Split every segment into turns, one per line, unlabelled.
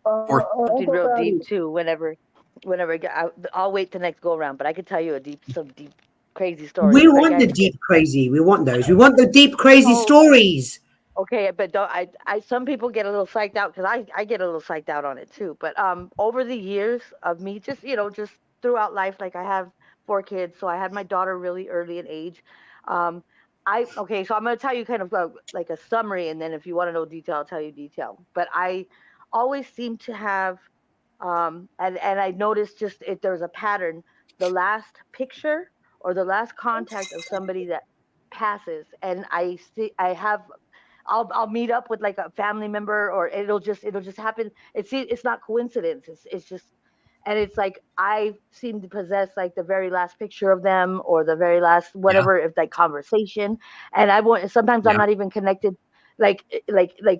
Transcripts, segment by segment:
something
Uncle
real
Fatty.
deep too. Whenever I'll wait the next go around, but I could tell you some deep, crazy
We
stories. Are you
want the
guys
deep crazy. We want those. We want the deep crazy
so
stories.
okay? But don't, some people get a little psyched out because I get a little psyched out on it too. But over the years of me, just just throughout life, like I have 4 kids, so I had my daughter really early in age. Um, okay, so I'm gonna tell you kind of like a summary, and then if you want to know detail, I'll tell you detail. But I always seem to have and I noticed just if there's a pattern, the last picture or the last contact of somebody that passes, and I have I'll meet up with like a family member, or it'll just happen. It's not coincidence. It's just, and it's like I seem to possess like the very last picture of them or the very last
Yeah.
whatever, if like conversation. And I won't. Sometimes I'm
Yeah.
not even connected like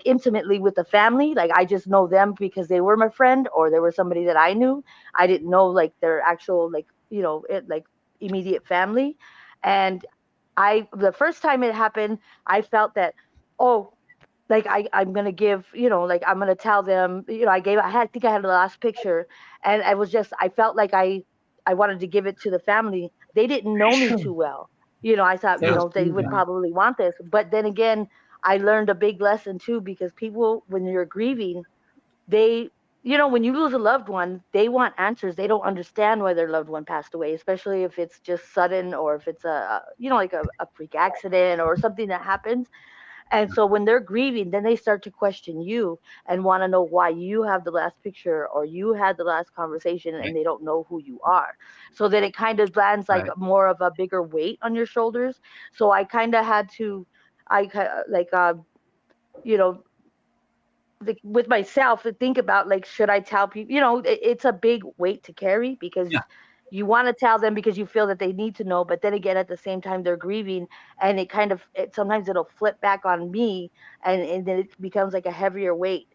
intimately with the family. Like I just know them because they were my friend or they were somebody that I knew. I didn't know like their actual like like immediate family. And I the first time it happened, I felt that, oh, like I'm gonna give, like I'm gonna tell them, I think I had the last picture, and I felt like I wanted to give it to the family. They didn't know me too well. I thought,
Yeah.
they would probably want this. But then again, I learned a big lesson too, because people, when you're grieving, they, when you lose a loved one, they want answers. They don't understand why their loved one passed away, especially if it's just sudden, or if it's like a freak accident or something that happens. And so when they're grieving, then they start to question you and want to know why you have the last picture or you had the last conversation, and
Right.
they don't know who you are. So then it kind of lands like
Right.
more of a bigger weight on your shoulders. So I kind of had to, like, you know, like with myself, to think about, like, should I tell people? It's a big weight to carry, because
Yeah.
you want to tell them because you feel that they need to know, but then again, at the same time, they're grieving, and sometimes it'll flip back on me, and then it becomes like a heavier weight,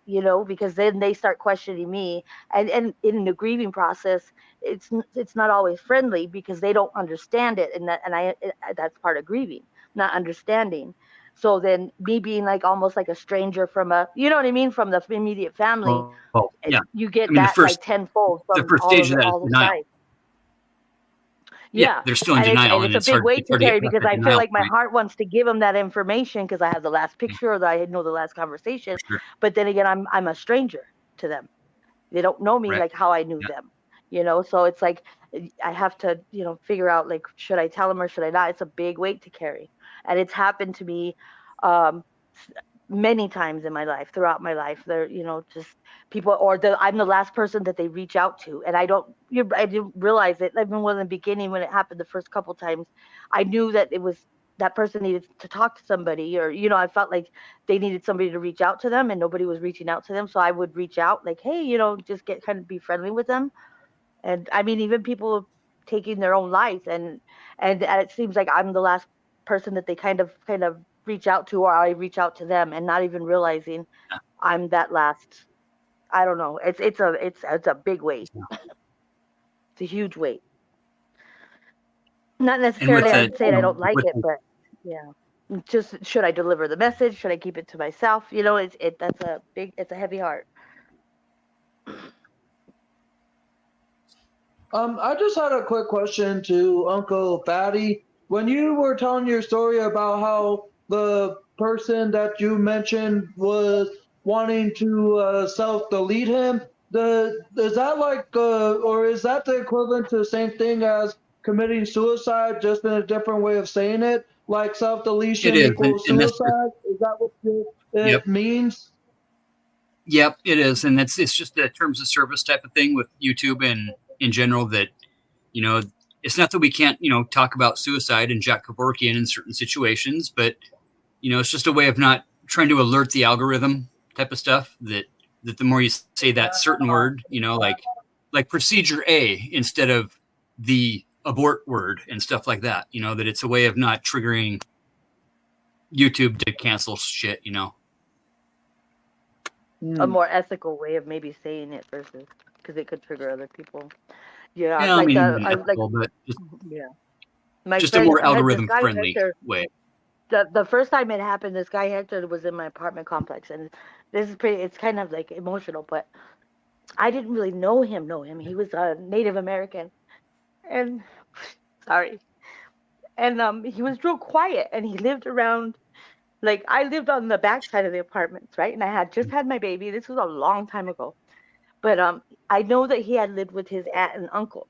because then they start questioning me, and in the grieving process, it's not always friendly because they don't understand it, that's part of grieving, not understanding. So then me being like almost like a stranger from what I mean, from the immediate family,
Well, yeah.
you
I mean,
get that like tenfold
the
from
first stage of that is
all the
denial.
sides.
Yeah.
Yeah,
They're still in
and it's
denial,
and
and
it's a
it's
big
hard.
weight
It's
to
hard to get
carry,
past
because
that
I feel
denial
like my
point.
heart wants to give them that information because I have the last
Yeah,
picture, or that I know the last conversation.
for sure.
But then again, I'm a stranger to them. They don't know me
Right.
like how I knew
Yeah.
them. So it's like I have to, figure out, like, should I tell them or should I not? It's a big weight to carry, and it's happened to me um, many times in my life, throughout my life. There, just people, or I'm the last person that they reach out to, and I didn't realize it. Even in the beginning, when it happened the first couple times, I knew that it was that person needed to talk to somebody, or I felt like they needed somebody to reach out to them, and nobody was reaching out to them. So I would reach out, like, hey, just get kind of be friendly with them. And I mean, even people taking their own lives, and it seems like I'm the last person that they kind of reach out to, or I reach out to them, and not even realizing I'm that last. I don't know. It's a big weight.
Yeah.
It's a huge weight. Not
And with
necessarily
the,
I'm saying I don't like
with
it,
the,
but yeah. Just, should I deliver the message? Should I keep it to myself? It's a heavy heart.
I just had a quick question to Uncle Fatty. When you were telling your story about how the person that you mentioned was wanting to self-delete him, is that like, or is that the equivalent to the same thing as committing suicide, just in a different way of saying it? Like
it
self-deletion
is,
equals
and that's just,
suicide? Is that what
yep.
it means?
Yep, it is, and it's just a terms of service type of thing with YouTube and in general, that you know it's not that we can't talk about suicide and Jack Kevorkian in certain situations, but it's just a way of not trying to alert the algorithm type of stuff, that the more you say that certain word, like procedure A instead of the abort word and stuff like that, that it's a way of not triggering YouTube to cancel shit.
A
Hmm.
more ethical way of maybe saying it, versus because it could trigger other people. Yeah,
Yeah, I
like
mean,
the
even
I like
ethical, but
yeah. My
just a
friend
more
had this
algorithm
guy
friendly
Hector.
way.
The first time it happened, this guy Hector was in my apartment complex, and this is pretty. It's kind of like emotional, but I didn't really know him. He was a Native American, and sorry, and he was real quiet, and he lived around. Like I lived on the back side of the apartments, right? And I had just had my baby. This was a long time ago, but I know that he had lived with his aunt and uncle.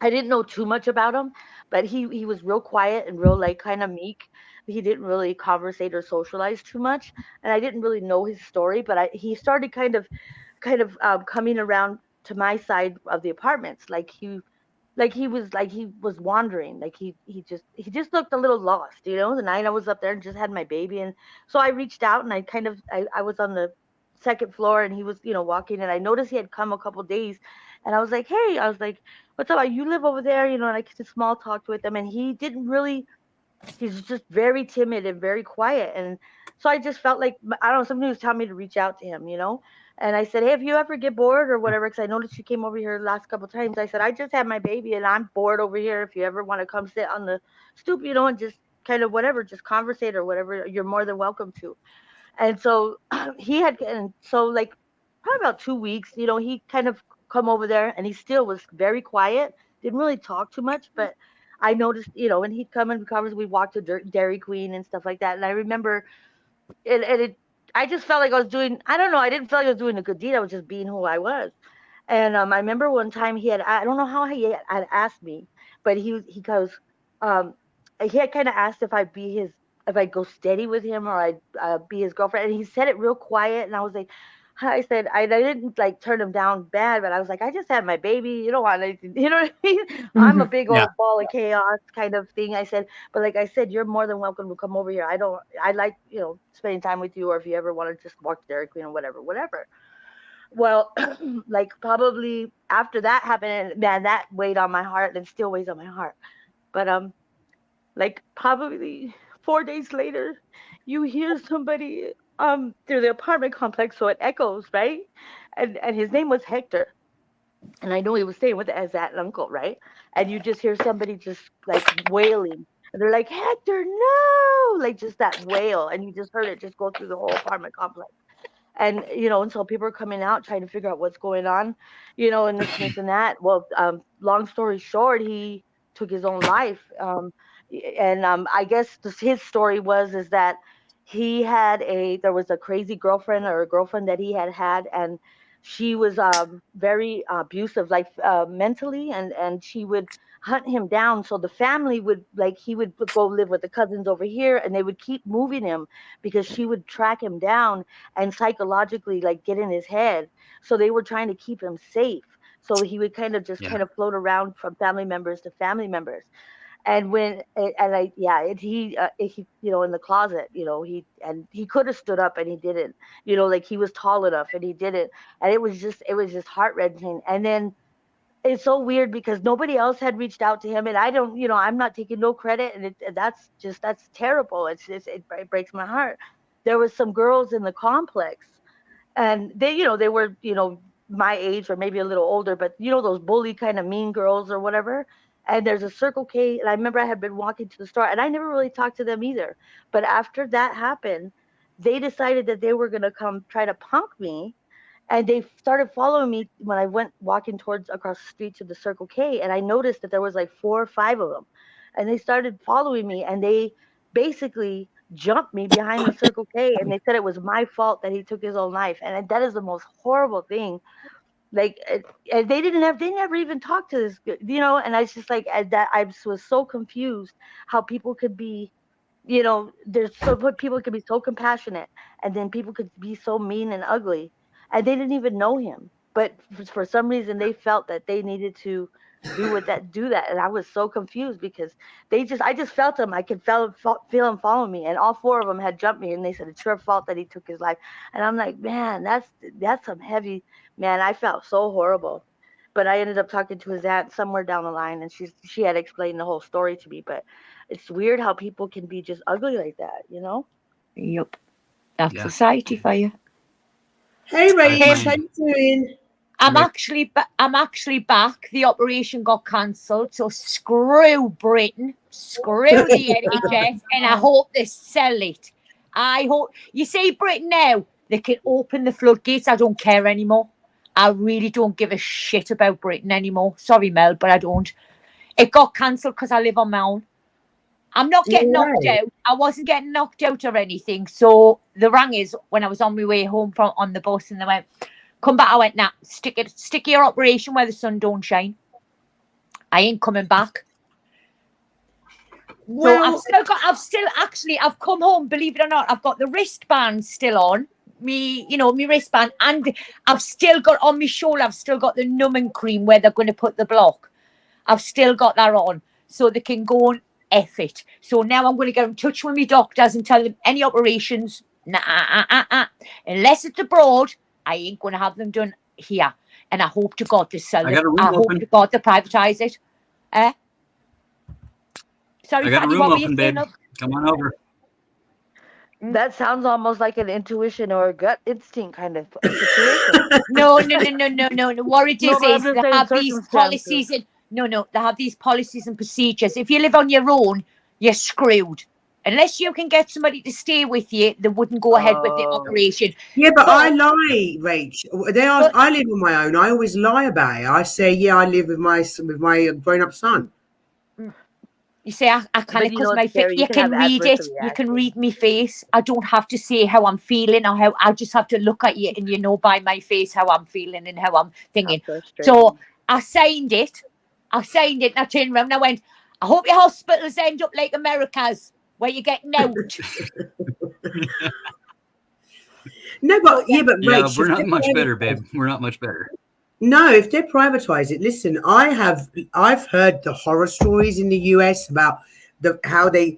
I didn't know too much about him, but he was real quiet and real like kind of meek. He didn't really conversate or socialize too much, and I didn't really know his story. But he started kind of coming around to my side of the apartments, like he was wandering, like he just looked a little lost, the night I was up there and just had my baby. And so I reached out, and I was on the second floor, and he was walking, and I noticed he had come a couple days, and I was like, hey, I was like, what's up, you live over there, and I just small talked with him, and he didn't really, he's just very timid and very quiet. And so I just felt like, I don't know, somebody was telling me to reach out to him. And I said, hey, if you ever get bored or whatever, because I noticed you came over here the last couple of times. I said, I just had my baby and I'm bored over here. If you ever want to come sit on the stoop, and just kind of whatever, just conversate or whatever, you're more than welcome to. And so and so like probably about 2 weeks, he kind of come over there, and he still was very quiet, didn't really talk too much. But I noticed, when he'd come and converse, we walked to Dairy Queen and stuff like that. And I remember I just felt like I was doing, I don't know, I didn't feel like I was doing a good deed. I was just being who I was. And I remember one time I don't know how had asked me, but he goes, um, he had kind of asked if I'd go steady with him, or I'd be his girlfriend. And he said it real quiet. And I was like, I said, I didn't like turn him down bad, but I was like, I just had my baby. You don't want anything, you know what I mean? I'm a
Mhm.
big
Yeah.
old ball of chaos kind of thing. I said, but like I said, you're more than welcome to come over here. I like, spending time with you, or if you ever want to just walk to Dairy Queen or whatever, whatever. Well, like probably after that happened, and man, that weighed on my heart and still weighs on my heart. But like probably 4 days later, you hear somebody through the apartment complex, so it echoes, right? And his name was Hector, and I know he was staying with as that uncle, right? And you just hear somebody just like wailing, and they're like, Hector, no, like just that wail, and you just heard it just go through the whole apartment complex. And and so people are coming out trying to figure out what's going on, and this and that. Well, long story short, he took his own life. And I guess his story is that there was a crazy girlfriend, or a girlfriend that he had, and she was very abusive, like mentally, and she would hunt him down. So the family would, like, he would go live with the cousins over here, and they would keep moving him because she would track him down and psychologically like get in his head. So they were trying to keep him safe. So he would kind of just
Yeah.
kind of float around from family members to family members. And when and I yeah, he in the closet, he could have stood up and he didn't. Like he was tall enough and he didn't. And it was just heart wrenching. And then it's so weird because nobody else had reached out to him, and I don't, I'm not taking no credit, and that's terrible. It breaks my heart. There was some girls in the complex, and they were, my age or maybe a little older, but those bully kind of mean girls or whatever. And there's a Circle K, and I remember I had been walking to the store, and I never really talked to them either. But after that happened, they decided that they were going to come try to punk me, and they started following me when I went walking towards across the street to the Circle K. And I noticed that there was like 4 or 5 of them, and they started following me, and they basically jumped me behind the Circle K, and they said it was my fault that he took his own life. And that is the most horrible thing. Like, and they never even talked to this, and I was just like, that I was so confused how people could be, there's so people could be so compassionate, and then people could be so mean and ugly, and they didn't even know him, but for some reason they felt that they needed to do that. And I was so confused because I just felt them. I could feel them following me, and all 4 of them had jumped me, and they said it's your fault that he took his life. And I'm like, man, that's some heavy, man. I felt so horrible. But I ended up talking to his aunt somewhere down the line, and she had explained the whole story to me. But it's weird how people can be just ugly like that.
Yep. That's
Yeah.
society for you.
Hey, Rach, how
Mine.
you doing?
I'm
Rick.
actually back. The operation got cancelled, so screw Britain, screw the NHS, and I hope they sell it. I hope you see Britain now. They can open the floodgates. I don't care anymore. I really don't give a shit about Britain anymore. Sorry, Mel, but I don't. It got cancelled because I live on my own. I'm not getting knocked out. I wasn't getting knocked out or anything. So the rang is when I was on my way home from on the bus, and they went, "Come back." I went, "Nah, stick your operation where the sun don't shine. I ain't coming back."
Well,
So I've come home, believe it or not, I've got the wristband still on. Me wristband, and I've still got on my shoulder, I've still got the numbing cream where they're going to put the block. I've still got that on so they can go and F it. So now I'm going to get in touch with my doctors and tell them any operations, unless it's abroad, I ain't going to have them done here. And I hope to God they sell it. I hope to God they privatise it. Sorry,
I got
Patty,
a room open, babe. Come on over.
That sounds almost like an intuition or a gut instinct kind of situation.
No. What it is, they have these policies and they have these policies and procedures. If you live on your own, you're screwed. Unless you can get somebody to stay with you, they wouldn't go ahead with the operation.
Yeah, but I lie, Rach. I live on my own. I always lie about it. I say, yeah, I live with my grown-up son.
You say I can't because my face. You can read it. You can read my face. I don't have to say how I'm feeling or how. I just have to look at you, and you know by my face how I'm feeling and how I'm thinking. So I signed it. And I turned around and I went, "I hope your hospitals end up like America's, where you're getting out."
No, but Rach,
we're not much better, babe. We're not much better.
No, if they privatize it, listen, I've heard the horror stories in the US about how the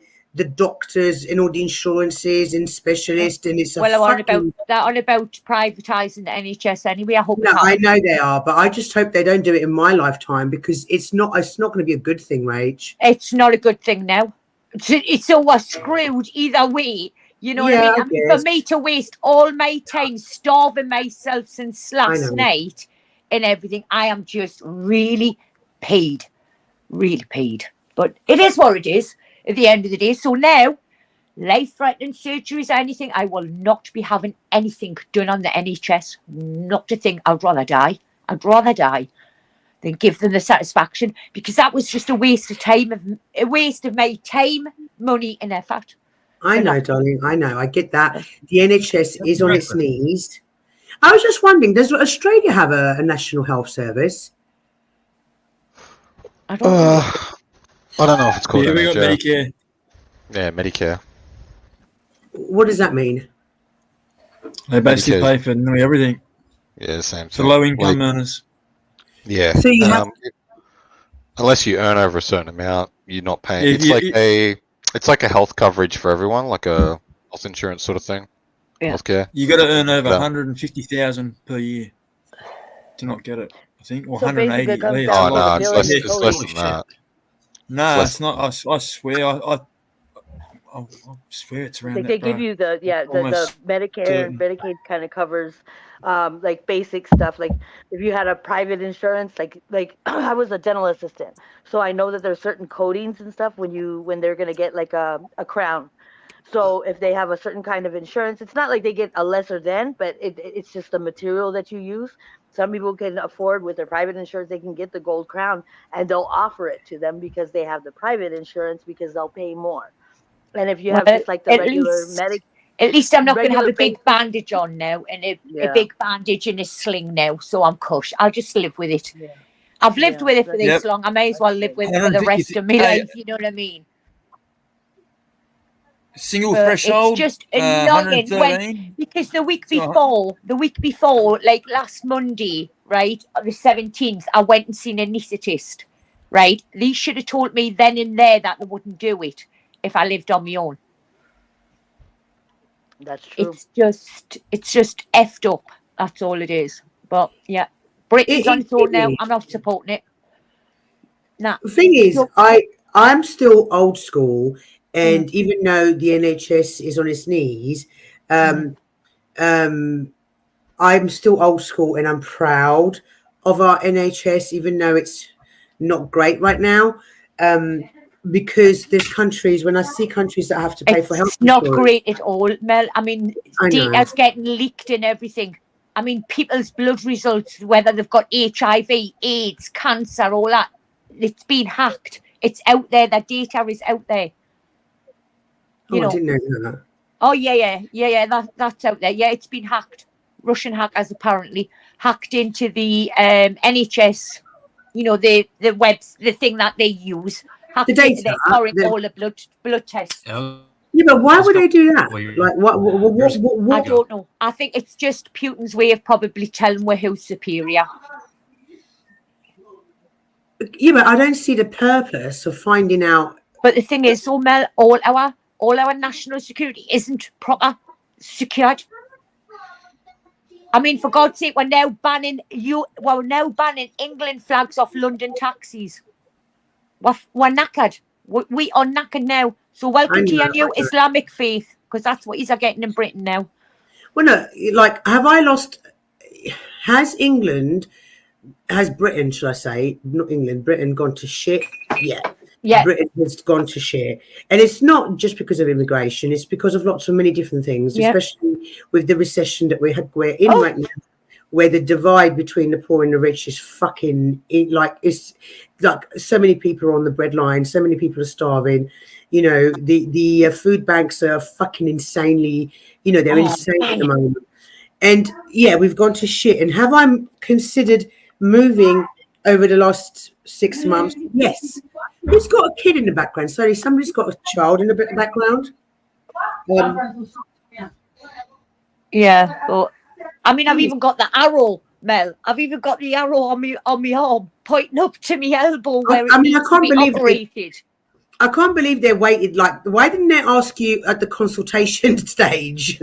doctors and all the insurances and specialists, and it's
on about privatizing the NHS anyway. I hope.
No, I know they are, but I just hope they don't do it in my lifetime, because it's not going to be a good thing, Rach.
It's not a good thing now. It's so we're screwed either way. You know what I mean? For me to waste all my time starving myself since last night and everything, I am just really paid. But it is what it is at the end of the day. So now, life-threatening surgeries, anything, I will not be having anything done on the NHS. Not a thing. I'd rather die than give them the satisfaction, because that was just a waste of time, a waste of my time, money and effort.
I know, darling. I know. I get that. The NHS is on its knees. I was just wondering, does Australia have a national health service?
I don't know if it's called
we got Medicare.
Yeah, Medicare.
What does that mean?
They basically pay for nearly everything.
Yeah, same thing.
For low-income earners.
Yeah.
So you
unless you earn over a certain amount, you're not paying. It's like a health coverage for everyone, like a health insurance sort of thing. Yeah. Healthcare.
You got to earn over 150,000 per year to not get it, I think, or 180.
Oh no, it's less than that.
No, it's not. I swear, I swear it's around.
They give you the Medicare and Medicaid kind of covers like basic stuff. Like if you had a private insurance, like I was a dental assistant, so I know that there's certain codings and stuff when they're gonna get like a crown. So if they have a certain kind of insurance, it's not like they get a lesser than, but it's just the material that you use. Some people can afford with their private insurance, they can get the gold crown and they'll offer it to them because they have the private insurance, because they'll pay more. And if you have just like the regular
at least I'm not going to have a big bandage on now and a big bandage and a sling now. So I'm cush. I'll just live with it. Yeah. I've lived with it for this long. I may as well live with it for the rest of my life. You know what I mean?
Single threshold.
It's just annoying because the week before, like last Monday, right, on the 17th, I went and seen an anaesthetist, right? They should have told me then and there that they wouldn't do it if I lived on my own.
That's true.
It's just effed up. That's all it is. But yeah, Britain's on its own now. I'm not supporting it. Nah.
The thing is, I'm still old school. And even though the NHS is on its knees, I'm still old school, and I'm proud of our NHS, even though it's not great right now. Because there's countries, when I see countries that have to pay for health insurance,
it's not great at all, Mel. I mean, data's getting leaked and everything. I mean, people's blood results, whether they've got HIV, AIDS, cancer, all that, it's been hacked. It's out there. That data is out there.
I didn't know that.
Oh yeah. That's out there. Yeah, it's been hacked. Russian hackers apparently hacked into the NHS. You know, the thing that they use. Hacked
The data,
into their all the blood tests.
Yeah, but why would they do that? Like, what?
I don't know. I think it's just Putin's way of probably telling we're who's superior.
Yeah, but I don't see the purpose of finding out.
But the thing is, Mel, all our national security isn't proper secured. I mean, for God's sake, we're now banning England flags off London taxis. We're knackered. We are knackered now. So welcome to your new Islamic faith, because that's what he's getting in Britain now.
Well, no, like, has Britain, should I say, not England, Britain gone to shit? Yeah. Britain has gone to shit. And it's not just because of immigration, it's because of many different things, especially with the recession that we're in right now, where the divide between the poor and the rich is fucking, it's like so many people are on the breadline, so many people are starving. You know, the food banks are fucking insanely, they're insane at the moment. And yeah, we've gone to shit. And have I considered moving over the last 6 months? Yes. Who's got a kid in the background? Sorry, somebody's got a child in the background.
Yeah, but I mean, I've even got the arrow, Mel. I've even got the arrow on my arm, pointing up to my elbow where I can't believe operated.
I can't believe they waited. Like, why didn't they ask you at the consultation stage?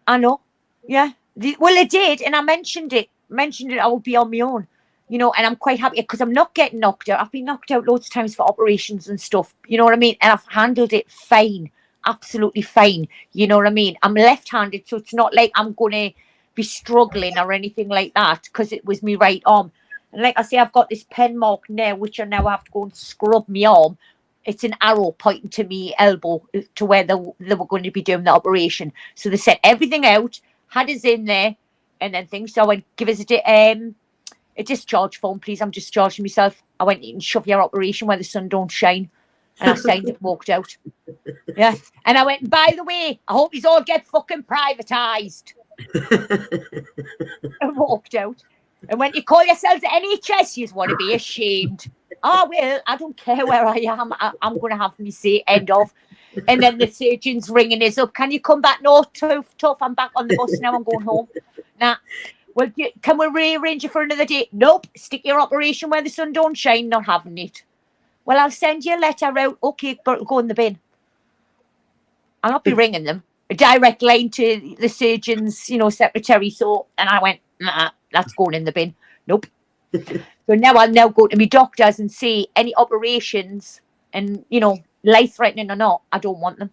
I know. Yeah. Well, it did, and I mentioned it. I would be on my own, and I'm quite happy because I'm not getting knocked out. I've been knocked out loads of times for operations and stuff. You know what I mean? And I've handled it fine, absolutely fine. You know what I mean? I'm left-handed, so it's not like I'm gonna be struggling or anything like that because it was my right arm. And like I say, I've got this pen mark now, which I now have to go and scrub my arm. It's an arrow pointing to me elbow to where they were going to be doing the operation. So they set everything out, had us in there, and then things. So I went, give us a discharge form, please. I'm discharging myself. I went and shove your operation where the sun don't shine. And I signed it, walked out. Yeah. And I went, by the way, I hope these all get fucking privatised. And walked out. And when you call yourselves NHS, you want to be ashamed. Oh, well, I don't care where I am. I'm going to have me say end of. And then the surgeon's ringing us up. Can you come back? No, tough. I'm back on the bus now. I'm going home. Nah. Well, can we rearrange it for another day? Nope. Stick your operation where the sun don't shine. Not having it. Well, I'll send you a letter out. Okay, but it'll go in the bin. I'll not be ringing them. A direct line to the surgeon's, secretary. So, and I went, nah, that's going in the bin. Nope. So now I'll go to my doctors and say any operations and, life-threatening or not, I don't want them.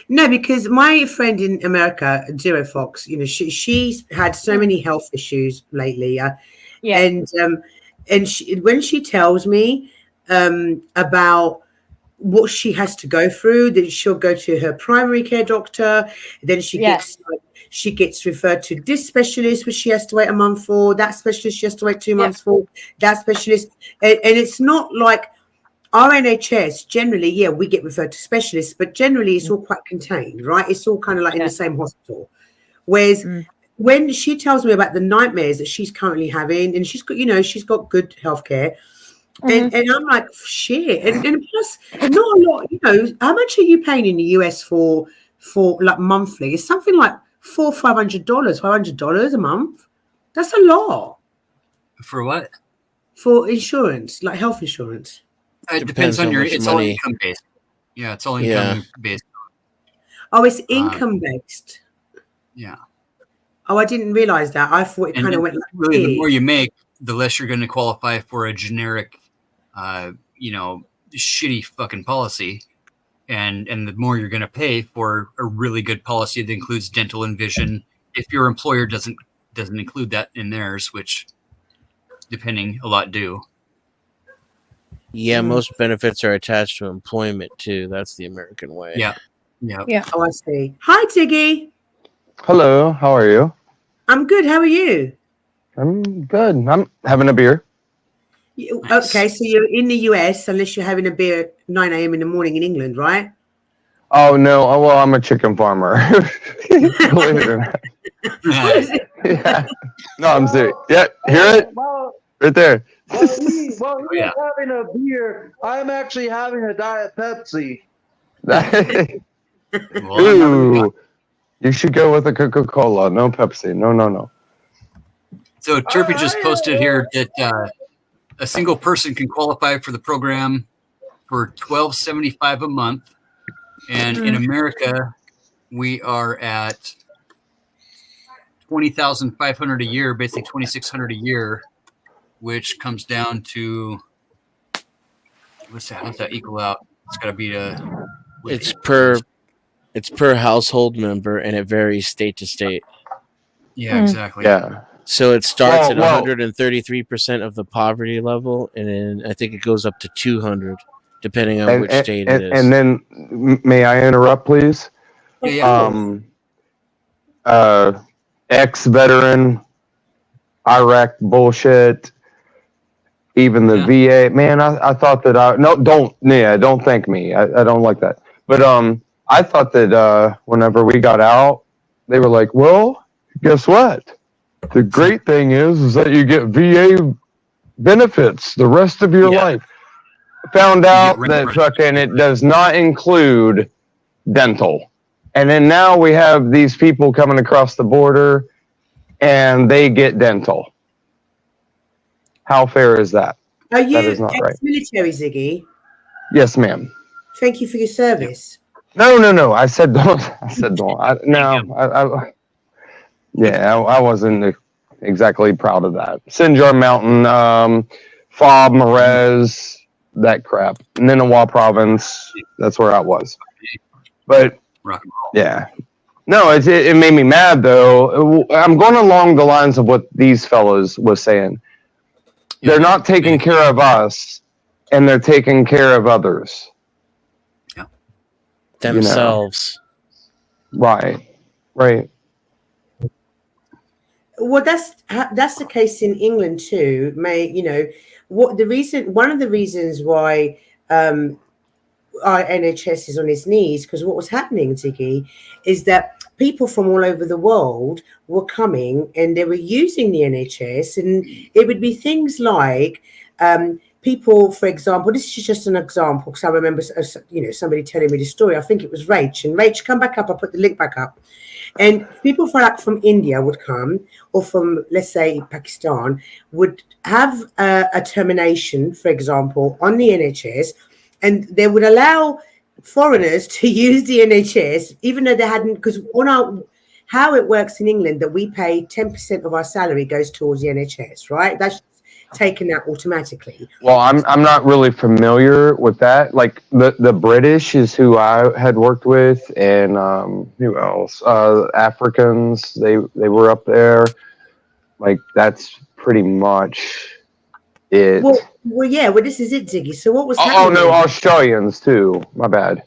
No, because my friend in America, Zero Fox, she's had so many health issues lately. And when she tells me about what she has to go through, then she'll go to her primary care doctor, then she gets referred to this specialist, which she has to wait a month for, that specialist she has to wait 2 months for, that specialist. And it's not like our NHS, generally, we get referred to specialists, but generally it's all quite contained, right? It's all kind of like in the same hospital. Whereas when she tells me about the nightmares that she's currently having, and she's got, she's got good healthcare, and I'm like, shit. And plus, not a lot, how much are you paying in the US for like monthly? It's something like $500 a month. That's a lot.
For what?
For insurance, like health insurance.
It depends on it's all income based. Yeah, it's all income based.
Oh, it's income based.
Yeah.
Oh, I didn't realize that. I thought it kind of went like
really, the more you make, the less you're going to qualify for a generic, shitty fucking policy. And the more you're going to pay for a really good policy that includes dental and vision, if your employer doesn't include that in theirs, which depending a lot do.
Yeah, most benefits are attached to employment too. That's the American way.
Yeah.
Oh, I see. Hi, Tiggy.
Hello. How are you?
I'm good. How are you?
I'm good. I'm having a beer.
Okay, so you're in the US, unless you're having a beer at 9 a.m. in the morning in England, right?
Oh no! Oh, well, I'm a chicken farmer. Believe it or not. Yeah. No, I'm serious. Yeah, hear it right there.
While he is having a beer, I'm actually having a Diet Pepsi.
Ooh, you should go with a Coca-Cola. No Pepsi. No.
So Chirpy just posted here that a single person can qualify for the program for $12.75 a month, and in America, we are at $20,500 a year, basically $2,600 a year, which comes down to what's that? How's that equal out? It's got to be
It's per household member, and it varies state to state.
Yeah, exactly.
Yeah.
So it starts at 133% of the poverty level, and then I think it goes up to 200, depending on which state it is.
And then, may I interrupt, please?
Yeah.
Ex-veteran, Iraq bullshit. Even the VA, man. I thought that don't thank me. I don't like that. But I thought that whenever we got out, they were like, well, guess what? The great thing is that you get VA benefits the rest of your life. Found out that fucking it does not include dental. And then now we have these people coming across the border and they get dental. How fair is that?
Are you
that is not right.
Ex-military, Ziggy?
Yes, ma'am.
Thank you for your service.
No. I said don't. I said don't. I wasn't exactly proud of that. Sinjar Mountain, Fob, Merez, that crap. Ninawa Province, that's where I was. But, yeah. No, it made me mad, though. I'm going along the lines of what these fellows was saying. They're not taking care of us, and they're taking care of others.
Yeah.
Themselves.
Right.
Well, that's the case in England too. One of the reasons why our NHS is on its knees, because what was happening, Ziggy, is that people from all over the world were coming and they were using the NHS, and it would be things like people, for example, this is just an example because I remember somebody telling me the story. I think it was Rach, and Rach, come back up. I'll put the link back up. And people from India would come, or from, let's say, Pakistan, would have a termination, for example, on the NHS, and they would allow foreigners to use the NHS, even though they hadn't, because how it works in England, that we pay 10% of our salary goes towards the NHS, right? That's taken out automatically.
Well, I'm not really familiar with that. Like the British is who I had worked with, and who else? Africans. They were up there. Like that's pretty much it.
Well, this is it, Ziggy. So what was happening?
Oh no, Australians too. My bad.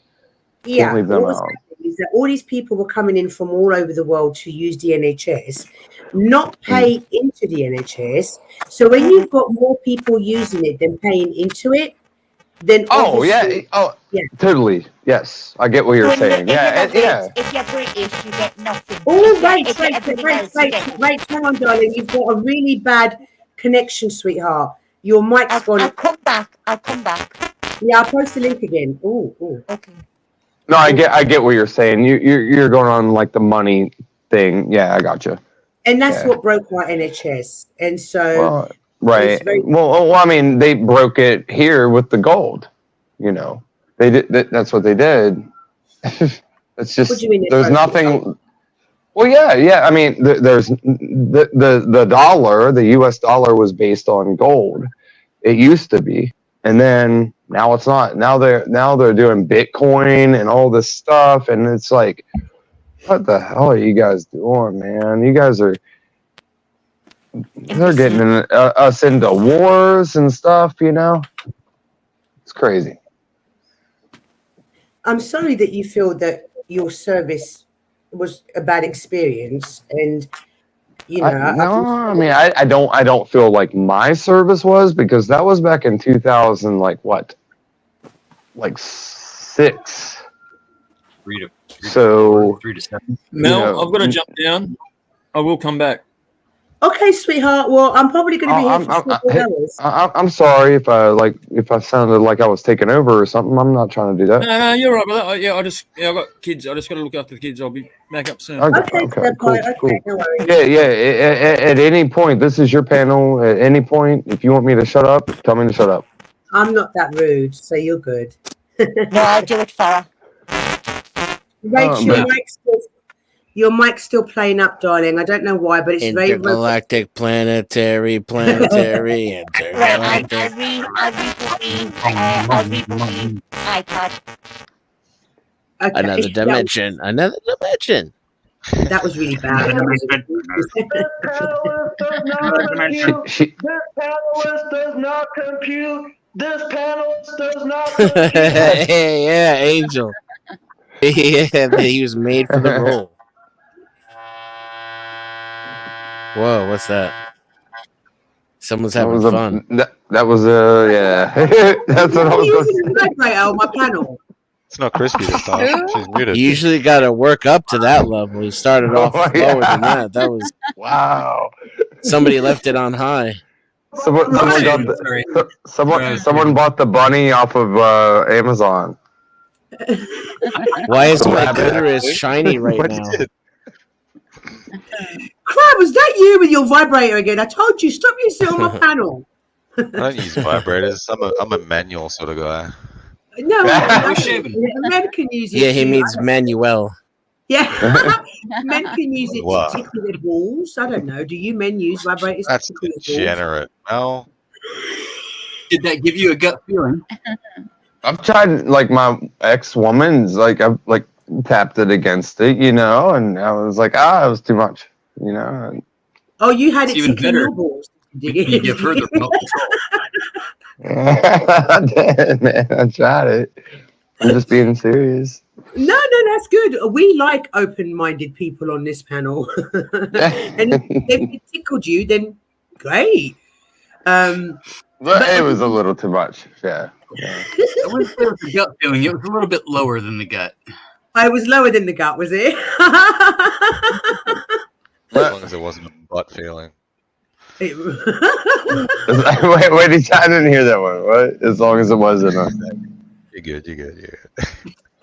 Yeah,
can't leave them out.
Is that all these people were coming in from all over the world to use the NHS, not pay into the NHS. So when you've got more people using it than paying into it, then
totally. Yes, I get what you're saying.
If you're British, you get nothing.
Oh, right. Hang on, darling. You've got a really bad connection, sweetheart. Your mic's gone.
I'll come back.
Yeah, I'll post the link again. Oh,
okay.
No, I get what you're saying. You're going on like the money thing. Yeah, I got you.
And that's what broke our NHS. And so,
right. Well, I mean, they broke it here with the gold. They did. That's what they did. It's just
what do you mean
there's nothing. Well, yeah. I mean, there's the dollar. The U.S. dollar was based on gold. It used to be, and then now it's not. Now they're doing Bitcoin and all this stuff, and it's like, what the hell are you guys doing, man? You guys are. They're getting us into wars and stuff. It's crazy.
I'm sorry that you feel that your service was a bad experience, and
I don't feel like my service was, because that was back in 2000, like 6.
3
So
3 to 7.
Mel, I've got to jump down. I will come back.
Okay, sweetheart. Well, I'm probably going to be here for 4 hours.
I'm sorry if I sounded like I was taking over or something. I'm not trying to do that.
No, you're right with that. I got kids. I just got to look after the kids. I'll be back up soon.
Okay, cool. Yeah. At any point, this is your panel. At any point, if you want me to shut up, tell me to shut up.
I'm not that rude, so you're good.
No, I'll do it for her.
Rachel, your mic's still playing up, darling. I don't know why, but it's very
intergalactic, planetary, intergalactic.
I'll read the iPad.
Okay.
Another dimension.
That was really bad.
This panelist does not compute. This panelist does not compute.
Yeah, Angel. Yeah, he was made for the role. Whoa, what's that? Someone's having fun.
That was yeah. That's what I was
using the vibrator on my panel.
It's not crispy this time. She's muted.
You usually got to work up to that level. You started off lower than that. That was
wow.
Somebody left it on high.
Someone bought the bunny off of Amazon.
Why is my clitoris shiny right now?
Crab, was that you with your vibrator again? I told you, stop using it on my panel.
I don't use vibrators. I'm a manual sort of guy.
No, men can use it.
Yeah, he means Manuel.
Yeah, men can use it to tickle their balls. I don't know. Do you men use vibrators?
That's degenerate. No.
Did that give you a gut feeling?
I've tried, like, my ex-woman's, like, I've, like, tapped it against it, and I was like, it was too much,
Oh, you had it
even
tickling your balls.
You give her the remote control.
I did, man. I tried it. I'm just being serious.
No, that's good. We like open-minded people on this panel. And if it tickled you, then great.
But it was a little too much. Yeah.
I wouldn't say it was a gut feeling. It was a little bit lower than the gut.
I was lower than the gut, was it?
As long as it wasn't a butt feeling.
Wait, I didn't hear that one. What? As long as it wasn't.
You're good.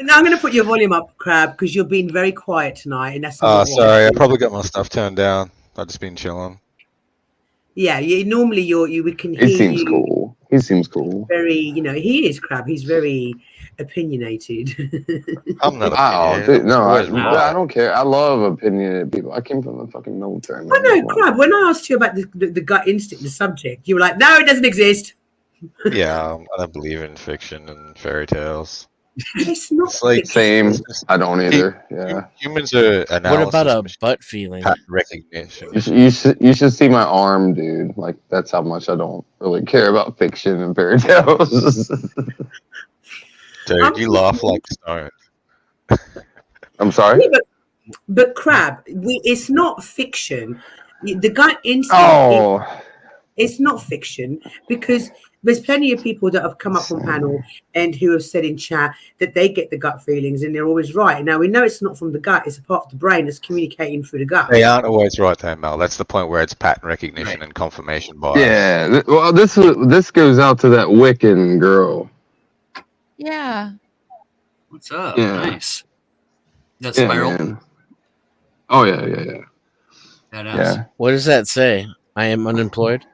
Now I'm going to put your volume up, Crab, because you're being very quiet tonight, and that's.
Sorry. I probably got my stuff turned down. I've just been chilling.
Yeah, normally we can hear.
He seems cool. He seems cool.
Very, he is Crab. He's very opinionated.
I'm not.
I don't care. I love opinionated people. I came from the fucking military.
I know, Crab. When I asked you about the gut instinct, the subject, you were like, "No, it doesn't exist."
Yeah, I don't believe in fiction and fairy tales.
It's not
like same. I don't either. Yeah.
Humans are analysis.
What about a butt feeling?
Pattern recognition.
You should see my arm, dude. Like, that's how much I don't really care about fiction and fairy tales.
Dude, you laugh like stone.
I'm sorry?
Yeah, but Crab, it's not fiction. The gut instinct. It's not fiction, because there's plenty of people that have come up on panel and who have said in chat that they get the gut feelings and they're always right. Now, we know it's not from the gut. It's a part of the brain that's communicating through the gut.
They aren't always right though, Mel. That's the point where it's pattern recognition and confirmation bias.
Yeah. Well, this goes out to that Wiccan girl.
Yeah.
What's up?
Yeah.
Nice. That spiral.
Man. Oh, yeah.
Yeah.
What does that say? I am unemployed?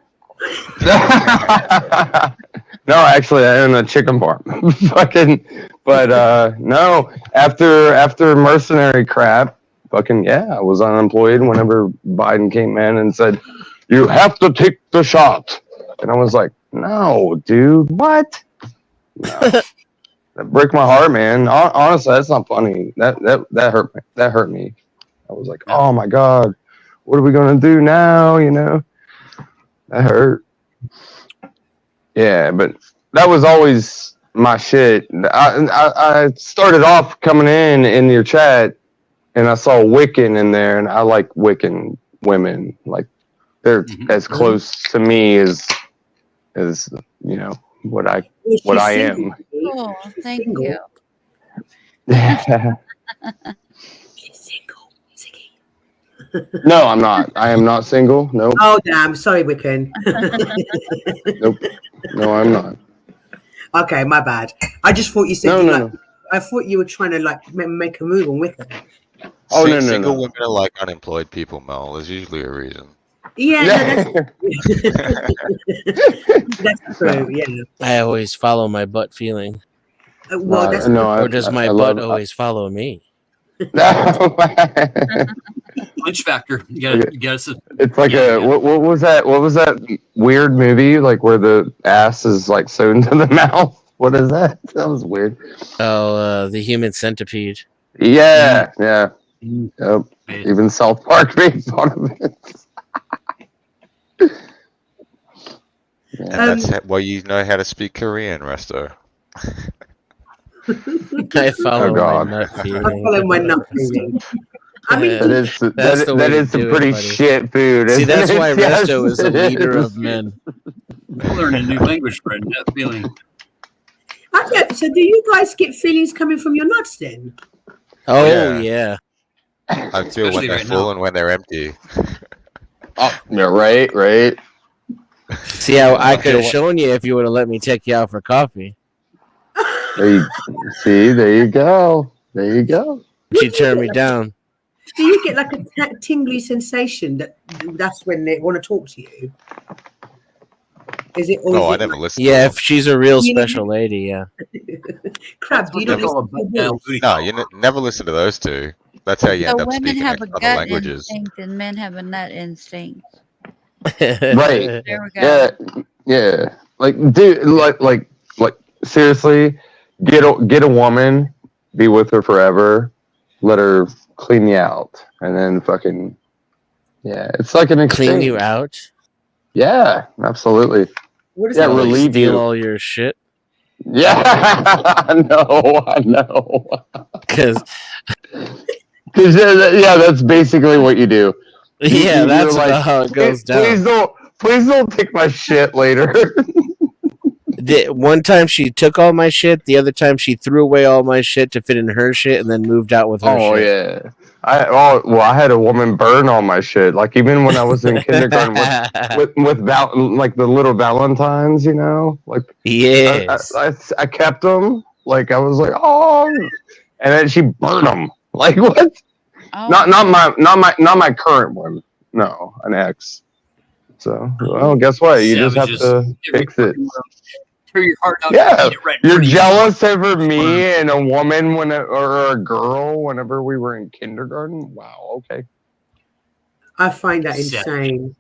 No, actually, I own a chicken farm. No. After mercenary crap, I was unemployed whenever Biden came in and said, "You have to take the shot," and I was like, "No, dude, what?" No. That broke my heart, man. Honestly, that's not funny. That hurt me. That hurt me. I was like, "Oh my God, what are we gonna do now?" That hurt. Yeah, but that was always my shit. I started off coming in your chat, and I saw Wiccan in there, and I like Wiccan women. Like they're as close to me as you know what I am.
Oh, thank you.
No, I'm not. I am not single. Nope.
Oh damn! Sorry, Wiccan.
Nope. No, I'm not.
Okay, my bad. I just thought you said
No.
I thought you were trying to like make a move on Wiccan.
Oh no.
Single women are like unemployed people, Mel. There's usually a reason.
Yeah, no, that's true. Yeah.
I always follow my butt feeling.
Well, that's
or does my butt always follow me?
Punch factor. You gotta
It's like what was that? What was that weird movie like where the ass is like sewn to the mouth? What is that? That was weird.
Oh, the Human Centipede.
Yeah. Yep. Even South Park made fun of it.
And that's why you know how to speak Korean, Resto.
I follow my nut feeling.
I follow my nut feeling. I mean,
that is some pretty shit food.
See, that's why
Yes,
Resto is a leader of men.
learn a new language for a nut feeling.
Okay, so do you guys get feelings coming from your nuts then?
Oh yeah.
I feel when they're full and when they're empty.
Oh, yeah, right.
See how I could have shown you if you would have let me take you out for coffee.
There you go.
She turned me down.
Do you get like a tingly sensation that's when they want to talk to you? Is it?
No, I never listen.
Yeah, if she's a real special lady, yeah.
Crab, do you not listen to
No, you never listen to those two. That's how you end up
Women
speaking
have a
other
gut
languages.
instinct and men have a nut instinct.
Right.
There we go.
Yeah. Like, dude, like, seriously, get a woman, be with her forever, let her clean you out, and then fucking, yeah, it's like an exchange.
Clean you out?
Yeah, absolutely.
What is
that?
Like
Relieve
steal
you.
all your shit?
Yeah, I know.
Because
yeah, that's basically what you do.
Yeah,
You're
that's about how it goes down.
Please don't take my shit later.
One time she took all my shit. The other time she threw away all my shit to fit in her shit, and then moved out with her.
Oh
shit.
yeah. I had a woman burn all my shit. Like even when I was in kindergarten with like the little Valentines, you know, like
yes,
I kept them. Like I was like, oh, and then she burned them. Like what?
Oh.
Not my current one. No, an ex. So well, guess what? You just have to fix it.
Tear your heart out.
Yeah,
Eat it right
you're
in front of you.
jealous over me and a woman or a girl whenever we were in kindergarten. Wow. Okay.
I find that insane.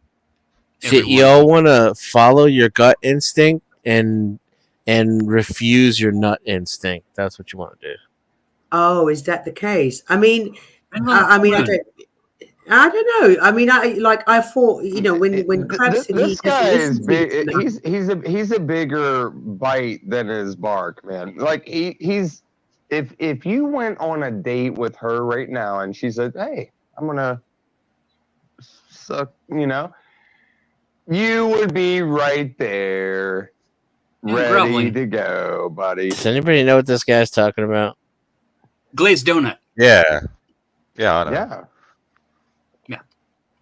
See, y'all want to follow your gut instinct and refuse your nut instinct. That's what you want to do.
Oh, is that the case? I mean, I don't know. I mean, I thought, you know, when Crab said
this guy is big. He's a bigger bite than his bark, man. Like he's if you went on a date with her right now and she said, "Hey, I'm gonna suck," you know, you would be right there, ready to go, buddy.
Does anybody know what this guy's talking about?
Glazed donut.
Yeah, I know.
Yeah.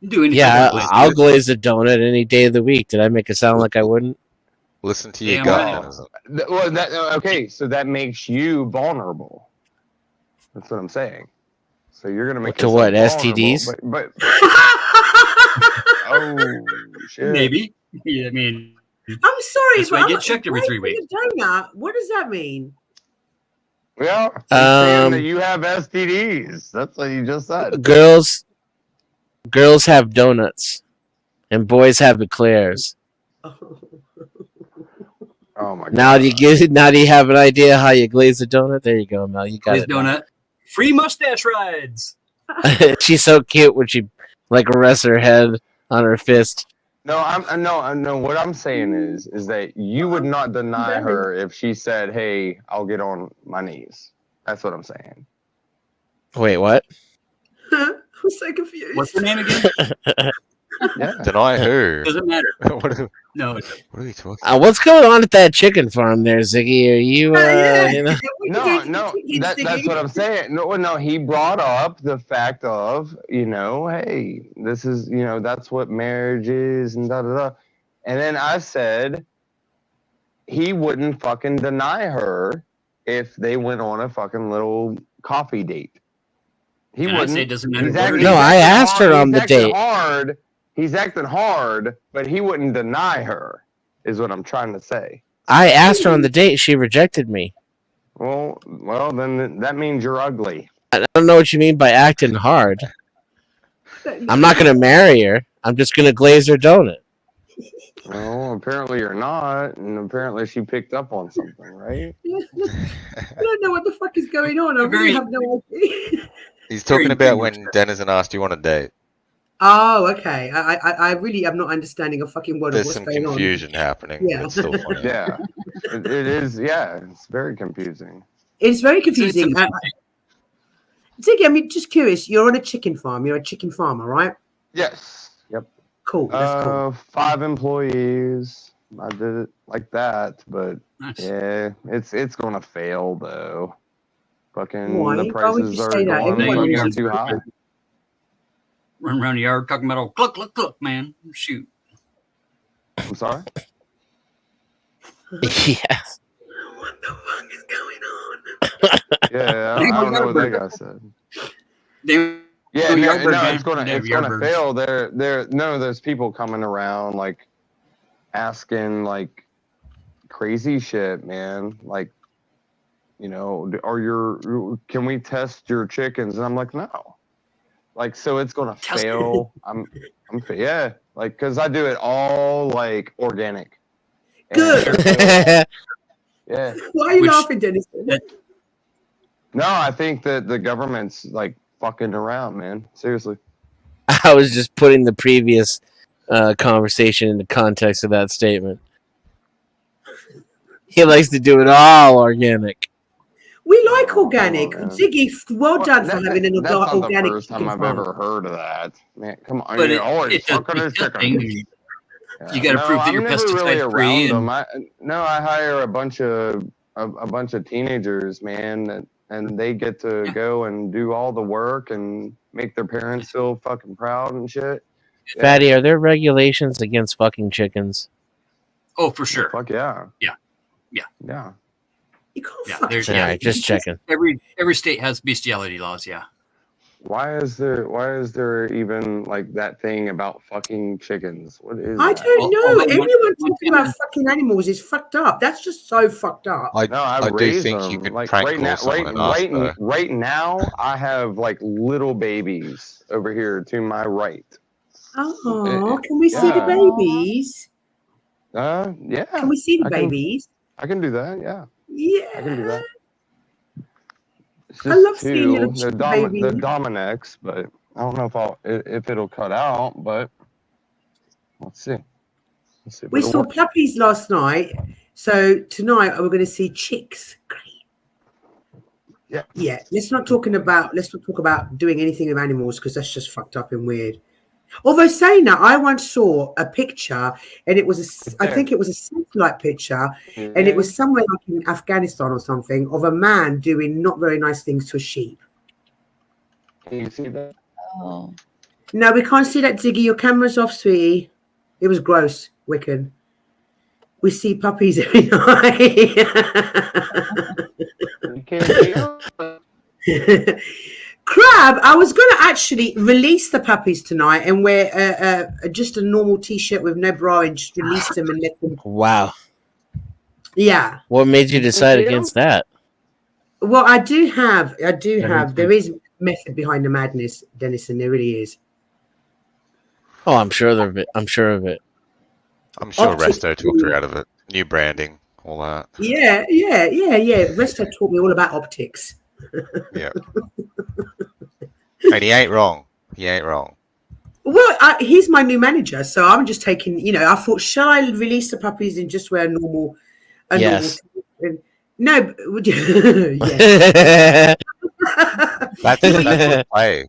Do anything.
Yeah, I'll glaze a donut any day of the week. Did I make it sound like I wouldn't?
Listen to your
Damn
gut.
Well, okay, so that makes you vulnerable. That's what I'm saying. So you're gonna make
to
yourself
what,
vulnerable,
STDs?
But oh shit.
Maybe. Yeah, I mean,
I'm sorry,
that's why I get checked every 3 weeks.
Donut. What does that mean?
Well, I'm saying that you have STDs. That's what you just said.
Girls have donuts, and boys have eclairs.
Oh my god!
Now do you have an idea how you glaze a donut? There you go, Mel. You got
Glazed
it.
donut. Free mustache rides.
She's so cute when she like rests her head on her fist.
No, no. What I'm saying is that you would not deny her if she said, "Hey, I'll get on my knees." That's what I'm saying.
Wait, what?
I'm so confused.
What's her name again?
Yeah.
Deny who?
Doesn't matter.
What are,
No.
what are you talking about?
What's going on at that chicken farm there, Ziggy? Are you,
Yeah.
you know?
No, that's what I'm saying. No, he brought up the fact of, hey, this is, that's what marriage is and da da da. And then I said he wouldn't fucking deny her if they went on a fucking little coffee date. He
And
wouldn't.
I say it doesn't matter.
No, I asked her on the date.
He's acting hard, but he wouldn't deny her, is what I'm trying to say.
I asked her on the date. She rejected me.
Well, then that means you're ugly.
I don't know what you mean by acting hard. I'm not going to marry her. I'm just going to glaze her donut.
Well, apparently you're not, and apparently she picked up on something, right?
I don't know what the fuck is going on. I really have no idea.
He's talking about when Denizen asked you on a date.
Oh, okay. I really am not understanding a fucking word
There's
of what's
some
going
confusion happening.
Yeah.
It's still funny.
Yeah, it is. Yeah, it's very confusing.
on. It's very confusing. Ziggy, I'm just curious. You're on a chicken farm. You're a chicken farmer, right?
Yes. Yep.
Cool. That's cool.
5 employees. I did it like that, but
Nice.
yeah, it's gonna fail though. Fucking
Why?
the
Why would you
prices are
say that?
going
Everyone
fucking
uses
too high.
Run around the yard talking about, oh, cluck, cluck, cluck, man. Shoot.
I'm sorry.
Yeah.
What the fuck is going on?
Yeah, I don't know what that guy said.
They
Yeah,
Oh,
no,
Yardbird,
no,
man.
it's gonna
They have
it's gonna
Yardbirds.
fail. There none of those people coming around like asking like crazy shit, man. Like, can we test your chickens? And I'm like, no. Like, so it's gonna fail. Yeah, like, cause I do it all like organic.
Good.
Yeah.
Why are you
Which-
laughing, Dennis?
No, I think that the government's like fucking around, man. Seriously.
I was just putting the previous conversation in the context of that statement. He likes to do it all organic.
We like organic.
Come on, man.
Ziggy, well done for having an
That's not the
organic
first time
chicken
I've
farm.
ever heard of that. Man, come on.
But
You're always
it does
fucking
the
a chicken.
thing. You got to prove that
I'm
you're
never really
pesticide free.
around
And
them. I hire a bunch of teenagers, man, and they get to go and do all the work and make their parents feel fucking proud and shit. Yeah.
Fatty, are there regulations against fucking chickens?
oh, for sure.
Fuck yeah.
Yeah.
You can't
Yeah,
fuck
there's-
All
chicken.
right, just checking.
Every state has bestiality laws. Yeah.
Why is there even like that thing about fucking chickens? What is
I
that?
don't know.
Although
Everyone
one
talking about fucking animals is fucked up. That's just so fucked up.
I
No, I
do
raise
think
them.
you could
like
prank
right
call
now.
someone and ask, though.
Right now, I have like little babies over here to my right.
Oh, can we see the
Yeah.
babies?
Yeah.
Can we see the
I can-
babies?
I can do that. Yeah,
Yeah.
I can do that. It's
I
just
love seeing little
the
chicken
the
babies.
Dominics, but I don't know if it'll cut out. But let's see. Let's see. if
We
it'll
saw
work.
puppies last night. So tonight we're going to see chicks. Great.
Yeah.
Yeah. Let's not talk about doing anything with animals because that's just fucked up and weird. Although saying that, I once saw a picture and it was I think it was a satellite picture and it was somewhere like in Afghanistan or something of a man doing not very nice things to a sheep.
Can you see that?
Oh.
No, we can't see that, Ziggy. Your camera's off, sweetie. It was gross, Wiccan. We see puppies every night.
You can't see it?
Crab, I was going to actually release the puppies tonight and wear just a normal t-shirt with no bra and just release them and let them.
Wow.
Yeah.
What made you decide against that?
Well, I do have. There is method behind the madness, Dennis, and there really is.
Oh, I'm sure of it. I'm sure of it.
I'm sure
Optics-
Resto talked her out of it. New branding, all that.
Yeah. Resto taught me all about optics.
Yeah. And he ain't wrong. He ain't wrong.
Well, he's my new manager, so I'm just taking. I thought, shall I release the puppies and just wear a normal?
Yes.
No, yes.
That's the play.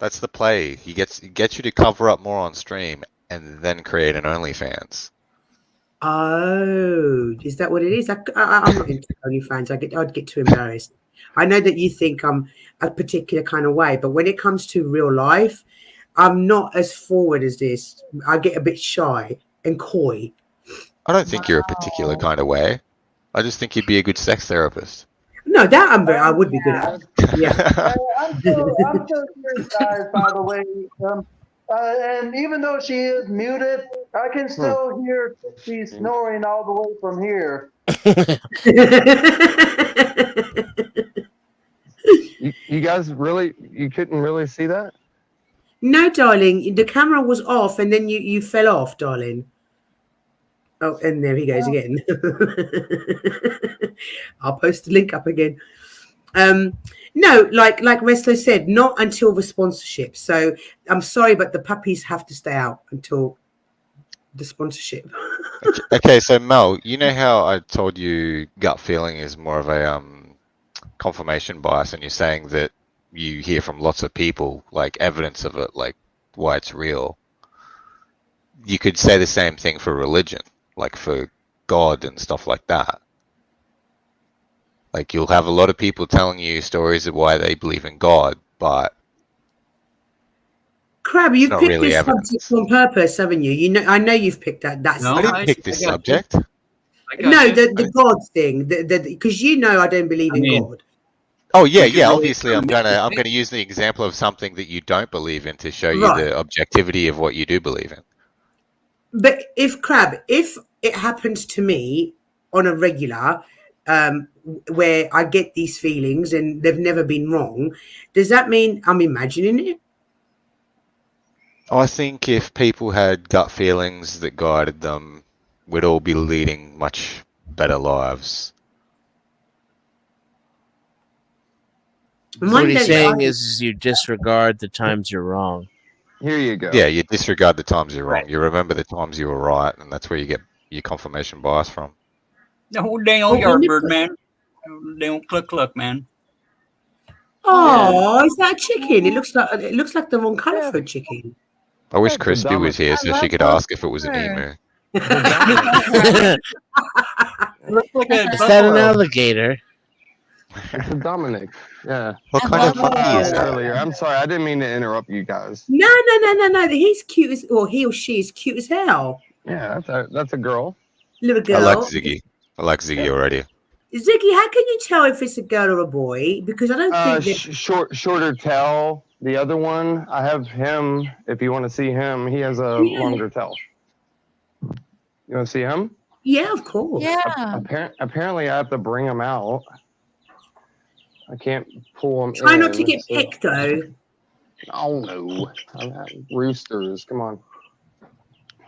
That's the play. He gets you to cover up more on stream and then create an OnlyFans.
Oh, is that what it is? I'm not into OnlyFans. I'd get too embarrassed. I know that you think I'm a particular kind of way, but when it comes to real life, I'm not as forward as this. I get a bit shy and coy.
I don't think you're a particular kind of way. I just think you'd be a good sex therapist.
No, that I would be good at. Yeah.
I'm so curious, guys, by the way. And even though she is muted, I can still hear she snoring all the way from here.
You guys you couldn't really see that?
No, darling. The camera was off and then you fell off, darling. Oh, and there he goes again. I'll post the link up again. No, like Resto said, not until the sponsorship. So I'm sorry, but the puppies have to stay out until the sponsorship.
Okay, so Mel, you know how I told you gut feeling is more of a confirmation bias, and you're saying that you hear from lots of people like evidence of it, like why it's real. You could say the same thing for religion, like for God and stuff like that. Like you'll have a lot of people telling you stories of why they believe in God, but
Crab, you've
not
picked
really
this
evidence.
subject on purpose, haven't you? You know, I know you've picked that.
No, I didn't pick this subject.
The God thing, because you know I don't believe in God.
Oh yeah. Obviously, I'm gonna use the example of something that you don't believe in to show you
Right.
the objectivity of what you do believe in.
But if it happens to me on a regular, where I get these feelings and they've never been wrong, does that mean I'm imagining it?
I think if people had gut feelings that guided them, we'd all be leading much better lives.
So what he's saying is you disregard the times you're wrong.
Here you go.
Yeah, you disregard the times you're wrong. You remember the times you were right, and that's where you get your confirmation bias from.
No damn Yardbird, man. Damn cluck, man.
Oh, is that a chicken? It looks like the wrong color for a chicken.
I wish Crispy was here so she could ask if it was an emu.
Is that an alligator?
It's a Dominic. Yeah.
What kind of funky is that?
Earlier. I'm sorry, I didn't mean to interrupt you guys.
No. He's cute he or she is cute as hell.
Yeah, that's a girl.
Little girl.
I like Ziggy already.
Ziggy, how can you tell if it's a girl or a boy? Because I don't think
shorter tail. The other one, I have him. If you want to see him, he has a longer tail. You want to see him?
Yeah, of course.
Yeah.
Apparently, I have to bring him out. I can't pull him.
Try not to get picked, though.
Oh no, roosters! Come on.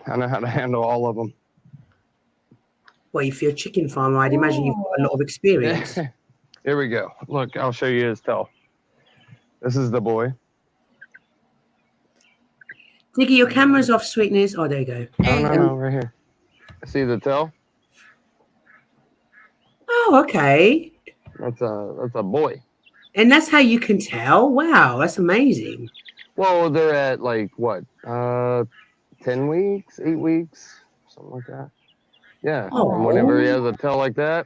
I know how to handle all of them.
Well, if you're a chicken farmer, I'd imagine you've got a lot of experience.
Here we go. Look, I'll show you his tail. This is the boy.
Ziggy, your camera's off, sweetness. Oh, there you go.
No, right here. See the tail?
Oh, okay.
That's a boy.
And that's how you can tell? Wow, that's amazing.
Well, they're at like what? 10 weeks, 8 weeks, something like that. Yeah.
Oh.
And whenever he has a tail like that,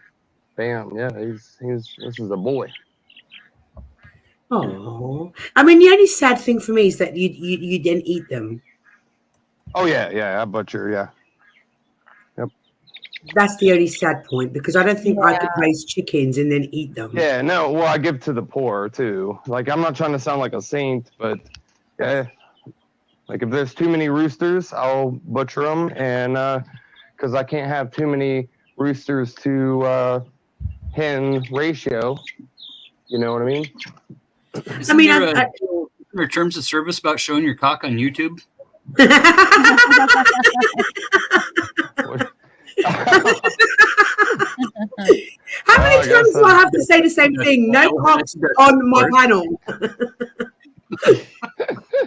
bam, yeah, he's this is a boy.
Oh, I mean, the only sad thing for me is that you didn't eat them.
Oh yeah, I butcher, yeah. Yep.
That's the only sad point because I don't think I could raise chickens and then eat them.
Yeah, no, well, I give to the poor too. Like, I'm not trying to sound like a saint, but yeah, like if there's too many roosters, I'll butcher them, and because I can't have too many roosters to hen ratio. You know what I mean?
Isn't there a terms of service about showing your cock on YouTube?
How many times do I have to say the same thing? No cocks on my panel.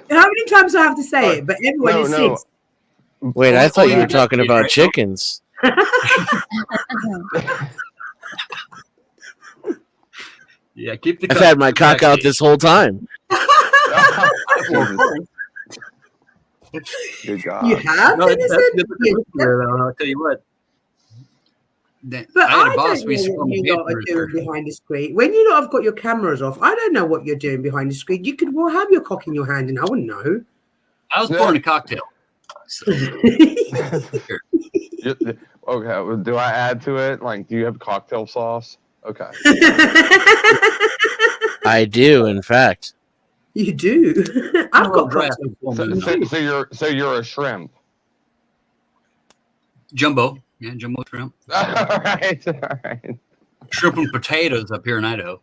How many times do I have to say it? But everyone insists.
Wait, I thought you were talking about chickens.
Yeah, keep the.
I've had my cock out this whole time.
Good God.
You have?
No,
Dennis?
I'll tell you what.
But
I had a
I
boss.
don't
We
know
used to
what
call him
you lot are doing behind the screen. When you lot have got your cameras off, I don't know what you're doing behind the screen. You could well have your cock in your hand and I wouldn't know.
I was pouring a cocktail. So.
Okay, do I add to it? Like, do you have cocktail sauce? Okay.
I do, in fact.
You do. I've got cocktail
sauce. So you're a shrimp.
Jumbo. Yeah, jumbo shrimp.
All right.
Shrimp and potatoes up here in Idaho.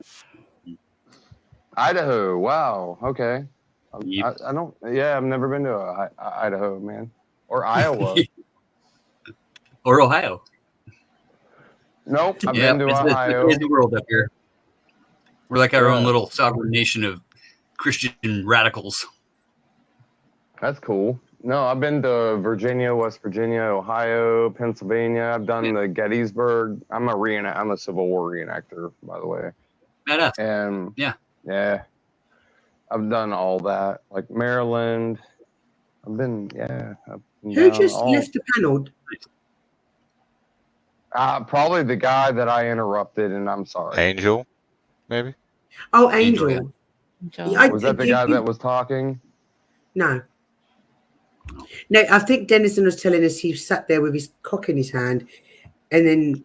Idaho. Wow. Okay.
Yep.
I don't. Yeah, I've never been to Idaho, man, or Iowa,
or Ohio.
Nope, I've been to Ohio.
It's the crazy world up here. We're like our own little sovereign nation of Christian radicals.
That's cool. No, I've been to Virginia, West Virginia, Ohio, Pennsylvania. I've done the Gettysburg. I'm a Civil War reenactor, by the way.
Badass.
And
yeah,
I've done all that, like Maryland.
Who just left the panel?
Probably the guy that I interrupted, and I'm sorry.
Angel, maybe.
Oh, Angel.
Was that the guy that was talking?
No. No, I think Dennison was telling us he sat there with his cock in his hand, and then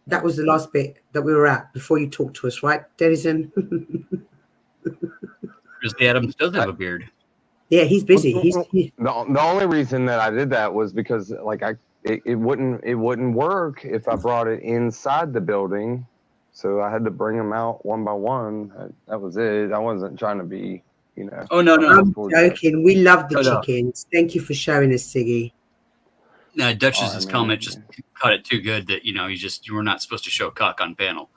that was the last bit that we were at before you talked to us, right, Dennison?
Because the Adams does have a beard.
Yeah, he's busy.
The only reason that I did that was because, like, it wouldn't work if I brought it inside the building, so I had to bring them out one by one. That was it. I wasn't trying to be.
Oh no!
I'm joking. We love the chickens. Thank you for showing us, Siggy.
No, Duchess's comment just cut it too good that you were not supposed to show cock on panel.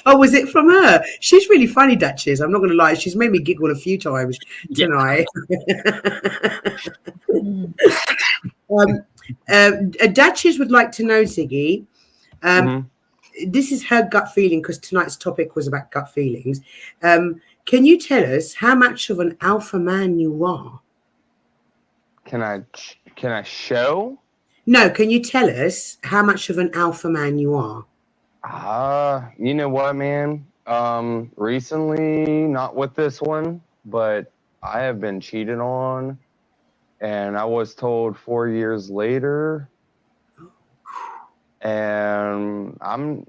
Oh, was it from her? She's really funny, Duchess. I'm not going to lie. She's made me giggle a few times tonight. Duchess would like to know, Siggy. This is her gut feeling because tonight's topic was about gut feelings. Can you tell us how much of an alpha man you are?
Can I show?
No, can you tell us how much of an alpha man you are?
You know what, man? Recently, not with this one, but I have been cheated on, and I was told 4 years later. And I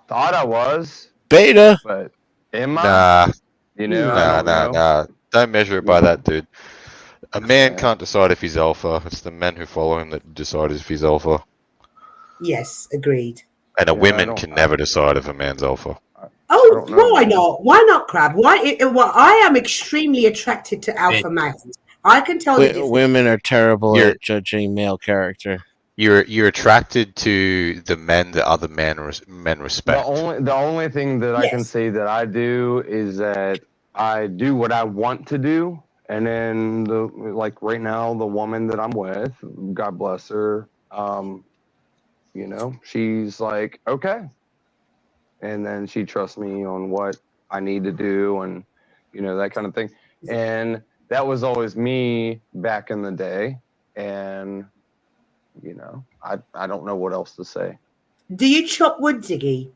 thought I was
beta,
but am I?
Nah. Don't measure it by that, dude. A man can't decide if he's alpha. It's the men who follow him that decide if he's alpha.
Yes, agreed.
And a woman can never decide if a man's alpha.
Oh, why not? Why not, Crab? Why? Well, I am extremely attracted to alpha males. I can tell you.
Women are terrible at judging male character.
You're attracted to the men that other men respect.
The only thing that I can say that I do is that I do what I want to do, and then right now the woman that I'm with, God bless her, she's like, okay, and then she trusts me on what I need to do, and that kind of thing, and that was always me back in the day, and. I don't know what else to say.
Do you chop wood, Ziggy?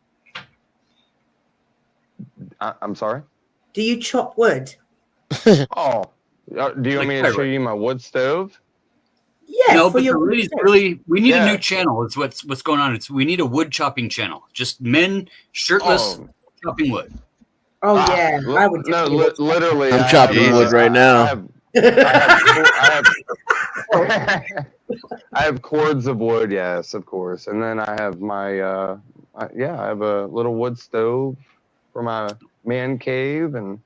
I'm sorry?
Do you chop wood?
Do you want me to show you my wood stove?
Yeah.
No, but really, we need a new channel. It's what's going on. We need a wood chopping channel. Just men shirtless chopping wood.
Oh yeah, I would.
No, literally.
I'm chopping wood right now.
I have cords of wood, yes, of course, and then I have my I have a little wood stove for my man cave, and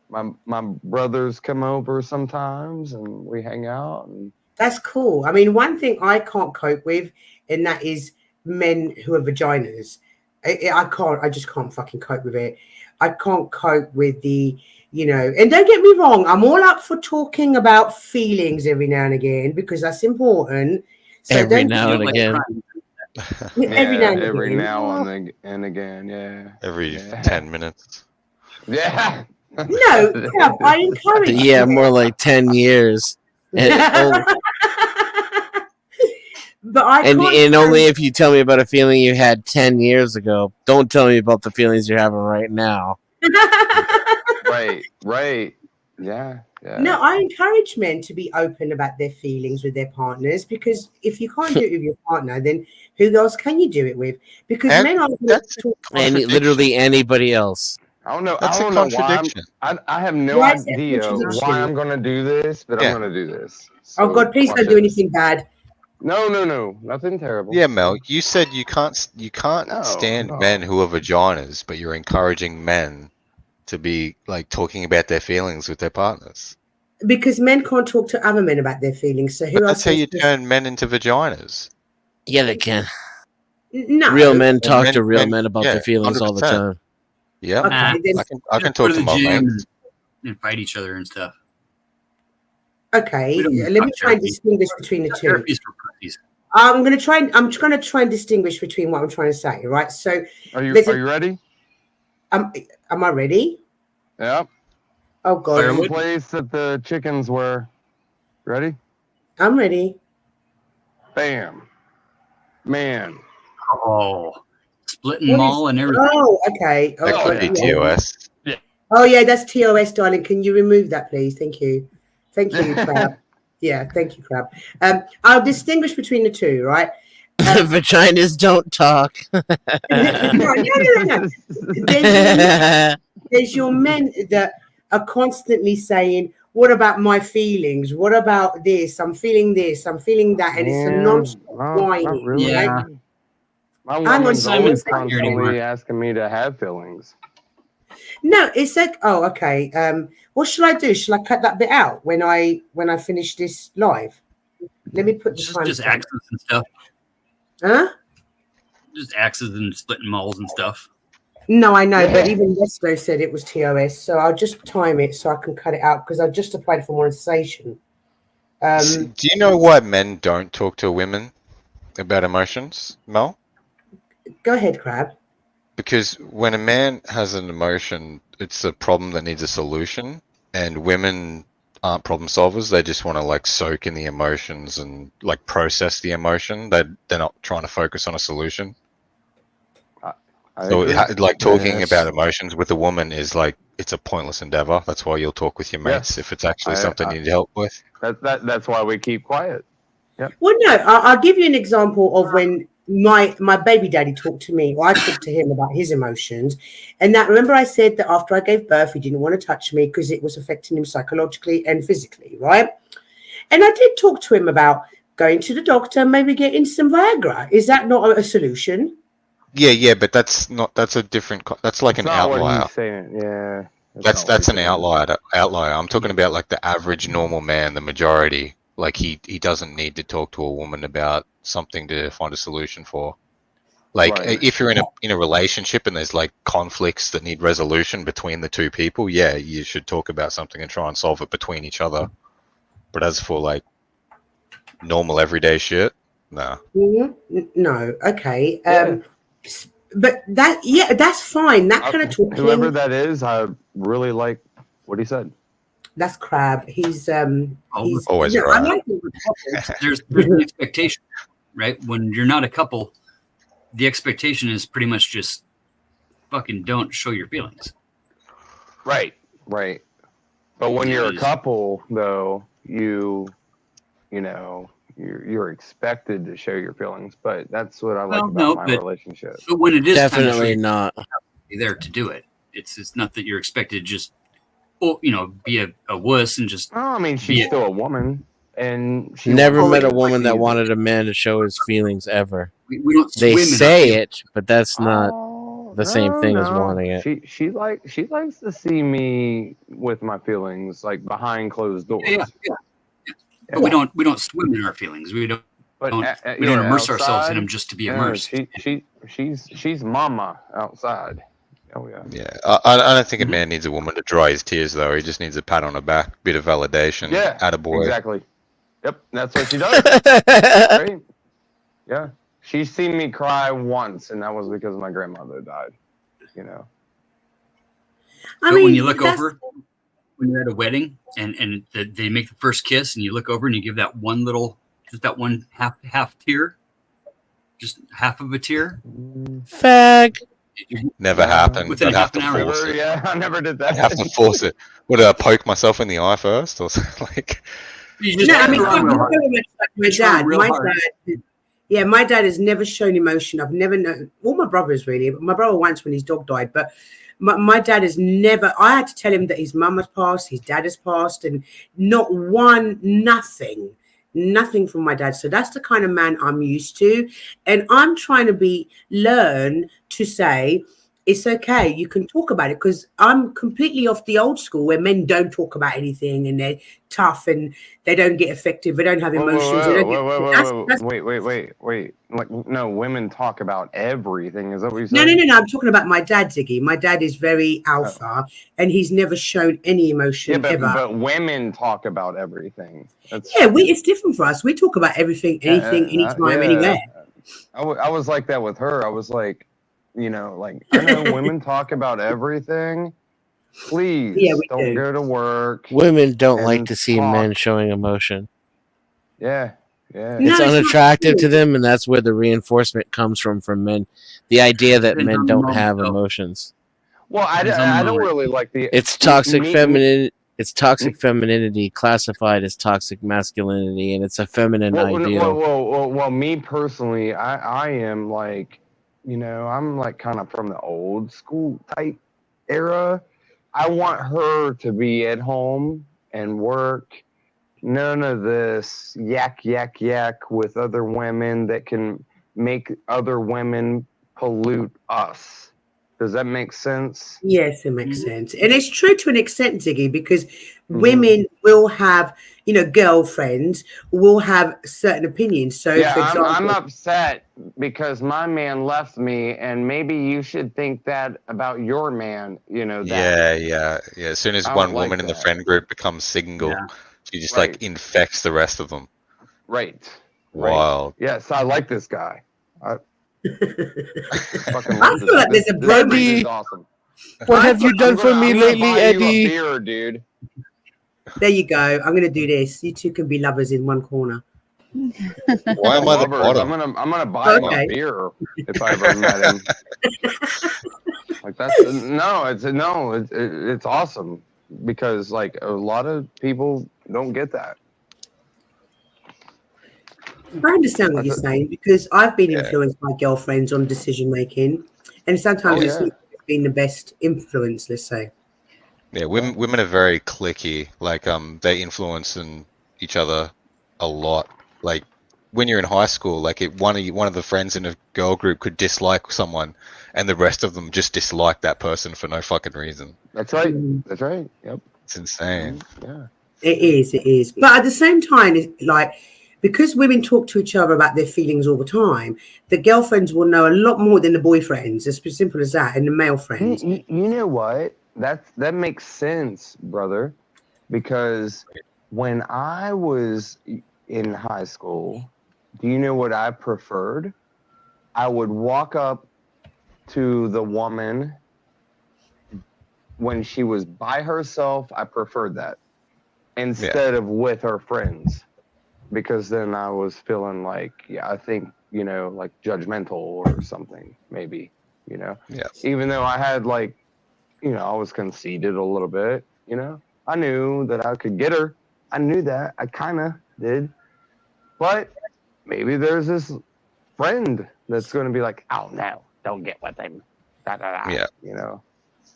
my brothers come over sometimes, and we hang out. And
that's cool. I mean, one thing I can't cope with, and that is men who have vaginas. I just can't fucking cope with it. I can't cope with the. And don't get me wrong, I'm all up for talking about feelings every now and again because that's important. So
every now and again.
Every now and
every
again.
now and again. Yeah.
Every
Yeah.
10 minutes.
Yeah.
No, Crab, I encourage
Yeah,
you.
more like 10 years. And,
But I
and,
can't
and only
stand-
if you tell me about a feeling you had 10 years ago. Don't tell me about the feelings you're having right now.
Right. Yeah.
No, I encourage men to be open about their feelings with their partners, because if you can't do it with your partner, then who else can you do it with? Because
And
men are
that's
talk
Literally anybody else.
I don't know.
That's
I
a
don't know why.
contradiction.
I have no
Why is that a
idea
contradiction?
why I'm gonna do this, but
Yeah.
I'm gonna do this.
Oh
So
God, please
watch
don't do
this.
anything bad.
No, nothing terrible.
Yeah, Mel, you said you can't
No,
stand
no.
men who are vaginas, but you're encouraging men to be like talking about their feelings with their partners.
Because men can't talk to other men about their feelings. So who
But
else?
that's how you
is-
turn men into vaginas.
Yeah, they can.
No.
Real men
And
talk
men-
to real
men-
men about
yeah,
their feelings all the
100%.
time.
Yeah,
Okay,
Nah.
then,
I can
Just go
talk to
the
my
gym
mates.
and fight each other and stuff.
okay.
We don't need
Let me
talk
try and
therapy.
distinguish between the two.
Therapy's for pussies.
I'm gonna try and distinguish between what I'm trying to say. Right. So,
Are you
there's a-
ready?
am I ready?
Yep.
Oh God,
Same
Firewood?
place that the chickens were. Ready?
I'm ready.
Bam. Man.
Oh, splitting
What
mall
is-
and everything.
Oh, okay.
That
Oh,
could be
yeah.
TOS.
Oh yeah, that's TOS, darling. Can you remove that, please? Thank you. Thank you, Crab. Yeah, thank you, Crab. I'll distinguish between the two, right?
Vaginas don't talk.
No. There's your men that are constantly saying, "What about my feelings? What about this? I'm feeling this. I'm feeling that," and it's a non-stop whining.
Not really.
Yeah.
My
on,
woman's
Simon,
always
it's not here anymore.
constantly asking me to have feelings.
No, it's like, oh, okay. What should I do? Should I cut that bit out when I finish this live? Let me put the time.
Just axes and stuff.
Huh?
Just axes and splitting malls and stuff.
No, I know, but even Westo said it was TOS, so I'll just time it so I can cut it out because I just applied for monetization.
Do you know why men don't talk to women about emotions, Mel?
Go ahead, Crab.
Because when a man has an emotion, it's a problem that needs a solution, and women aren't problem solvers. They just want to like soak in the emotions and like process the emotion. They're not trying to focus on a solution. So like talking about emotions with a woman is like it's a pointless endeavor. That's why you'll talk with your mates if it's actually something you need help with.
That's why we keep quiet. Yep.
Well, no, I'll give you an example of when my baby daddy talked to me, or I talked to him about his emotions. And that, remember I said that after I gave birth, he didn't want to touch me because it was affecting him psychologically and physically, right? And I did talk to him about going to the doctor, maybe getting some Viagra. Is that not a solution?
Yeah, but that's a different. That's like an
not what
outlier.
he's saying. Yeah.
That's an outlier. I'm talking about like the average normal man, the majority. Like he doesn't need to talk to a woman about something to find a solution for. Like if you're in a relationship and there's like conflicts that need resolution between the two people, yeah, you should talk about something and try and solve it between each other. But as for like normal everyday shit, no.
No. Okay. But that's fine. That kind of talking.
Whoever that is, I really like what he said.
That's Crab. He's
always
no,
right.
I like
There's the expectation, right? When you're not a couple, the expectation is pretty much just fucking don't show your feelings.
Right. But when you're a couple, though, you know, you're expected to show your feelings. But that's what I like about my relationship.
But when it is
Definitely not
be there to do it. It's not that you're expected to just, be a wuss and just.
Oh, I mean, she's still a woman, and she
never met a woman that wanted a man to show his feelings ever.
We don't.
They
swim in
say
our
it, but that's not the same thing as wanting it.
She likes to see me with my feelings, like behind closed doors.
Yeah. But we don't swim in our feelings. We don't immerse ourselves in them just to be immersed.
She's mama outside. Oh yeah.
Yeah, I don't think a man needs a woman to dry his tears though. He just needs a pat on the back, bit of validation.
Yeah,
attaboy.
exactly. Yep, that's what she does. Right? Yeah. She's seen me cry once, and that was because my grandmother died. You know.
But when you look over, when you're at a wedding and they make the first kiss, and you look over and you give that one little, just that one half tear, just half of a tear.
Fag.
Never happened.
Within
I'd have
half an
to
hour.
force it.
Yeah, I never did that.
I'd have to force it. Would I poke myself in the eye first, or like?
You just
No, I mean,
try
I'm
real
very
hard.
much like my
Try
dad.
real
My
hard.
dad, yeah, my dad has never shown emotion. I've never known, all my brothers really, but my brother once when his dog died. But my dad has never, I had to tell him that his mum has passed, his dad has passed, and not one, nothing from my dad. So that's the kind of man I'm used to. And I'm trying to learn to say, it's okay, you can talk about it, because I'm completely off the old school where men don't talk about anything and they're tough and they don't get affected, they don't have emotions.
Wait. Like, no, women talk about everything. Is that what you
No,
said?
no. I'm talking about my dad, Ziggy. My dad is very alpha and he's never shown any emotion ever.
But women talk about everything.
It's different for us. We talk about everything, anything, anytime, anywhere.
I was like that with her. I was like, you know, like, I know women talk about everything. Please don't go to work.
Women don't like to see men showing emotion.
Yeah.
It's unattractive to them, and that's where the reinforcement comes from men. The idea that men don't have emotions.
Well, I don't really like
It's toxic feminine. It's toxic femininity classified as toxic masculinity, and it's a feminine ideal.
Well, me personally, I am like, you know, I'm like kind of from the old school type era. I want her to be at home and work. None of this yak with other women that can make other women pollute us. Does that make sense?
Yes, it makes sense. And it's true to an extent, Ziggy, because women will have, you know, girlfriends will have certain opinions. So, for example,
I'm upset because my man left me, and maybe you should think that about your man, you know.
Yeah. As soon as one woman in the friend group becomes single, she just like infects the rest of them.
Right.
Wild.
Yes, I like this guy. I
feel like there's a bromance.
Awesome.
What have you done for me lately, Eddie?
You a beer, dude.
There you go. I'm going to do this. You two can be lovers in one corner.
Why am I the bottom?
I'm gonna buy him a beer if I ever met him. Like that's it's awesome because like a lot of people don't get that.
I understand what you're saying because I've been influenced by girlfriends on decision making, and sometimes it's not been the best influence. Let's say.
Yeah, women are very cliquey. Like they influence each other a lot. Like when you're in high school, like one of the friends in a girl group could dislike someone, and the rest of them just dislike that person for no fucking reason.
That's right. That's right. Yep.
It's insane.
Yeah.
It is. But at the same time, it's like because women talk to each other about their feelings all the time, the girlfriends will know a lot more than the boyfriends. It's as simple as that, and the male friends.
You know what? That makes sense, brother, because when I was in high school, do you know what I preferred? I would walk up to the woman when she was by herself. I preferred that instead of with her friends, because then I was feeling like, I think, you know, like judgmental or something, maybe, you know, even though I had like, you know, I was conceited a little bit, you know, I knew that I could get her. I knew that. I kind of did. But maybe there's this friend that's going to be like, oh, no, don't get with him. Yeah. You know?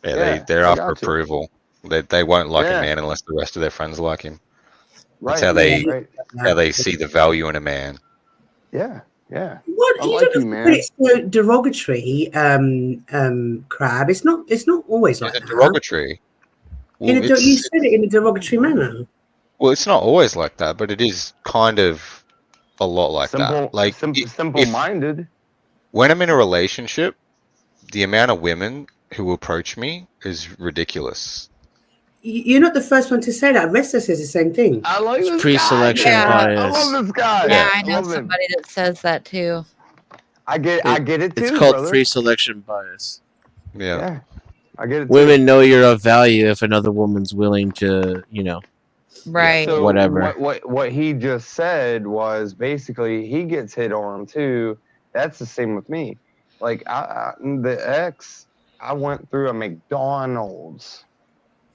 Yeah, they're after approval. They won't like a man unless the rest of their friends like him. That's how they see the value in a man.
Yeah.
What you don't have to put it so derogatory, Crab. It's not always like that.
Derogatory.
Well, you said it in a derogatory manner.
Well, it's not always like that, but it is kind of a lot like that. Like
simple-minded.
When I'm in a relationship, the amount of women who approach me is ridiculous.
You're not the first one to say that. Resta says the same thing.
I like this
pre-selection
guy.
bias.
I love this guy.
Yeah, I know somebody that says that too.
I get it too.
It's called
brother.
pre-selection bias.
Yeah.
I get it.
Women know you're of value if another woman's willing to,
Right.
So
whatever.
What he just said was basically he gets hit on too. That's the same with me. Like the ex, I went through a McDonald's,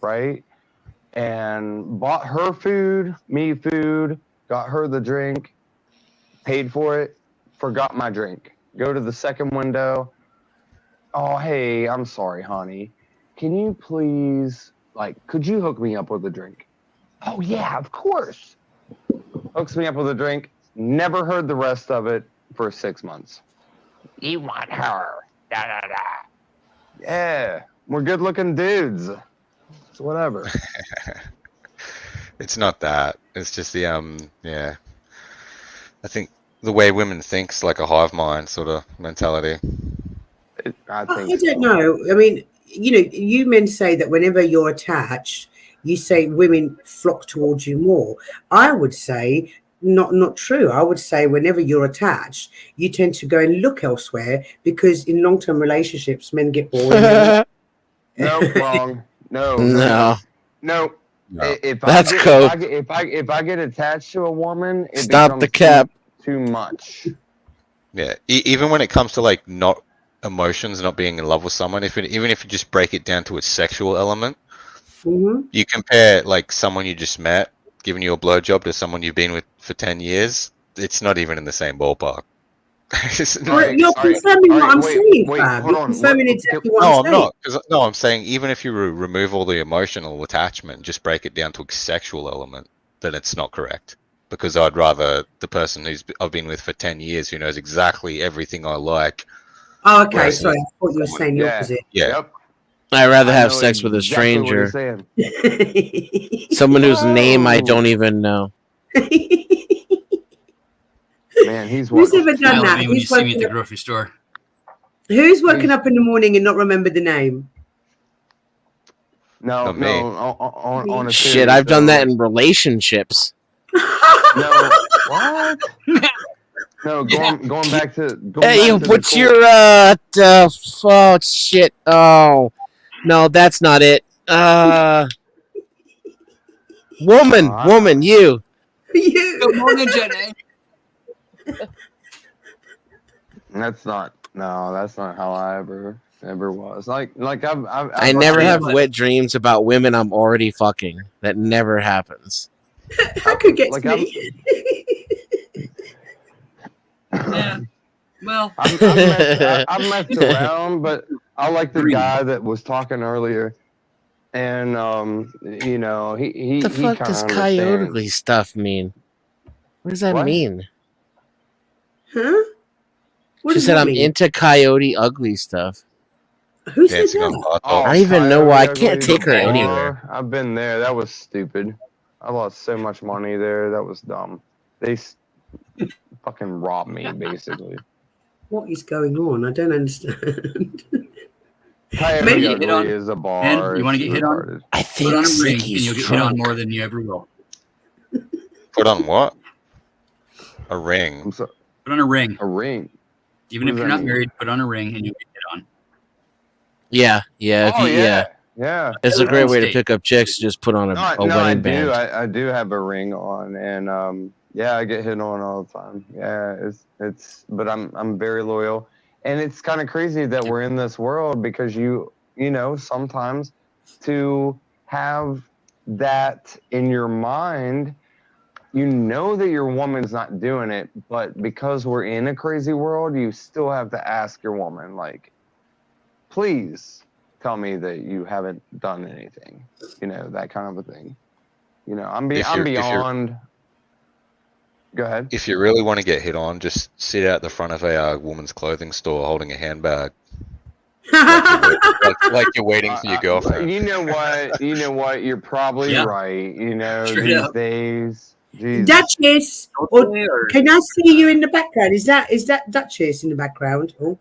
right, and bought her food, me food, got her the drink, paid for it, forgot my drink. Go to the second window. Oh, hey, I'm sorry, honey. Can you please, could you hook me up with a drink? Oh, yeah, of course. Hooks me up with a drink. Never heard the rest of it for 6 months. You want her. Da, da, da. Yeah, we're good-looking dudes. It's whatever.
It's not that. It's just the yeah. I think the way women think's like a hive mind sort of mentality.
I
don't know. I mean, you men say that whenever you're attached, you say women flock towards you more. I would say not true. I would say whenever you're attached, you tend to go and look elsewhere because in long-term relationships, men get bored.
Nope, wrong. No. If I get attached to a woman, it
Stop the
becomes
cap.
too much.
Yeah, even when it comes to like not emotions, not being in love with someone, even if you just break it down to its sexual element, you compare like someone you just met giving you a blowjob to someone you've been with for 10 years, it's not even in the same ballpark.
You're confirming what I'm saying, Fab. You're confirming exactly what I'm saying.
No, I'm saying even if you remove all the emotional attachment, just break it down to a sexual element, then it's not correct. Because I'd rather the person I've been with for 10 years who knows exactly everything I like.
Oh, okay, sorry. I thought you were saying the opposite.
Yeah.
Yep.
I'd rather have sex with a stranger. Someone whose name I don't even know.
Man,
who's ever done that?
When you see me at the grocery store.
Who's woken up in the morning and not remembered the name?
No, on a
shit, I've done that in relationships.
No, what? No, going back to.
Hey, what's your oh shit? Oh, no, that's not it. Woman, you.
Good morning, Jenny.
That's not how I ever was.
I never have wet dreams about women I'm already fucking. That never happens.
That could get me.
Yeah. Well,
I've messed around, but I like the guy that was talking earlier, and he
the fuck does coyote stuff mean? What does that mean?
Huh?
She said I'm into coyote ugly stuff.
Who said that?
I don't even know why. I can't take her anywhere.
I've been there. That was stupid. I lost so much money there. That was dumb. They fucking robbed me, basically.
What is going on? I don't understand.
Coyote Ugly is a bar.
And you want to get hit on?
I think
put on a ring, and
Sicky's
you'll get hit
drunk.
on more than you ever will.
Put on what? A ring.
Put on a ring.
A ring.
Even if you're not married, put on a ring and you'll get hit on.
Yeah.
Yeah.
It's a great way to pick up chicks. Just put on a wedding band.
I do have a ring on, and I get hit on all the time. Yeah, but I'm very loyal, and it's kind of crazy that we're in this world because you know sometimes to have that in your mind. You know that your woman's not doing it, but because we're in a crazy world, you still have to ask your woman, like, please tell me that you haven't done anything. That kind of a thing. I'm beyond. Go ahead.
If you really want to get hit on, just sit out the front of a woman's clothing store holding a handbag. like you're waiting for your girlfriend.
You know what? You're probably right. These days. Jesus.
Duchess, can I see you in the background? Is that Duchess in the background? Oh,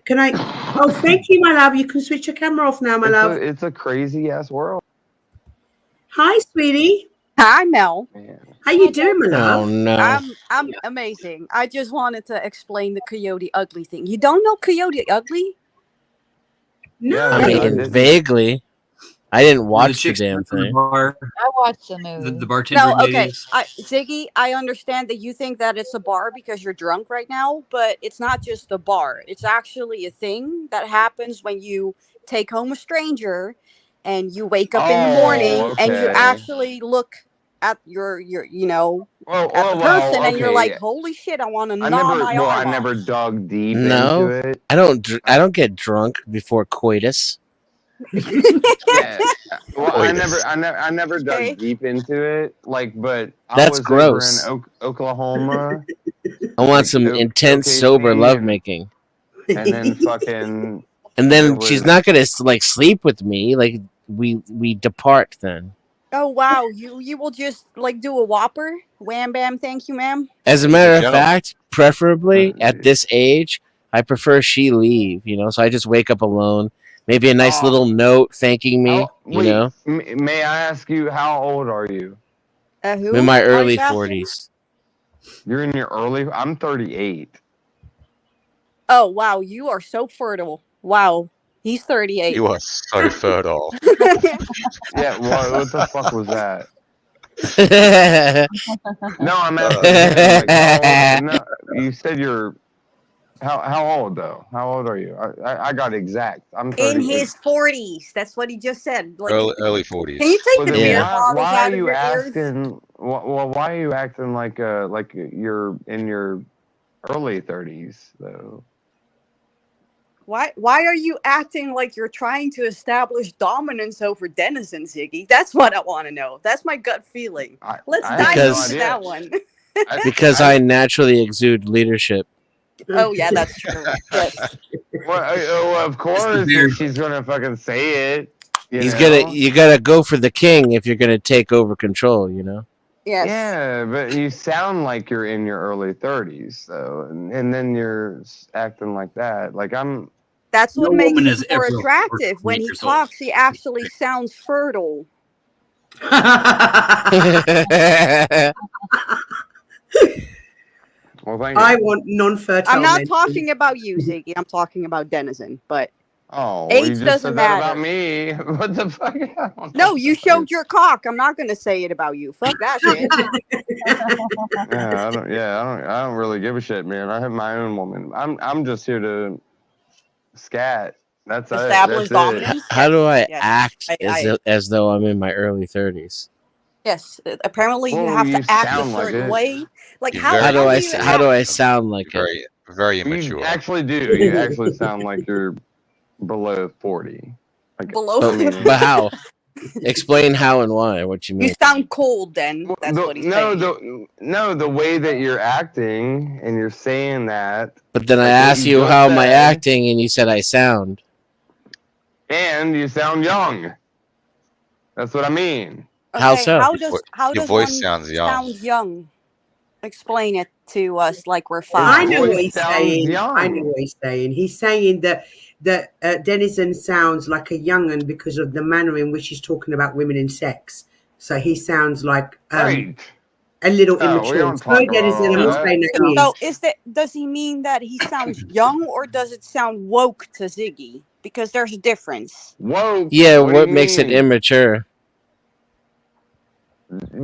can I? Oh, thank you, my love. You can switch your camera off now, my love.
It's a crazy ass world.
Hi, sweetie.
Hi, Mel.
How you doing, my love?
Oh no.
I'm amazing. I just wanted to explain the Coyote Ugly thing. You don't know Coyote Ugly?
No.
Yeah,
I mean,
didn't.
vaguely. I didn't
Where the
watch the
chicks
damn
went from the
thing.
bar,
I watched the movie.
the bartender
No, okay.
ladies.
Ziggy, I understand that you think that it's a bar because you're drunk right now, but it's not just a bar. It's actually a thing that happens when you take home a stranger and you wake up in the morning and you
okay.
actually look at your
Well,
at the person and you're like,
okay.
holy shit, I want to
I
gnaw
never,
my
well,
arm
I never
off.
dug deep
No,
into it.
I don't get drunk before coitus.
Yeah. Well,
Coitus.
I never
Okay.
dug deep into it. Like, but I
That's
was over in
gross.
Oklahoma,
I want
like
some intense sober
OKC,
lovemaking.
and then fucking,
And
there
then she's
was,
not gonna like sleep with me. Like we depart then.
Oh wow, you will just like do a whopper, wham bam, thank you, ma'am.
As a
He's a
matter of
gentleman.
fact, preferably at this age, I prefer she leave. You know, so I just wake up alone. Maybe a nice
Oh.
little note thanking me.
wait,
You know,
may I ask you, how old are you?
Who?
I'm in my
Are
early
you asking?
40s.
You're in your early, I'm 38.
Oh wow, you are so fertile. Wow, he's 38.
You are so fertile.
Yeah, what the fuck was that? No, I'm asking him, like, how old, no, you said you're, how old though? How old are you? I got exact. I'm
In
38.
his 40s. That's what he just said. Like,
Early
can you
40s.
take
Well,
the
then
beer
Yeah.
bottles
why
out
are
of
you
your ears?
asking? Well, why are you acting like you're in your early 30s though?
Why are you acting like you're trying to establish dominance over Denizen, Ziggy? That's what I want to know. That's my gut feeling. Let's
I
dive
have no
Because-
into
idea.
that one.
Because I naturally exude leadership.
Oh yeah, that's true. Yes.
Well, of course, if she's gonna fucking say it.
You gotta go for the king if you're gonna take over control, you know?
Yes.
Yeah, but you sound like you're in your early 30s, though, and then you're acting like that. Like
That's what
No
makes
woman
him
is
more
ever
attractive. When
48
he
years old.
talks, he actually sounds fertile.
Well, thank you.
I want non-fertile
I'm not
men.
talking about you, Ziggy. I'm talking about Denizen. But
Oh, well, you
age
just
doesn't
said that
matter.
about me. What the fuck? I don't
No,
know.
you showed your cock. I'm not gonna say it about you. Fuck that shit.
I don't really give a shit, man. I have my own woman. I'm just here to scat. That's
Establish
it.
dominance.
How do I
Yes.
act
I-
as though I'm in my early 30s?
Yes. Apparently, you
Well,
have
you
to act a
sound like
certain
it.
way. Like
You're
how
very
How do
do
I
you
how do I
act?
sound like it?
very
You
immature.
actually do. You actually sound like you're below 40. Like,
Below?
But,
I mean,
but how? Explain how and why. What you
You
mean?
sound cold. Then that's what he's saying.
the way that you're acting and you're saying that.
But then I
like what
asked you
just
how am I
said,
acting, and you said I sound.
and you sound young. That's what I mean.
How
Okay,
so?
how
Your
does
voice
one
sounds young.
sound young? Explain it to us like we're
I
five.
know what
voice
he's
sounds
saying.
young.
I know what he's saying. He's saying that Denizen sounds like a young'un because of the manner in which he's talking about women and sex. So he sounds like
Right.
a little
No, we
immature.
don't
Sorry,
talk about
Denizen,
all
I'm not
that.
saying that he
So
is.
does he mean that he sounds young or does it sound woke to Ziggy? Because there's a difference.
Whoa.
Yeah,
What do
what
you
makes it
mean?
immature?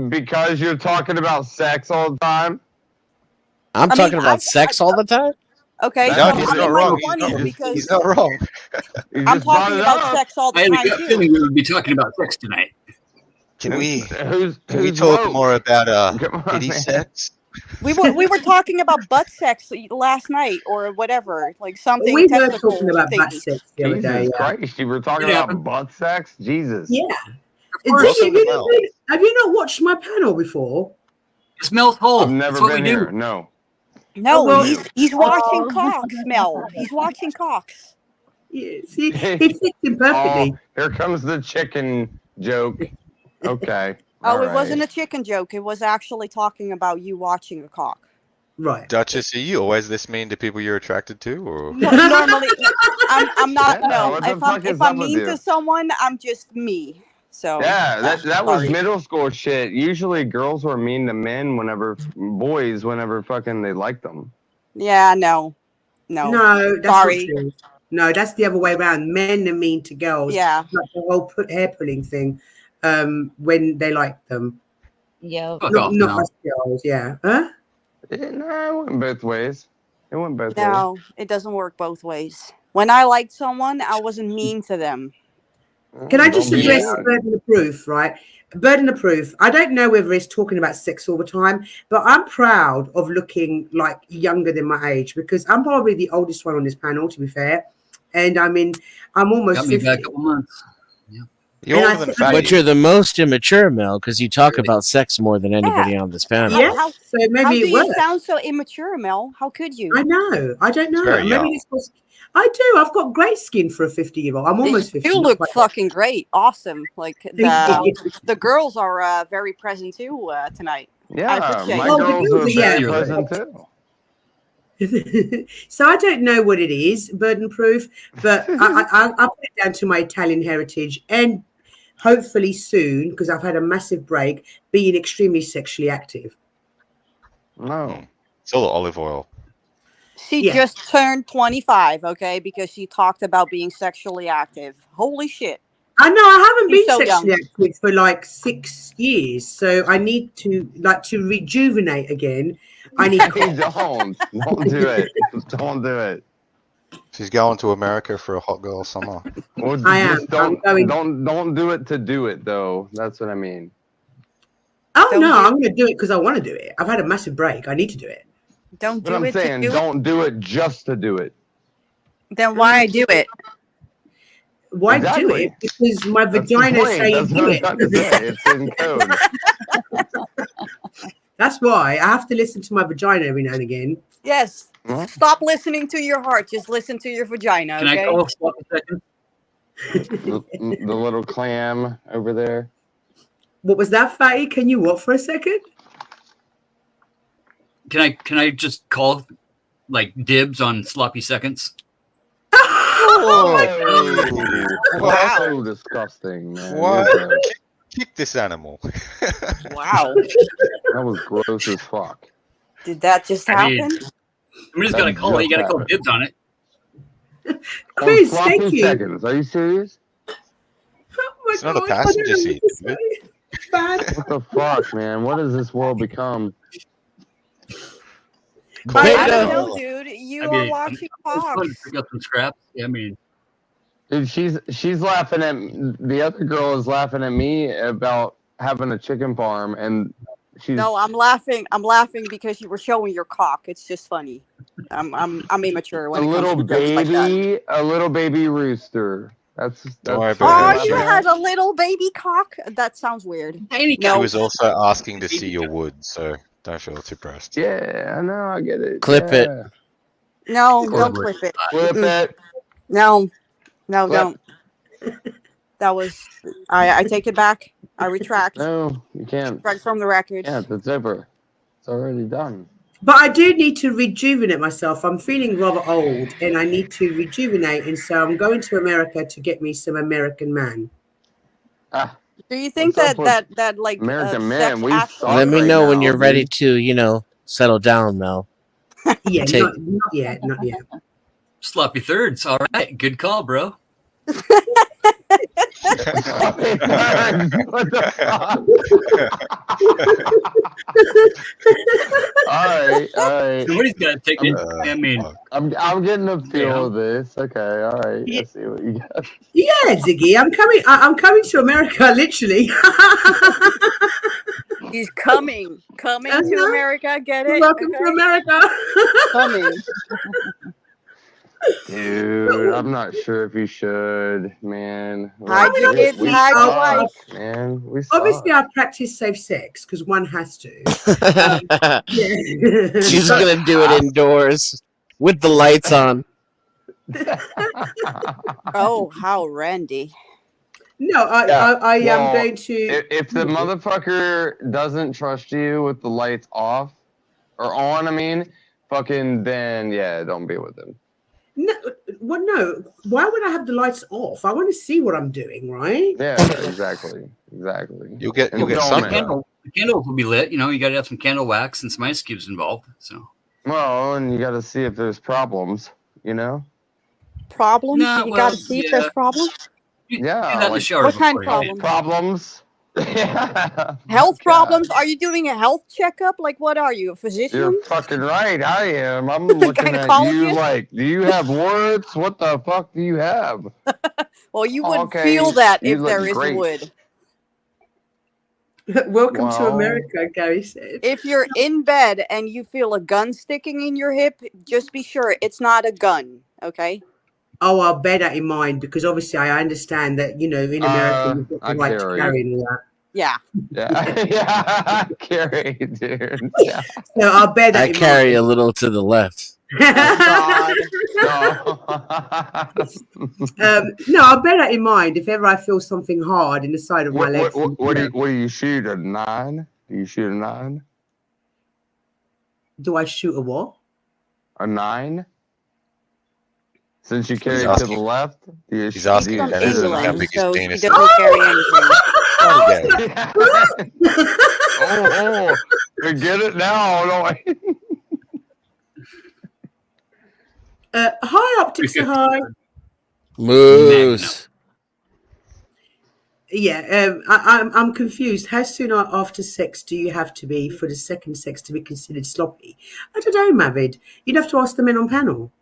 Because you're talking about sex all the time.
I'm talking about sex all the time?
Okay,
That's
so
No, he's
I'm
not
in my
wrong.
20s because
He's not wrong.
You
I'm
just brought
talking
it
about
up.
sex all
I
the
had a
time
gut feeling
too.
we would be talking about sex tonight.
Can we
Who's
talk
woke?
more about
Come on,
pity
man.
sex?
We were talking about butt sex last night or whatever, like something
We were
testicle
talking about butt
thingy.
sex the other day.
Jesus Christ, you were talking
It
about
happened.
butt sex? Jesus.
Yeah.
course.
Ziggy,
Welcome to
have you not watched my panel before?
It's Mel's hole.
I've never
That's what
been
we
here.
do.
No.
No,
well,
he's watching cocks, Mel. He's watching cocks.
Yeah, see, he fits him perfectly.
Oh, here comes the chicken joke. Okay.
Oh, it wasn't a chicken joke. It was actually talking about you watching a cock.
Right.
Duchess, are you always this mean to people you're attracted to? Or
No, normally, I'm not.
Yeah,
no,
what the
if
fuck is
I'm
up with
mean
you?
to someone, I'm just me. So
Yeah, that was
sorry.
middle school shit. Usually girls were mean to men whenever fucking they liked them.
Yeah, no.
No, that's
Sorry.
not true. No, that's the other way around. Men are mean to girls.
Yeah.
Like the whole hair pulling thing. When they like them.
Yeah.
Not us girls. Yeah. Huh?
No, it went both ways. It went both ways.
No, it doesn't work both ways. When I liked someone, I wasn't mean to them.
Can I just
Don't be
address
mean.
burden of proof, right? Burden of proof. I don't know whether it's talking about sex all the time, but I'm proud of looking like younger than my age because I'm probably the oldest one on this panel, to be fair. And I mean, I'm almost
Got me
50.
back a couple months. Yeah.
You're older than Fatty.
But you're the most immature, Mel, because you talk about sex more than anybody on this panel.
Yeah,
How
so maybe
do
it
you
works.
sound so immature, Mel? How could you?
I know. I don't know.
very
Maybe
young.
this was. I do. I've got great skin for a 50-year-old. I'm almost 50.
You
not
look
quite.
fucking great. Awesome. Like
Thank you.
the girls are very present too tonight. I
Yeah,
appreciate
my
it.
Oh, the
girls
girls
are
are, yeah.
very present too.
So I don't know what it is, burden proof, but I put it down to my Italian heritage and hopefully soon, because I've had a massive break, being extremely sexually active.
No.
It's all the olive oil.
She
Yeah.
just turned 25, okay, because she talked about being sexually active. Holy shit.
I know I haven't
She's
been
so
sexually
young.
active for like 6 years, so I need to rejuvenate again. I need
Hey, don't do it. Don't do it.
She's going to America for a hot girl summer.
Well,
I am.
just
I'm going.
don't do it to do it though. That's what I mean.
Oh
Don't
no,
do-
I'm going to do it because I want to do it. I've had a massive break. I need to do it.
Don't
But
do
I'm
it
saying
to do
don't do it just to do it.
Then why do it?
Why do
Exactly.
it? Because my
That's the
vagina is
point.
saying
That's
do
what I'm
it.
trying to say. It's in code.
That's why I have to listen to my vagina every now and again.
Yes.
Huh?
Stop listening to your heart. Just listen to your vagina,
Can
okay?
I call a swap a second?
The little clam over there.
What was that, Fatty? Can you what for a second?
Can I just call like dibs on sloppy seconds?
Oh my God.
That's so disgusting, man.
What?
You're gross.
Kick this animal.
Wow.
That was gross as fuck.
Did that just
I mean,
happen?
I'm just
That
gonna call it. You
just
gotta call
happened.
dibs on it.
Chris,
On
thank
sloppy
you.
seconds. Are you serious?
Oh my
It's not a
God, I don't
passenger
know what
seat,
to
is it?
say. Bad.
What the fuck, man? What has this world become?
I
Beta.
don't know, dude. You
I
are
mean,
watching
it's fun to
Fox.
pick up some scraps. Yeah, I mean,
Dude, she's laughing at the other girl is laughing at me about having a chicken farm, and she's
No, I'm laughing. I'm laughing because you were showing your cock. It's just funny. I'm immature when
a
it comes
little
to jokes like that.
baby, a little baby rooster. That's
Don't worry
what
about
I'm
it.
Oh, you
laughing
had
at.
a little baby cock? That sounds weird.
tiny
She
No.
was also asking to see your wood, so don't feel too pressed.
Yeah, I know, I get it.
Clip it.
Yeah.
No,
Or
don't
would-
clip it.
Flip
Mm-mm.
it.
No, no,
Flip.
don't. That was. I take it back. I retract.
No, you can't.
Strike from the records.
Yeah, it's over. It's already done.
But I do need to rejuvenate myself. I'm feeling rather old and I need to rejuvenate. And so I'm going to America to get me some American man.
Ah,
Do you think
What's up
that like
American
sex
man, we
actually?
suck
Let me
right
know when
now,
you're ready
dude.
to, settle down, Mel.
Yeah,
Take-
not yet. Not yet.
sloppy thirds. All right, good call, bro.
What the fuck? All right.
Somebody's got to take it. I mean,
fuck.
I'm getting a feel
Yeah.
of this. Okay, all right. Let's see what you got.
Yeah, Ziggy, I'm coming. I'm coming to America, literally.
He's coming to America. Get it?
Welcome to America.
Coming.
Dude, I'm not sure if you should, man.
Hide your kids,
we
hide your
suck,
wife.
man. We suck.
Obviously, I practice safe sex because one has to. Yeah.
She's gonna do it indoors with the lights on.
Oh, how Randy.
No, I am
Well,
going to.
If the motherfucker doesn't trust you with the lights off or on, fucking, then yeah, don't be with him.
No, Well, no. Why would I have the lights off? I want to see what I'm doing, right?
Yeah, exactly.
You'll get
Enjoyment.
sunburn.
The candles will be lit. You know, you got to have some candle wax and some ice cubes involved. So.
Well, and you got to see if there's problems. You know.
Problems?
No,
You
well,
got to see if there's problems.
Do
Yeah,
that in the
like
shower
What kind
before
of
you-
problems?
yeah.
Health
God.
problems? Are you doing a health checkup? Like, what are you, a
You're
physician?
fucking right. I am. I'm looking at you
Gynecologist?
like, do you have warts? What the fuck do you have?
Well, you
Oh,
would
okay,
feel that
you
if
look
there is
great.
wood.
Welcome to
Well,
America, Gary said.
If you're in bed and you feel a gun sticking in your hip, just be sure it's not a gun, okay?
Oh, I'll bear that in mind because obviously I understand that, in America you've got the
I
right to
carry.
carry and all that.
Yeah.
Yeah, yeah, Carrie, dude. Yeah.
So I'll bear that
I
in
carry a
mind.
little to the left.
God.
No, I'll bear that in mind if ever I feel something hard in the side of my legs.
What do you shoot, a 9? Do you shoot a 9?
Do I shoot a what?
A 9? Since you carry
He's
to
asking-
the left, do you
He's
do
asking
you
From
Dennis
shoot a
how
England,
big his
so she
penis
doesn't carry anything.
is.
Yeah. Oh, you get it now. Don't
Hi, Optics are high.
Moose.
Yeah, I'm confused. How soon after sex do you have to be for the second sex to be considered sloppy? I don't know, Mavid. You'd have to ask the men on panel.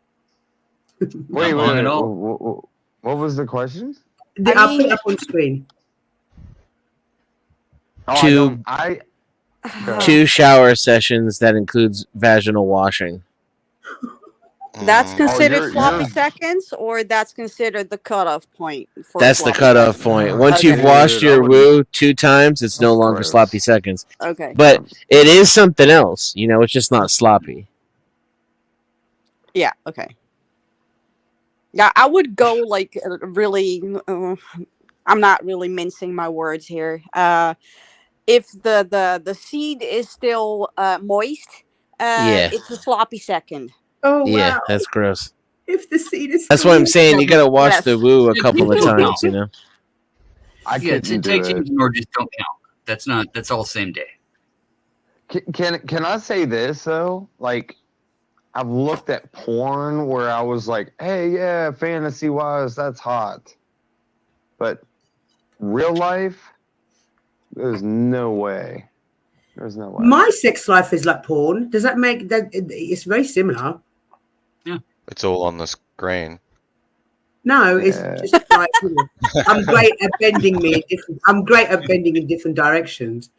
Wait,
long at all.
What was the question?
I'll put it up on screen.
Oh,
Two- Two shower sessions that includes vaginal washing.
That's
Mm.
considered
you're-
sloppy
you're-
seconds, or that's considered the cutoff point for
That's the
sloppy
cutoff
seconds?
point. Once
Okay.
you've washed
Dude,
your
I
woo 2 times, it's no
That's
longer
gross.
sloppy seconds.
Okay.
But it is something else. It's just not sloppy.
Yeah, okay. Yeah, I would go like really. I'm not really mincing my words here. If the seed is still moist,
Yeah.
it's a sloppy second.
Oh, wow.
Yeah, that's gross.
If the seed is
That's what I'm saying. You got to wash
Yes.
the woo a
Yeah,
couple of
people don't
times,
I
Yeah,
couldn't do
take
it.
teams and orgies don't count. That's all same day.
Can I say this though? Like, I've looked at porn where I was like, hey, yeah, fantasy wise, that's hot, but real life, there's no way. There's no way.
My sex life is like porn. Does that make that? It's very similar.
It's all on the screen.
No, it's
Yeah.
just like I'm great at bending I'm great at bending in different directions.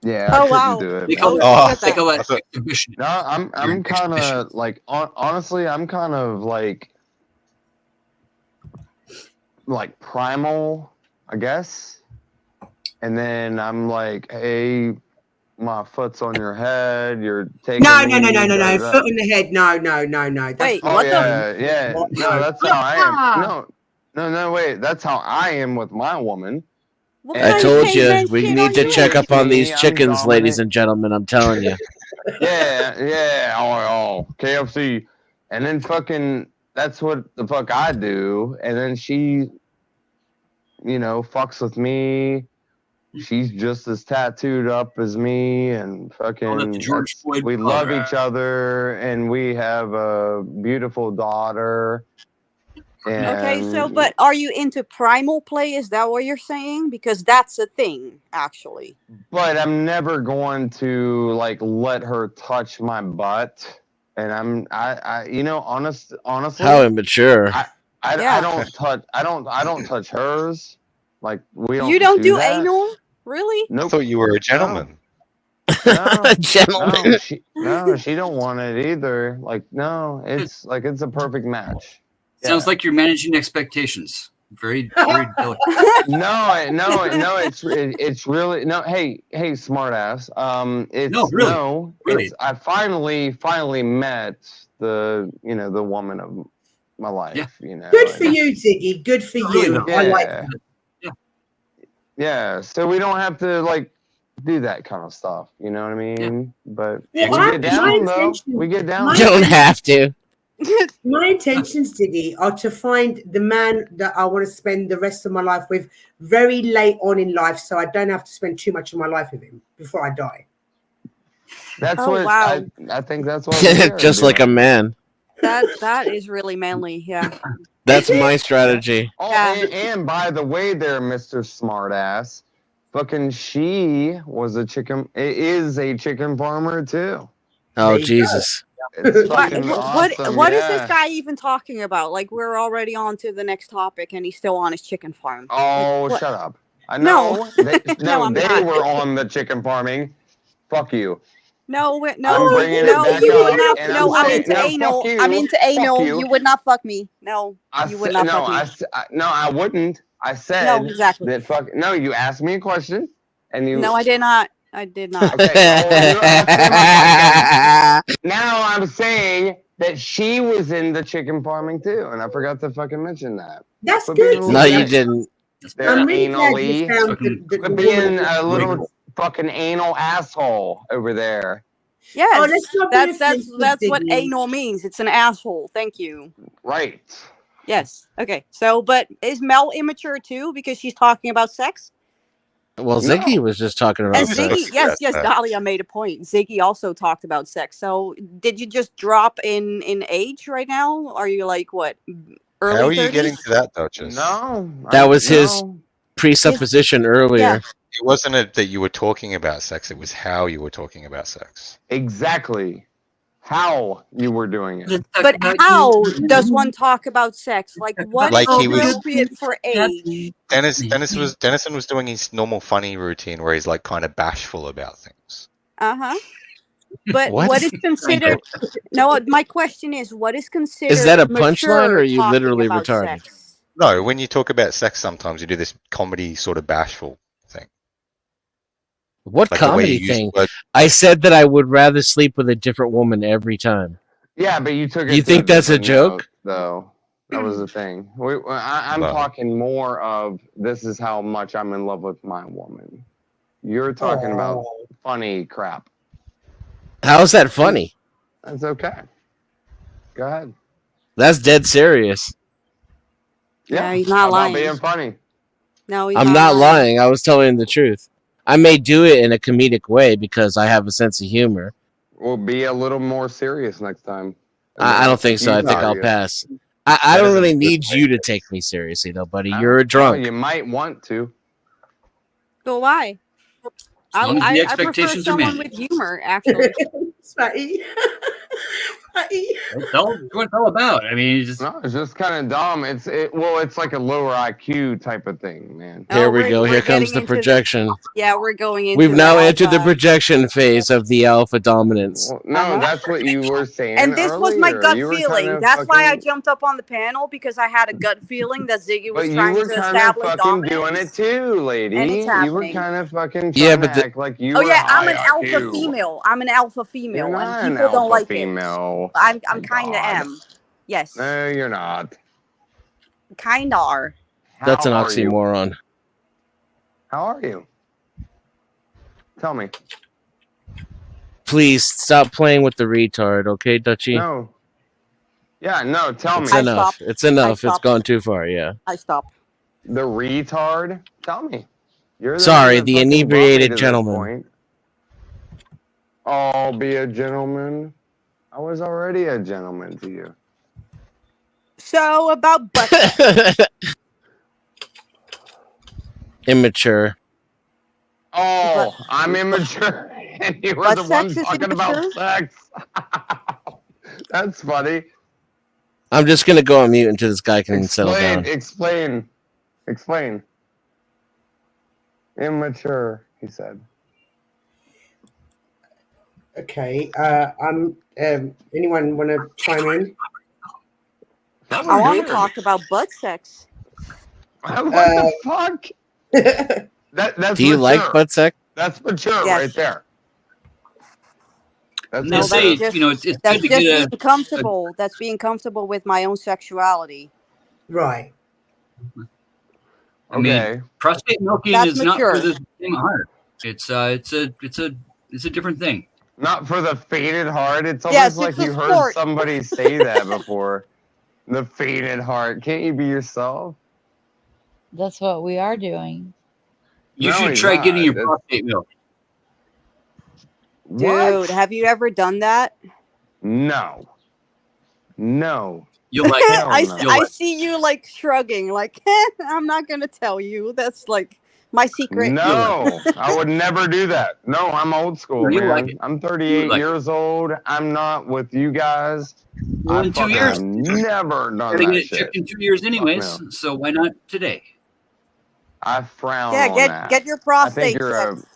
Yeah.
Oh,
I couldn't
wow.
do it.
They call,
man.
Oh,
Look
they
at
call
that.
that exhibition.
No, I'm
You're
kind of
exhibition.
like honestly, I'm kind of like primal, I guess. And then I'm like, hey, my foot's on your head. You're taking
No.
me, da,
Foot
da.
on the head. No. That's
Wait,
fine.
Oh
what the?
yeah.
What?
No, that's how I am. No, wait. That's how I am with my woman.
What
I
I
kind of
told you
caveman
we
shit
need
are
to
you
check
in?
up on these
I'm
chickens, ladies
dominant.
and gentlemen. I'm telling you.
Yeah. Oh, KFC. And then fucking, that's what the fuck I do. And then she, fucks with me. She's just as tattooed up as me, and fucking,
the George Floyd
we love
program.
each other, and we have a beautiful daughter. And
Okay, so but are you into primal play? Is that what you're saying? Because that's a thing, actually.
But I'm never going to let her touch my butt. And honestly,
How immature.
I don't touch hers. Like, we don't.
You don't do
that.
anal, really?
I
Nope.
thought you were a gentleman.
No,
Gentlemen.
she don't want it either. Like, no, it's a perfect match.
Sounds like you're managing expectations. Very, very delicate.
No, it's really no. Hey, smartass. It's
No, really, really.
It's, I finally met the the woman of my life.
Yeah.
Good for you, Ziggy. Good for
Really,
you.
though.
I like
Yeah.
that.
Yeah, so we don't have to do that kind of stuff. You know what I mean? But
Yeah,
we
my
get down though.
intention-
We get down.
my-
Don't have to.
My intentions, Diggy, are to find the man that I want to spend the rest of my life with very late on in life, so I don't have to spend too much of my life with him before I die.
That's
Oh,
what
wow.
I think that's what we are
Just like a
doing.
man.
That is really manly. Yeah.
That's my strategy.
Oh,
Yeah.
and by the way, there, Mr. Smartass, fucking she is a chicken farmer too.
Oh,
There you go.
Jesus.
It's
What
fucking
what
awesome.
what is this
yeah.
guy even talking about? Like we're already on to the next topic and he's still on his chicken farm.
Oh,
Like, what?
shut up. I
No.
know.
No, I'm
they
not.
were on the chicken farming. Fuck you.
No,
I'm
no,
bringing it
no,
back
you would
up,
not.
and
No,
I'm
I'm
saying,
into
no,
anal.
fuck you.
I'm into
Fuck
anal.
you.
You would not fuck me. No, you would not fuck me.
No, I wouldn't. I said
No, exactly.
that fuck. No, you asked me a question, and you.
No, I did not. I did not.
Okay, well, you asked me my question. Now I'm saying that she was in the chicken farming too, and I forgot to fucking mention that.
That's
Quit
good.
being a
No,
little
you
bitch.
didn't.
There,
I'm really glad you
anally.
found the
Quit
woman
being
that
a
you're
little
looking for.
fucking anal asshole over there.
Yes,
Oh, let's not be
that's
offensive,
what
Diggy.
anal means. It's an asshole. Thank you.
Right.
Yes. Okay. So, but is Mel immature too because she's talking about sex?
Well, Ziggy was just talking
And
about
Ziggy,
sex.
yes, Dahlia made a point. Ziggy also talked about sex. So, did you just drop in age right now? Are you like what, early
How are you
30s?
getting to that, Duchess?
No.
That was his presupposition earlier.
Yeah.
It wasn't that you were talking about sex. It was how you were talking about sex.
Exactly. How you were doing it.
But how does one talk about sex? Like, what
Like
is
he was-
appropriate for age?
Dennison was doing his normal funny routine where he's like kind of bashful about things.
But
What?
what is considered? No, my question is, what is considered?
Is that a punchline,
mature
or are you
talking
literally
about
retarded?
sex?
No, when you talk about sex, sometimes you do this comedy sort of bashful thing.
What
Like the way
comedy
you use
thing?
the word-
I said that I would rather sleep with a different woman every time.
Yeah, but you took it.
You
to
think that's a
different
joke?
note, though. That was the thing. I'm
No.
talking more of this is how much I'm in love with my woman. You're talking about funny crap.
How's that funny?
That's okay. Go ahead.
That's dead serious.
Yeah, he's not
about
lying.
being funny.
No, he's
I'm not lying. I was telling the truth. I may do it in a comedic way because I have a sense of humor.
We'll be a little more serious next time.
I don't think so. I think I'll pass. I don't really need you to take me seriously, though, buddy. You're a drunk.
Well, you might want to.
So why?
As long as the
I prefer
expectations are
someone
met.
with humor, actually.
Fatty.
That's what it's all about. I mean,
No, it's just kind of dumb. It's like a lower IQ type of thing, man.
Here we
we're-
go.
we're
Here comes
getting
the
into
projection.
Yeah, we're going into
We've now
the
entered the
alpha.
projection phase of the alpha dominance.
Well, no, that's what you were saying.
And this was my
earlier.
gut
You were
feeling.
kind of
That's why I
fucking-
jumped up on the panel because I had a gut feeling that Ziggy was
But you
trying
were
to
kind of
establish
fucking
dominance.
doing it too, lady.
And it's
You were
happening.
kind of fucking trying
Yeah, but
to
the-
act like you
Oh
were
yeah, I'm
high
an alpha
IQ.
female. I'm an alpha
You're
female,
not
and
an
people don't
alpha
like
female.
it. I'm
My
kind of
God.
am. Yes,
No, you're not.
kind of are.
That's an
How are you?
oxymoron.
How are you? Tell me.
Please stop playing with the retard, okay, Dutchie?
No. Yeah, no, tell
It's
me.
enough. It's enough. It's gone too far, yeah.
I stopped.
The retard? Tell me. You're the
Sorry,
one that
the
fucking brought me
inebriated
to this
gentleman.
point. I'll be a gentleman. I was already a gentleman to you.
So about butt.
Immature.
Oh, I'm immature, and you were
Butt
the one
sex is
talking about
immature?
sex. That's funny.
I'm just gonna go on mute until this guy can settle down.
Explain. Immature, he said.
Okay. Anyone want to chime in?
I want to talk about butt sex.
What the fuck? That's
Do you
mature.
like butt sex?
That's mature
Yes.
right there. That's
They
No,
say,
that's just,
you know, it's good
that's
to
just
get
being comfortable. That's being comfortable with my own sexuality.
Right.
I mean,
Okay.
prostate milking
That's
is
mature.
not for the same heart. It's a different thing.
Not for the faint heart. It's
Yes,
almost like
it's a
you heard
sport.
somebody say that before. The faint heart. Can't you be yourself?
That's what we are doing.
You
No,
should
he's
try getting
not.
your prostate milk.
Dude,
What?
have you ever done that?
No. No.
You'll like it.
Hell
I,
no.
You'll
I
like
see you like shrugging, like, I'm not going to tell you. That's like my secret.
No, I would never do that. No, I'm old school,
You'll like
man.
it.
I'm
You would
38
like it.
years old. I'm not with you guys.
Well,
I
in 2
fucking
years,
have never done
gotta get
that
it
shit.
checked in 2 years anyways.
no.
So why not today?
I frown
Yeah,
on that.
get your
I think
prostate
you're
checked.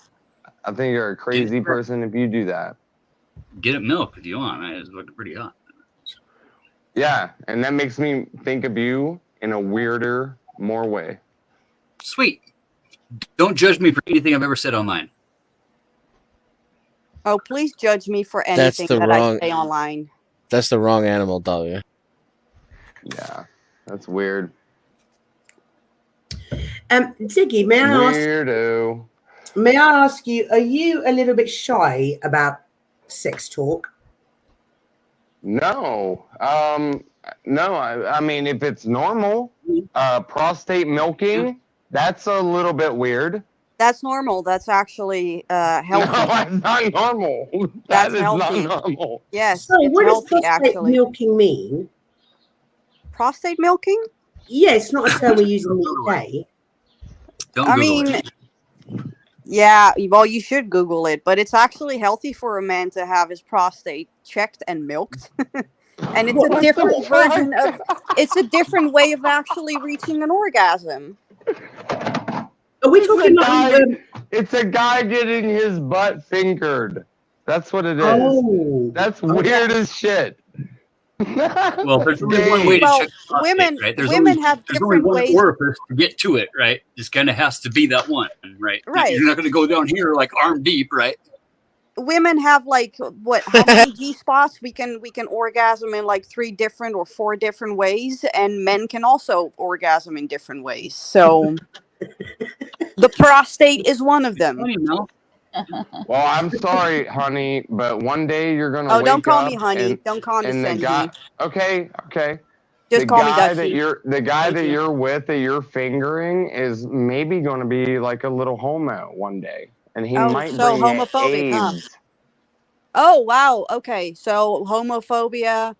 I think you're a
Get
crazy
it,
person if you do that.
get it milk if you want. Man, it's looking pretty hot.
Yeah, and that makes me think of you in a weirder, more way.
Sweet. Don't judge me for anything I've ever said online.
Oh, please judge me for
That's
anything
the
that
wrong.
I say online.
That's the wrong animal, Dahlia.
Yeah, that's weird.
Ziggy,
Weirdo.
may I ask you, are you a little bit shy about sex talk?
No. No, I mean, if it's normal, prostate milking, that's a little bit weird.
That's normal. That's actually healthy.
No, that's not normal.
That's
That is
healthy.
not normal.
Yes,
So
it's
what does
healthy
prostate
actually.
milking mean?
Prostate milking?
Yeah, it's not a term we use in the UK.
Don't
I
Google
mean,
it.
yeah, well, you should Google it, but it's actually healthy for a man to have his prostate checked and milked. And it's a different version of, it's a different way of actually reaching an orgasm.
Are we talking about?
It's a guy getting his butt fingered. That's what it is.
Oh,
That's weird as shit.
Well, there's only one way to
Well,
check the prostate,
women
right? There's
women
only,
have
there's only
different
one
ways.
orifice to get to it, right? This kind of has to be that one, right?
Right.
You're not going to go down here like arm deep, right?
Women have like what? How many G spots? We can orgasm in like 3 different or 4 different ways, and men can also orgasm in different ways. So the prostate is one of them.
Funny, no?
Well, I'm sorry, honey, but one day you're gonna
Oh,
wake
don't call
up
me honey.
and,
Don't
and the
condescend
guy.
me.
Okay.
Just
The
call me
guy that
Dutchie.
you're
Thank you.
with that you're fingering is maybe going to be like a little homo one day, and he
Oh,
might
so
bring you
homophobic, huh?
AIDS.
Oh, wow. Okay. So homophobia,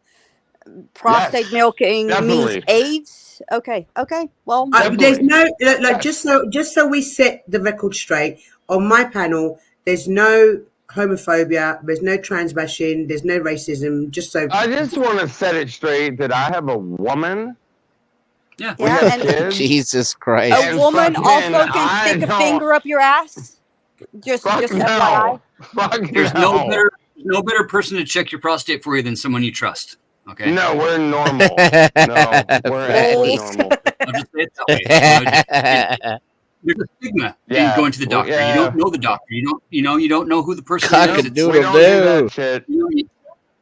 prostate
Yes,
milking means
definitely.
AIDS. Okay. Well,
there's
Definitely.
no like
Yes.
just so we set the record straight on my panel. There's no homophobia. There's no trans bashing. There's no racism. Just so
I just want to set it straight that I have a woman.
Yeah.
We have
and
kids.
Jesus Christ.
a
And
woman
fucking,
also can
I
stick a
don't-
finger up your ass. Just
Fuck no.
FYI.
Fuck
There's
no.
no better person to check your prostate for you than someone you trust. Okay.
No, we're normal. No, we're actually
Fools.
normal.
I'll just say it that way. You know, there's a stigma
Yeah.
in going to the doctor.
Yeah.
You don't know the doctor. You don't know who the person is.
Cock-a-doodle.
We don't do that shit.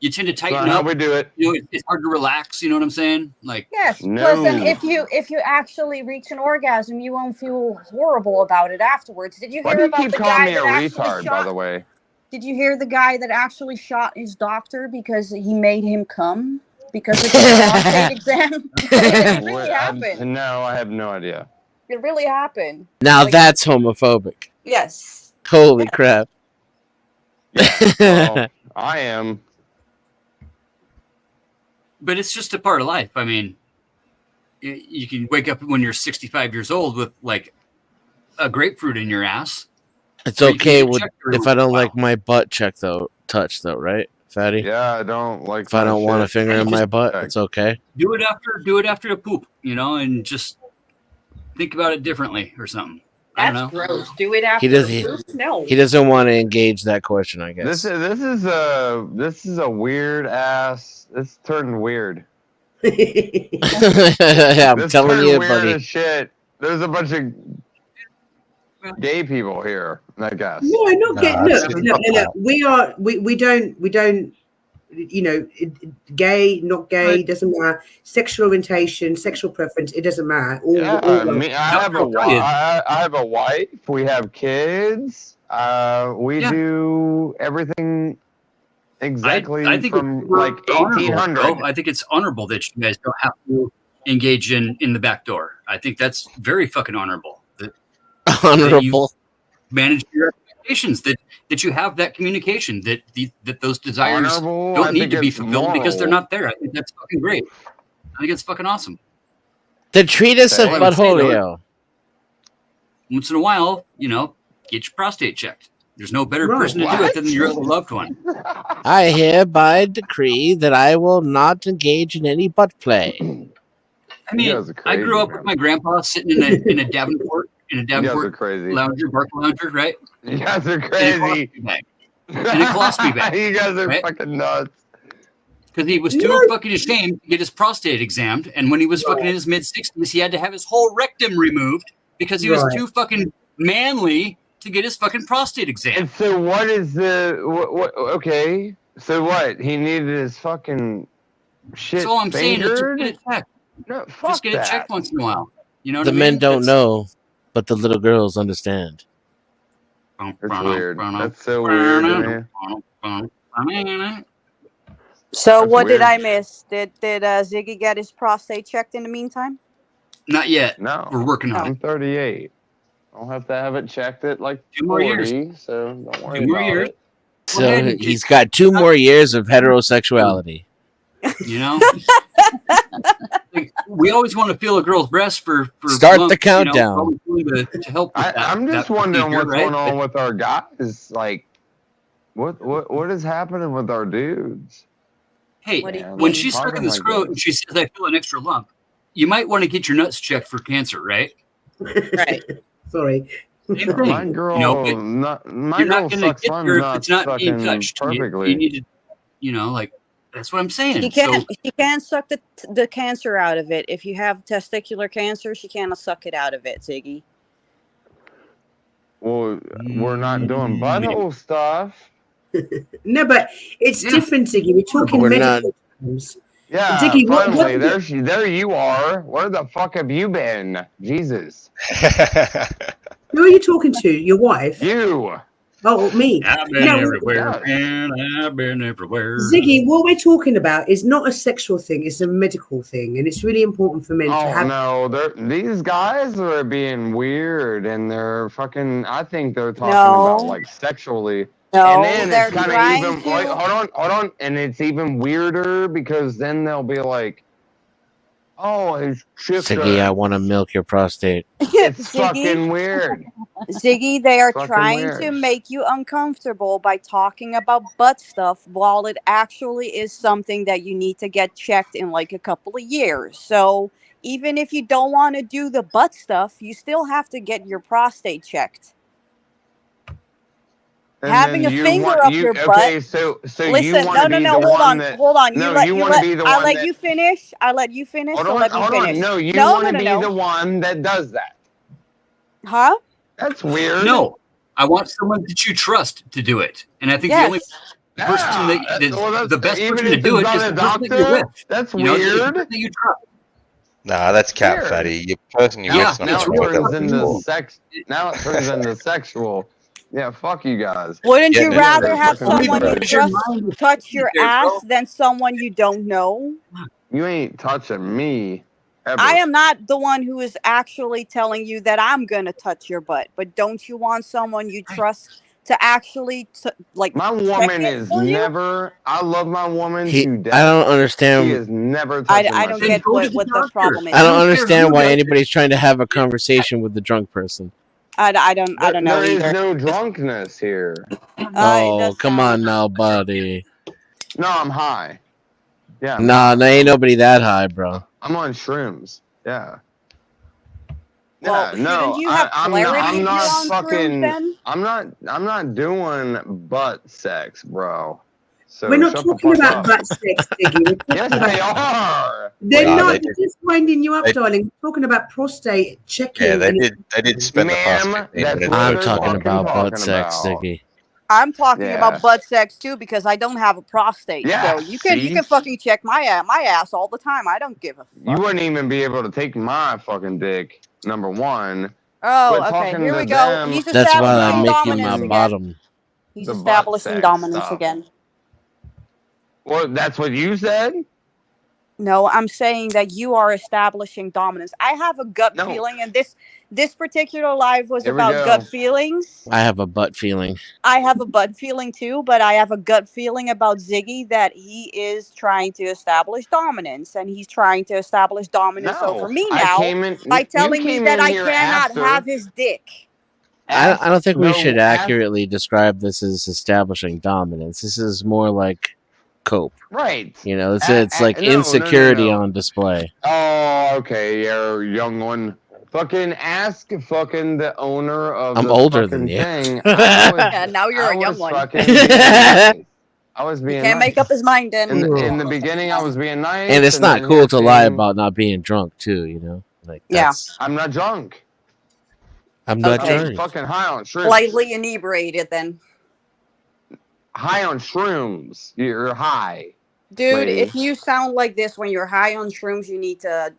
You tend to
That's
tighten
not how
up.
we do it.
It's hard to relax. You know what I'm saying? Like,
Yes.
No.
Plus, then if you actually reach an orgasm, you won't feel horrible about it afterwards. Did you
Why
hear
do you
about
keep
the
calling
guy
me a
that actually
retard, by
shot?
the way?
Did you hear the guy that actually shot his doctor because he made him come because of his prostate exam? It really happened.
No, I have no idea.
It really happened.
Now
Like-
that's homophobic.
Yes.
Holy crap.
Well, I am.
but it's just a part of life. I mean, you can wake up when you're 65 years old with like a grapefruit in your ass.
It's
Or you can
okay
get
with,
checked every
if
once
I
in a
don't
while.
like my butt checked though, touch though, right, fatty?
Yeah, I don't like.
If I
that
don't want a
shit.
finger in my butt, it's okay.
Do it after the poop, and just think about it differently or something. I
That's
don't know.
gross. Do it after
He does.
the poop? No.
He doesn't want to engage that question, I guess.
This is a weird ass. This turned weird.
I'm
This
telling
turned
you,
weird
buddy.
as shit. There's a bunch of gay people here, I guess.
No, not
No,
gay.
I've
Look,
seen
look, we don't. Gay, not gay, doesn't matter. Sexual orientation, sexual preference, it doesn't matter. All
I have a wife. We have kids. We
Yeah.
do everything exactly
I think
from
it's
like
honorable,
1800.
bro. I think it's honorable that you guys don't have to engage in the back door. I think that's very fucking honorable. That you
Honorable.
manage your expectations, that you have that communication, that those desires
Honorable.
don't
I
need
think
to be
it's
fulfilled because they're
moral.
not there. I think that's fucking great. I think it's fucking awesome.
The treatise of
All I would say, though,
Butthole.
once in a while, get your prostate checked. There's no better
Right.
person to do it than your loved one.
I hereby decree that I will not engage in any butt play.
I mean,
guys are
I grew
crazy,
up
man.
with my grandpa sitting in a Davenport
You guys are crazy.
lounger, bark lounger, right?
You guys are
In a
crazy.
colostomy bag. In a colostomy bag.
You guys are
right?
fucking nuts.
Because he was too fucking ashamed to get his prostate examined, and when he was fucking in his mid-60s, he had to have his whole rectum removed because he was
Right.
too fucking manly to get his fucking prostate examined.
And so what is the what okay. So what? He needed his fucking shit
That's all I'm saying is just
fingered?
get it checked.
No, fuck
Just get it
that.
checked once in a while. You know what
The
I mean?
men don't know, but the little girls understand.
That's weird. That's so weird, man.
So
That's
what did
weird.
I miss? Did Ziggy get his prostate checked in the meantime?
Not yet.
No.
We're working on
I'm
it.
38. I'll have to have it checked at like
2 more
40,
years.
so don't worry
2 more
about
years.
it.
Go ahead
So
and
he's got 2 more years of heterosexuality.
You know, like, we always want to feel a girl's breast for
Start the
months,
countdown.
to help with that.
I'm just
that
wondering
procedure,
what's
right?
going on with our guys. Like, what is happening with our dudes?
Hey,
What do you
Man,
when
mean?
she's
talking
stuck in the
like
scrot
this.
and she says, "I feel an extra lump," you might want to get your nuts checked for cancer, right?
Right.
Sorry.
Same thing.
My girl,
but
my
you're
girl
not going to
sucks
get
my
there if
nuts
it's not being
fucking
touched.
perfectly.
You need to, like that's what I'm saying.
She can't suck the cancer out of it. If you have testicular cancer, she can't suck it out of it, Ziggy.
Well, we're not doing butthole stuff.
No, but it's different, Ziggy. We're talking
We're
medical terms.
Yeah,
Ziggy,
finally, there you are. Where the fuck have you been? Jesus.
who are you talking to? Your wife?
You.
Oh, me.
I've been
No,
everywhere, man. I've been everywhere.
Ziggy, what we're talking about is not a sexual thing; it's a medical thing, and it's really important for men to
Oh
have.
no, these guys are being weird, and they're fucking. I think they're talking
No.
about like sexually.
No,
And then
they're
it's kind of
trying
even.
to.
Wait, hold on, and it's even weirder because then they'll be like, "Oh, his
Ziggy,
shifter."
I want to milk your prostate.
It's fucking weird.
Ziggy, they are
Fucking
trying
weird.
to make you uncomfortable by talking about butt stuff while it actually is something that you need to get checked in like a couple of years. So even if you don't want to do the butt stuff, you still have to get your prostate checked.
And
Having
then
a
you
finger
want
up
you
your
okay?
butt.
So
Listen,
you want to be the
hold
one
on,
that
hold on.
no,
You
want to be the
I
one
let
that
you finish. I let you finish.
hold
So
on,
let me
hold
finish.
on. No, you
no,
want to
no,
be
no.
the one that does that.
Huh?
That's weird.
No, I want someone that you trust to do it, and I think the only person that's the best
even
person to
if
do
it's
it is
not
the
a
person that you're
doctor.
with.
That's
You know, the
weird.
person that you trust.
Nah, that's cat
Weird.
fatty. Your person you're
Now,
with
now
not
it
what
turns
they're
into
for.
sex. Now it turns into sexual. Yeah, fuck you guys.
Wouldn't
Yeah,
you
no,
rather
no,
have
fucking
someone you
right.
trust touch your ass than someone you don't know?
You ain't touching me ever.
I am not the one who is actually telling you that I'm gonna touch your butt, but don't you want someone you trust to actually like
My
check
woman
it
is
for you?
never. I love my woman to death.
I don't understand.
She is never touching
I
my
don't
shit.
get what the problem is.
I don't understand why anybody's trying to have a conversation with the drunk person.
I don't know
There is
either.
no drunkenness here.
Oh, come on now, buddy.
No, I'm high. Yeah. I'm
Nah, there ain't nobody that high, bro.
I'm on shrooms. Yeah.
Well,
Yeah, no,
shouldn't you have
I'm
clarity
not,
if
I'm
you're
not
on
fucking.
shrooms then?
I'm not doing butt sex, bro. So
We're not
shut the
talking
fuck
about
up.
butt sex, Ziggy. We're talking
Yes,
about-
they are.
They're
Nah,
not.
they
They're just winding you up,
they-
darling. We're talking about prostate checking.
Yeah, they
and-
did spend the past
Ma'am,
15
that's
minutes.
what
I'm
they're
talking
fucking
about butt
talking
sex,
about.
Ziggy.
I'm talking
Yeah.
about butt sex too because I don't have a prostate.
Yeah,
So you can
see?
fucking check my ass all the time. I don't give a
You
fuck.
wouldn't even be able to take my fucking dick. Number one.
Oh,
Quit
okay.
talking
Here
to
we go.
them
He's
That's why
establishing
I'm making
dominance
my
again.
bottom.
He's
the butt
establishing
sex
dominance
stuff.
again.
Well, that's what you said.
No, I'm saying that you are establishing dominance. I have a gut feeling, and this particular live was
Here we
about
go.
gut feelings.
I have a butt feeling.
I have a butt feeling too, but I have a gut feeling about Ziggy that he is trying to establish dominance, and he's trying to establish dominance over me now by telling me that I cannot have his dick.
I don't think we should accurately describe this as establishing dominance. This is more like cope.
Right.
You know, it's like insecurity on display.
Oh, okay, you're a young one. Fucking ask fucking the owner of
I'm
the
older
fucking
than you.
thing.
Yeah, now you're a young one.
I was being
He can't
nice.
make up his mind then.
In the beginning, I was being nice.
And it's not
then
cool
here
to lie
came-
about not being drunk too, you know? Like that's
I'm not drunk.
I'm not
Okay.
drunk.
Fucking high on shrooms.
Slightly inebriated then.
High on shrooms. You're high.
Dude,
lady.
if you sound like this when you're high on shrooms, you need to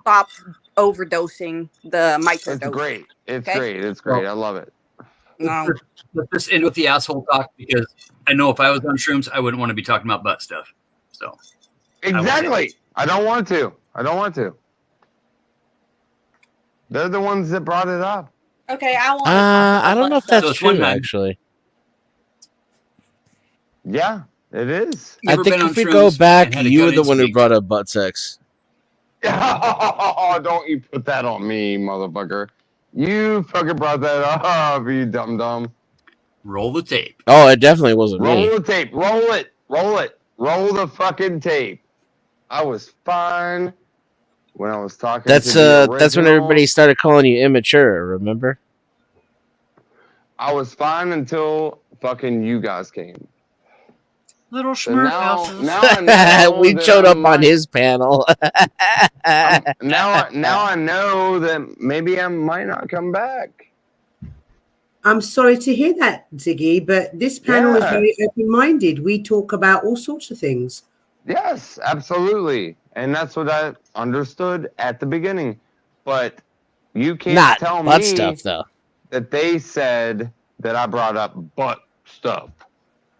stop overdosing the microdose.
It's great. It's
Okay?
great. It's great. I love it.
No.
Let's just end with the asshole talk because I know if I was on shrooms, I wouldn't want to be talking about butt stuff. So
Exactly. I don't want to. I don't want to. They're the ones that brought it up.
Okay, I want
I don't know if that's
So it's one
true
night.
actually.
Yeah, it is.
You
I
ever
think
been
if
on
we go
shrooms
back,
and had a
you were
gut
the one who
instinct?
brought up butt sex.
Oh, don't you put that on me, motherfucker. You fucking brought that up, you dumb.
Roll the tape.
Oh, it definitely wasn't
Roll
me.
the tape. Roll it. Roll it. Roll the fucking tape. I was fine when I was talking
That's
to the
that's when
original.
everybody started calling you immature, remember?
I was fine until fucking you guys came.
Little
So
schmurf
now
houses.
I know
we
that
showed
I
up on
might-
his panel.
now I know that maybe I might not come back.
I'm sorry to hear that, Ziggy, but this panel is
Yeah.
very open-minded. We talk about all sorts of things.
Yes, absolutely. And that's what I understood at the beginning. But you can't
Not
tell
butt
me
stuff though.
that they said that I brought up butt stuff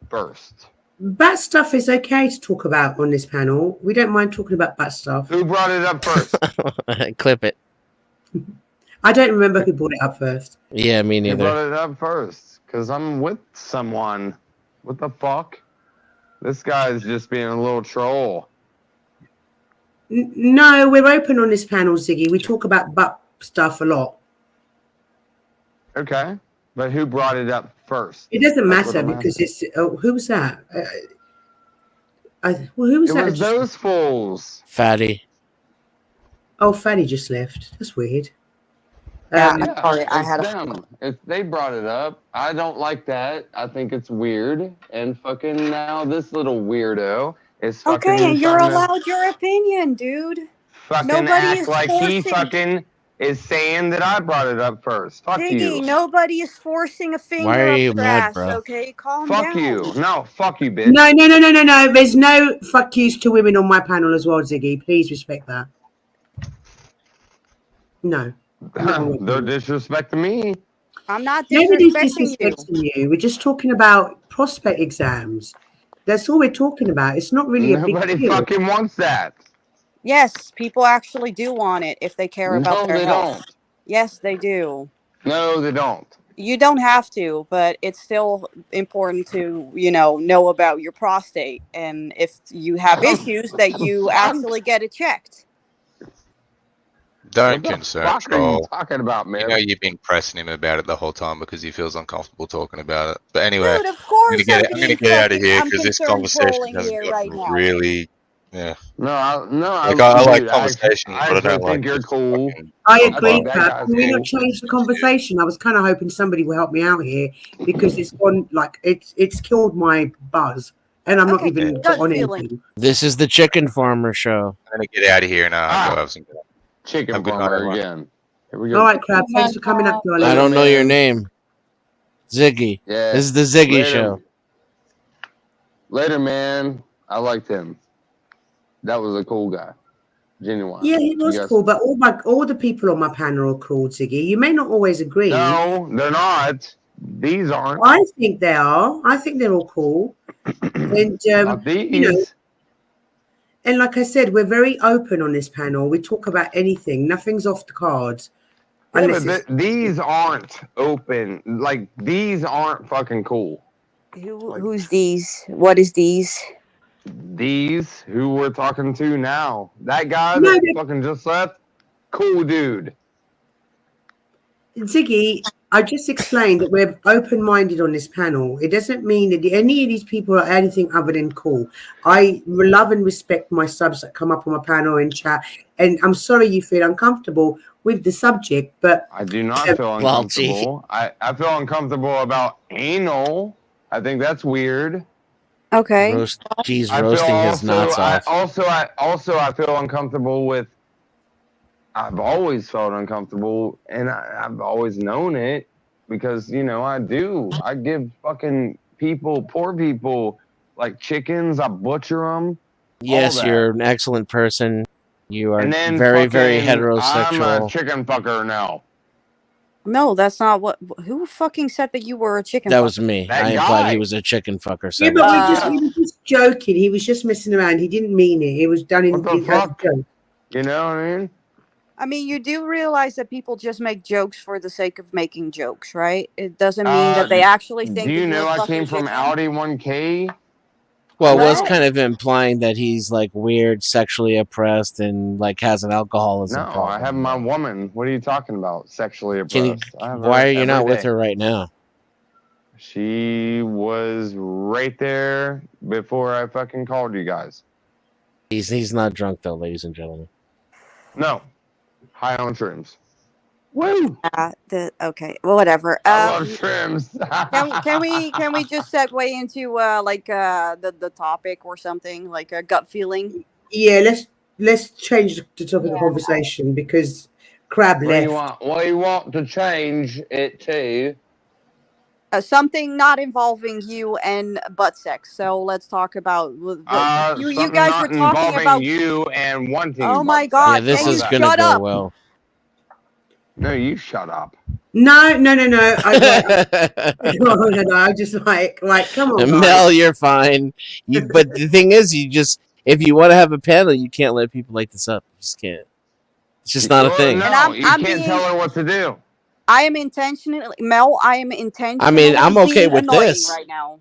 first.
Bat stuff is okay to talk about on this panel. We don't mind talking about bat stuff.
Who brought it up first?
Clip it.
I don't remember who brought it up first.
Yeah, me
Who
neither.
brought it up first? Because I'm with someone. What the fuck? This guy's just being a little troll.
No, we're open on this panel, Ziggy. We talk about butt stuff a lot.
Okay. But who brought it up first?
It doesn't
That's what
matter
I'm
because
asking.
it's. Oh, who was that? Well, who was
It
that?
was those fools.
Fatty.
Oh, Fanny just left. That's weird.
Yeah,
Yeah,
I'm sorry. I
it's
had a
them. If they brought it up, I don't like that. I think it's weird. And fucking now this little weirdo is fucking
Okay, and you're
trying to
allowed your opinion, dude.
fucking
Nobody
act
is
like he
forcing-
fucking is saying that I brought it up first. Fuck
Diggy,
you.
nobody is forcing a finger
Why are
up
you
your
mad,
ass,
bro?
okay? Calm
Fuck
down.
you. No, fuck you, bitch.
No. There's no fuck yous to women on my panel as well, Ziggy. Please respect that. No.
They're disrespecting me.
I'm not
Nobody's
disrespecting you.
disrespecting you. We're just talking about prospect exams. That's all we're talking about. It's not really a
Nobody
big deal.
fucking wants that.
Yes, people actually do want it if they care about
No,
their
they
health.
don't.
Yes, they do.
No, they don't.
You don't have to, but it's still important to, know about your prostate and if you have issues that you actually get it checked.
Don't
What the
concern
fuck are you
troll.
talking about,
You
man?
know you've been pressing him about it the whole time because he feels uncomfortable talking about it. But anyway,
Dude, of course
I'm gonna get out of here
I'm
because this
concerned
conversation
trolling
has
here right
gotten
now.
really, yeah.
No,
Like, I like
dude,
conversation,
I
but I
actually
don't like
think you're
this
cool.
fucking
I
I
agree,
think that
Pat.
guy's
Can we not
cool.
change the conversation? I was kind of hoping somebody will help me out here because it's gone like it's killed my buzz, and I'm not
Okay,
even
gut
on
feeling.
anything.
This is the chicken farmer show.
I'm gonna get out of here now and go have some.
Chicken
Have a good night,
farmer
everyone.
again. Here we go.
All right, Crab. Thanks for coming up, darling.
I don't know
man.
your name. Ziggy.
Yeah.
This is the Ziggy
Later.
show.
Later, man. I liked him. That was a cool guy. Genuine.
Yeah, he was
You guys-
cool, but all the people on my panel are cool, Ziggy. You may not always agree.
No, they're not. These aren't.
I think they are. I think they're all cool. And
Not these.
you know, and like I said, we're very open on this panel. We talk about anything. Nothing's off the cards.
Yeah, but these aren't open. Like, these aren't fucking cool.
Who's these? What is these?
These who we're talking to now. That guy that fucking just left, cool dude.
Ziggy, I just explained that we're open-minded on this panel. It doesn't mean that any of these people are anything other than cool. I love and respect my subs that come up on my panel and chat. And I'm sorry you feel uncomfortable with the subject, but
I do not feel uncomfortable. I feel uncomfortable about anal. I think that's weird.
Okay.
He's roasting his nuts off.
I feel uncomfortable with. I've always felt uncomfortable, and I've always known it because I do. I give fucking poor people, like chickens. I butcher them.
Yes, you're an excellent person. You are
And then
very, very
fucking,
heterosexual.
I'm a chicken fucker now.
No, that's not what. Who fucking said that you were a chicken?
That
fucker?
was me.
That
I implied
guy.
he was a chicken fucker.
yeah, but we were just joking. He was just messing around. He didn't mean it. It was done in
What the
as a
fuck?
joke.
You know what I mean?
I mean, you do realize that people just make jokes for the sake of making jokes, right? It doesn't mean that they actually think.
Do you
that you're
know
a
I
fucking
came from
chicken.
Audi 1K?
Well, it was
What?
kind of implying that he's like weird, sexually oppressed, and like has an alcoholism
No,
problem.
I have my woman. What are you talking about? Sexually
Can you,
oppressed. I have her
why are you
every
not with
day.
her right now?
She was right there before I fucking called you guys.
He's not drunk though, ladies and gentlemen.
No. High on shrooms. Woo!
Okay, well, whatever.
I love shrooms.
Can we just segue into the topic or something like a gut feeling?
Yeah, let's change the topic of conversation because Crab
What do
left.
you want? What do you want to change it to?
Something not involving you and butt sex. So let's talk about you
Something
guys
not
were talking
involving
about
you and wanting.
Oh my
butt
God!
Yeah, this
can
is
you
gonna
shut
go
up?
well.
No, you shut up.
No. I just like, come on, guys.
Mel, you're fine. But the thing is, if you want to have a panel, you can't let people like this up. You just can't. It's just not a thing.
No,
And
you can't tell her what to do.
I am intentionally, Mel. I am intentionally.
I mean, I'm okay
being
with
annoying
this.
right now.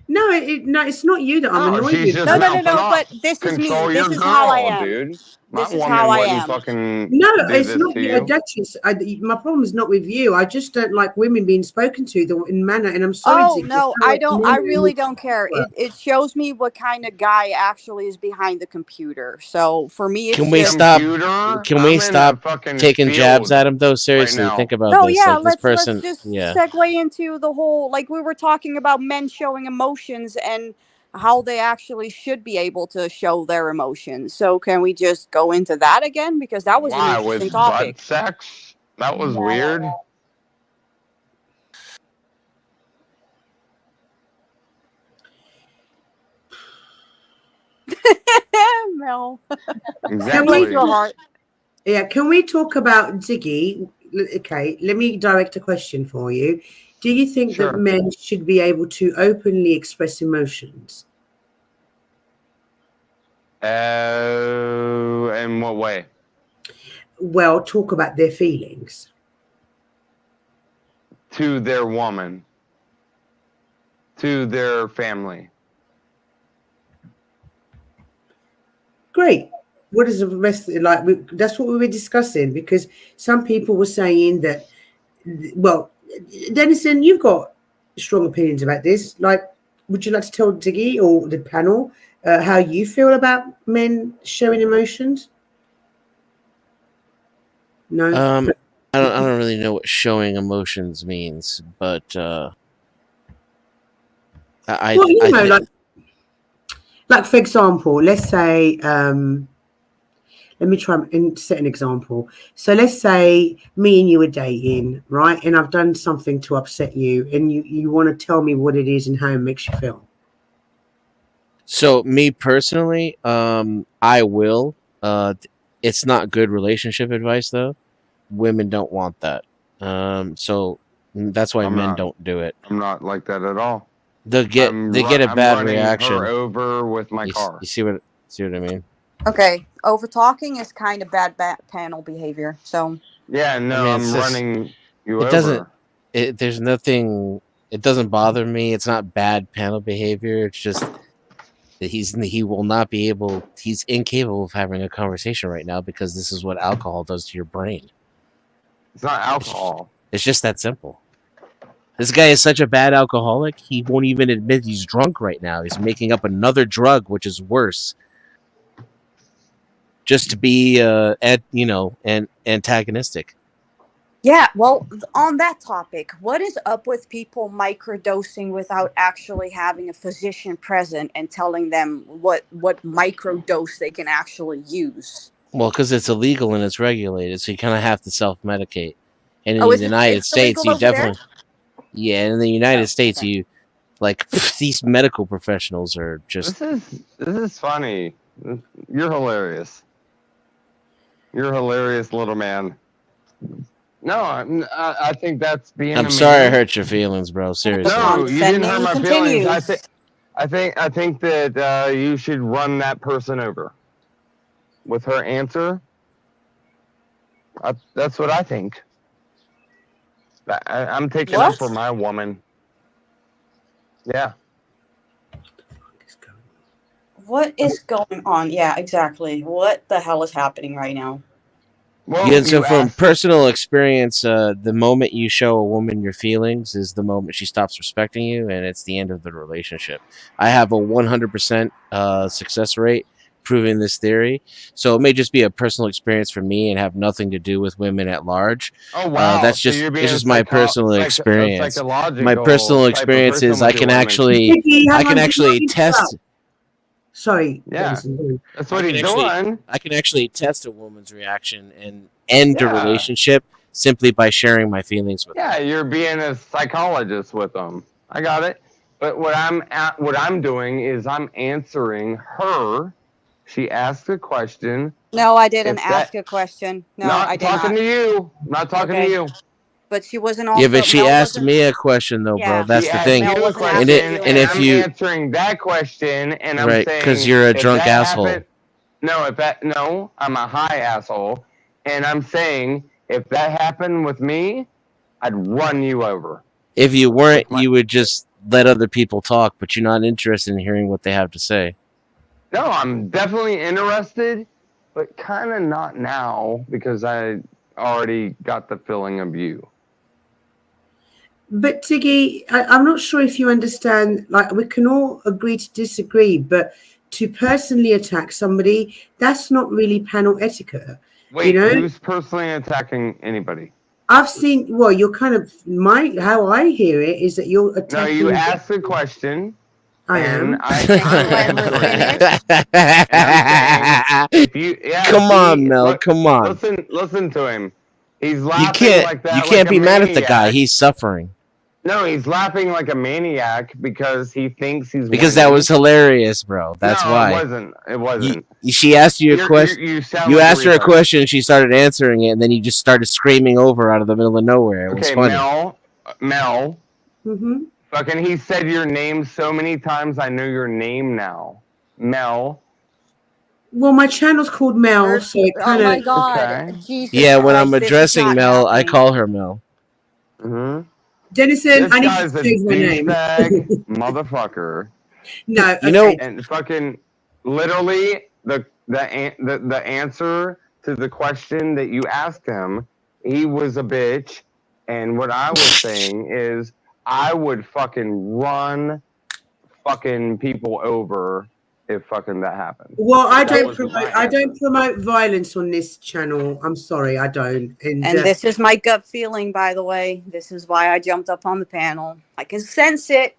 No, it's not you that I'm annoyed
she's
with.
just
No. But this is me.
Control
This
your
is how I
girl,
am.
dude. My
This is
woman
how I
wouldn't
am.
fucking
No,
do
it's
this
not
to
you,
you.
Duchess. My problem is not with you. I just don't like women being spoken to in manner. And I'm sorry.
Oh
Ziggy,
no,
it's
I don't. I
annoying.
really don't care. It shows me what kind of guy actually is behind the computer. So for me, it's
Can we
just,
stop?
Computer?
Can
I'm
we
in
stop
a fucking
taking jabs
field
at him though? Seriously,
now.
think about
No,
this.
yeah.
Like this person,
Let's just
yeah.
segue into the whole, like we were talking about men showing emotions and how they actually should be able to show their emotions. So can we just go into that again, because that was an
Why?
interesting
With
topic.
butt sex? That was weird.
Mel.
Exactly.
Your heart.
Yeah, can we talk about Ziggy? Okay, let me direct a question for you. Do you think that men should be able to openly express emotions?
In what way?
Well, talk about their feelings.
To their woman. To their family.
Great. What is the rest like? That's what we were discussing, because some people were saying that. Well, Denison, you've got strong opinions about this. Like, would you like to tell Ziggy or the panel how you feel about men showing emotions? No.
I don't really know what showing emotions means, but
like for example, let's say, let me try and set an example. So let's say me and you are dating, right? And I've done something to upset you, and you want to tell me what it is and how it makes you feel.
So me personally, I will. It's not good relationship advice though. Women don't want that. So That's why
I'm
men
not.
don't do it.
I'm not like that at all.
They get a
I'm
bad
running
reaction.
her over with my car.
You see what I mean?
Okay, over talking is kind of bad panel behavior. So
Yeah, no,
I mean,
I'm running you
it
over.
doesn't. There's nothing. It doesn't bother me. It's not bad panel behavior. It's just that he will not be able. He's incapable of having a conversation right now because this is what alcohol does to your brain.
It's not alcohol.
It's just that simple. This guy is such a bad alcoholic. He won't even admit he's drunk right now. He's making up another drug, which is worse, just to be, antagonistic.
yeah, well, on that topic, what is up with people microdosing without actually having a physician present and telling them what microdose they can actually use?
Well, because it's illegal and it's regulated, so you kind of have to self-medicate. And in
Oh,
the
is it?
United
It's
States,
illegal
you
over there?
definitely, yeah. In the United States,
okay.
you like these medical professionals are just.
This is funny. You're hilarious. You're a hilarious little man. No, I think that's being.
I'm sorry I hurt your feelings, bro. Seriously.
No, you didn't hurt my feelings.
Continues.
I think that you should run that person over. With her answer, that's what I think. I'm taking up for my woman. Yeah.
What is going on? Yeah, exactly. What the hell is happening right now?
Well,
Yeah, so from personal experience, the moment you show a woman your feelings is the moment she stops respecting you, and it's the end of the relationship. I have a 100% success rate proving this theory, so it may just be a personal experience for me and have nothing to do with women at large.
Oh wow,
that's just
so
it's just my personal experience. My
psychological
personal
type of
experience
person
is I
with
can
your women.
actually
Vicky, hang
I can
on,
actually
before you
test.
start. Sorry.
Yeah,
Denison.
that's what he's doing.
I can actually test a woman's reaction and end a
Yeah.
relationship simply by sharing my feelings with her.
Yeah, you're being a psychologist with them. I got it. But what I'm doing is I'm answering her. She asked a question.
No, I didn't
If that-
ask a question. No,
Not
I did
talking
not.
to you. Not talking
Okay.
to you.
But she wasn't also.
Yeah, but she
Mel
asked
wasn't-
me a question though,
Yeah,
bro. That's
She
the
asked
thing.
you a
Mel wasn't
question,
asking you
and
if
I'm
you
answering that question, and I'm
right,
saying
because you're a
if
drunk
that
asshole.
happened- no, I'm a high asshole, and I'm saying if that happened with me, I'd run you over.
If you weren't, you would just let other people talk, but you're not interested in hearing what they have to say.
No, I'm definitely interested, but kind of not now because I already got the feeling of you.
But Tiggy, I'm not sure if you understand. Like, we can all agree to disagree, but to personally attack somebody, that's not really panel etiquette.
Wait,
you know?
who's personally attacking anybody?
I've seen. Well, you're kind of how I hear it is that you're attacking.
No, you asked a question.
I am.
If you, yeah,
come on, Mel. Come on.
Listen to him. He's
You
laughing like that.
You can't be mad at the guy.
maniac.
He's suffering.
No, he's laughing like a maniac because he thinks he's
Because
winning.
that was hilarious, bro. That's
no,
why.
it wasn't. It wasn't.
She asked you a question.
You sound
You
like
asked her a
retard.
question, and she started answering it, and then you just started screaming over out of the middle of nowhere. It was
Okay,
funny.
Mel.
Mm-hmm.
Fucking, he said your name so many times. I know your name now, Mel.
Well, my channel's called Mel, so it kind of.
Oh my God,
Okay.
Jesus
Yeah, when
Christ,
I'm
this is
addressing
not
Mel, I
happening.
call her Mel.
Mm-hmm.
Denison,
This
I need
guy's
to
a
change my name.
douchebag motherfucker.
No,
You know-
And fucking literally the answer to the question that you asked him, he was a bitch. And what I was saying is I would fucking run fucking people over if fucking that happened.
Well, I
That
don't
was
promote.
my
I don't
answer.
promote violence on this channel. I'm sorry, I don't.
And this is my gut feeling, by the way. This is why I jumped up on the panel. I can sense it.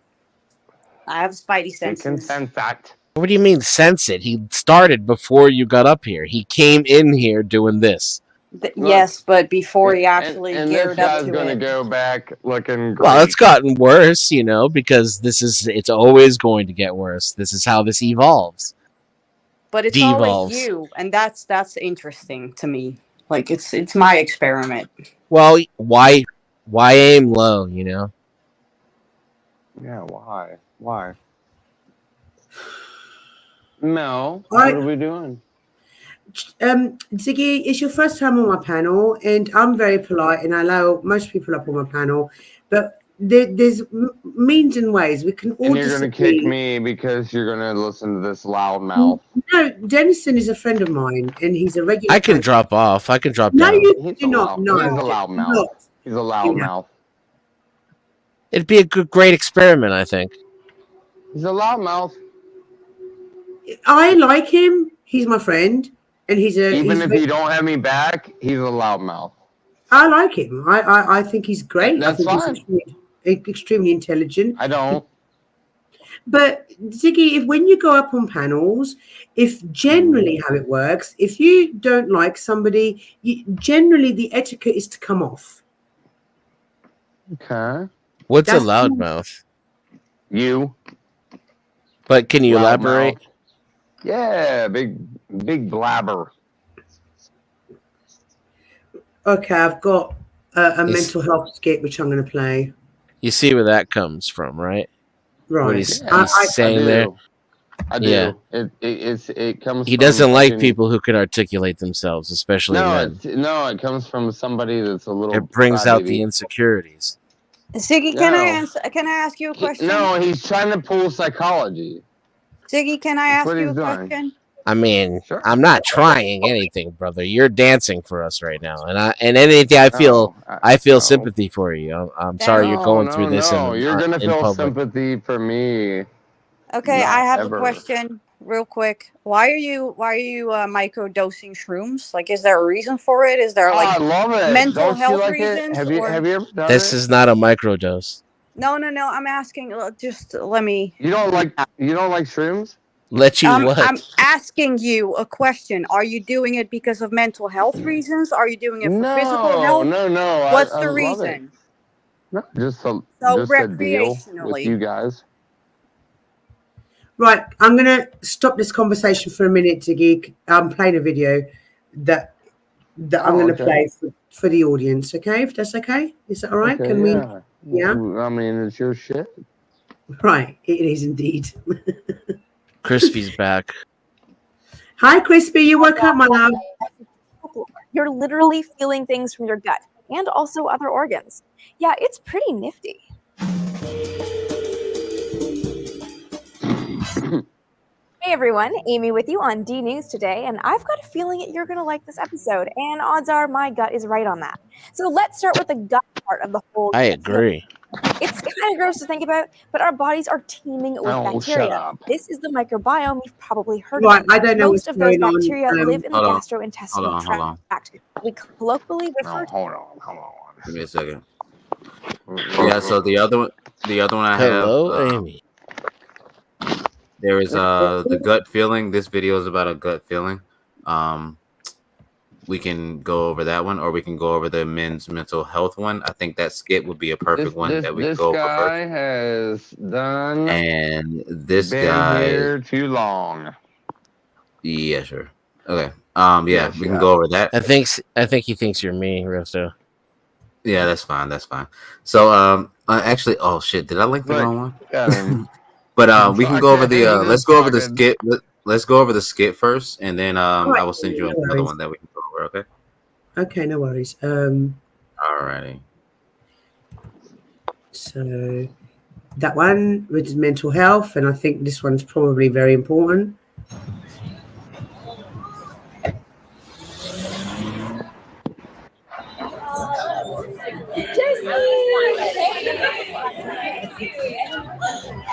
I have spidey
You can
senses.
sense that.
What do you mean sense it? He started before you got up here. He came in here doing this.
Yes, but before he actually
and this
geared up
guy's
to
gonna
it.
go back looking great.
Well, it's gotten worse, because it's always going to get worse. This is how this evolves.
But it's
Devolves.
always you, and that's interesting to me. Like it's my experiment.
Well, why Why aim low? You know.
Yeah, why? Why? Mel, what are we doing?
Ziggy, it's your first time on my panel, and I'm very polite and I allow most people up on my panel, but there's means and ways. We can all
And you're going to kick
disagree.
me because you're going to listen to this loud mouth.
No, Denison is a friend of mine, and he's a regular.
I can drop off. I can drop
No,
down.
you do not. No,
He's a loud mouth. He's a loud mouth.
It'd be a great experiment, I think.
He's a loud mouth.
I like him. He's my friend, and
even if you don't have me back, he's a loudmouth.
I like him. I think he's great.
That's
I think
fine.
He's extremely intelligent.
I don't.
But Ziggy, if when you go up on panels, if generally how it works, if you don't like somebody, generally the etiquette is to come off.
Okay.
What's a loudmouth?
You.
But can you
Loudmouth.
elaborate?
Yeah, big blabber.
Okay, I've got a mental health skit which I'm going to play.
You see where that comes from, right?
Right.
What he's
I
saying
do.
there.
I do.
Yeah.
It comes.
He
from
doesn't like
fucking-
people who can articulate themselves, especially men.
It comes from somebody that's a little.
It brings out
crybaby.
the insecurities.
Ziggy, can I ask you a question?
No, he's trying to pull psychology.
Ziggy, can I
That's
ask
what
you a
he's doing.
question?
I mean, I'm not trying anything, brother. You're dancing for us right now, and anything I feel, I feel sympathy for you. I'm sorry you're going through this.
You're gonna
in
feel
public.
sympathy for me.
Okay,
Not
I have
ever.
a question real quick. Why are you microdosing shrooms? Like, is there a reason for it? Is there like
I love it.
mental
Don't you
health
like
reasons?
it? Have you
or...
ever done
This
it?
is not a microdose.
No. I'm asking. Just let me.
You don't like shrooms?
Let you what?
I'm asking you a question. Are you doing it because of mental health reasons? Are you doing it for physical health?
No.
What's
I
the
love it.
reason?
No, just a deal
recreationally.
with you guys.
Right, I'm going to stop this conversation for a minute, Ziggy. I'm playing a video that I'm going to play for the audience. Okay, if that's okay, is that all right?
Okay,
Can we?
yeah.
Yeah.
I mean, it's your shit.
Right, it is indeed.
Crispy's back.
Hi, Crispy. You woke up, my love.
You're literally feeling things from your gut and also other organs. Yeah, it's pretty nifty. Hey everyone, Amy with you on D News today, and I've got a feeling that you're going to like this episode, and odds are my gut is right on that. So let's start with the gut part of the whole.
I agree.
It's kind of gross to think about, but our bodies are teeming with bacteria.
Shut up.
This is the microbiome you've probably heard
Right,
of.
I don't know
Most
what's
of those
going on,
bacteria live in the
hold on.
gastrointestinal
Hold on.
tract. We colloquially refer to
Hold on.
Give me a second. Yeah, so the other one I
Hello,
have.
Amy.
There is the gut feeling. This video is about a gut feeling. We can go over that one, or we can go over the men's mental health one. I think that skit would be a perfect one that we
This
go over
guy
first.
has done
And this
been
guy,
here too long.
yeah, sure, okay, yeah,
Yes,
we can go over that.
I think he thinks you're me, Risto.
Yeah, that's fine. So, actually, oh shit, did I link the
Look,
wrong one?
I'm
We can
sorry,
go
I
over
can't
the
do
let's
this
go over the
fucking-
skit. Let's go over the skit first, and then I
Right,
will send you
no
another
worries.
one that we can go over. Okay.
Okay, no worries.
Alrighty.
So that one with mental health, and I think this one's probably very important.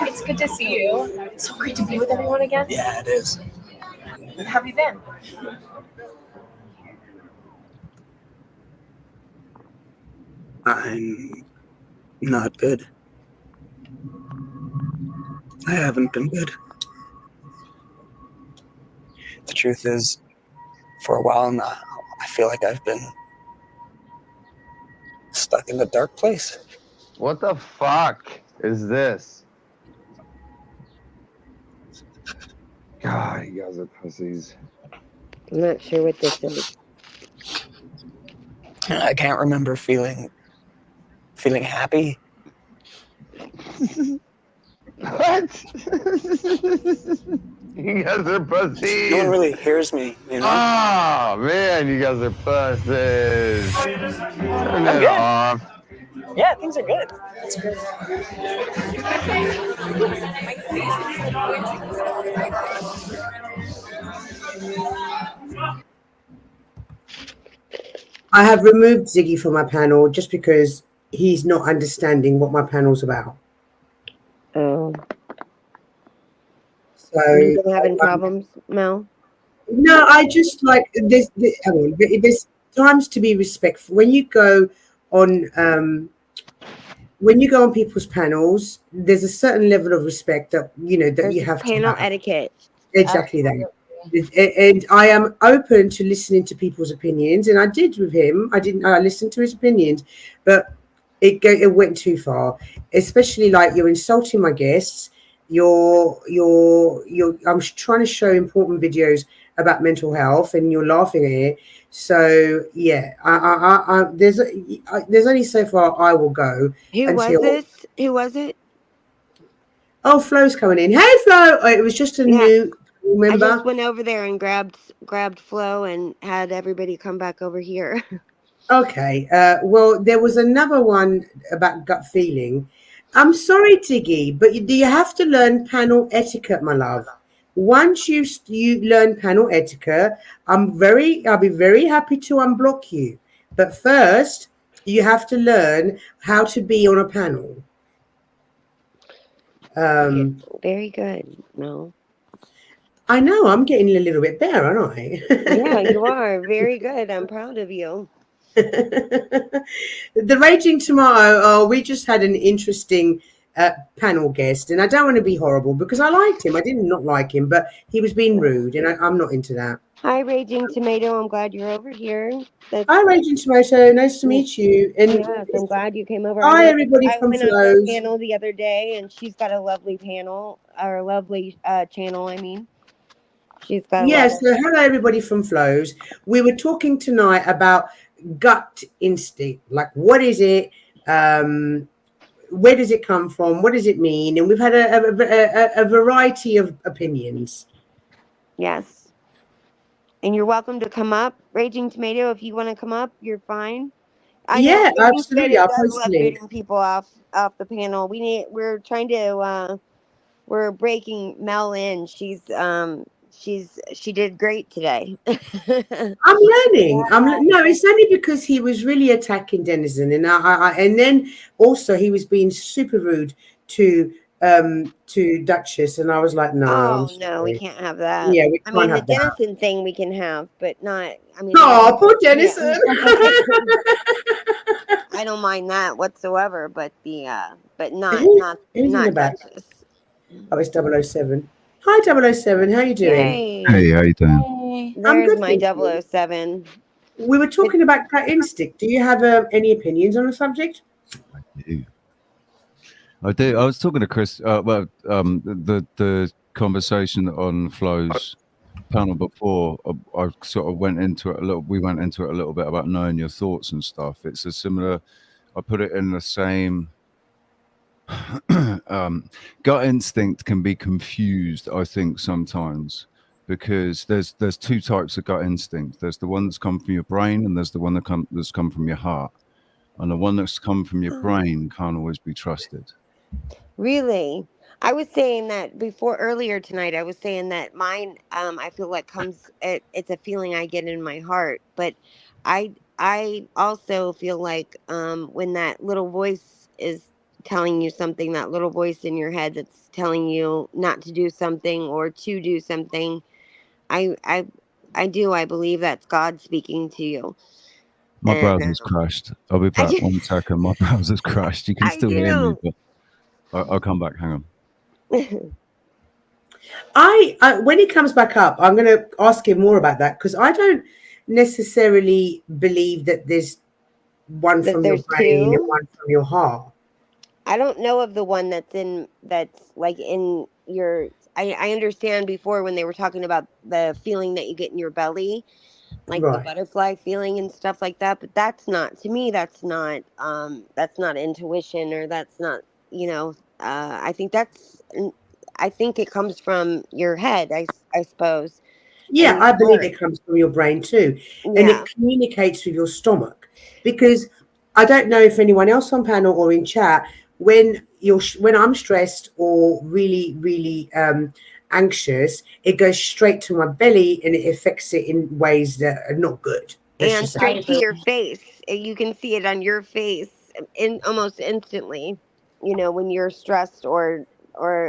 It's good to see you. It's so great to be with everyone again.
Yeah, it is.
How have you been?
I'm not good. I haven't been good. The truth is, for a while now, I feel like I've been stuck in a dark place.
What the fuck is this? God, you guys are pussies.
I'm not sure what this is.
I can't remember feeling feeling happy.
What? You guys are pussies.
No one really hears me, you know?
Oh, man, you guys are pussies. Turn
I'm
it
good.
off.
Yeah, things are good. That's good.
I have removed Ziggy from my panel just because he's not understanding what my panel's about.
Oh.
So
Have you been having problems, Mel?
no, I just like there's times to be respectful when you go on people's panels. There's a certain level of respect that
There's
you have to
panel
have.
etiquette.
Exactly that. And I am open to listening to people's opinions, and I did with him. I listened to his opinions, but it went too far. Especially like you're insulting my guests. I'm trying to show important videos about mental health, and you're laughing at it. So yeah, there's only so far I will go.
Who was this? Who was it?
Oh, Flo's coming in. Hey, Flo. Oh, it was just a new member.
I just went over there and grabbed Flo and had everybody come back over here.
Okay. Well, there was another one about gut feeling. I'm sorry, Tiggy, but you have to learn panel etiquette, my love. Once you learn panel etiquette, I'll be very happy to unblock you. But first, you have to learn how to be on a panel.
Very good. No.
I know I'm getting a little bit better, aren't I?
Yeah, you are very good. I'm proud of you.
The Raging Tomato, we just had an interesting panel guest, and I don't want to be horrible because I liked him. I did not like him, but he was being rude, and I'm not into that.
Hi, Raging Tomato. I'm glad you're over here.
Hi, Raging Tomato. Nice to meet you. And
yes, I'm glad you came over.
Hi, everybody
I
from
went on her
Flows.
panel the other day, and she's got a lovely panel, or a lovely channel. I mean, she's got.
Yes. So hello, everybody from Flows. We were talking tonight about gut instinct. Like, what is it? Where does it come from? What does it mean? And we've had a variety of opinions.
Yes. And you're welcome to come up, Raging Tomato. If you want to come up, you're fine. I know Raging
Absolutely.
Tomato
I'll
does
post
love
the link.
booting people off the panel. We're trying to we're breaking Mel in. She did great today.
I'm learning. No, it's only because he was really attacking Denizen, and and then also he was being super rude to Duchess, and I was like, no.
Oh no, we can't have that.
Yeah, we
I
can't
mean, the
have that.
Dennison thing we can have, but not. I mean,
Oh, poor Dennison.
I don't mind that whatsoever, but not
Who's in the back?
Duchess.
Oh, it's 007. Hi, 007. How you doing?
Yay.
Hey, how you doing?
There's
good,
my
thank you.
007.
We were talking about gut instinct. Do you have any opinions on the subject?
I do. I was talking to Chris. The conversation on Flo's panel before. I sort of went into it a little. We went into it a little bit about knowing your thoughts and stuff. It's a similar. I put it in the same. Gut instinct can be confused, I think, sometimes, because there's two types of gut instinct. There's the one that's come from your brain, and there's the one that's come from your heart. And the one that's come from your brain can't always be trusted.
Really? I was saying that before earlier tonight. I was saying that mine, I feel like it's a feeling I get in my heart. But I also feel like when that little voice is telling you something, that little voice in your head that's telling you not to do something or to do something, I believe that's God speaking to you.
My
And
browser's crashed. I'll be back 1 second. My browser's crashed. You can still hear me, but I'll come back. Hang on.
I when he comes back up, I'm going to ask him more about that, because I don't necessarily believe that there's one from your brain and one from your heart.
I don't know of the one that's like in your. I understand before when they were talking about the feeling that you get in your belly. like the butterfly feeling and stuff like that. But that's not, to me, that's not intuition, or that's not, I think it comes from your head, I suppose.
Yeah, I believe it comes from your brain too. And
Yeah.
it communicates with your stomach. Because I don't know if anyone else on panel or in chat, when I'm stressed or really, really anxious, it goes straight to my belly and it affects it in ways that are not good.
And straight to your face. You can see it on your face almost instantly. When you're stressed or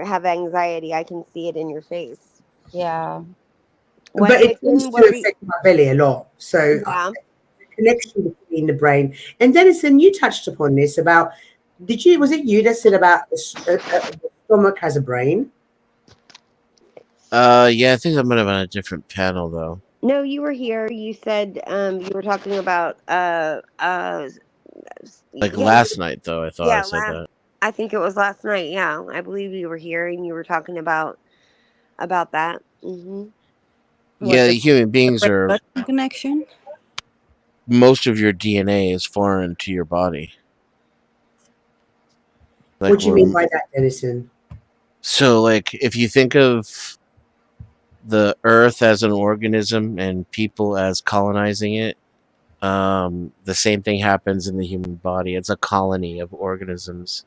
have anxiety, I can see it in your face.
Yeah.
But it tends to affect my belly a lot. So
yeah.
The connection between the brain. And Denison, you touched upon this about, was it you that said about the stomach has a brain?
Yeah, I think I'm on a different panel though.
No, you were here. You said you were talking about
last night though. I thought I said that.
I think it was last night. Yeah, I believe you were here and you were talking about that. Mm-hmm.
Yeah, human beings are.
Connection.
Most of your DNA is foreign to your body.
What do you mean by that, Denison?
So, like, if you think of the Earth as an organism and people as colonizing it, the same thing happens in the human body. It's a colony of organisms,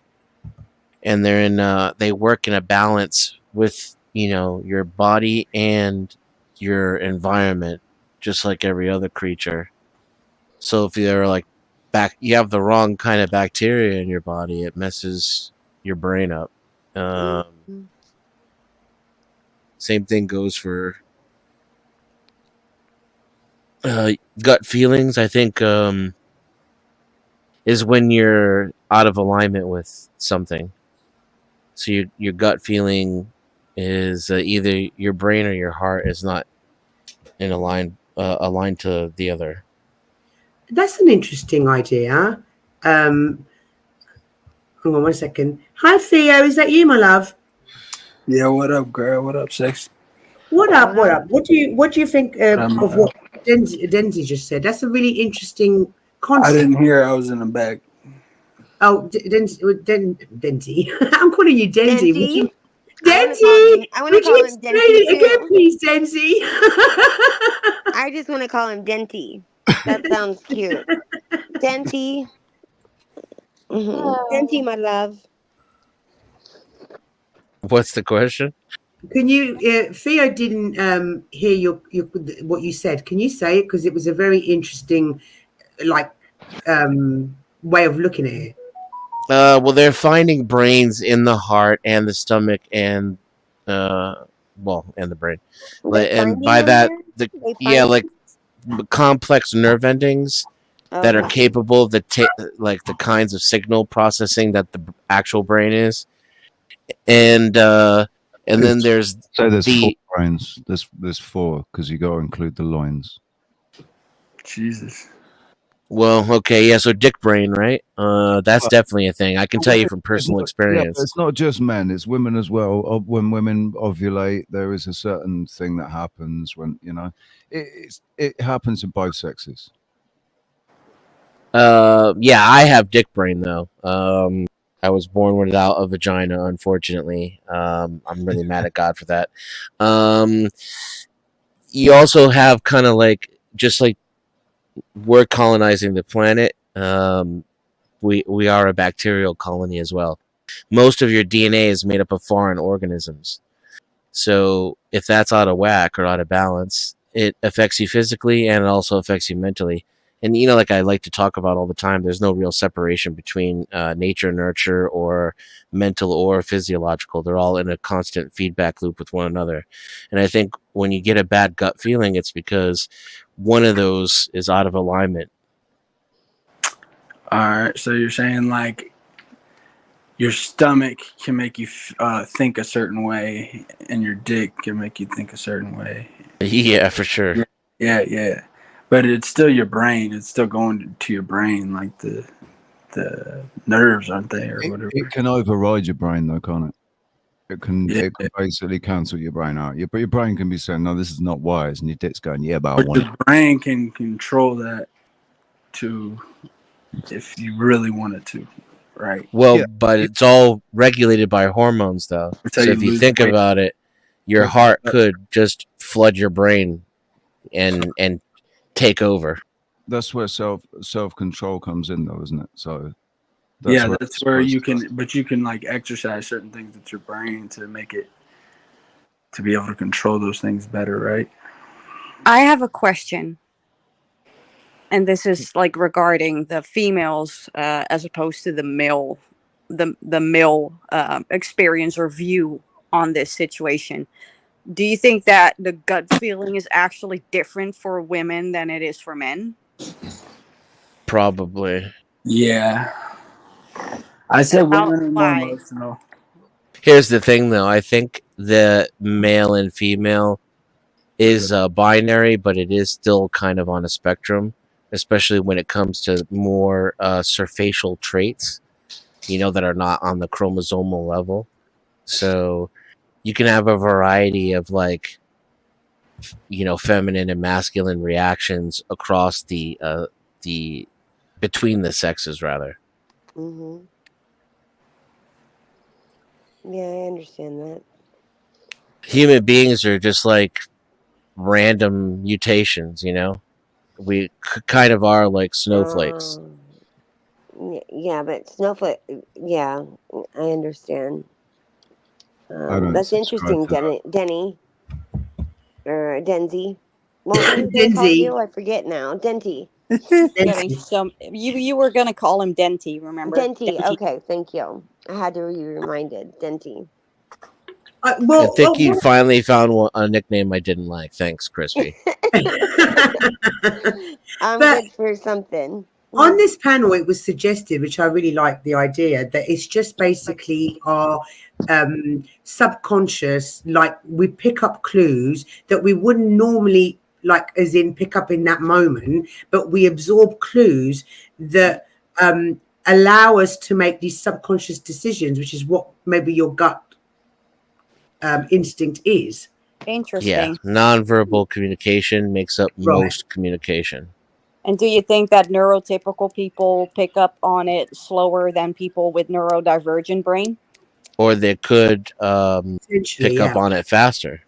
and they work in a balance with your body and your environment, just like every other creature. So if you're like you have the wrong kind of bacteria in your body, it messes your brain up. Same thing goes for gut feelings. I think is when you're out of alignment with something. So your gut feeling is either your brain or your heart is not in aligned to the other.
That's an interesting idea. Hang on 1 second. Hi, Theo. Is that you, my love?
Yeah. What up, girl? What up, sex?
What up? What up? What do you think of what Denzi just said? That's a really interesting concept.
I didn't hear. I was in the back.
Oh, Denzi. I'm calling you Denzi.
Denzi?
Denzi!
I want to call him Denzi
again, please, Denzi.
I just want to call him Denty. That sounds cute. Denty. Mm-hmm. Denty, my love.
What's the question?
Can you, Theo didn't hear your what you said. Can you say it? Because it was a very interesting, way of looking at it.
Well, they're finding brains in the heart and the stomach and, and the brain. And by that, complex nerve endings that are capable of the kinds of signal processing that the actual brain is. And then there's
four brains. There's four because you got to include the loins.
Jesus.
Well, okay, yeah. So dick brain, right? That's definitely a thing. I can tell you from personal experience.
Yeah, it's not just men; it's women as well. When women ovulate, there is a certain thing that happens when it happens in both sexes.
Yeah, I have dick brain though. I was born without a vagina, unfortunately. I'm really mad at God for that. You also have kind of just like we're colonizing the planet. We are a bacterial colony as well. Most of your DNA is made up of foreign organisms. So if that's out of whack or out of balance, it affects you physically and it also affects you mentally. And like I like to talk about all the time, there's no real separation between nature, nurture, or mental or physiological. They're all in a constant feedback loop with one another. And I think when you get a bad gut feeling, it's because one of those is out of alignment.
All right. So you're saying your stomach can make you think a certain way, and your dick can make you think a certain way.
Yeah, for sure.
Yeah. But it's still your brain. It's still going to your brain, like the nerves, aren't they, or whatever?
It can override your brain, though, can't it? It can basically cancel your brain out. Your brain can be saying, "No, this is not wise," and your dick's going, "Yeah, but I
But
want
your
it."
brain can control that too, if you really wanted to, right?
Well, but it's all regulated by hormones, though.
That's how
So
you
if you
lose
think
weight.
about it, your heart could just flood your brain and take over.
That's where self control comes in, though, isn't it? So
Yeah, that's where you can, but you can like exercise certain things with your brain to make it, to be able to control those things better, right?
I have a question, and this is like regarding the females as opposed to the male, the male experience or view on this situation. Do you think that the gut feeling is actually different for women than it is for men?
Probably.
Yeah, I said women are more
Why?
emotional.
Here's the thing, though. I think the male and female is binary, but it is still kind of on a spectrum, especially when it comes to more surfacial traits, that are not on the chromosomal level. So you can have a variety of feminine and masculine reactions across the between the sexes, rather.
Mm-hmm. Yeah, I understand that.
Human beings are just like random mutations, we kind of are like snowflakes.
Yeah, but snowflake. Yeah, I understand.
I don't
That's
subscribe
interesting,
to that.
Denny or Denzi. What was they called
Denzi.
you? I forget now. Denty.
Getting some. You were gonna call him Denty, remember?
Denty. Okay, thank you. I had to be reminded. Denty.
I think you finally found a nickname I didn't like. Thanks, Crispy.
I'm
But-
good for something.
On this panel, it was suggested, which I really like the idea, that it's just basically our subconscious, like we pick up clues that we wouldn't normally, like as in pick up in that moment, but we absorb clues that allow us to make these subconscious decisions, which is what maybe your gut instinct is.
Interesting.
Yeah, nonverbal communication makes up most communication.
And do you think that neurotypical people pick up on it slower than people with neurodivergent brain?
Or they could pick up on it faster.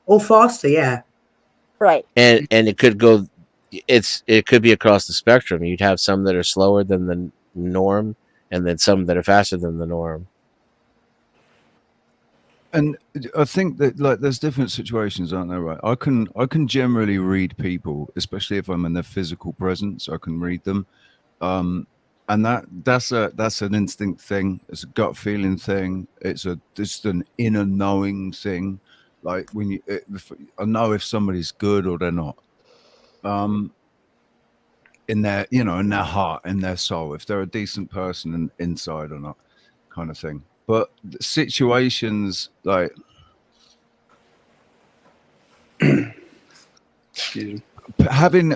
Or faster, yeah.
Right.
And it could go. It could be across the spectrum. You'd have some that are slower than the norm, and then some that are faster than the norm.
And I think that there's different situations, aren't there? Right? I can generally read people, especially if I'm in their physical presence. I can read them, and that's an instinct thing. It's a gut feeling thing. It's just an inner knowing thing. Like when I know if somebody's good or they're not. In their in their heart, in their soul, if they're a decent person inside or not, kind of thing. But situations like having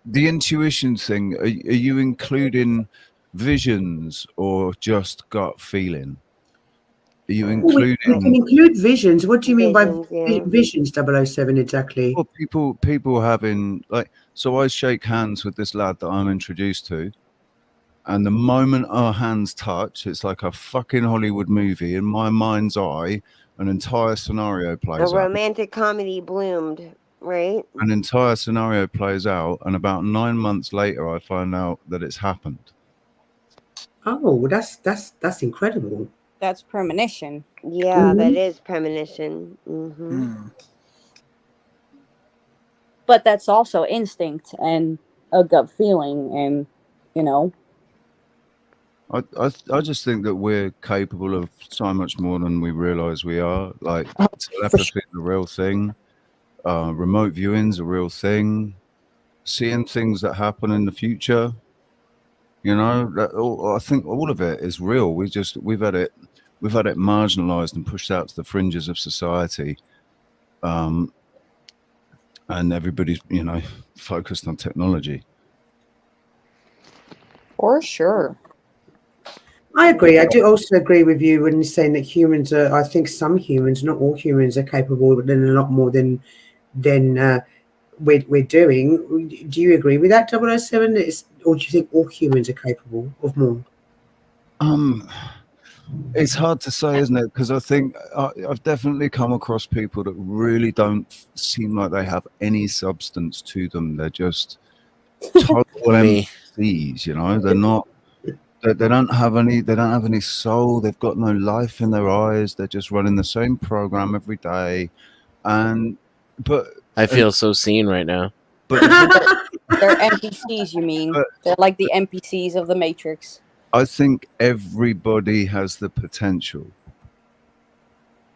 the intuition thing, are you including visions or just gut feeling? Are you including?
We can include visions. What do you mean by
yeah.
visions? 007 exactly.
Well, people having so I shake hands with this lad that I'm introduced to. And the moment our hands touch, it's like a fucking Hollywood movie. In my mind's eye, an entire scenario plays
A
out.
romantic comedy bloomed, right?
An entire scenario plays out, and about 9 months later, I find out that it's happened.
Oh, that's incredible.
That's premonition.
Yeah, that is premonition. Mm-hmm.
But that's also instinct and a gut feeling, and
I just think that we're capable of so much more than we realize we are. Like telepathy is a real thing. Remote viewing's a real thing. Seeing things that happen in the future. I think all of it is real. We've had it marginalized and pushed out to the fringes of society. And everybody's, focused on technology.
For sure.
I agree. I do also agree with you when you're saying that humans are. I think some humans, not all humans, are capable, but then a lot more than we're doing. Do you agree with that, 007? Or do you think all humans are capable of more?
It's hard to say, isn't it? Because I think I've definitely come across people that really don't seem like they have any substance to them. They're just total MCs, you know. They're not. They don't have any. They don't have any soul. They've got no life in their eyes. They're just running the same program every day. But
I feel so seen right now.
But
they're NPCs. You mean? They're like the NPCs of the Matrix.
I think everybody has the potential.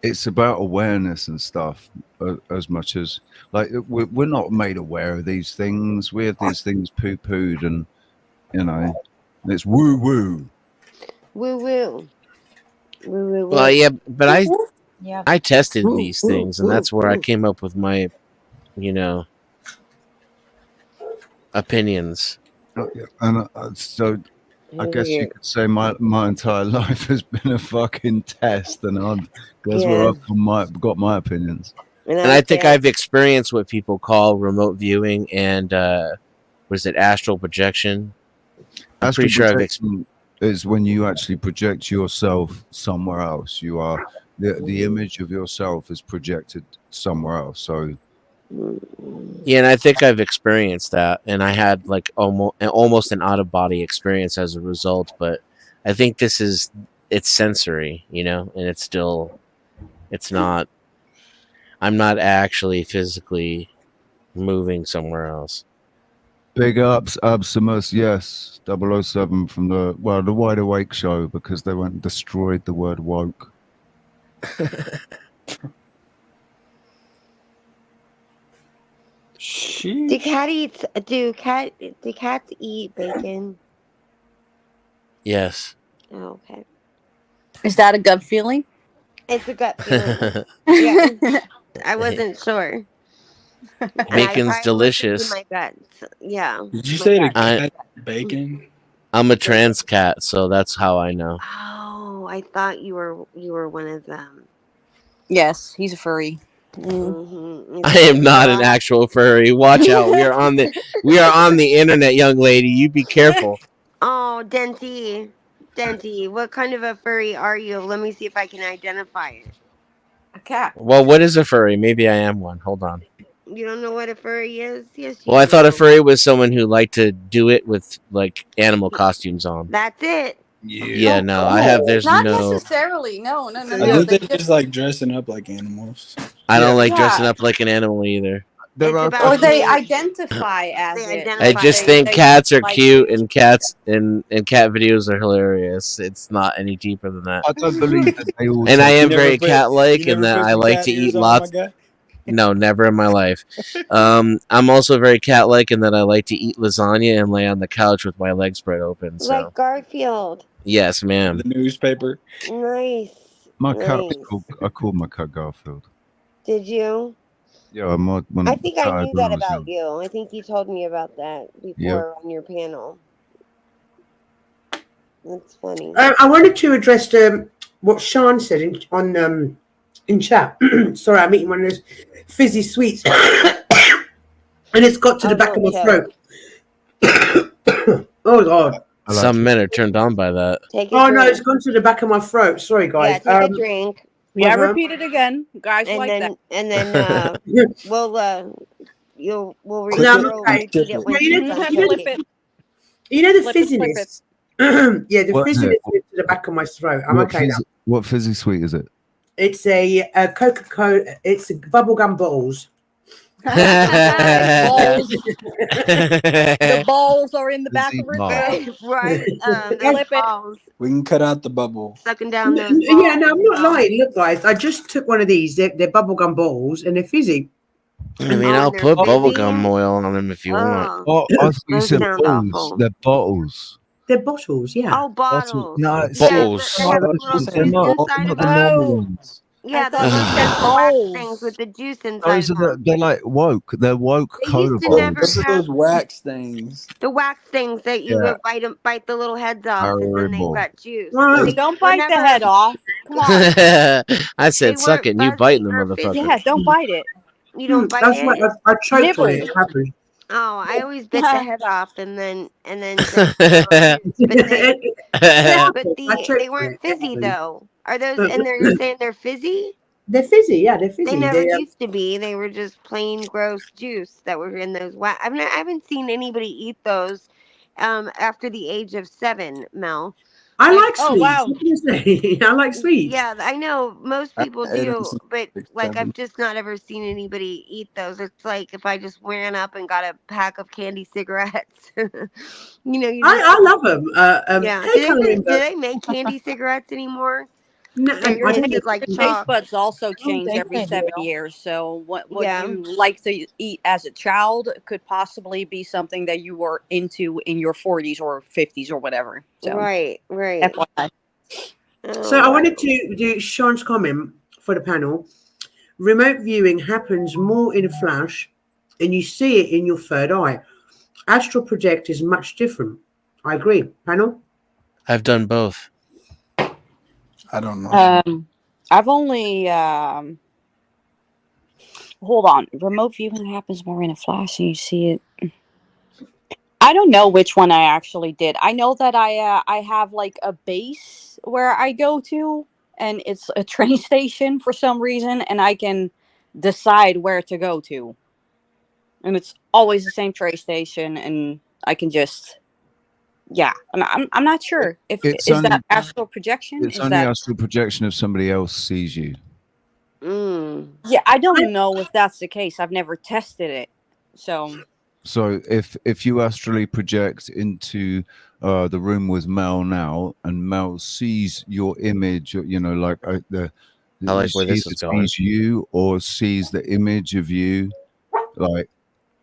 It's about awareness and stuff as much as like we're not made aware of these things. We have these things poo-pooed, and you know, it's woo woo.
Woo woo. Woo woo.
Well, yeah, but
Yeah.
I tested these things, and that's where I came up with my, opinions.
And so I guess you could say my entire life has been a fucking test, and that's where I've got my opinions.
And I think I've experienced what people call remote viewing and was it astral projection? I'm pretty sure
is when you actually project yourself somewhere else. You are the image of yourself is projected somewhere else. So
yeah, and I think I've experienced that, and I had like almost an out of body experience as a result. But I think it's sensory, and it's not. I'm not actually physically moving somewhere else.
Big ups, Absimus, yes, 007 from the Wide Awake show, because they went and destroyed the word woke.
Do cats eat bacon?
Yes.
Oh, okay.
Is that a gut feeling?
It's a gut feeling. Yeah. I wasn't sure.
Bacon's delicious.
My guts. Yeah.
Did you say the cat bacon?
I'm a trans cat, so that's how I know.
Oh, I thought you were one of them.
Yes, he's a furry.
Mm-hmm.
I am not an actual furry. Watch out. We are on the internet, young lady. You be careful.
Oh, Denty, what kind of a furry are you? Let me see if I can identify it.
A cat.
Well, what is a furry? Maybe I am one. Hold on.
You don't know what a furry is? Yes,
Well, I thought a furry was someone who liked to do it with like animal costumes on.
That's it.
Yeah, no, I have. There's
not
no.
necessarily. No.
I think they're just like dressing up like animals.
I don't like dressing up like an animal either.
Or they identify as it.
I just think cats are cute, and cats and cat videos are hilarious. It's not any deeper than that.
I don't believe that they all.
And I am very cat-like in that I like to eat lots. No, never in my life. I'm also very cat-like in that I like to eat lasagna and lay on the couch with my legs spread open. So.
Like Garfield.
Yes, ma'am.
The newspaper.
Nice.
My cat. I called my cat Garfield.
Did you?
Yeah,
I think I knew that about you. I think you told me about that before on your panel. That's funny.
I wanted to address what Sean said in chat. Sorry, I'm eating one of those fizzy sweets, and it's got to the back of my throat. Oh God!
Some men are turned on by that.
Oh no, it's gone to the back of my throat. Sorry, guys.
Yeah, take a drink.
Yeah, repeat it again, guys.
And
like
then,
that.
And then we'll repeat it when
Flip it.
You know the
Flip it.
fizziness. Yeah, the fizziness is to the back of my throat. I'm okay now.
What fizzy sweet is it?
It's a Coca-Cola. It's bubblegum bottles.
The balls are in the back of her throat.
Right.
Flip it.
We can cut out the bubble.
Sucking down those balls.
Yeah, no, I'm not lying. Look, guys, I just took one of these. They're bubblegum balls, and they're fizzy.
I mean, I'll put bubblegum oil on them if you want.
Oh, I thought you said balls. They're bottles.
They're bottles, yeah.
Oh, bottles.
No,
bottles.
They're not the normal ones.
Yeah,
thought
those
you
are
said
the wax things
moles.
with the juice inside
Those
of
are
them.
they're like woke. They're woke
They used to
cola
never
Those are
have
those wax things.
the wax things that you
Yeah,
would bite the little heads off, and then they
terrible.
got juice.
Hey,
They
don't
were
bite the
never.
head off. Come on.
I
They
said, suck it,
weren't
and you biting
fuzzy
the
or
motherfucker.
Yeah,
fishy.
don't bite it.
You don't bite
That's why
it.
I choked on it.
Nibble.
It happened.
Oh, I always bit the head off and then spit the.
It
But
happened. I
they
choked on
weren't
it. It
fizzy
happened.
though. Are those? And you're saying they're fizzy?
They're fizzy. Yeah, they're
They
fizzy.
never
They
used to be. They were just plain gross juice that were in those. I haven't seen anybody eat those after the age of 7, Mel.
I
Like,
like
Oh,
sweets.
wow.
What can I say? I like sweets.
yeah, I know most
I
people
ate them
do,
since
but like I've
7.
just not ever seen anybody eat those. It's like if I just ran up and got a pack of candy cigarettes. You just
I love them.
yeah.
Hey,
Do
Kalimba.
they make candy cigarettes anymore?
No,
Or
I
is
don't
it
think
like
The
so.
taste
chalk?
buds also
I don't
change
think
every
they do.
7 years. So what
Yeah.
you like to eat as a child could possibly be something that you were into in your 40s or 50s or whatever. So
Right.
FYI.
So
Oh
I
wow.
wanted to do Sean's comment for the panel. Remote viewing happens more in a flash, and you see it in your third eye. Astral project is much different. I agree. Panel?
I've done both.
I don't know.
I've only hold on. Remote viewing happens more in a flash, and you see it. I don't know which one I actually did. I know that I have like a base where I go to, and it's a train station for some reason, and I can decide where to go to, and it's always the same train station, and I can just and I'm not sure if
It's
is
only
that astral projection?
it's
Is
only
that
astral projection if somebody else sees you.
yeah? I don't know if that's the case. I've never tested it, so.
So if you astrally project into the room with Mel now, and Mel sees your image, like
I like where this is going.
sees you or sees the image of you, like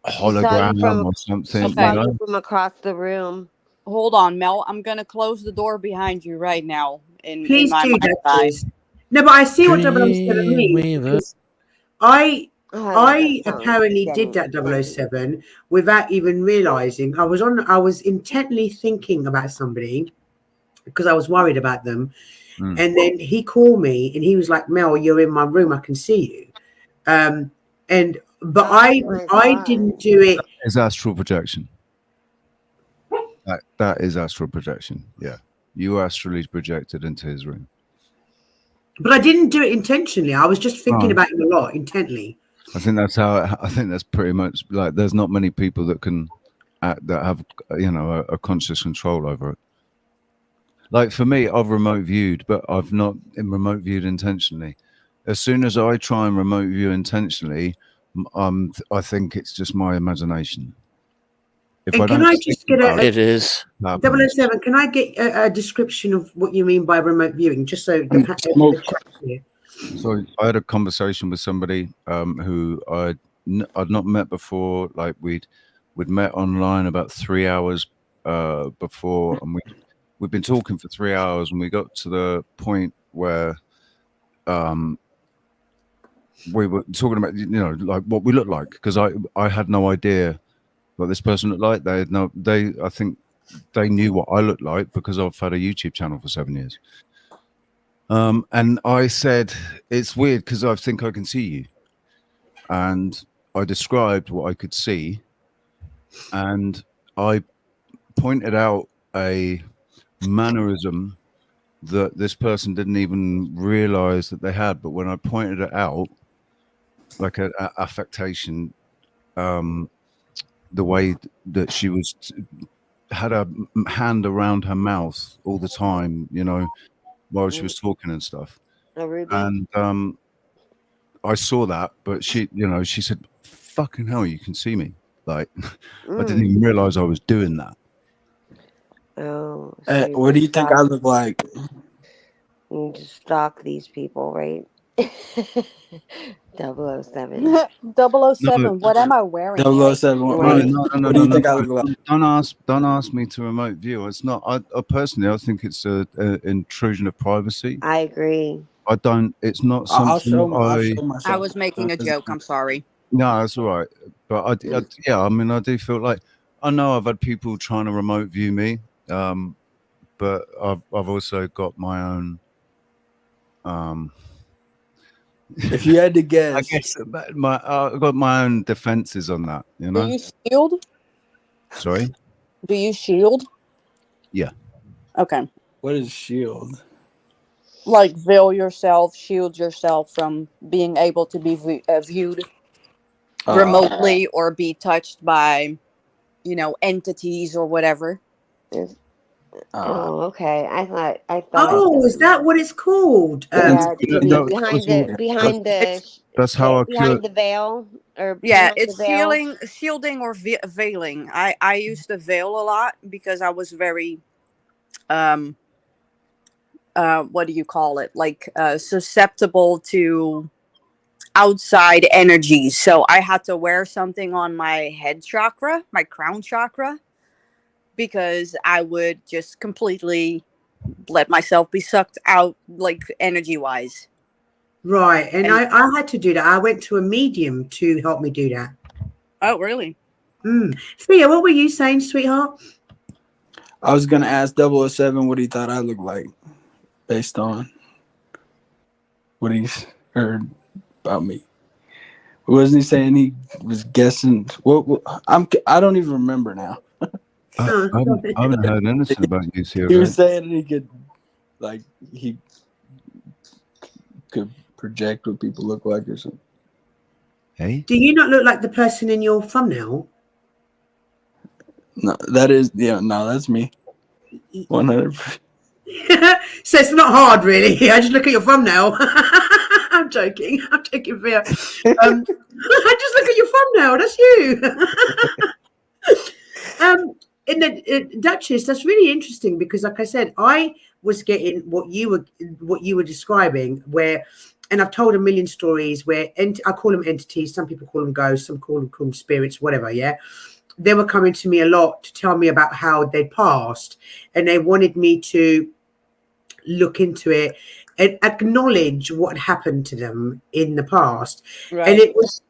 She saw you
hologram or something,
She saw you from across the room.
Hold on, Mel. I'm gonna close the door behind you right now. In
Please
my
do
mind
that,
eye.
please. No, but I see what 007 means because I apparently did that 007 without even realizing. I was intently thinking about somebody because I was worried about them. And then he called me and he was like, Mel, you're in my room, I can see you. But I didn't do it.
It's astral projection. That is astral projection. Yeah. You astrally projected into his room.
But I didn't do it intentionally. I was just thinking about him a lot intently.
I think that's pretty much like there's not many people that can that have a conscious control over it. Like for me, I've remote viewed, but I've not remote viewed intentionally. As soon as I try and remote view intentionally, I think it's just my imagination. If
And can I just get
it is
007? Can I get a description of what you mean by remote viewing, just so the chat's here?
So I had a conversation with somebody who I'd not met before. Like we'd met online about 3 hours before, and we'd been talking for 3 hours, and we got to the point where we were talking about like what we look like, because I had no idea what this person looked like. I think they knew what I looked like because I've had a YouTube channel for 7 years. And I said, it's weird because I think I can see you. And I described what I could see. And I pointed out a mannerism that this person didn't even realize that they had. But when I pointed it out, like an affectation, the way that she had a hand around her mouth all the time, while she was talking and stuff. And I saw that, but she said, fucking hell, you can see me. Like, I didn't even realize I was doing that.
Oh.
What do you think I look like?
You just stalk these people, right? 007.
007. What am I wearing?
007. What do you think I look like?
Don't ask me to remote view. It's not. I personally, I think it's an intrusion of privacy.
I agree.
I don't. It's not
I'll
something that
I'll show myself.
I was making a joke. I'm sorry.
No, that's all right. But yeah, I mean, I do feel like I know I've had people trying to remote view me, but I've also got my own.
If you had to guess,
I guess I've got my own defenses on that. You
Do
know.
you shield?
Sorry.
Do you shield?
Yeah.
Okay.
What is shield?
Like veil yourself, shield yourself from being able to be viewed remotely or be touched by, entities or whatever.
Oh, okay. I thought.
Oh, is that what it's called?
Yeah,
that
behind the veil or
Yeah,
behind the
it's
veil.
shielding or veiling. I used to veil a lot because I was very what do you call it? Like susceptible to outside energies. So I had to wear something on my head chakra, my crown chakra, because I would just completely let myself be sucked out, like energy wise.
Right. And I had to do that. I went to a medium to help me do that.
Oh, really?
Thea, what were you saying, sweetheart?
I was gonna ask 007 what he thought I looked like, based on what he's heard about me. Wasn't he saying he was guessing? I don't even remember now.
I haven't heard anything about you, Theo.
He was saying he could project what people look like or something.
Hey?
Do you not look like the person in your thumbnail?
No, that's me. 100%.
So it's not hard, really. I just look at your thumbnail. I'm joking. I'm joking, Thea. I just look at your thumbnail. That's you. In the Duchess, that's really interesting because, like I said, I was getting what you were describing, and I've told a million stories where I call them entities. Some people call them ghosts. Some call them spirits. Whatever. Yeah. They were coming to me a lot to tell me about how they'd passed, and they wanted me to look into it and acknowledge what happened to them in the past. Right. And it was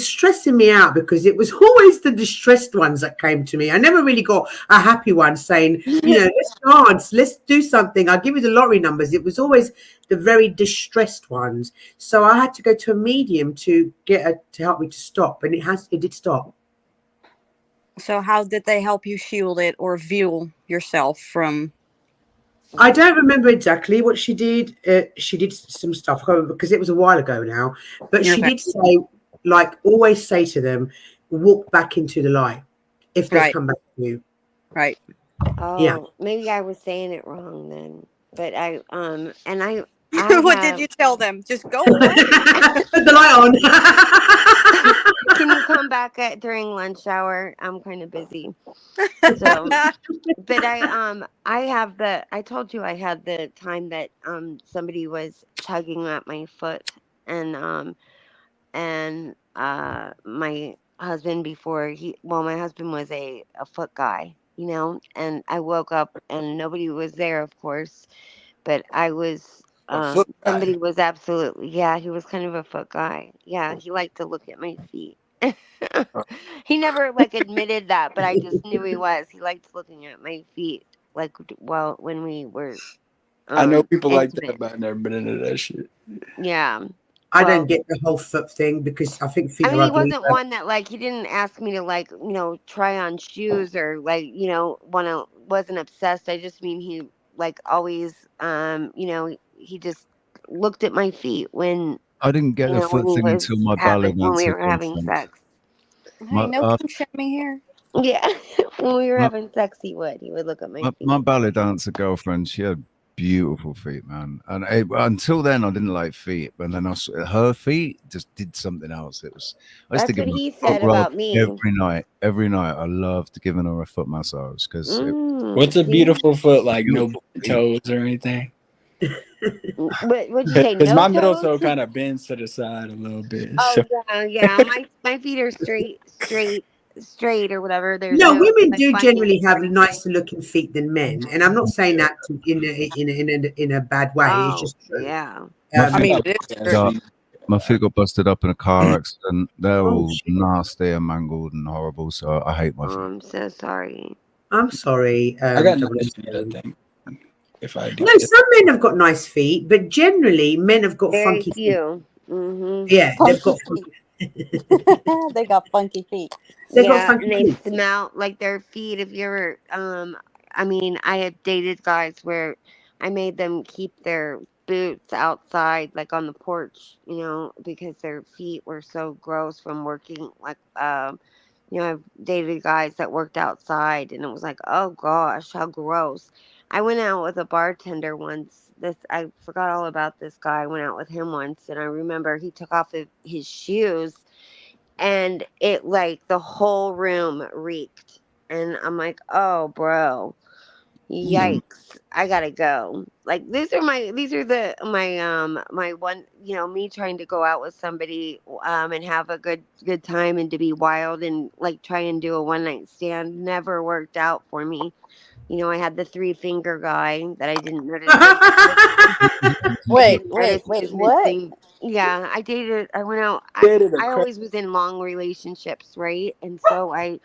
stressing me out because it was always the distressed ones that came to me. I never really got a happy one saying, let's dance, let's do something, I'll give you the lottery numbers. It was always the very distressed ones. So I had to go to a medium to to help me to stop, and it did stop.
So how did they help you shield it or veil yourself from?
I don't remember exactly what she did. She did some stuff because it was a while ago now. But she did say, like, always say to them, walk back into the light if they come back to you.
Right.
Oh, maybe I was saying it wrong then. But
what did you tell them? Just go away.
Put the light on.
Can you come back during lunch hour? I'm kind of busy. So, but I told you I had the time that somebody was tugging at my foot, and my husband my husband was a foot guy, and I woke up and nobody was there, of course, but I was. Somebody was absolutely, he was kind of a foot guy. Yeah, he liked to look at my feet. He never admitted that, but I just knew he was. He liked looking at my feet, when we were.
I know people
intimate.
like that, but I've never been into that shit.
Yeah.
I don't get the whole foot thing because I think feet are ugly.
He wasn't one that he didn't ask me to try on shoes or wasn't obsessed. I just mean he always he just looked at my feet when
I didn't get the foot thing until my ballet dancer
when we were having sex.
Hey, no kink shaming here.
Yeah, when we were having sex, he would look at my feet.
My ballet dancer girlfriend, she had beautiful feet, man. And until then, I didn't like feet, but then her feet just did something else. It was.
That's what he said about me.
Every night, I loved giving her a foot massage because.
What's a beautiful foot like? No toes or anything.
What'd you say?
Because
no
my
toes?
middle toe kind of bends to the side a little bit.
Oh
so.
yeah. My feet are straight. straight or whatever. There's
No,
no
women
like
do
funny
generally have
or anything.
nicer looking feet than men, and I'm not saying that in a bad way. It's
Oh
just true.
yeah.
My
I
feet
mean,
got
it is
busted
true.
up. My feet got busted up in a car accident. They're
Oh,
all
shit.
nasty and mangled and horrible. So I hate my
Oh,
feet.
I'm so sorry.
I'm sorry.
I got nice
007.
feet, I think. If I
No,
did.
some men have got nice feet, but generally men have got
Very
funky feet.
few. Mm-hmm.
Yeah, they've
Funky
got
feet. They got funky feet.
they got
Yeah,
funky
and they
feet.
smell like their feet. If you're, I mean, I have dated guys where I made them keep their boots outside, like on the porch, because their feet were so gross from working. Like, I've dated guys that worked outside, and it was like, oh gosh, how gross. I went out with a bartender once. I forgot all about this guy. I went out with him once, and I remember he took off his shoes and it like the whole room reeked, and I'm like, oh bro, yikes, I gotta go. Like these are my one, me trying to go out with somebody and have a good time and to be wild and like try and do a one night stand never worked out for me. I had the 3 finger guy that I didn't notice was I
Wait,
didn't
wait,
notice he
wait,
was
what?
missing. Yeah, I dated. I went out.
Dated a
I
crack.
always was in long relationships, right? And so I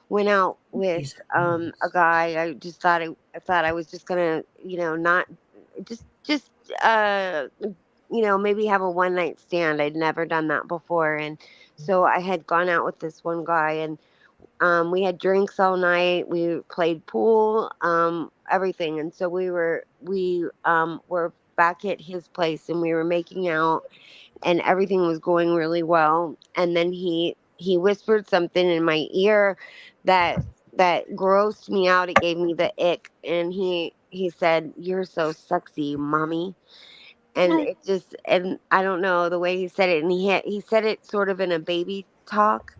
went out with a guy. I thought I was just gonna, not just maybe have a one night stand. I'd never done that before, and so I had gone out with this one guy, and we had drinks all night. We played pool, everything, and so we were back at his place, and we were making out, and everything was going really well. And then he whispered something in my ear that grossed me out. It gave me the ick, and he said, "You're so sexy, mommy." And it just, and I don't know the way he said it, and he said it sort of in a baby talk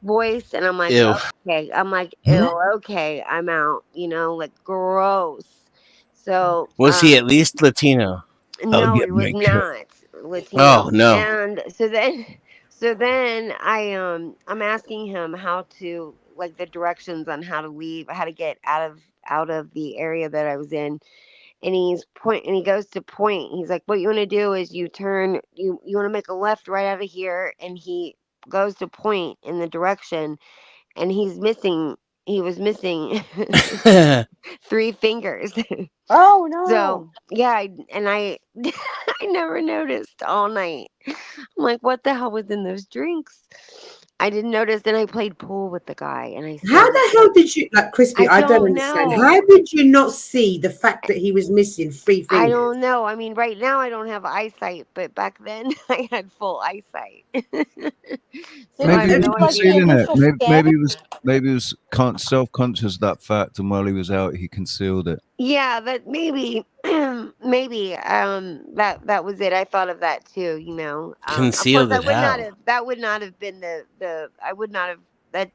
voice, and I'm like,
Ew.
okay. I'm like, ew, okay, I'm out, like gross. So,
Was he at least Latino? I'll
no,
get
he was
my cut.
not
Oh
Latino.
no.
And so then I'm asking him how to like the directions on how to leave, how to get out of the area that I was in. And he goes to point. He's like, what you want to do is you turn, you want to make a left right out of here. And he goes to point in the direction, and he was missing 3 fingers.
Oh no.
So yeah, I I never noticed all night. I'm like, what the hell was in those drinks? I didn't notice. Then I played pool with the guy, and I
How
still
the
didn't
hell
notice.
did you, like, Crispy?
I
I don't
don't
understand.
know.
How did you not see the fact that he was missing 3
I
fingers?
don't know. I mean, right now I don't have eyesight, but back then I had full eyesight. So
Did
I
Maybe
he
he
have
give
was
you
no
like the
idea.
concealing it.
initial
Maybe,
scan?
maybe he was self-conscious of that fact, and while he was out, he concealed it.
Yeah, that maybe, maybe that was it. I thought of that too. Of course,
Concealed it how?
that would not have been the I would not have that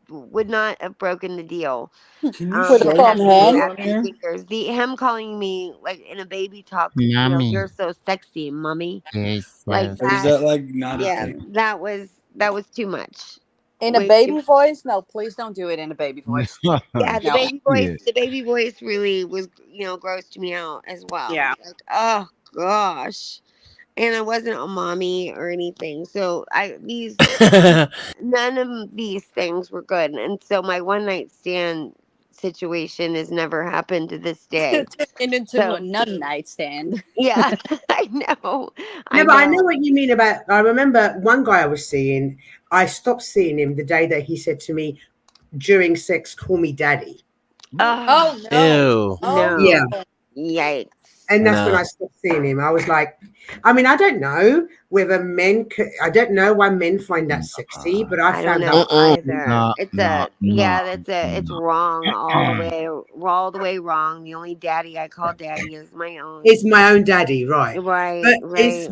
would not have broken the deal.
Can you
With a
show
It
me
had
foam
to be
photo
hand?
on
action
here?
figures. The him calling me like in a baby talk.
Mommy.
You're so sexy, mommy.
Yes,
Like
yes.
Or is
that.
that like not a
Yeah,
thing?
that was too much.
In a
Way too
baby voice? No, please don't do it in a baby voice.
Yeah, the
No.
baby voice,
Yeah.
the baby voice really was, grossed me out as well.
Yeah.
Like, oh gosh. And I wasn't a mommy or anything. So none of these things were good. And so my one night stand situation has never happened to this day.
Turned into a
So
nun nightstand.
yeah, I know.
No,
I
but I know
know.
what you mean about. I remember one guy I was seeing. I stopped seeing him the day that he said to me during sex, "Call me daddy."
Oh
Oh no.
Ew.
Oh
Yeah,
no. Yikes.
and that's when
No.
I stopped seeing him. I was like, I mean, I don't know whether I don't know why men find that sexy, but I
I don't
found
know
that.
Mm-mm.
either.
Nah,
It's
nah,
a
nah,
yeah, it's
nah.
wrong all the way wrong. The only daddy I call daddy is my own.
It's my own daddy, right?
Right,
But
right.
he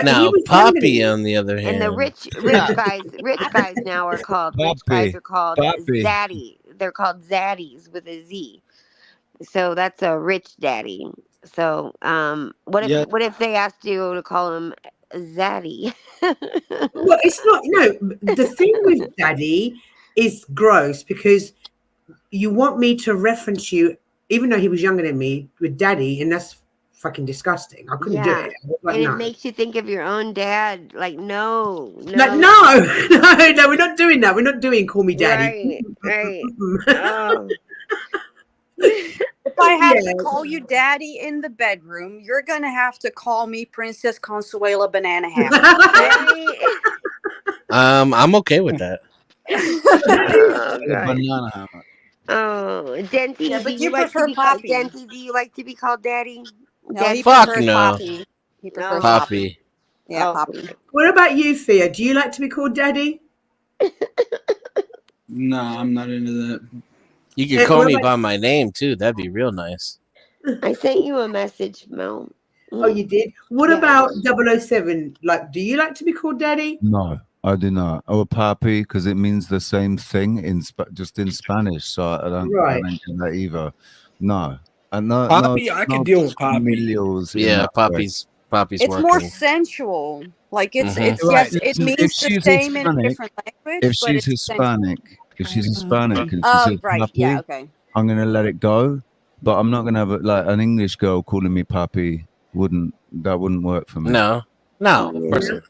Now,
was younger than
Poppy,
me.
on the other
And the
hand.
rich guys now are called
Puppy, puppy.
zaddy. They're called zaddies with a Z. So that's a rich daddy. So
Yeah.
what if they asked you to call him zaddy?
Well, it's not. No, the thing with daddy, is gross because you want me to reference you, even though he was younger than me, with daddy, and that's fucking disgusting. I couldn't do
Yeah.
it. I was like,
And it
no.
makes you think of your own dad. Like, no.
Like, no, we're not doing that. We're not doing call me daddy.
Right. Oh.
If I have to
Yeah.
call you daddy in the bedroom, you're gonna have to call me Princess Consuela Banana Hammock.
I'm okay with that.
Oh, God.
Banana hammock.
Oh, Denty,
Yeah,
do
but
you
you
like to
prefer
be called
Poppy.
Denty? Do you like to be called daddy?
No, he
Fuck
prefers
no.
Poppy. He prefers
No.
Poppy. Yeah,
Oh.
Poppy.
What about you, Thea? Do you like to be called daddy?
No, I'm not into that.
You could call
what
me
about-
by my name too. That'd be real nice.
I sent you a message, Mel.
Oh, you did? What
Yeah.
about 007? Like, do you like to be called daddy?
No, I do not. Or papi, because it means the same thing just in Spanish. So I don't get that either. No. And no,
Poppy, I could deal with Poppy.
familials in
Yeah,
that
Poppy's
It's
working.
more sensual. Like it's
Right.
yes, it
Listen, if
means the
she's
same in a
Hispanic,
different language,
if
but
she's
it's sensual.
Hispanic and she says
Right,
papi,
yeah, okay.
I'm gonna let it go. But I'm not gonna have like an English girl calling me papi. That wouldn't work for me.
No, of course not.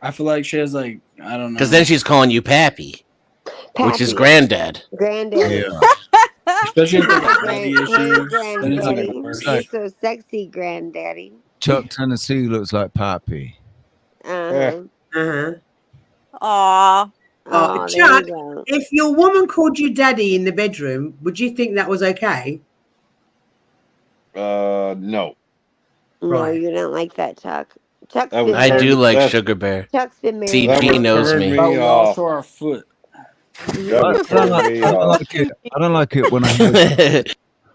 I feel like she has like, I don't know.
Because then she's calling you Pappy, which is
Pappy.
granddad.
Granddaddy.
Yeah.
Especially if they got
Hey,
daddy issues. Then it's not
granddaddy.
gonna work.
You're so sexy, granddaddy.
Chuck Tennessee looks like papi.
Uh-huh.
Uh-huh.
Aw.
Oh, there
Chuck,
you go.
if your woman called you daddy in the bedroom, would you think that was okay?
No,
No.
you don't like that, Chuck. Chuck's
That
been
would
I do
turn-
like
that's-
Sugar Bear.
Chuck's been married.
CP
would
knows
turn
me.
me
But we
off.
also are foot.
That would turn me
I don't
off.
like it when I hear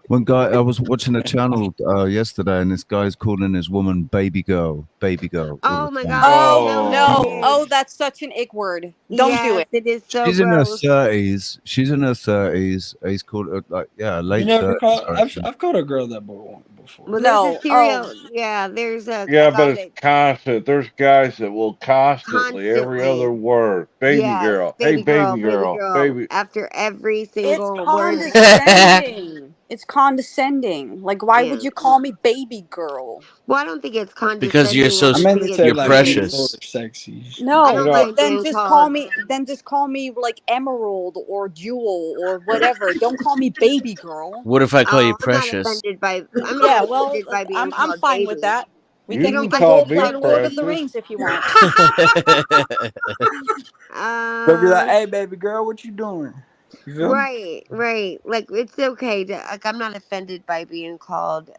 I was watching a channel yesterday, and this guy's calling his woman baby girl.
Oh my God.
Oh
No,
no! Oh, that's such an ick word. Don't do
Yes,
it.
it is so
She's in her
gross.
30s. She's in her 30s. He's called her late
You never
30s.
called.
I reckon.
I've called a girl that before.
Well,
No,
there's a serial. Yeah, there's a
Yeah,
guy
but it's
that
constant. There's guys that will constantly every
constantly.
other word. Baby
Yes,
girl. Hey, baby girl. Baby.
After every
It's
single word.
condescending. It's condescending. Like, why
Yeah.
would you call me baby girl?
Well, I don't think it's condescending.
Because you're so
I think it's
you're
like
precious.
Sexy.
I
No,
don't
but
like
then
being
just
called.
call me. Then just call me like Emerald or Jewel or whatever. Don't call me baby girl.
What if I call you
I'm not
Precious?
offended by. I'm
Yeah,
not
well,
offended by being
I'm
called
fine
baby.
with that. We
You
can
can
we can
call
go
me
play Lord of the
precious.
Rings if you want.
They'll be like, "Hey, baby girl, what you doing?" You feel me?
Right. Like it's okay to. Like I'm not offended by being called.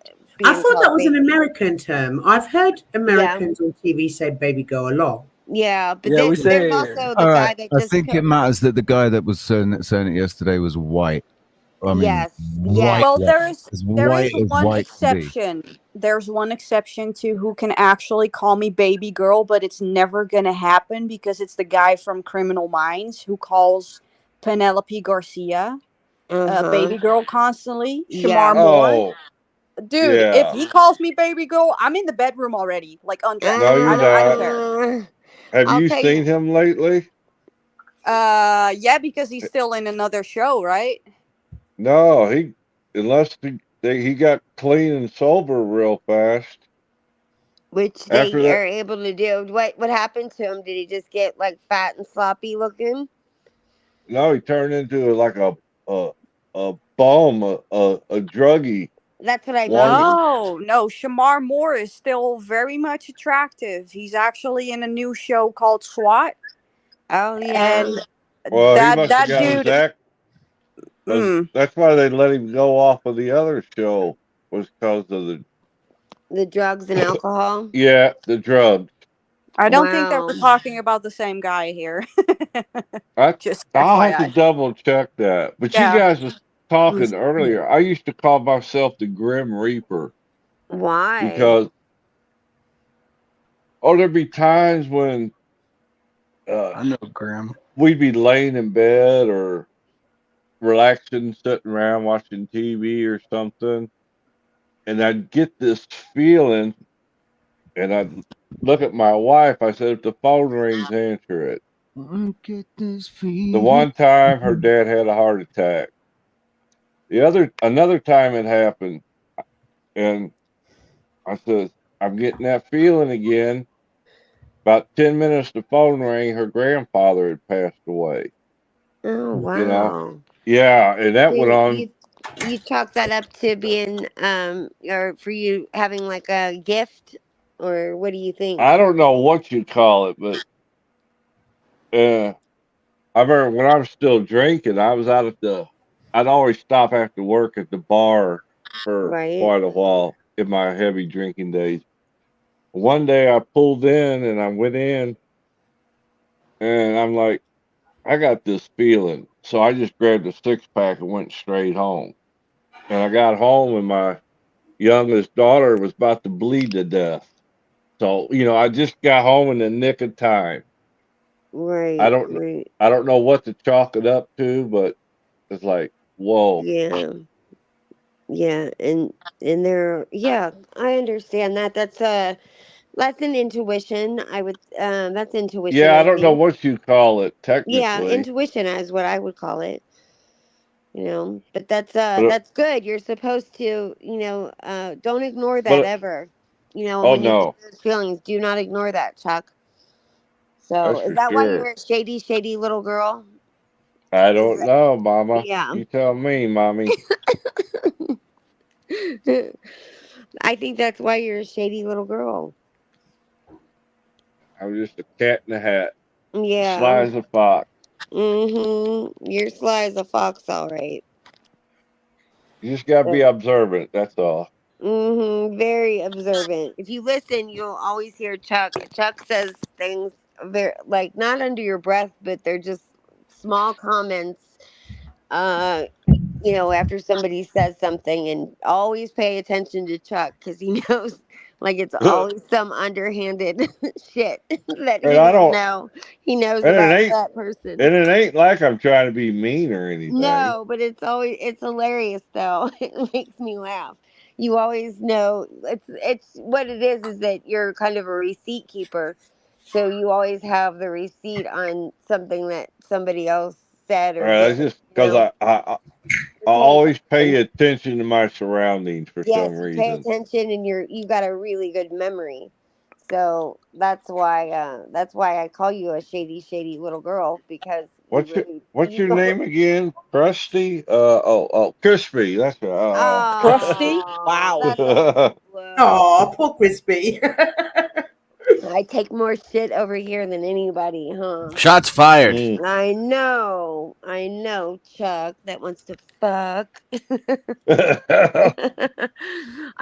I thought that was an
baby.
American term. I've heard Americans on TV say baby girl a lot.
Yeah, but
Yeah, we
there's
say.
also the
All
guy
right.
that
I
just.
think it matters that the guy that was saying it yesterday was white. I mean,
Yes.
white.
Well,
white.
there
As
is
white as
one
white can be.
exception. There's one exception to who can actually call me baby girl, but it's never gonna happen because it's the guy from Criminal Minds who calls Penelope Garcia baby girl constantly. Shamar Moore.
Oh,
Dude, if
yeah.
he calls me baby girl, I'm in the bedroom already, like undressed.
No, you're
I don't care.
not. Have you seen him lately?
Yeah, because he's still in another show, right?
No, unless he got clean and sober real fast.
Which they are able to do. What happened to him? Did he just get like fat and sloppy looking?
No, he turned into like a bum, a druggie.
That's what I
No, Shamar Moore is still very much attractive. He's actually in a new show called SWAT.
Oh yeah.
And
Well, he
that
must have got
dude.
his act. That's why they let him go off of the other show, was because of
the drugs and alcohol.
Yeah, the drugs.
I don't think that we're talking about the same guy here. Just
I'll have to
FYI.
double check that. But
Yeah.
you guys was talking earlier. I used to call myself the Grim Reaper.
Why?
Because there'd be times when
I know Grim.
we'd be laying in bed or relaxing, sitting around watching TV or something, and I'd get this feeling, and I'd look at my wife. I said, "If the phone rings, answer it."
Get this
The
feeling.
one time her dad had a heart attack. Another time it happened, and I said, I'm getting that feeling again. About 10 minutes, the phone rang. Her grandfather had passed away.
Oh
You know,
wow.
yeah, and that went
You
on.
you you chalk that up to being or for you having like a gift, or what do you think?
I don't know what you call it, but I remember when I was still drinking, I was out at I'd always stop after work at the bar for
Right.
quite a while in my heavy drinking days. One day I pulled in and I went in and I'm like, I got this feeling. So I just grabbed a 6-pack and went straight home. And I got home and my youngest daughter was about to bleed to death. So, I just got home in the nick of time. I
Right,
don't
right.
I don't know what to chalk it up to, but it's like, whoa.
Yeah. Yeah, and there, yeah, I understand that. That's an intuition. That's intuition,
Yeah, I
I
don't know
think.
what you call it
Yeah,
technically.
intuition is what I would call it. But
But
that's good. You're supposed to, don't ignore that
but
ever.
oh
When you get
no,
those feelings, do not ignore that, Chuck. So,
that's
is
for
that why
sure.
you're a shady, shady little girl?
I
Is
don't
that,
know, Mama.
yeah.
You tell me, Mommy.
I think that's why you're a shady little girl.
I'm just a cat in a hat, sly
Yeah.
as a fox.
You're sly as a fox, all right.
You just gotta be
But,
observant. That's all.
very observant. If you listen, you'll always hear Chuck. Chuck says things very like not under your breath, but they're just small comments. Uh, after somebody says something, and always pay attention to Chuck because he knows, like it's
and
always some underhanded shit that he
I
doesn't
don't.
know. He knows
And it
about
ain't.
that person.
And it ain't like I'm trying to be mean or anything.
No, but it's hilarious though. It makes me laugh. You always know it's what it is that you're kind of a receipt keeper. So you always have the receipt on something that somebody else said
All
or
right,
did,
that's just
you
because
know.
I
You're paying
always pay
attention.
attention to my surroundings for
Yes,
some
you pay
reason.
attention and you got a really good memory. So that's why I call you a shady, shady little girl because you
What's your
really
What's
you
your name again? Krusty? Crispy. That's right.
Crusty?
Oh,
Wow.
that's a low blow.
Oh, poor Crispy.
I take more shit over here than anybody, huh?
Shots fired.
Mm.
I know, Chuck, that wants to fuck. I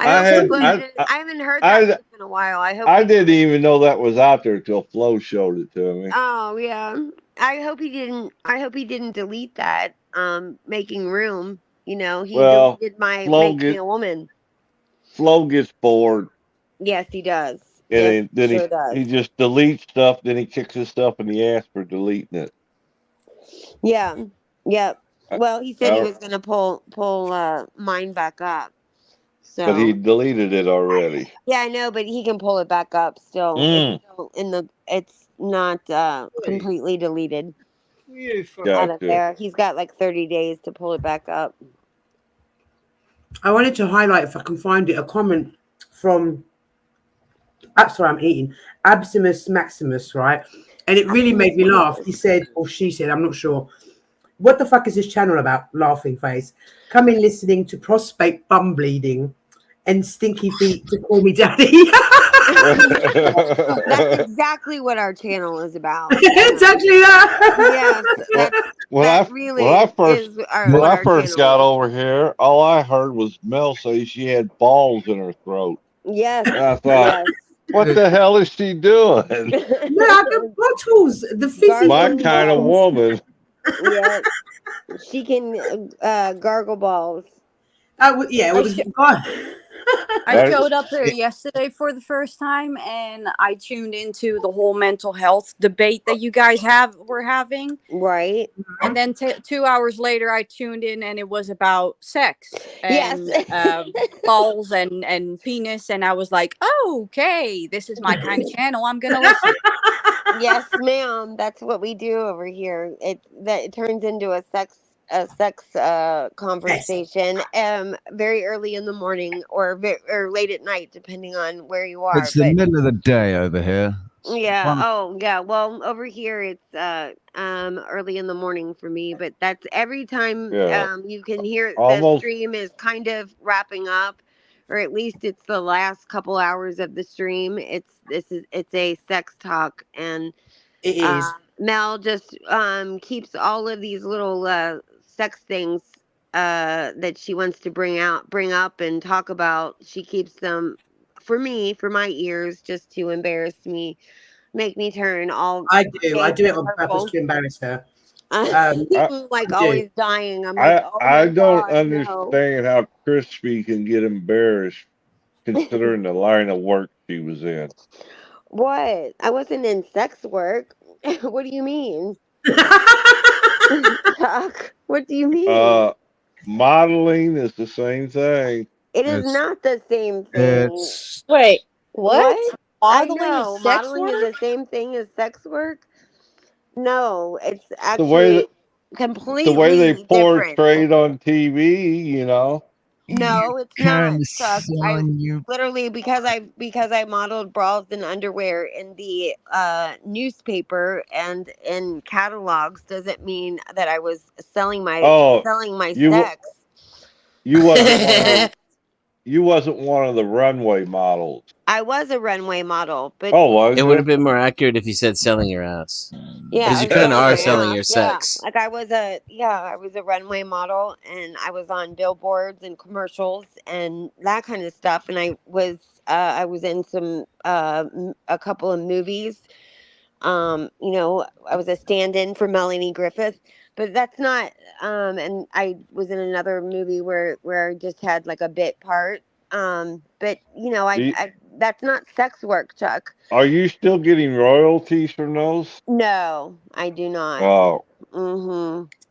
I
hope
had
Flo
I,
did.
I
I haven't heard that
I
clip in a while. I hope
I
he
didn't
didn't.
even know that was out there till Flo showed it to me.
Oh yeah, I hope he didn't. I hope he didn't delete that. Making room. He
Well,
deleted my
Flo
"Make Me
get
a Woman."
Flo gets bored,
Yes, he does.
and
Yes,
then,
he
then
sure
he
does.
just deletes stuff. Then he kicks himself in the ass for deleting it.
Yeah. Yep.
I,
Well, he
I
said he
don't,
was gonna pull mine back up.
but he
So
deleted it already.
yeah, I know, but he can pull it back up still. It's
Mm,
still it's not completely deleted out of
gotcha.
there. He's got like 30 days to pull it back up.
I wanted to highlight, if I can find it, a comment from, sorry, I'm eating, Absimus Maximus, right? And it really made me laugh. He said, or she said, I'm not sure, what the fuck is this channel about? Laughing face. Come in listening to prostate bum bleeding and stinky feet to call me daddy.
That's exactly what our channel is about.
Exactly that.
Yes,
Well, when
that
I when
really
I first
is
when
what
I
our
first
channel
got
is.
over here, all I heard was Mel say she had balls in her throat,
Yes,
and I thought,
yes.
"What the hell is she doing?"
Yeah, the bottles, the fizzy
My
Gargling
fucking
kind of
balls.
bottles.
woman.
Yep, she can gargle balls.
Yeah, it
I
was
sh-
God.
I showed up there yesterday for the first time, and I tuned into the whole mental health debate that you guys were having.
Right.
And then 2 hours later, I tuned in, and it was about sex and balls and penis, and I was like, "Oh, okay, this is my kind of channel. I'm gonna listen."
Yes, ma'am. That's what we do over here. It turns into a sex conversation very early in the morning or late at night, depending on where you are.
It's the middle of the day over here.
Yeah. Oh, yeah. Well, over here it's early in the morning for me, but that's every time you can hear the
Almost.
stream is kind of wrapping up, or at least it's the last couple hours of the stream. It's a sex talk, and
it is.
Mel just keeps all of these little sex things that she wants to bring up and talk about. She keeps them for me, for my ears, just to embarrass me, make me turn all
I do it
shades of
on purpose
purple.
to embarrass her.
I'm like always dying. I'm like, oh
I
my
don't
god, no.
understand how Crispy can get embarrassed considering the line of work she was in.
What? I wasn't in sex work. What do you mean? Chuck, what do you mean?
Modeling is the same thing.
It is not the same thing.
Wait, what?
I
Modeling is
know.
sex
Modeling is
work?
the same thing as sex work. No, it's
The way
actually
that they
completely different.
portrayed on TV, you know.
No, it's
Can
not, Chuck. I
sign you.
literally because I modeled bras and underwear in the newspaper and in catalogs doesn't mean that I was selling my
you
sex.
you wasn't one of you wasn't one of the runway models.
I was a runway model, but
Oh, was
It would
you?
have been more accurate if you said selling your ass.
yeah,
Because
I
you
was
kind of
selling
are
my
selling
ass.
your
Yeah,
sex.
like I was a runway model, and I was on billboards and commercials and that kind of stuff. And I was in some a couple of movies. I was a stand-in for Melanie Griffith, but that's not. And I was in another movie where I just had like a bit part. But I that's not sex work, Chuck.
Are you still getting royalties from those?
No, I do not.
Oh.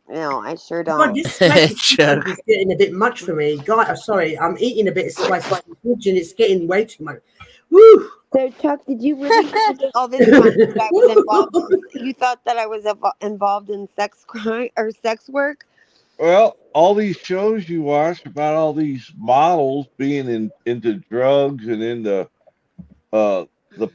No, I sure
God,
don't.
this spicy food is getting a bit much for me. God, I'm sorry. I'm eating a bit of spicy food and it's getting way too much. Woo!
So, Chuck, did you really think all this time that I was involved in? You thought that I was involved in sex crime or sex work?
Well, all these shows you watch about all these models being into drugs and into the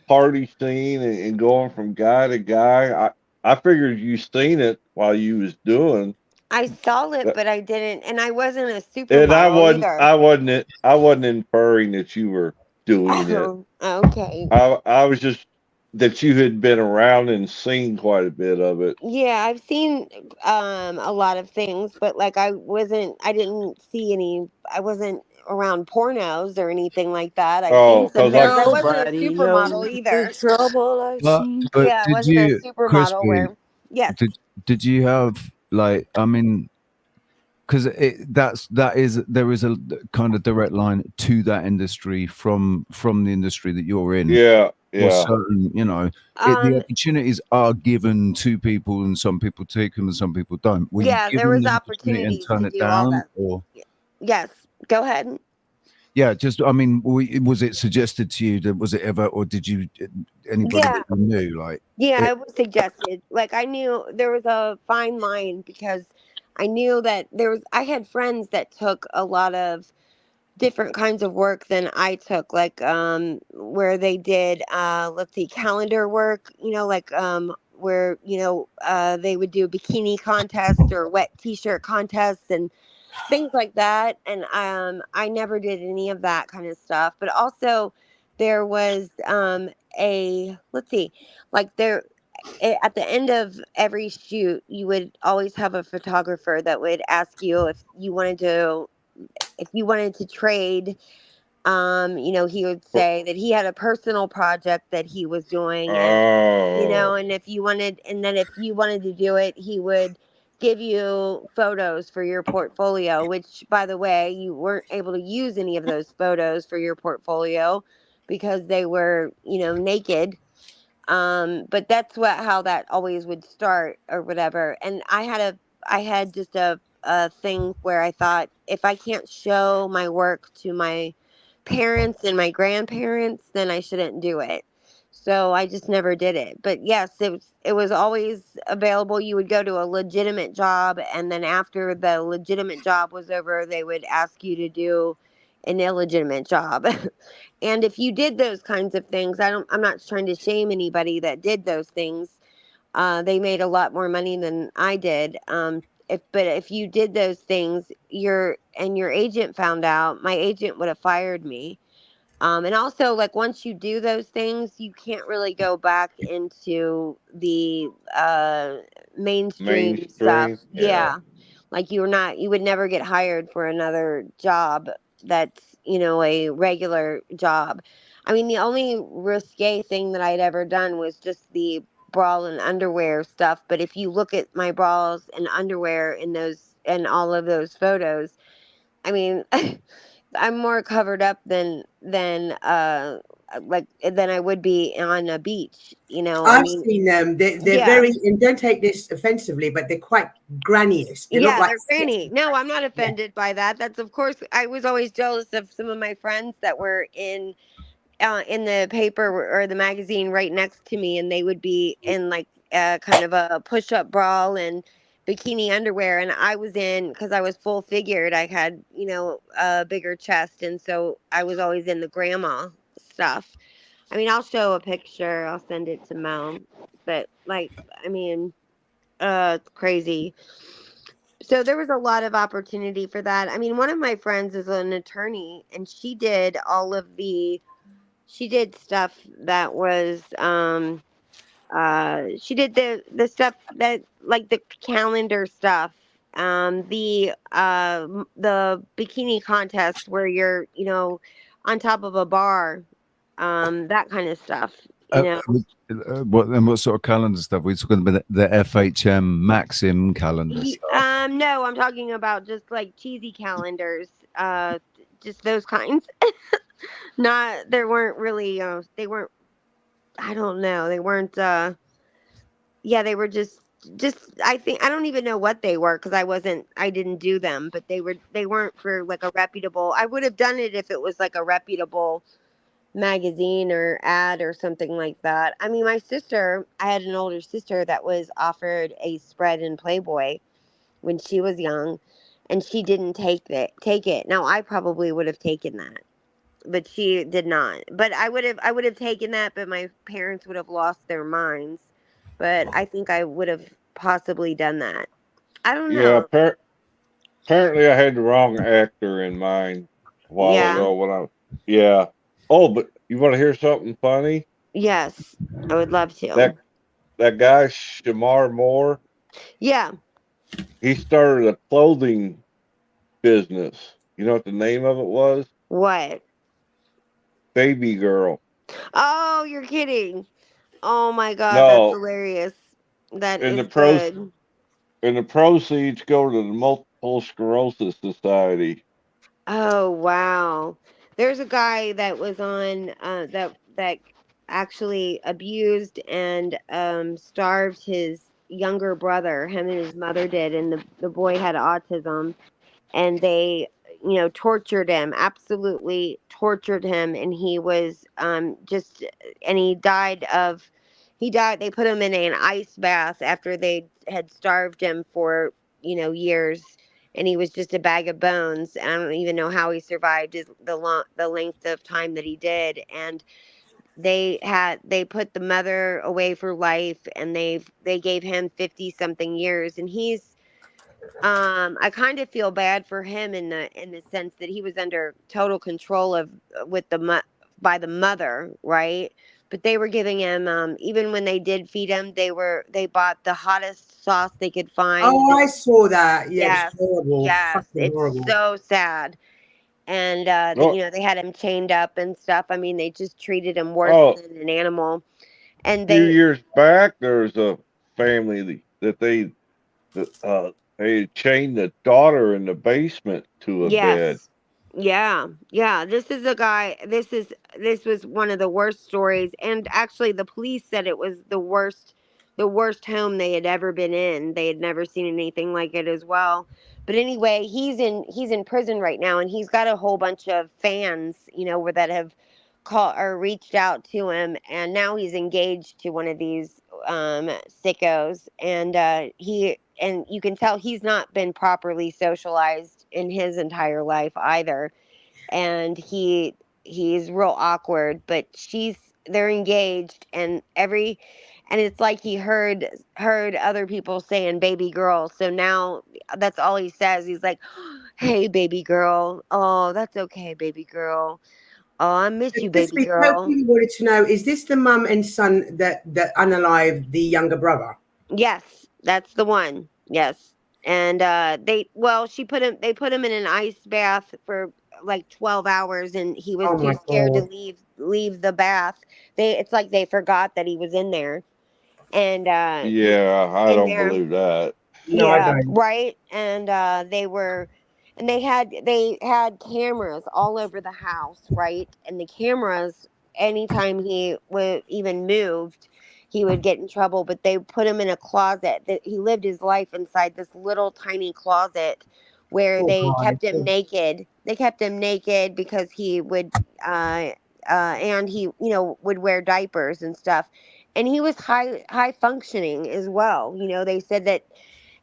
party scene and going from guy to guy. I figured you seen it while you was doing.
I saw it, but I didn't, and I wasn't a
And
supermodel either.
I wasn't inferring that you were doing it.
Oh, okay.
I was just that you had been around and seen quite a bit of it.
Yeah, I've seen a lot of things, but like I didn't see any. I wasn't around pornos or anything like that. I've seen some things. I wasn't a supermodel either.
Trouble I've seen.
But
Yeah, I
did
wasn't a
you,
supermodel
Crispy?
where. Yes.
Did you have like? I mean, because there is a kind of direct line to that industry from the industry that you're in.
Yeah.
Or certain, the opportunities are given to people, and some people take them, and some people don't. Were you
Yeah, there
given
was
the opportunity and
opportunities
turn
to
it
do all
down,
that.
or
Yes, go ahead.
yeah, just I mean, was it suggested to you that was it ever, or did you anybody
Yeah.
that you knew like?
Yeah, it was suggested. Like I knew there was a fine line because I knew that I had friends that took a lot of different kinds of work than I took, like where they did let's see, calendar work, where they would do bikini contests or wet t-shirt contests and things like that. And I never did any of that kind of stuff. But also there was a let's see, like there at the end of every shoot you would always have a photographer that would ask you if you wanted to trade. He would say that he had a personal project that he was doing, and
Oh.
and if you wanted to do it, he would give you photos for your portfolio, which, by the way, you weren't able to use any of those photos for your portfolio because they were, naked. But that's how that always would start or whatever. And I had just a thing where I thought, if I can't show my work to my parents and my grandparents, then I shouldn't do it. So I just never did it. But yes, it was always available. You would go to a legitimate job, and then after the legitimate job was over, they would ask you to do an illegitimate job. And if you did those kinds of things, I'm not trying to shame anybody that did those things. They made a lot more money than I did. But if you did those things, your agent found out, my agent would have fired me. And also, like, once you do those things, you can't really go back into the mainstream stuff.
Mainstream, yeah.
Yeah. Like, you would never get hired for another job that's, a regular job. I mean, the only risque thing that I'd ever done was just the bra and underwear stuff. But if you look at my bras and underwear in all of those photos, I mean, I'm more covered up than I would be on a beach. I
I've
mean,
seen them. They're
yeah,
very, and don't take this offensively, but they're quite granny-ish. They look
yeah,
like
they're granny. No, I'm not offended by that. That's, of course, I was always jealous of some of my friends that were in the paper or the magazine right next to me, and they would be in like kind of a push-up bra and bikini underwear, and I was in, because I was full figured, I had a bigger chest, and so I was always in the grandma stuff. I mean, I'll show a picture, I'll send it to Mel, but like, I mean, it's crazy. So there was a lot of opportunity for that. I mean, one of my friends is an attorney, and she did stuff that was she did the stuff that, like, the calendar stuff, the bikini contest where you're on top of a bar, that kind of stuff,
What sort of calendar stuff? We're talking about the FHM Maxim calendar stuff.
No, I'm talking about just like cheesy calendars, just those kinds. Not, they weren't really they weren't, I don't know, they weren't yeah, they were just I think, I don't even know what they were, because I didn't do them, but they weren't for like a reputable. I would have done it if it was like a reputable magazine or ad or something like that. I mean, I had an older sister that was offered a spread in Playboy when she was young, and she didn't take it. Now, I probably would have taken that, but she did not. But I would have taken that, but my parents would have lost their minds. But I think I would have possibly done that. I don't
Yeah,
know.
apparently I had the wrong actor in mind a while
Yeah.
ago yeah. Oh, but you want to hear something funny?
Yes, I would love
That
to.
that guy Shamar Moore,
Yeah.
he started a clothing business. You know what the name of it was?
What?
Baby Girl.
Oh, you're kidding. Oh my God, that's
No,
hilarious. That
and
is good.
the proceeds go to the Multiple Sclerosis Society.
Oh wow. There's a guy that was on that actually abused and starved his younger brother. Him and his mother did, and the boy had autism, and they tortured him, absolutely tortured him, and he was just and he died. They put him in an ice bath after they had starved him for years, and he was just a bag of bones. And I don't even know how he survived the length of time that he did. And they put the mother away for life, and they gave him 50 something years, and I kind of feel bad for him in the sense that he was under total control of by the mother, right? But they were giving him, even when they did feed him, they bought the hottest sauce they could find.
Oh, I saw that. Yeah, it was
Yes,
horrible.
yes,
Fucking
it's
horrible.
so sad. And
Oh,
they had him chained up and stuff. I mean, they just treated him worse
oh,
than an animal. And
few
they
years back, there's a family that they they chained the daughter in the basement to a bed.
Yes. Yeah. This is a guy. This was one of the worst stories, and actually, the police said it was the worst home they had ever been in. They had never seen anything like it as well. But anyway, he's in prison right now, and he's got a whole bunch of fans, where that have called or reached out to him, and now he's engaged to one of these sickos, and you can tell he's not been properly socialized in his entire life either, and he's real awkward, but they're engaged, and it's like he heard other people saying baby girl, so now that's all he says. He's like, hey baby girl, oh that's okay baby girl, oh I miss you
Just
baby
we
girl.
totally wanted to know: is this the mum and son that unalived the younger brother?
Yes, that's the one. Yes. And they put him in an ice bath for like 12 hours, and he was
Oh
too
my
scared to
god!
leave the bath. It's like they forgot that he was in there, and he was
Yeah, I
in
don't
there.
believe that.
No, I
Yeah,
don't.
right. And they had cameras all over the house, right? And the cameras, anytime he would even moved, he would get in trouble. But they put him in a closet. That he lived his life inside this little tiny closet where
Oh
they
god!
kept him naked. They kept him naked because he would uh and he would wear diapers and stuff, and he was high functioning as well. They said that,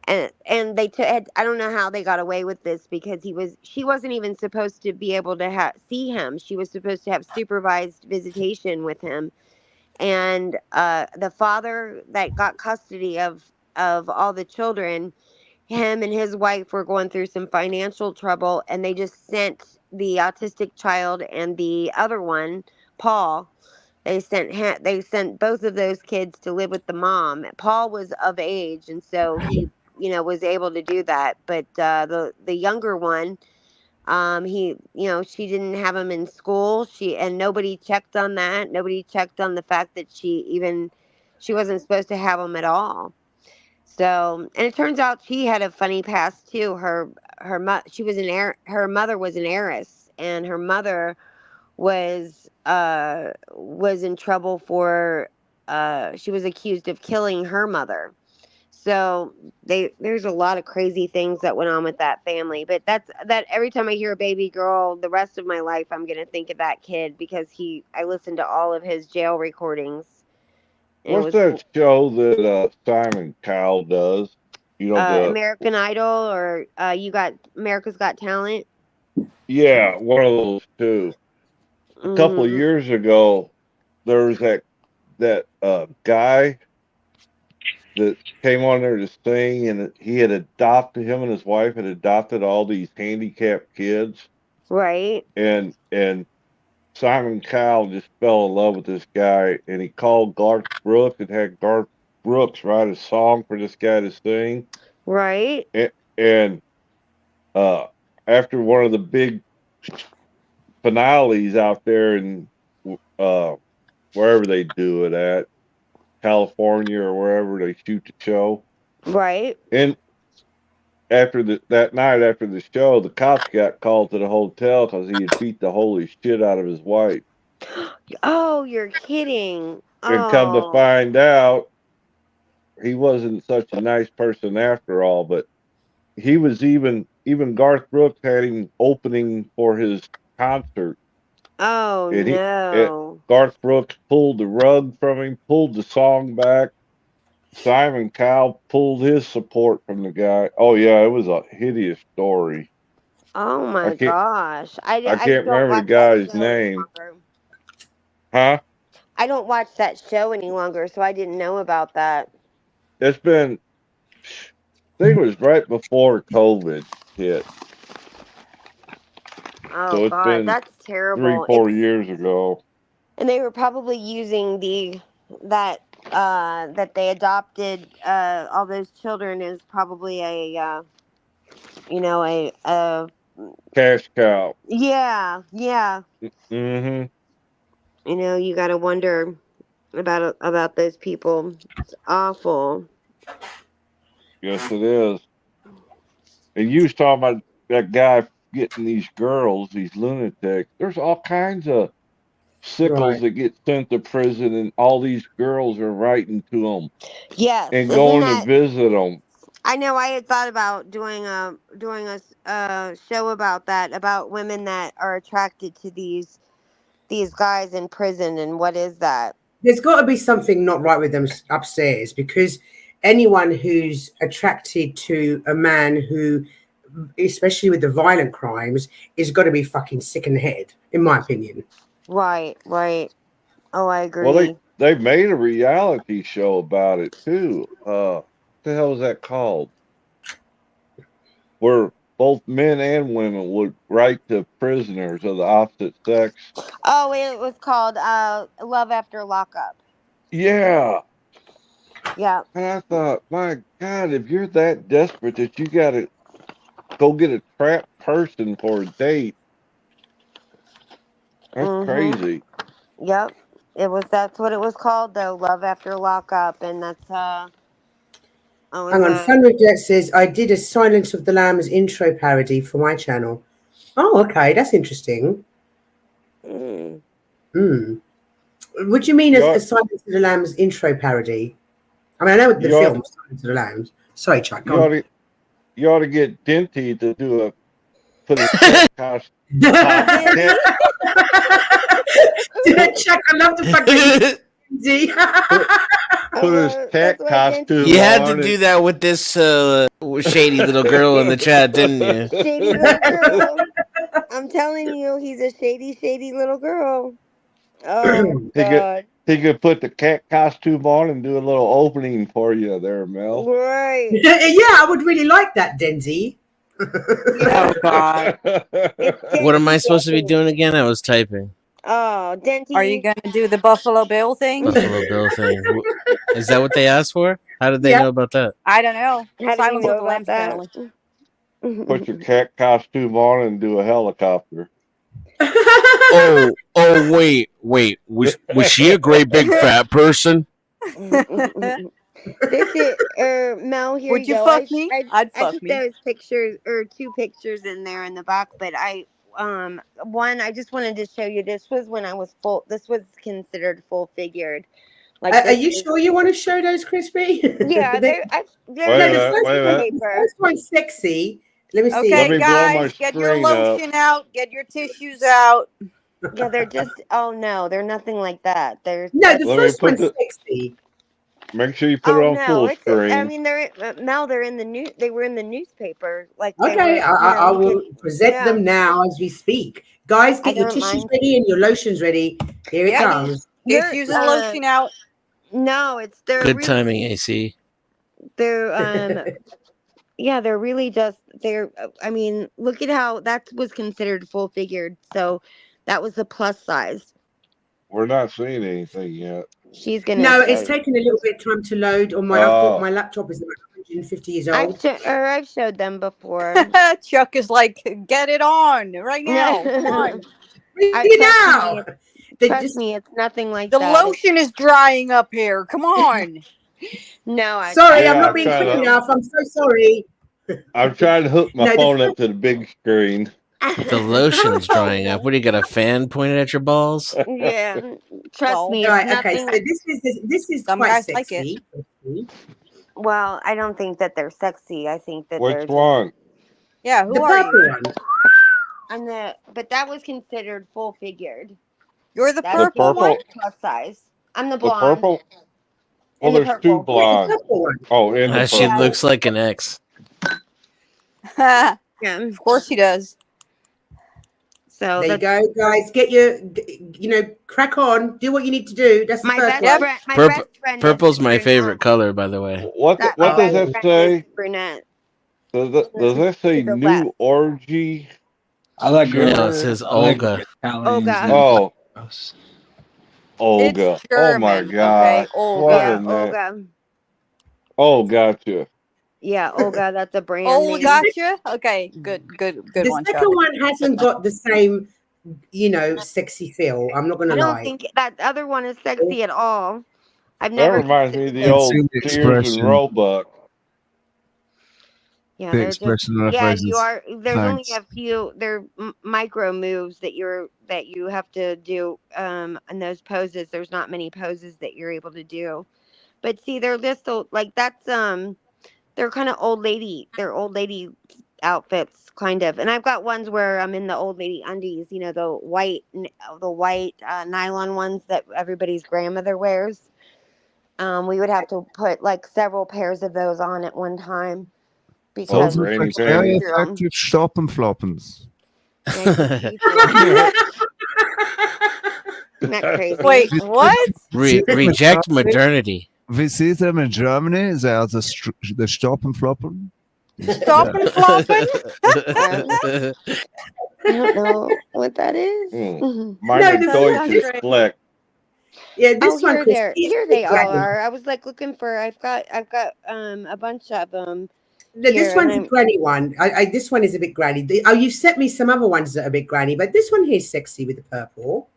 and I don't know how they got away with this, because she wasn't even supposed to be able to see him. She was supposed to have supervised visitation with him, and the father that got custody of all the children, him and his wife were going through some financial trouble, and they just sent the autistic child and the other one, Paul. They sent both of those kids to live with the mom. Paul was of age, and so he was able to do that. But the younger one, she didn't have him in school. And nobody checked on that. Nobody checked on the fact that she wasn't supposed to have him at all. So, and it turns out she had a funny past too. She was her mother was an heiress, and her mother was in trouble for she was accused of killing her mother. So there's a lot of crazy things that went on with that family. But that every time I hear a baby girl, the rest of my life I'm gonna think of that kid, because I listened to all of his jail recordings. It
What's
was
that show that Simon Cowell does? You know the
American Idol, or you got America's Got Talent.
Yeah, one of those two. A couple of
Hmm.
years ago, there was that guy that came on there to sing, and him and his wife had adopted all these handicapped kids,
Right.
and Simon Cowell just fell in love with this guy, and he called Garth Brooks and had Garth Brooks write a song for this guy to sing,
Right.
and uh, after one of the big finales out there in uh, wherever they do it at, California or wherever they shoot the show.
Right.
And that night after the show, the cops got called to the hotel because he had beat the holy shit out of his wife.
Oh, you're kidding.
And come to
Oh.
find out, he wasn't such a nice person after all. But he was even Garth Brooks had him opening for his concert,
Oh
and
no.
Garth Brooks pulled the rug from him, pulled the song back. Simon Cowell pulled his support from the guy. Oh yeah, it was a hideous story.
Oh
I
my
can't
gosh.
I
I
can't
don't
remember the
watch that
guy's
show any
name.
longer.
Huh?
I don't watch that show any longer, so I didn't know about that.
It's been I think it was right before COVID hit.
Oh
So it's
god,
been
that's
three,
terrible.
4 years ago.
And they were probably using that that they adopted all those children is probably a
Cash cow.
yeah.
Mm-hmm.
You got to wonder about those people. It's awful.
Yes, it is. And you was talking about that guy getting these girls, these lunatics. There's all kinds of sickles
Right.
that get sent to prison, and all these girls are writing to them
Yes,
and
isn't
going to
that?
visit them.
I know. I had thought about doing a show about that, about women that are attracted to these guys in prison, and what is that?
There's got to be something not right with them upstairs, because anyone who's attracted to a man who, especially with the violent crimes, is got to be fucking sick in the head, in my opinion.
Right, right. Oh, I
Well, they
agree.
they made a reality show about it too. What the hell is that called? Where both men and women would write to prisoners of the opposite sex.
Oh, it was called Love After Lockup.
Yeah.
Yeah.
And I thought, my God, if you're that desperate that you got to go get a trapped person for a date, that's
Mhm.
crazy.
Yep. That's what it was called though, Love After Lockup, and that's I was
Hang on, Fun Jet says, I did a Silence of the Lambs intro parody for my channel. Oh, okay, that's interesting.
mm.
What do you mean
You
a
ought,
Silence of the Lambs intro parody? I mean, I know the
you ought,
film Silence of the Lambs. Sorry, Chuck,
you
go
ought
on.
to, you ought to get Denty to put his cat top
Dinty?
cat,
Chuck, I love the fact that you
put his
That's
cat
why Dinty
costume
You had
said.
to
on
do
and
that with this shady little girl in the chat, didn't you?
Shady little girl. I'm telling you, he's a shady little girl. Oh
he could
God.
he could put the cat costume on and do a little opening for you there, Mel.
Right.
yeah, I would really like that, Denzi.
Yeah.
Oh God.
It's
What am I
Dinty.
supposed to be doing again? I was typing.
Oh,
Are you
Dinty.
gonna do the Buffalo Bill thing?
Buffalo Bill thing. Is that what they asked for? How did they
Yeah.
know about that?
I don't know.
How did you
Silence of
know
the
about
Lambs,
that?
apparently.
Put your cat costume on and do a helicopter.
Oh, wait. Was she a great big fat person?
This is Mel. Here
Would
you
you
go.
fuck me? I'd
I
fuck
put
me.
those pictures or two pictures in there in the back, but one I just wanted to show you. This was when I was full. This was considered full figured. Like
Are
this
you
is.
sure you want to show those, Crispy?
Yeah,
They,
they're
no,
in
the
the
first
Wait a
one,
minute.
the
newspaper.
first one's sexy. Let me see.
Let
Okay,
me blow my
guys, get your
screen up.
lotion out. Get your tissues out.
Yeah, they're just. Oh no, they're nothing like that.
No, the
Let me
first
put
one's
the.
sexy.
Make sure you put it
Oh
on
no,
full
it's. I
screen.
mean, they're Mel. They're in the new. They were in the newspaper. Like they
Okay,
were. You know,
I
you could.
will present
Yeah,
them now as we speak. Guys,
I
get your
don't
tissues
mind.
ready and your lotions ready. Here it
Yep.
I mean,
comes.
you're.
Tissues and lotion out.
No, it's they're
Good
really.
timing, AC.
They're Yeah, they're really just. They're. I mean, look at how that was considered full figured. So, that was the plus size.
We're not seeing anything yet.
She's gonna
No,
show
it's
you.
taking a little bit of time to load on my. I've got
Oh,
my laptop is about 150 years old.
I've showed them before.
Chuck is like, get it on right now. Come on.
Ready
Trust
now.
me,
They
trust
just
me, it's nothing like
The
that.
lotion is drying up here. Come on.
No,
sorry, I'm
yeah.
not being quick enough. I'm so sorry.
I'm trying to hook my
No,
phone
the
up to the big screen.
The lotion's drying up. What do you got? A fan pointed at your balls?
Yeah, trust
Well,
me, it's
right. Okay, so
nothing.
this is
some
quite
guys like it.
sexy.
Well, I don't think that they're sexy. I think that
Which
they're just.
one?
Yeah,
The
who are
purple
you?
one.
But that was considered full figured.
You're the
That's
The
purple one?
purple.
plus size. I'm the
The
blonde
purple. Well,
in the
there's two
purple.
Yeah, the
blondes.
purple one.
Oh, in the
She
purple.
looks like an ex.
Of
Yeah.
course he does.
So
There you
that's
go, guys. Get your, crack on. Do what you need to do. That's the
my
first
best
one.
friend. My
Purple,
best friend is
purple's my favorite
brunette.
color, by the way.
My
What does
best
Oh,
that
friend is
say?
brunette.
Does that say
To the left.
new orgy?
I like
Sure.
No, it says
I like
Olga.
Italians
Olga.
and
Oh,
It's
Olga. Oh my
German,
God.
okay?
What
Yeah,
Olga.
a name.
Olga.
Oh, gotcha.
Yeah, Olga. That's a brand
Oh,
name.
gotcha? Okay, good
The
one, Chuck.
second one hasn't got the same, sexy feel. I'm not going
I
to
don't
lie.
think that other one is sexy at all. I've
That
never
reminds me of
considered
the
can
it.
old
see the
Sears and
expression.
Roebuck.
Yeah,
the
they're just
expression on her
yeah.
face
You
is
are. There's only
thanks.
a few. They're micro moves that you have to do. In those poses, there's not many poses that you're able to do. But see, they're just like that's they're kind of old lady. They're old lady outfits, kind of. And I've got ones where I'm in the old lady undies. You know, the white nylon ones that everybody's grandmother wears. We would have to put like several pairs of those on at one time
Oh,
because
Those are
granny
we couldn't
panties.
get
very
through 'em.
effective stoppenfloppens.
Yeah, I could see through 'em. Isn't that crazy?
Wait, what?
Reject modernity.
We see them in Germany. They are the Stoppenfloppen.
Stop and flopping?
I don't know what that is.
Meine
this
Deutsch
one.
is schlecht.
Yeah,
Oh,
this one, Christy, is
here
pretty
they all
granny.
are. I was like looking for. I've got a bunch of them
No,
here,
this
and
one's a granny one. This one is a bit granny. You sent me some other ones that are a bit granny, but this one here is sexy with the purple.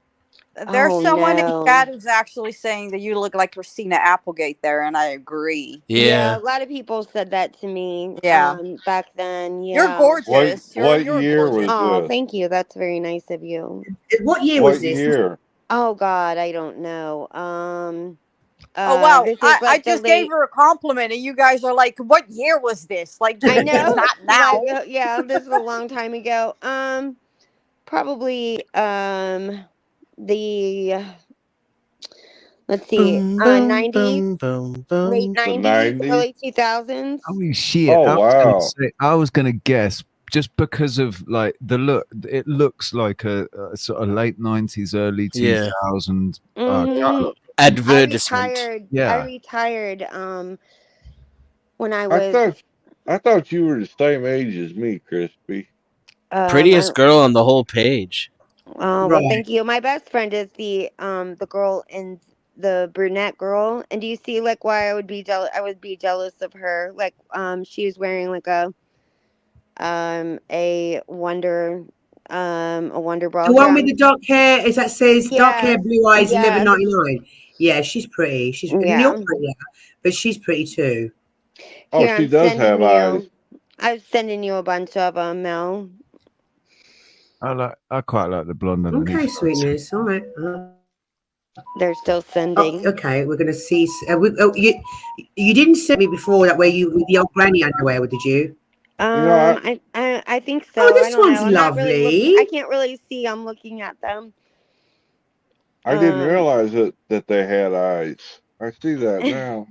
There's
Oh
someone in
no.
chat who's actually saying that you look like Christina Applegate there, and I agree.
Yeah, a lot of people said that to me.
Yeah.
Back then. Yeah.
You're gorgeous.
What
You're
year
gorgeous.
was
Oh,
this?
thank you. That's very nice of you.
What year was
What
this?
year?
Oh God, I don't know.
Oh wow!
This is
I
like the
just gave
late.
her a compliment, and you guys are like, "What year was this?" Like,
I
it's
know.
not now.
Like, yeah, this is a long time ago. Probably the let's see,
Boom, boom,
90s,
boom, boom,
late
boom.
90s,
90s?
early 2000s.
Holy shit!
Oh,
I was
wow.
gonna say, I was gonna guess just because of like the look. It looks like a sort of late 90s, early 2000s kind of
Advertisement.
I
Yeah.
retired when I
I
was
thought you were the same age as me, Crispy.
Prettiest girl on the whole page.
Oh, well, thank you. My best friend is the girl in the brunette girl. And do you see like why I would be jealous? I would be jealous of her. Like she was wearing like a wonder bra
The one with
gown.
the dark hair is that says dark hair,
Yes,
blue eyes, and never
yes.
99. Yeah, she's pretty. She's and you're
Yeah.
prettier, but she's pretty too.
Oh,
Here,
she
I'm
does
sending
have eyes.
you. I'm sending you a bunch of them, Mel.
I quite like the blonde underneath.
Okay, sweetness. All right.
They're still sending.
Okay, we're gonna see. You didn't send me before that where you with the old granny underwear, did you?
I think so.
Oh, this
I don't
one's
know. I'm not really looking.
lovely.
I can't really see. I'm looking at them.
I didn't realize that they had eyes. I see that now.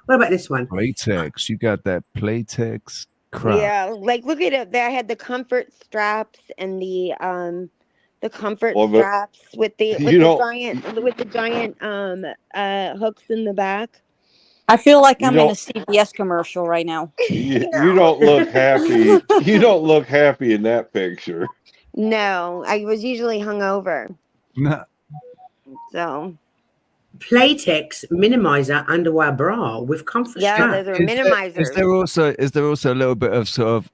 What about this one?
Playtex. You got that Playtex crap.
Yeah, like look at it. There, I had the comfort straps and the comfort
Well, but
straps with the
you don't-
giant hooks in the back.
I feel like
You
I'm in a
don't-
CVS commercial right now.
You don't look happy. You don't look happy in that picture.
No, I was usually hungover.
No.
So
Playtex minimizer underwear bra with comfort
yeah,
strap.
those are minimizers.
Is there also a little bit of sort of,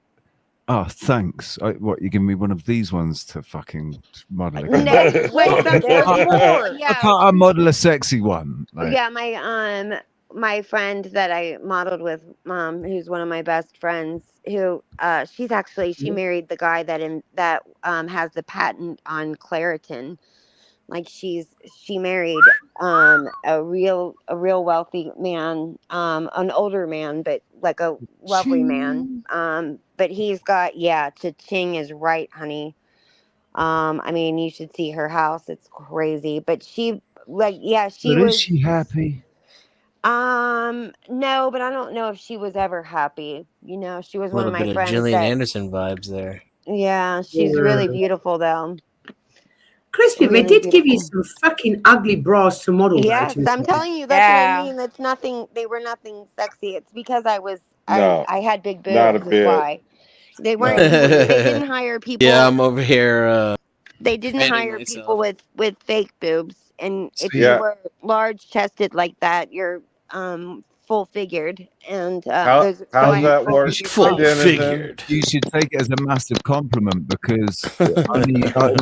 oh, thanks. What, you give me one of these ones to fucking model again?
No, wait, there's more.
I can't model a sexy one. Like,
Yeah, my friend that I modeled with, who's one of my best friends, who she married the guy that has the patent on Claritin. Like she married a real wealthy man, an older man, but like a lovely man. But he's got cha-ching is right, honey. I mean, you should see her house. It's crazy. But she
is she happy?
No, but I don't know if she was ever happy. You know, she was
A
one
little
of my
bit of
friends.
Gillian Anderson vibes there.
Yeah, she's really beautiful though.
Crispy, they
Really
did give you
beautiful.
some fucking ugly bras to model. though,
Yes,
to be
I'm
fair.
telling you, that's what I mean. That's nothing. They were nothing sexy. It's because
No,
I had big boobs.
not a
That's
bit.
why. They weren't.
No.
They didn't hire people.
Yeah, I'm over here.
They didn't
fanning
hire
myself.
people with fake boobs. And if
Yeah.
you were large chested like that, you're full figured. And
How's that work?
Full figured.
You should take it as a massive compliment because only you.
Stop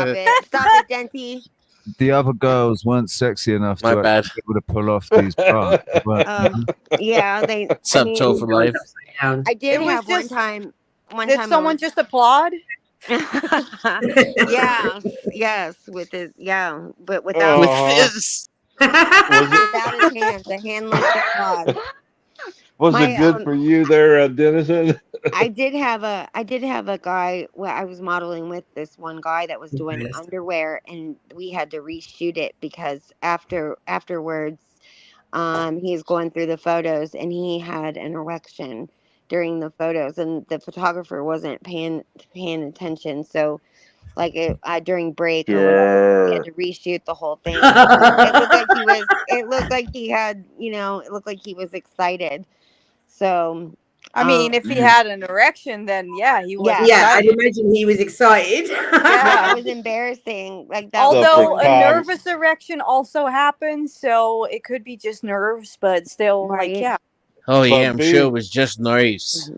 it, Denty.
the other girls weren't sexy enough
My
to
bad.
actually be able to pull off these bras.
Yeah, they. I
Subtle
mean,
for life.
I did
It was
have one
just.
time. One
Did
time I
someone
was.
just applaud?
Yes, yes, with his but without
With
Uh-huh.
this.
Was it
without his hands, the handless applaud.
was it
My
good for you there, Dennison?
I did have a guy where I was modeling with this one guy that was doing underwear, and we had to reshoot it because afterwards, he was going through the photos and he had an erection during the photos, and the photographer wasn't paying attention, so like during break or whatever, we had
Sure.
to reshoot the whole thing. It looked like he had, it looked like he was excited. So,
I mean, if he had an erection, then yeah, he was
yeah,
Yeah, I'd
excited.
imagine he was excited.
yeah, it
Yeah.
was embarrassing. Like that was
The
Although a
photog
nervous erection also happens, so it could be just nerves, but still, like,
right.
yeah.
Oh yeah,
but
I'm sure it
being
was just nice.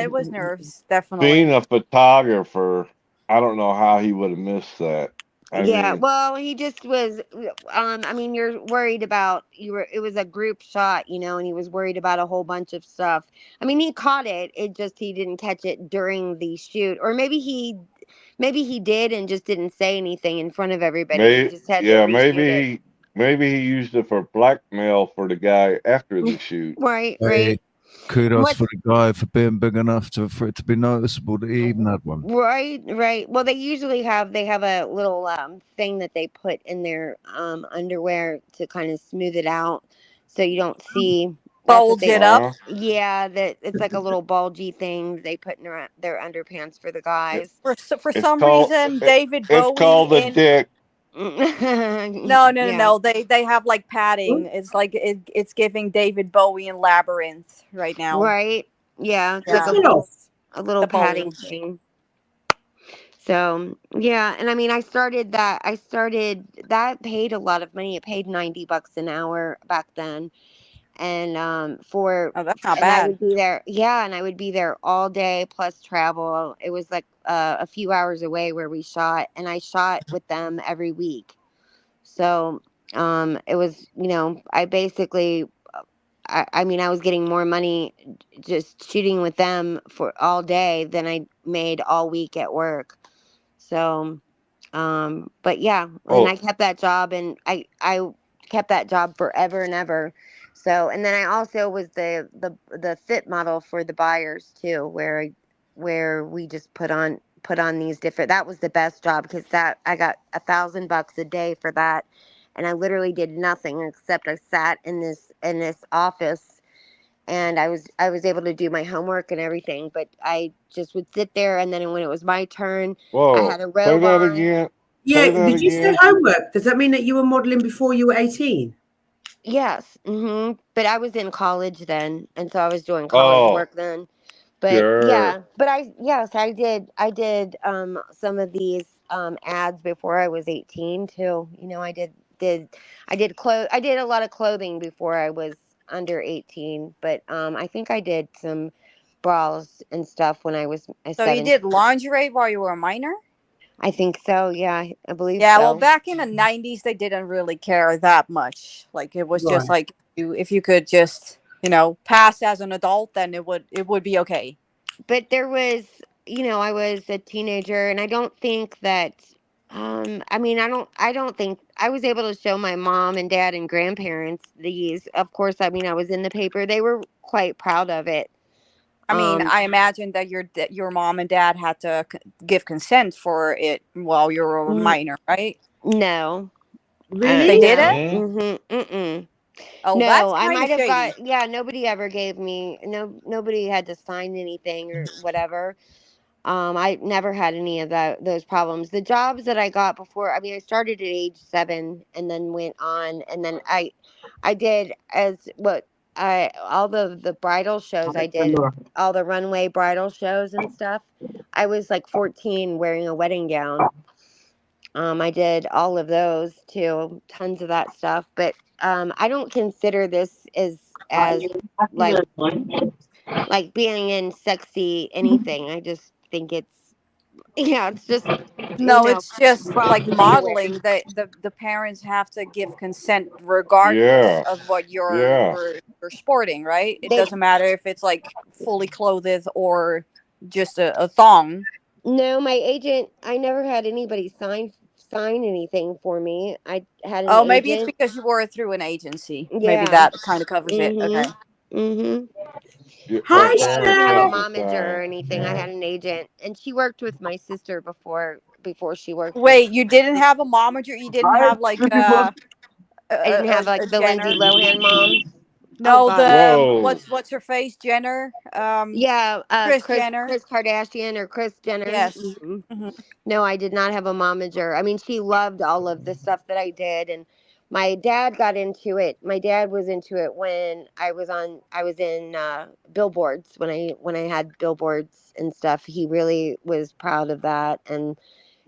It was nerves,
being
definitely.
a photographer, I don't know how he would have missed that. I
Yeah,
mean,
well, he just was. I mean, you're worried about you were. It was a group shot, and he was worried about a whole bunch of stuff. I mean, he caught it. It just he didn't catch it during the shoot, or maybe he did and just didn't say anything in front of everybody. We just had to
yeah,
reshoot it.
maybe he used it for blackmail for the guy after the shoot.
Right,
Hey,
right.
kudos
What?
for the guy for being big enough for it to be noticeable that he even had one.
Right, right. Well, they have a little thing that they put in their underwear to kind of smooth it out, so you don't see. That's what
Bulge
they.
it up.
Yeah, that it's like a little bulgy thing they put in their underpants for the
It,
guys.
For
it's
some
called
reason, David
it's
Bowie
called a
in.
dick.
No, no, no,
Yeah.
no. They have like padding. It's like it's giving David Bowie in Labyrinth right now.
Right. Yeah, it's like
Yeah,
a little
the
padding
bulge.
thing. So yeah, and I mean, I started that paid a lot of money. It paid $90 an hour back then, and
Oh, that's not
and I
bad.
would be there. Yeah, and I would be there all day plus travel. It was like a few hours away where we shot, and I shot with them every week. So it was, I basically. I mean, I was getting more money just shooting with them for all day than I made all week at work. So, but yeah, and
Oh,
I kept that job, and I kept that job forever and ever. So, and then I also was the fit model for the buyers too, where we just put on these different. That was the best job because that I got $1,000 a day for that, and I literally did nothing except I sat in this office, and I was able to do my homework and everything, but I just would sit there, and then when it was my turn, I
whoa!
had a
Say
robe
that
on.
again.
Yeah,
Say that
did you say
again.
homework? Does that mean that you were modeling before you were 18?
Yes, but I was in college then, and so I was doing college
Oh,
work then. But
sure.
yeah, but yes, I did some of these ads before I was 18 too. Did I did a lot of clothing before I was under 18, but I think I did some bras and stuff when I was
So you
17.
did lingerie while you were a minor?
I think so. Yeah, I believe
Yeah, well,
so.
back in the 90s, they didn't really care that much. Like, it was just
Right.
like, if you could just, pass as an adult, then it would be okay.
But there was, I was a teenager, and I don't think that. I mean, I don't think I was able to show my mom and dad and grandparents these. Of course, I mean, I was in the paper. They were quite proud of it.
I mean,
Um,
I imagine that your mom and dad had to give consent for it while you were a
n-
minor, right?
no,
They
Really?
did
no,
it?
Mm.
Oh,
no.
that's
I
kind
might
of
have
shady.
got. Yeah, nobody ever gave me. No, nobody had to sign anything or whatever. I never had any of those problems. The jobs that I got before, I mean, I started at age 7 and then went on, and then I did as what I all the bridal shows I did, all the runway bridal shows and stuff. I was like 14 wearing a wedding gown. I did all of those too, tons of that stuff. But I don't consider this as like being in sexy anything. I just think it's Yeah, it's just
No, it's just
from
like
everywhere.
modeling. The parents have to give consent regardless
Yeah.
of what
Yeah.
you're sporting, right? It
They
doesn't matter if it's like fully clothed or just a thong.
No, my agent. I never had anybody sign anything for me. I had an
Oh, maybe it's
agent.
because you wore it through an agency. Maybe
Yeah.
that kind of covers it. Okay.
Mhm.
Yeah,
Hi,
Yeah, I didn't
parents
have a
have
Cher.
to
momager or
sign.
anything. I had an agent, and she worked with my sister before she worked with.
Wait, you didn't have a momager? You didn't
Hi,
have like
beautiful.
I didn't have
a
like the Lindsay
Jenner?
Lohan mom. Oh
No,
God.
the
Whoa.
what's her face? Jenner?
Yeah,
Chris Jenner.
Chris Kardashian or Chris Jenner.
Yes. Hmm.
No, I did not have a momager. I mean, she loved all of the stuff that I did, and my dad got into it. My dad was into it when I was in billboards when I had billboards and stuff. He really was proud of that, and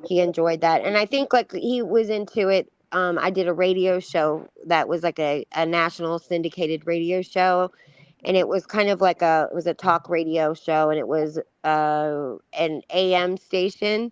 he enjoyed that. And I think like he was into it. I did a radio show that was like a national syndicated radio show, and it was kind of like it was a talk radio show, and it was an AM station,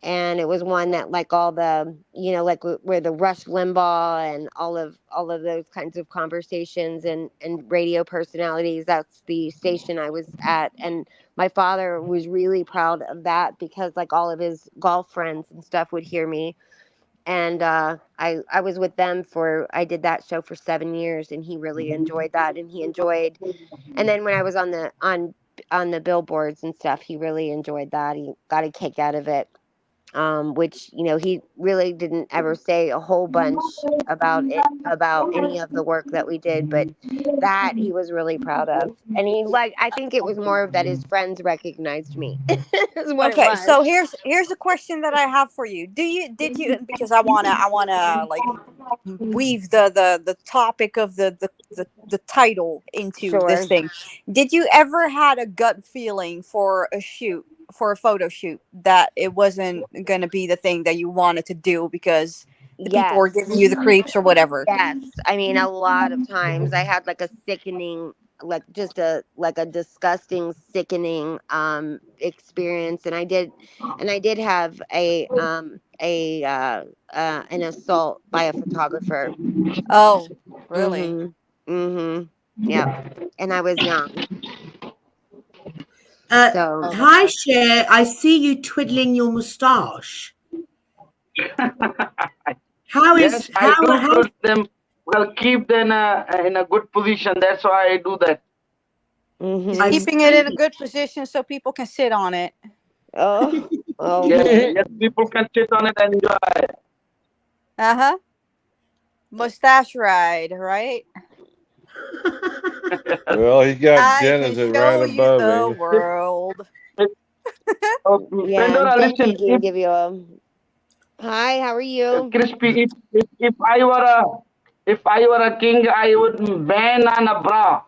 and it was one that like all the like where the Rush Limbaugh and all of those kinds of conversations and radio personalities. That's the station I was at, and my father was really proud of that because like all of his golf friends and stuff would hear me, and I was with them I did that show for 7 years, and he really enjoyed that, and he enjoyed, and then when I was on the billboards and stuff, he really enjoyed that. He got a kick out of it, which he really didn't ever say a whole bunch about any of the work that we did, but that he was really proud of, and I think it was more of that his friends recognized me is what it
Okay,
was.
so here's a question that I have for you. Did you because I wanna like weave the topic of the title into this
Sure.
thing. Did you ever had a gut feeling for a photo shoot that it wasn't gonna be the thing that you wanted to do because the people
Yes.
were giving you the creeps or whatever?
Yes. I mean, a lot of times I had like a sickening, like just a disgusting, sickening experience, and I did have an assault by a photographer.
Oh, really?
Mhm. Mhm. Yep. And I was young. So,
Oh, that's
Hi,
right.
Cher. I see you twiddling your moustache. How
Yes,
is
I do
how?
put them. Well, keep them in a good position. That's why I do that.
He's
I
mhm.
keeping it in a
see.
good position so people can sit on it.
Oh, oh
Yes,
boy.
yes, people can sit on it and enjoy.
Uh-huh. Mustache ride, right?
Well, he got
I can
Genesis right
show you
above
the
him.
world.
Oh,
Yeah, and
Pandora,
Benji
listen.
can give you a hi. How are
If
you?
crispy, if I were a king, I would ban on a bra.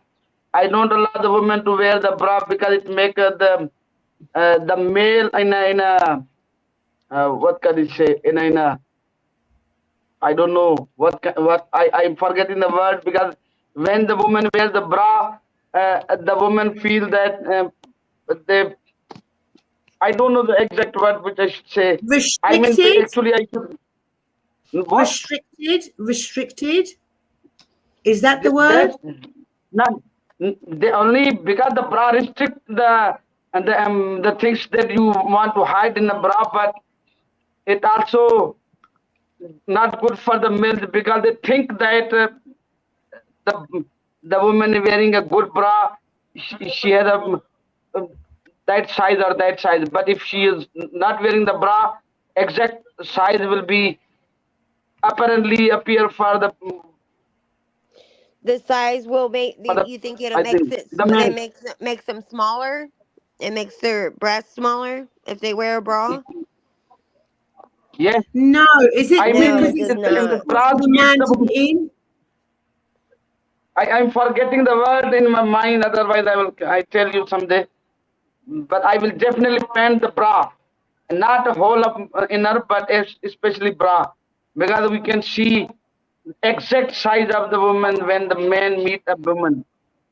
I don't allow the women to wear the bra because it make the male in a what can I say in a I don't know what I'm forgetting the word because when the woman wears the bra, the woman feel that they I don't know the exact word which I should say. I mean
Restricted,
actually I should what
restricted. Is that the word?
that's not they only because the bra restrict the things that you want to hide in the bra, but it also not good for the males because they think that the the woman wearing a good bra, she has a that size or that size. But if she is not wearing the bra, exact size will be apparently appear
The size will make.
for the
You think it
I
makes
think
it?
the
It
men.
makes them smaller. It makes their breasts smaller if they wear a bra.
Yes,
No. Is it
I
No,
mean
because
it
it's
does
the
not.
difficult
bras
for the
keep
man to
the.
get in?
I'm forgetting the word in my mind. Otherwise, I tell you someday. But I will definitely pant the bra, not a whole of inner, but especially bra, because we can see exact size of the woman when the man meet a woman.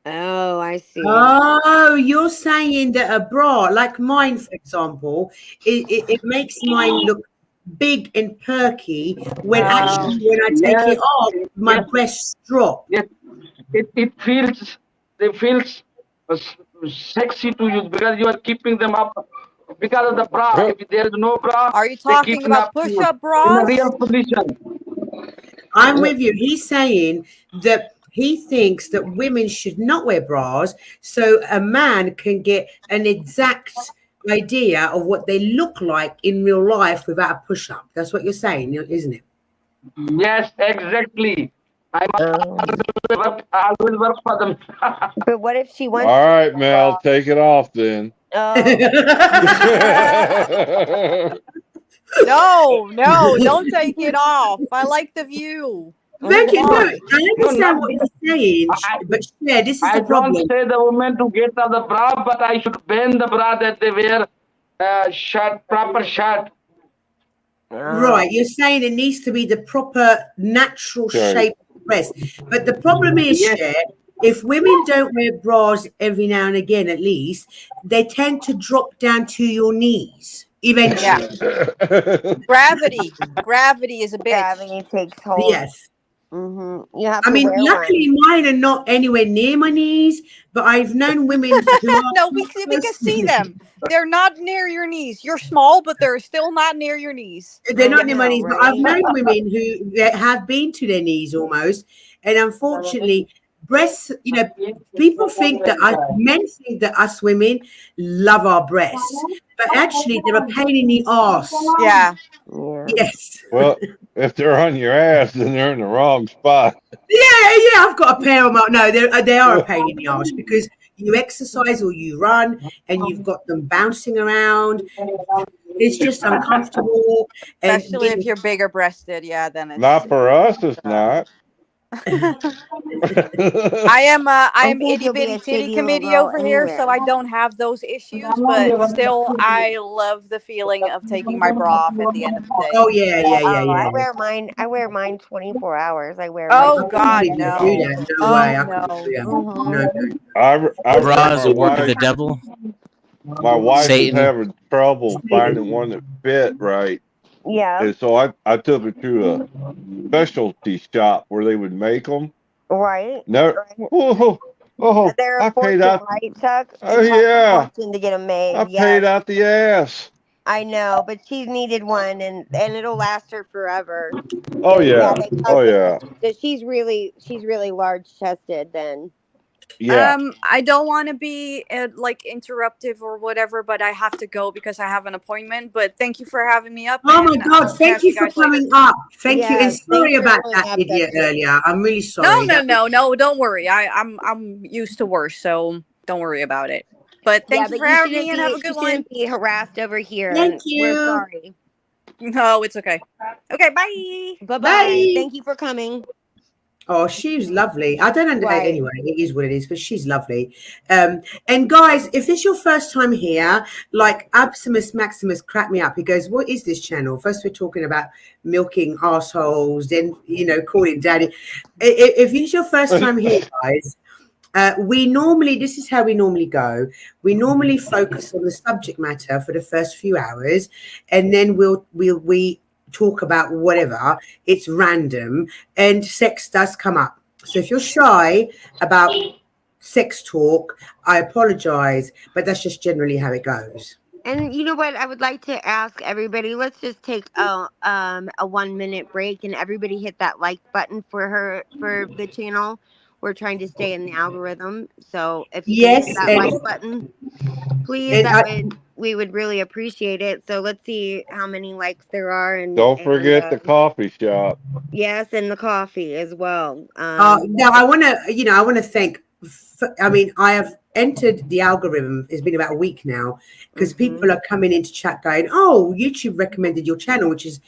Oh, I see.
Oh, So you're saying that a bra, like mine, for example, it makes mine look big and perky when actually when I take it off, my breasts drop.
Yes, it feels sexy to you because you are keeping them up because of the bra. If there is no bra,
Are you
they
talking
keep them
about
up
push-up
in a
bras?
real position.
I'm with you. He's saying that he thinks that women should not wear bras so a man can get an exact idea of what they look like in real life without a push-up. That's what you're saying, isn't it?
Yes, exactly. I will work for them.
But what if she wants
All
to wear
right,
a
Mel,
bra?
take it off then.
Oh.
No, don't take it off. I like the view.
Becky, no,
Come
I
on.
understand what he's saying, but yeah, this is
I
the
don't
problem.
say the woman to get out the bra, but I should ban the bra that they wear shirt, proper shirt.
Right, you're saying it needs to be the proper natural
Okay.
shape of the breast. But the problem is,
Yes.
Cher, if women don't wear bras every now and again, at least, they tend to drop down to your knees eventually.
Gravity is a bitch.
Gravity takes hold.
Yes.
You have
I
to
mean,
wear
luckily
one.
mine are not anywhere near my knees, but I've known women who are
No, we can see them. They're not near your knees. You're small, but they're still not near your knees.
They're not near my knees, but I've known women who have been to their knees almost, and unfortunately, breasts. You know, people think that men think that us women love our breasts, but actually, they're a pain in the arse.
Yeah.
Yes.
Well, if they're on your ass, then they're in the wrong spot.
Yeah, I've got a pair of them. No, they are a pain in the arse because you exercise or you run and you've got them bouncing around. It's just uncomfortable.
Especially if you're bigger breasted, yeah, then it's
Not for us, it's not.
I am
think
itty
you'll be
bitty
a
titty
shitty little
committee
girl
over here, so
anywhere.
I don't have those issues, but still I love the feeling of taking my bra off at the end of the day.
Oh yeah.
I wear mine. I wear mine 24 hours. I wear.
Oh
mine
God,
couldn't
no.
do that. No way. I couldn't do that. No.
I
Bra is
my
a work of
wife,
the devil.
my wife is
Satan.
having trouble finding one that fit right.
Yeah.
And so I took her to a specialty shop where they would make them.
Right.
No,
They're
I
a
paid
fortune,
out.
right, Chuck?
Oh
It costs a
yeah,
fortune to get them made.
I
Yes.
paid out the ass.
I know, but she's needed one, and it'll last her forever.
Oh
But
yeah,
they
oh
cost a
yeah,
fortune. So she's really large chested. Then
yeah.
I don't want to be like interruptive or whatever, but I have to go because I have an appointment. But thank you for having me up.
Oh my
and
God!
I'll
Thank
catch
you
guys
for coming
later.
up. Thank you, and
Yes,
sorry
thanks for
about
coming
that
up,
idiot
Dexter.
earlier. I'm really
No,
sorry.
don't worry. I'm used to worse, so don't worry about it. But thank you
but
for
you
having
shouldn't
me and have a good
you
one.
shouldn't be harassed over here.
Thank
And
you.
we're sorry.
No, it's okay. Okay, bye.
Bye.
Bye.
Thank you for coming.
Oh, she's lovely. I don't know.
Right.
Anyway, it is what it is, but she's lovely. And guys, if it's your first time here, like Absolus Maximus cracked me up. He goes, "What is this channel?" First, we're talking about milking assholes, then calling daddy. If it's your first time here, guys, this is how we normally go. We normally focus on the subject matter for the first few hours, and then we talk about whatever. It's random, and sex does come up. So if you're shy about sex talk, I apologize, but that's just generally how it goes.
And you know what? I would like to ask everybody. Let's just take a 1 minute break, and everybody hit that like button for the channel. We're trying to stay in the algorithm, so if you can hit
Yes,
that like button, please, we would really appreciate it. So let's see how many likes there are, and
Don't forget the coffee shop.
yes, and the coffee as well.
Now I want to thank. I mean, I have entered the algorithm. It's been about a week now because people are coming into chat going, "Oh, YouTube recommended your channel," which is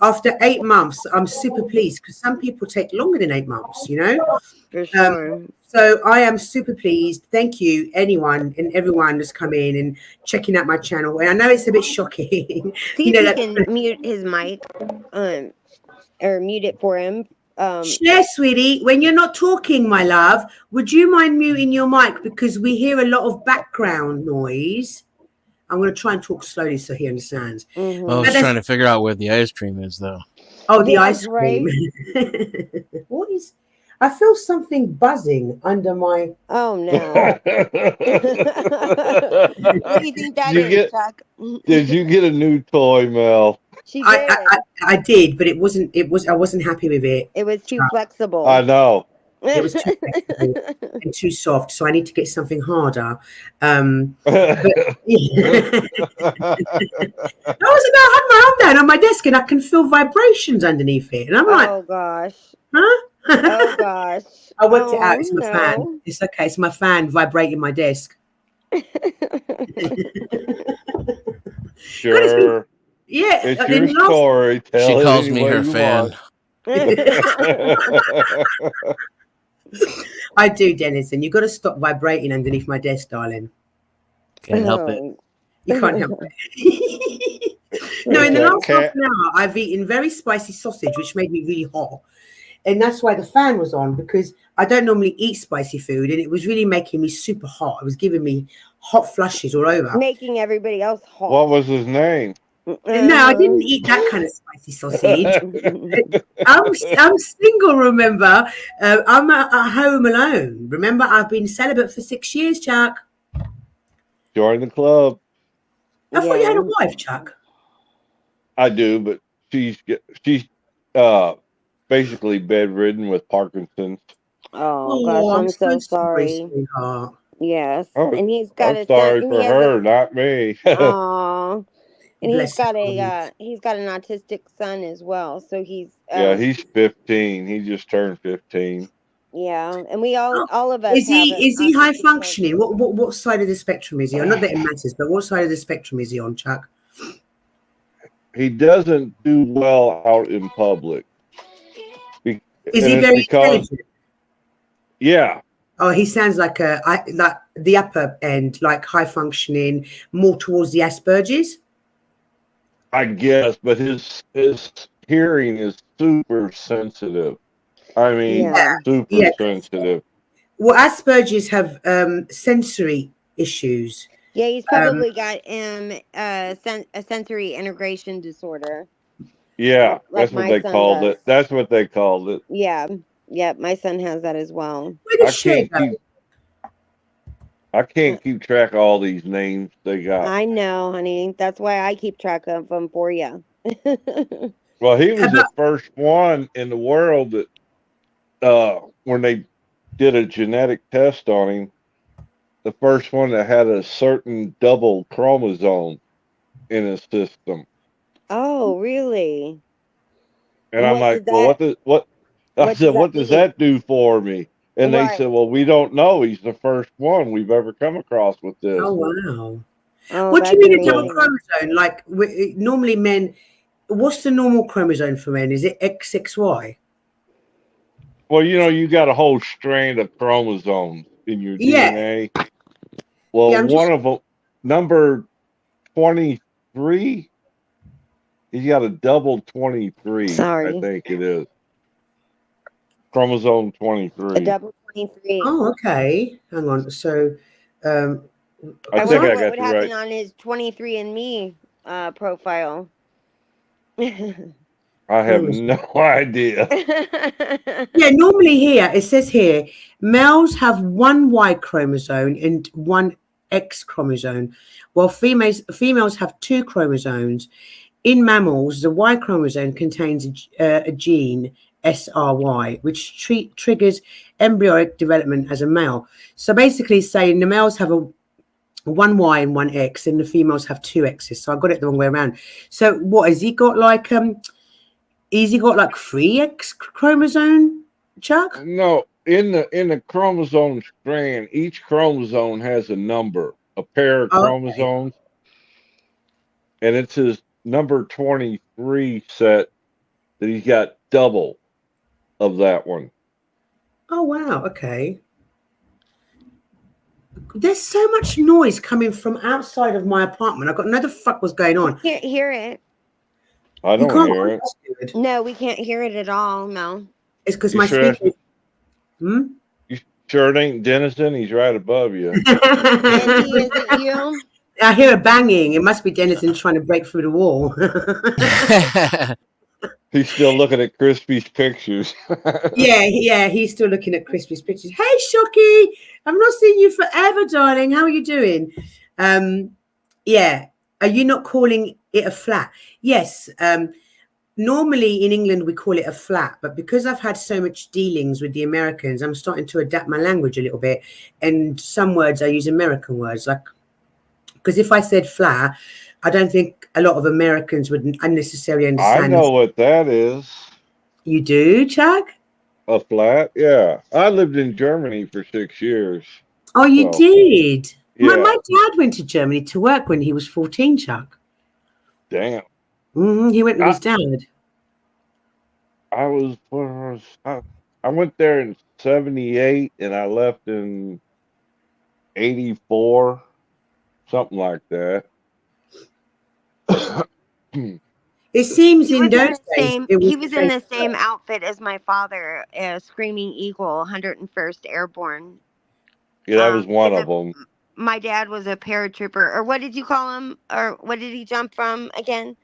after 8 months. I'm super pleased because some people take longer than 8 months.
For sure.
So I am super pleased. Thank you, anyone and everyone that's come in and checking out my channel. And I know it's a bit shocking.
See if you can mute his mic, or mute it for him.
Share, sweetie. When you're not talking, my love, would you mind muting your mic because we hear a lot of background noise. I'm going to try and talk slowly so he understands.
I was trying to figure out where the ice cream is, though.
Oh, the ice cream. What is? I feel something buzzing under my.
Oh no! What do you think that is, Chuck?
Did you get a new toy, Mel?
She did.
I did, but it wasn't. It was. I wasn't happy with it.
It was too flexible.
I know.
It was too flexible and too soft, so I need to get something harder. But I had my arm down on my desk, and I can feel vibrations underneath it, and I'm like,
oh gosh.
huh?
Oh gosh.
I worked it out. It's my
no.
fan. It's okay. It's my fan vibrating my desk.
Sure.
Yeah.
It's your story. Tell
She
it
calls
any
me
way
her
you
fan.
I do, Dennis, and you've got to stop vibrating underneath my desk, darling.
Can't help it.
You can't help it. No, in the last half an hour, I've eaten very spicy sausage, which made me really hot. And that's why the fan was on, because I don't normally eat spicy food, and it was really making me super hot. It was giving me hot flushes all over.
Making everybody else hot.
What was his name?
No, I didn't eat that kind of spicy sausage. I'm single, remember? I'm at home alone. Remember, I've been celibate for 6 years, Chuck.
Join the club.
I thought you had a wife, Chuck.
I do, but she's basically bedridden with Parkinson's.
Oh gosh, I'm so sorry. Yes, and he's got
I'm sorry for her, not me.
Aw. And
Bless
he's got an autistic son as well. So he's
yeah, he's 15. He just turned 15.
Yeah, and we all of us
Is he high functioning? What side of the spectrum is he on? Not that it matters, but what side of the spectrum is he on, Chuck?
He doesn't do well out in public.
Is he very intelligent?
Yeah.
Oh, he sounds like like the upper end, like high functioning, more towards the Asperger's.
I guess, but his hearing is super sensitive. I mean, super sensitive.
Well, Asperger's have sensory issues.
Yeah, he's probably got a sensory integration disorder.
Yeah,
Like
that's what
my
they
son
called
does.
it. That's what they called it.
Yeah, my son has that as well.
I can't keep track of all these names they got.
I know, honey. That's why I keep track of them for you.
Well, he was the first one in the world that, when they did a genetic test on him, the first one that had a certain double chromosome in his system.
Oh, really?
And I'm like, well, what does that do for me? And they said, well, we don't know. He's the first one we've ever come across with this.
Oh, wow.
Oh,
what do you mean a double chromosome? Like, normally men, what's the normal chromosome for men? Is it XXY?
Well, you got a whole strand of chromosomes in your DNA. Well, one of them, number 23, he's got a double 23, I think it is. Chromosome 23.
A double 23.
Oh, okay. Hang on. So,
I wonder what would happen on his 23andMe profile.
I have no idea.
Yeah, normally here, it says here, males have one Y chromosome and one X chromosome, while females have two chromosomes. In mammals, the Y chromosome contains a gene, SRY, which triggers embryonic development as a male. So basically saying the males have a one Y and one X, and the females have two X's. So I got it the wrong way around. So what has he got? Like has he got like 3 X chromosome, Chuck?
No, in the chromosome strand, each chromosome has a number, a pair of chromosomes, and it's his number 23 set that he's got double of that one.
Oh wow, okay. There's so much noise coming from outside of my apartment. I've got no the fuck what's going on.
I can't hear it.
I don't hear it.
No, we can't hear it at all. No.
It's because
You
my
sure?
speaker. Hmm?
You sure it ain't Dennison? He's right above you.
Andy, is it you?
I hear a banging. It must be Dennison trying to break through the wall.
He's still looking at Crispy's pictures.
Yeah, he's still looking at Crispy's pictures. Hey, Shocky, I've not seen you forever, darling. How are you doing? Yeah, are you not calling it a flat? Yes. Normally in England we call it a flat, but because I've had so much dealings with the Americans, I'm starting to adapt my language a little bit. And some words I use American words, like because if I said flat, I don't think a lot of Americans would unnecessarily
I
understand.
know what that is.
You do, Chuck?
A flat? Yeah. I lived in Germany for 6 years.
Oh, you
So,
did?
yeah.
My dad went to Germany to work when he was 14, Chuck.
Damn.
He went with his dad.
I went there in 78 and I left in 84, something like that.
It seems
He
in
was in
those
the
days
same.
it was
He was in the same outfit as my father, Screaming Eagle, 101st Airborne.
Yeah, that was one
Because
of them.
my dad was a paratrooper, or what did you call him, or what did he jump from again?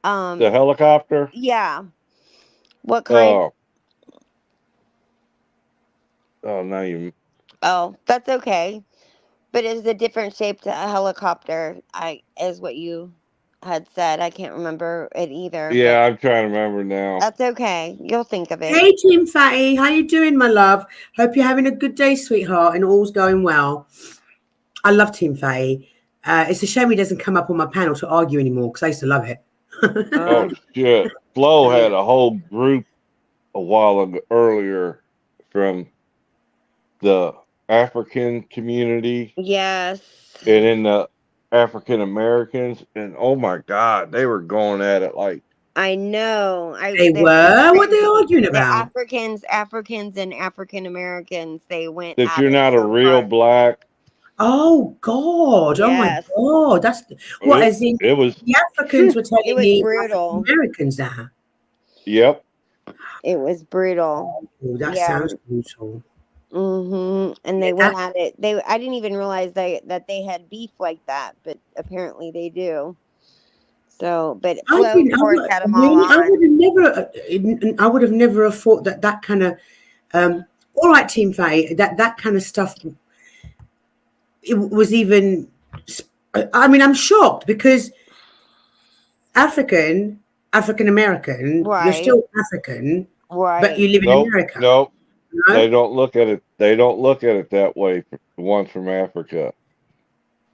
The helicopter?
Yeah. What kind?
Oh, now you.
Oh, that's okay. But it's a different shape to a helicopter. Is what you had said. I can't remember it either.
Yeah, I'm trying to remember now.
That's okay. You'll think of it.
Hey, Team Fatty, how you doing, my love? Hope you're having a good day, sweetheart, and all's going well. I love Team Fatty. It's a shame he doesn't come up on my panel to argue anymore because I used to love it.
Oh shit! Flo had a whole group a while ago, earlier from the African community.
Yes.
And in the African Americans, and oh my God, they were going at it like
I know.
They were? What are they arguing about?
Africans, and African Americans. They went
that
at
you're
it
not a
so
real
hard.
black.
Oh God! Oh my
Yes.
God! That's what as in
It was.
the Africans were
It
telling
was
the
brutal.
African Americans that.
Yep.
It was brutal.
Oh, that
Yeah.
sounds brutal.
And they went at it. I didn't even realize that they had beef like that, but apparently they do. So, but Flo, of course, had them all on.
I would have never have thought that kind of. All right, Team Faye, that kind of stuff. It was even. I mean, I'm shocked because African American, you're
Right.
still African,
Right.
but you live in America.
Nope.
No?
They don't look at it. They don't look at it that way. The ones from Africa.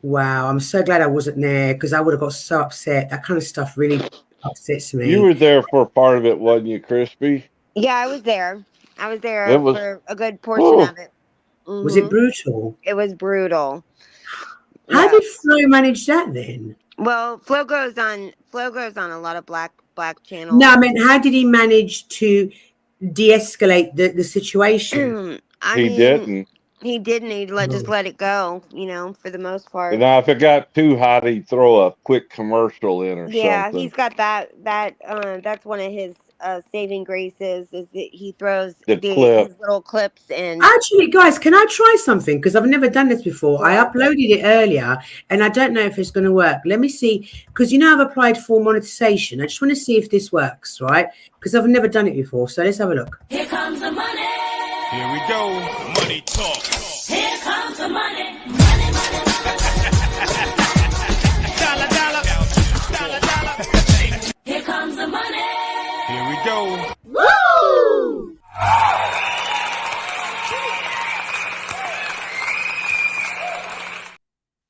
Wow, I'm so glad I wasn't there because I would have got so upset. That kind of stuff really upsets me.
You were there for part of it, wasn't you, Crispy?
Yeah, I was there. I was there
It was-
for a good portion of it.
Was it brutal?
It was brutal.
How did Flo manage that then?
Well, Flo goes on a lot of black channels.
No, I mean, how did he manage to de-escalate the situation?
He didn't.
He didn't. He just let it go. For the most part.
And now, if it got too hot, he'd throw a quick commercial in or
Yeah,
something.
he's got that. That's one of his saving graces is that he throws
The clip.
his little clips in.
Actually, guys, can I try something? Because I've never done this before. I uploaded it earlier, and I don't know if it's going to work. Let me see, because I've applied for monetization. I just want to see if this works, right? Because I've never done it before. So let's have a look.
Here comes the money. Here we go. Money talk. Here comes the money. Money, money, dollar, dollar, dollar, dollar. Here comes the money. Here we go. Woo!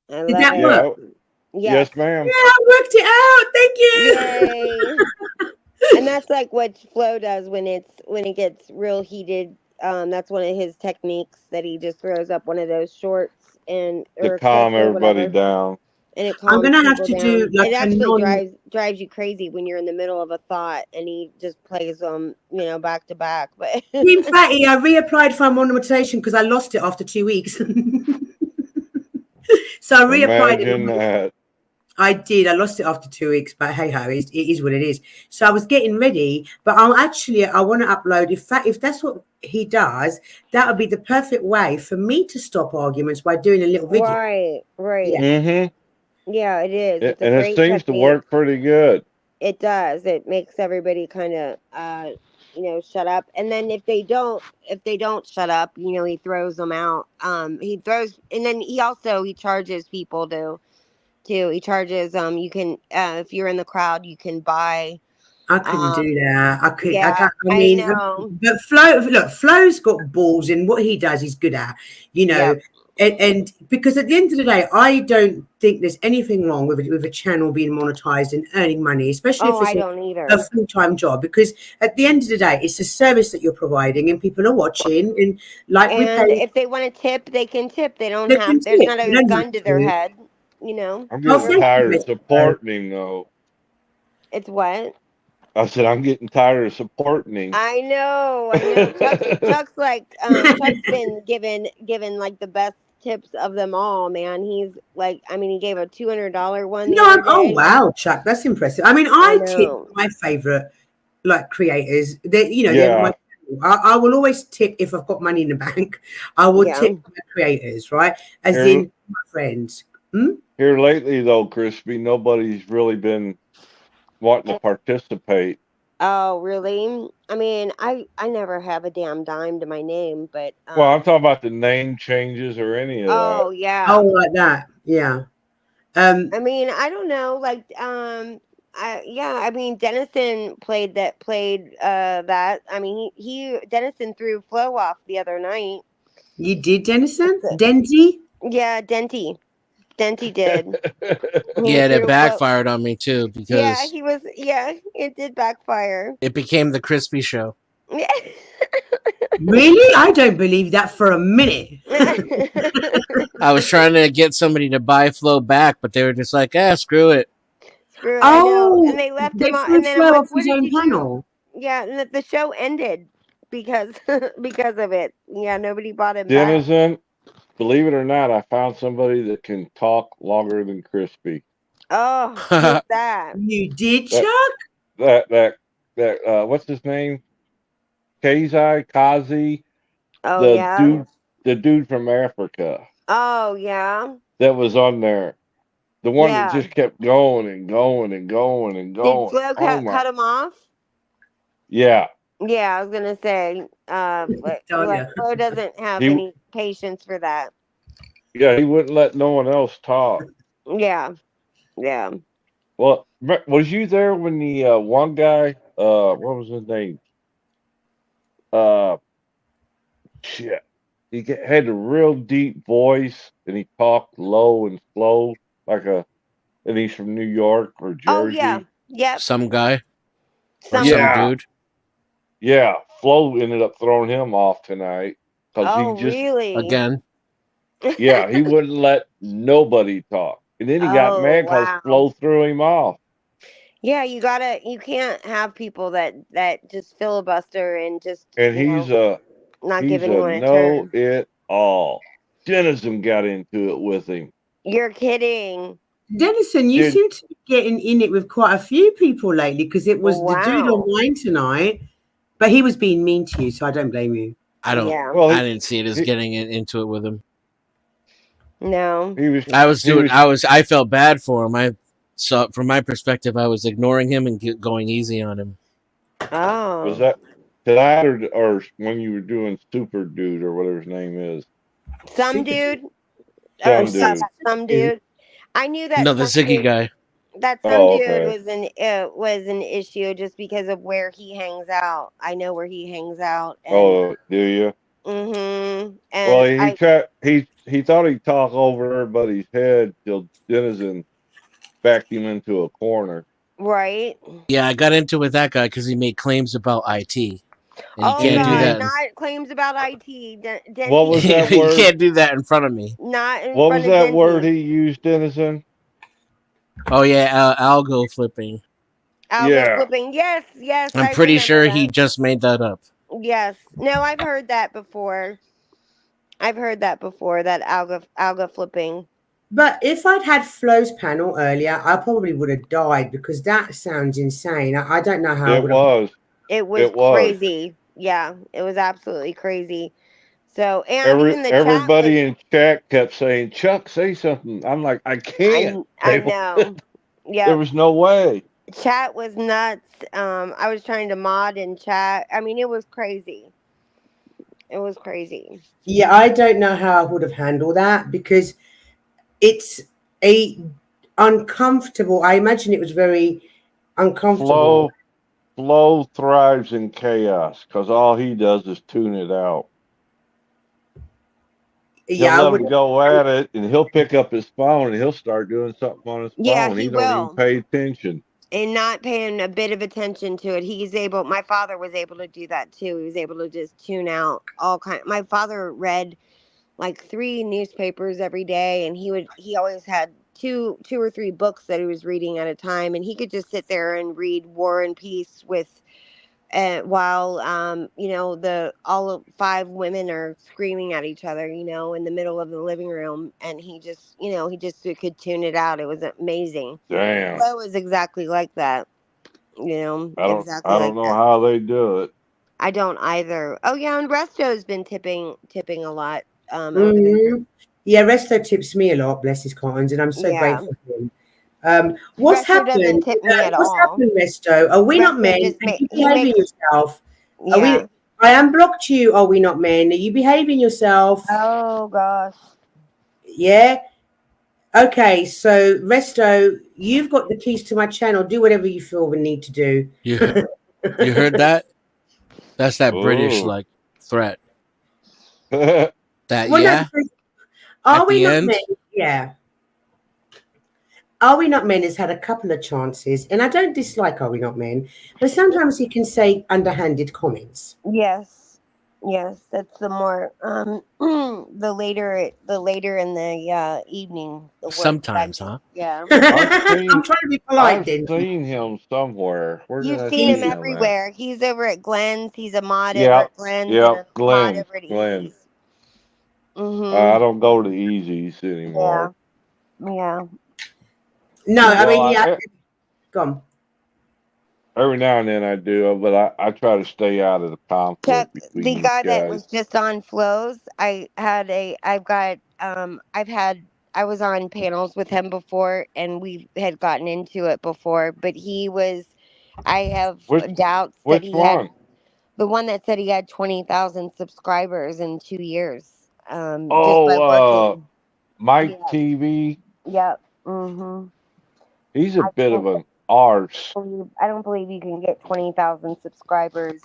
Did that work?
Yes, ma'am.
Yeah, I worked it out. Thank you.
Yay. And that's like what Flo does when it gets real heated. That's one of his techniques that he just throws up one of those shorts or
To calm
clips or
everybody
whatever.
down.
And it calms
I'm gonna have
people
to
down.
do like
it
a
actually drives you crazy when you're in the middle of a thought and he just plays them, back to back. But
Team Fatty, I reapplied for monetization because I lost it after 2 weeks. So I reapplied.
Imagine that.
I did. I lost it after 2 weeks, but hey ho, it is what it is. So I was getting ready, but I want to upload. If that's what he does, that would be the perfect way for me to stop arguments by doing a little video.
Right, right.
Mm-hmm.
Yeah, it is. It's a
And it
great
seems to
technique.
work pretty good.
It does. It makes everybody kind of, shut up. And then if they don't shut up, he throws them out. He throws, and then he charges people he charges, you can, if you're in the crowd, you can buy.
I couldn't do that. I could.
Yeah,
I mean,
know.
but Flo's got balls, and what he does, he's good at. And because at the end of the day, I don't think there's anything wrong with a channel being monetized and earning money, especially if
I
it's
don't either.
a full-time job. Because at the end of the day, it's a service that you're providing, and people are watching. And we pay.
If they want to tip, they can tip. They don't
They
have.
can
There's
tip.
not
They
a
don't
gun
have
to their
to.
head.
I'm getting tired of supporting him, though.
It's what?
I said I'm getting tired of supporting him.
I know. Chuck's Chuck's been given like the best tips of them all, man. He's like, he gave a $200 one the other day.
Oh wow, Chuck, that's impressive. I mean, I tip
know.
my favorite creators.
Yeah.
I will always tip if I've got money in the bank. I will tip my creators, right? As in my friends.
Here lately, though, Crispy, nobody's really been wanting to participate.
Oh, really? I mean, I never have a damn dime to my name, but
Well, I'm talking about the name changes or any of that.
oh yeah.
Oh, like that. Yeah.
I mean, I don't know, I mean, Dennison played that. I mean, Dennison threw Flo off the other night.
You did, Dennison? Denty?
Yeah, Denty did.
Yeah, that backfired on me too because
It did backfire.
it became the Crispy Show.
Really? I don't believe that for a minute.
I was trying to get somebody to buy Flo back, but they were just like, screw it.
Screw it, I know. And they left him on, and then I'm like,
his own panel.
Yeah, and the show ended because of it. Yeah, nobody bought him back.
Denizen, believe it or not, I found somebody that can talk longer than Crispy.
Oh, who's that?
You did, Chuck?
That what's his name? Kazi.
Oh,
the dude from Africa.
Oh yeah.
That was on there. The one that just kept going and going and going and going.
Did Flo cut him off?
Yeah.
Yeah, I was gonna say, Flo doesn't have any patience for that.
Yeah, he wouldn't let no one else talk.
Yeah.
Well, was you there when the one guy, what was his name? Shit. He had a real deep voice, and he talked low and slow, and he's from New York or Jersey.
Oh yeah, yep.
Some guy.
Some
dude.
Yeah, Flo ended up throwing him off tonight because he just
really?
Again.
Yeah, he wouldn't let nobody talk, and then he got mad because Flo threw him off.
Yeah, you can't have people that just filibuster and just
And
not
he's
giving anyone
a
a
know
turn.
it all. Denizen got into it with him.
You're kidding.
Dennison, you seem to be getting in it with quite a few people lately because it was the dude online tonight, but he was being mean to you, so I don't blame you.
I don't.
Yeah.
Well, I didn't see it as getting into it with him.
No.
I felt bad for him. From my perspective, I was ignoring him and going easy on him.
Oh.
Was that tonight or when you were doing Super Dude or whatever his name is?
Some dude.
Some
dude. I knew that.
No, the Ziggy guy.
That dude was an issue just because of where he hangs out. I know where he hangs out.
And, do you?
Mm-hmm.
And well, he thought he'd talk over everybody's head till Denizen backed him into a corner.
Right.
Yeah, I got into it with that guy because he made claims about IT. And
Oh,
you can't do that.
Not claims about IT.
What was that word?
You can't do that in front of me.
Not in
what
front
was
of
that
Denty.
word he used, Denizen?
Oh yeah, algo flipping.
Algo flipping. Yes.
I'm pretty sure he just made that up.
Yes. No, I've heard that before. That algo flipping.
But if I'd had Flo's panel earlier, I probably would have died because that sounds insane. I don't know how I
It
would have.
was.
It was
It was.
crazy. Yeah, it was absolutely crazy. So, and even the chat was.
Everybody in chat kept saying, "Chuck, say something." I'm like, I can't.
I know.
There
Yep.
was no way.
Chat was nuts. I was trying to mod in chat. I mean, it was crazy. It was crazy.
Yeah, I don't know how I would have handled that because it's a uncomfortable. I imagine it was very uncomfortable.
Flo thrives in chaos because all he does is tune it out. He'll
Yeah, I
let
would.
him go at it, and he'll pick up his phone and he'll start doing something on his
Yeah,
phone.
he
He don't even
will.
pay attention.
And not paying a bit of attention to it. He's able. My father was able to do that too. He was able to just tune out all kind. My father read like 3 newspapers every day, and he always had two or three books that he was reading at a time, and he could just sit there and read War and Peace with while the all of 5 women are screaming at each other, in the middle of the living room, and he just could tune it out. It was amazing.
Damn.
Flo is exactly like that, exactly
I don't
like
know
that.
how they do it.
I don't either. Oh yeah, and Resto's been tipping a lot over there.
Mhm. Yeah, Resto tips me a lot, bless his cottons, and I'm so
Yeah.
grateful for him. What's
Resto doesn't
happened?
tip me at
What's
all.
happened, Resto? Are we not
Resto
men?
just
Are you
he
behaving
makes
yourself? Are we?
yeah.
I unblocked you. Are we not men? Are you behaving yourself?
Oh gosh.
Yeah. Okay. So, Resto, you've got the keys to my channel. Do whatever you feel the need to do.
You heard that? That's that British
Oh.
like threat.
Well,
That
Well, no,
yeah.
because
At
are we
the
not
end.
men? Yeah. Are We Not Men has had a couple of chances, and I don't dislike Are We Not Men, but sometimes he can say underhanded comments.
Yes. Yes, that's the more the later in the evening, the words that I
Sometimes,
can,
huh?
yeah.
I'm trying to be polite
I've
then.
seen him somewhere. Where did
You've
I
seen him
see him at?
everywhere. He's over at Glenn's. He's a mod over
Yep.
at Glenn's and
Yep.
a mod
Glenn.
over at
Glenn.
Easy's. Mhm.
I don't go to Easy's
Yeah.
anymore.
Yeah.
No, I
Well,
mean, yeah, go on.
every now and then I do, but I try to stay out of the
Chuck,
conflict between
the
these
guy that
guys.
was just on flows, I was on panels with him before, and we had gotten into it before, but I have doubts that
Which
he had
one?
the one that said he had 20,000 subscribers in 2 years, just by
Oh,
working.
Mike
Yeah.
TV.
Yep. Mhm.
He's a
I
bit of
can't
an arse.
believe I don't believe you can get 20,000 subscribers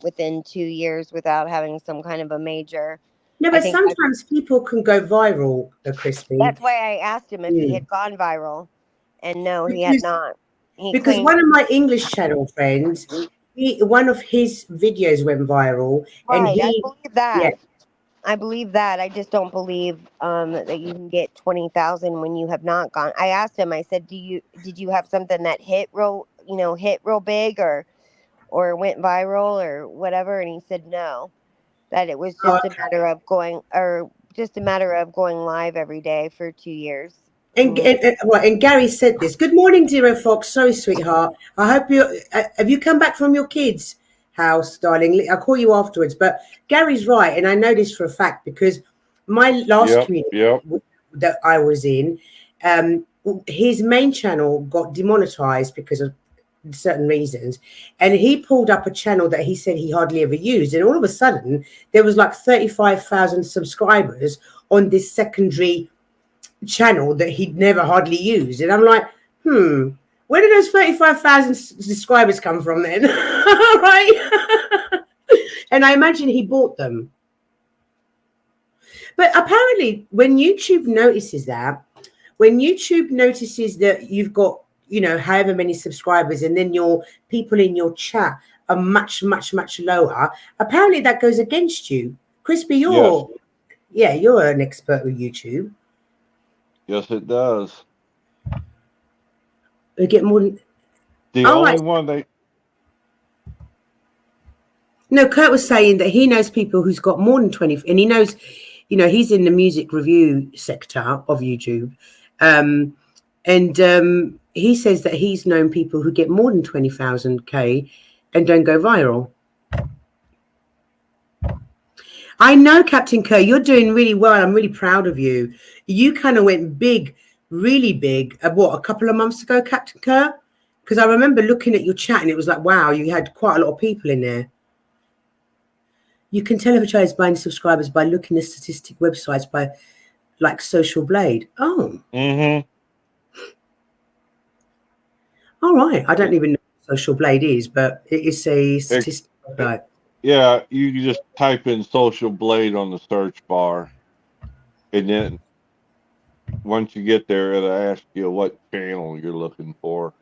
within 2 years without having some kind of a major.
No,
I
but
think
sometimes people can go viral, Crispy.
that's why I asked him if he had gone viral, and no, he had
Because
not. He
because
claimed
one of my English channel friends, one of his videos went viral, and
right. I believe
yeah,
that. I believe that. I just don't believe that you can get 20,000 when you have not gone. I asked him. I said, did you have something that hit real big or went viral or whatever?" And he said no. That it was
oh,
just a matter of going live every day for 2 years.
and Gary said this. Good morning, Zero Fox. Sorry, sweetheart. I hope you have you come back from your kids' house, darling. I'll call you afterwards. But Gary's right, and I know this for a fact because my last
Yep.
community
Yep.
that I was in, his main channel got demonetized because of certain reasons, and he pulled up a channel that he said he hardly ever used, and all of a sudden there was like 35,000 subscribers on this secondary channel that he'd never hardly used. And I'm like, where did those 35,000 subscribers come from then? Right. And I imagine he bought them. But apparently when YouTube notices that you've got, however many subscribers, and then your people in your chat are much, much, much lower, apparently that goes against you. Crispy,
Yes.
you're an expert with YouTube.
Yes, it does.
We get more than
The
all
only
right.
one they
No, Kurt was saying that he knows people who's got more than 20, and he knows he's in the music review sector of YouTube. And he says that he's known people who get more than 20,000K and don't go viral. I know, Captain Kerr, you're doing really well. I'm really proud of you. You kind of went big, really big, a couple of months ago, Captain Kerr? Because I remember looking at your chat and it was like, wow, you had quite a lot of people in there. You can tell if a child is buying subscribers by looking at statistic websites by like Social Blade. Oh.
Mm-hmm.
All right. I don't even know what Social Blade is, but it is a statistic website.
Yeah, you can just type in Social Blade on the search bar, and then once you get there, it'll ask you what channel you're looking for.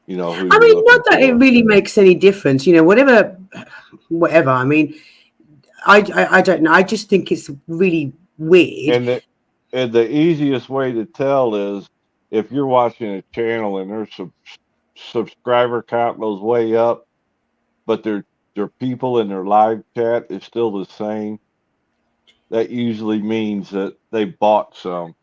Who
I
you're
mean,
looking
not that it
for.
really makes any difference. Whatever. I mean, I don't know. I just think it's really weird.
And the easiest way to tell is if you're watching a channel and their subscriber count goes way up, but their people in their live chat is still the same. That usually means that they bought some.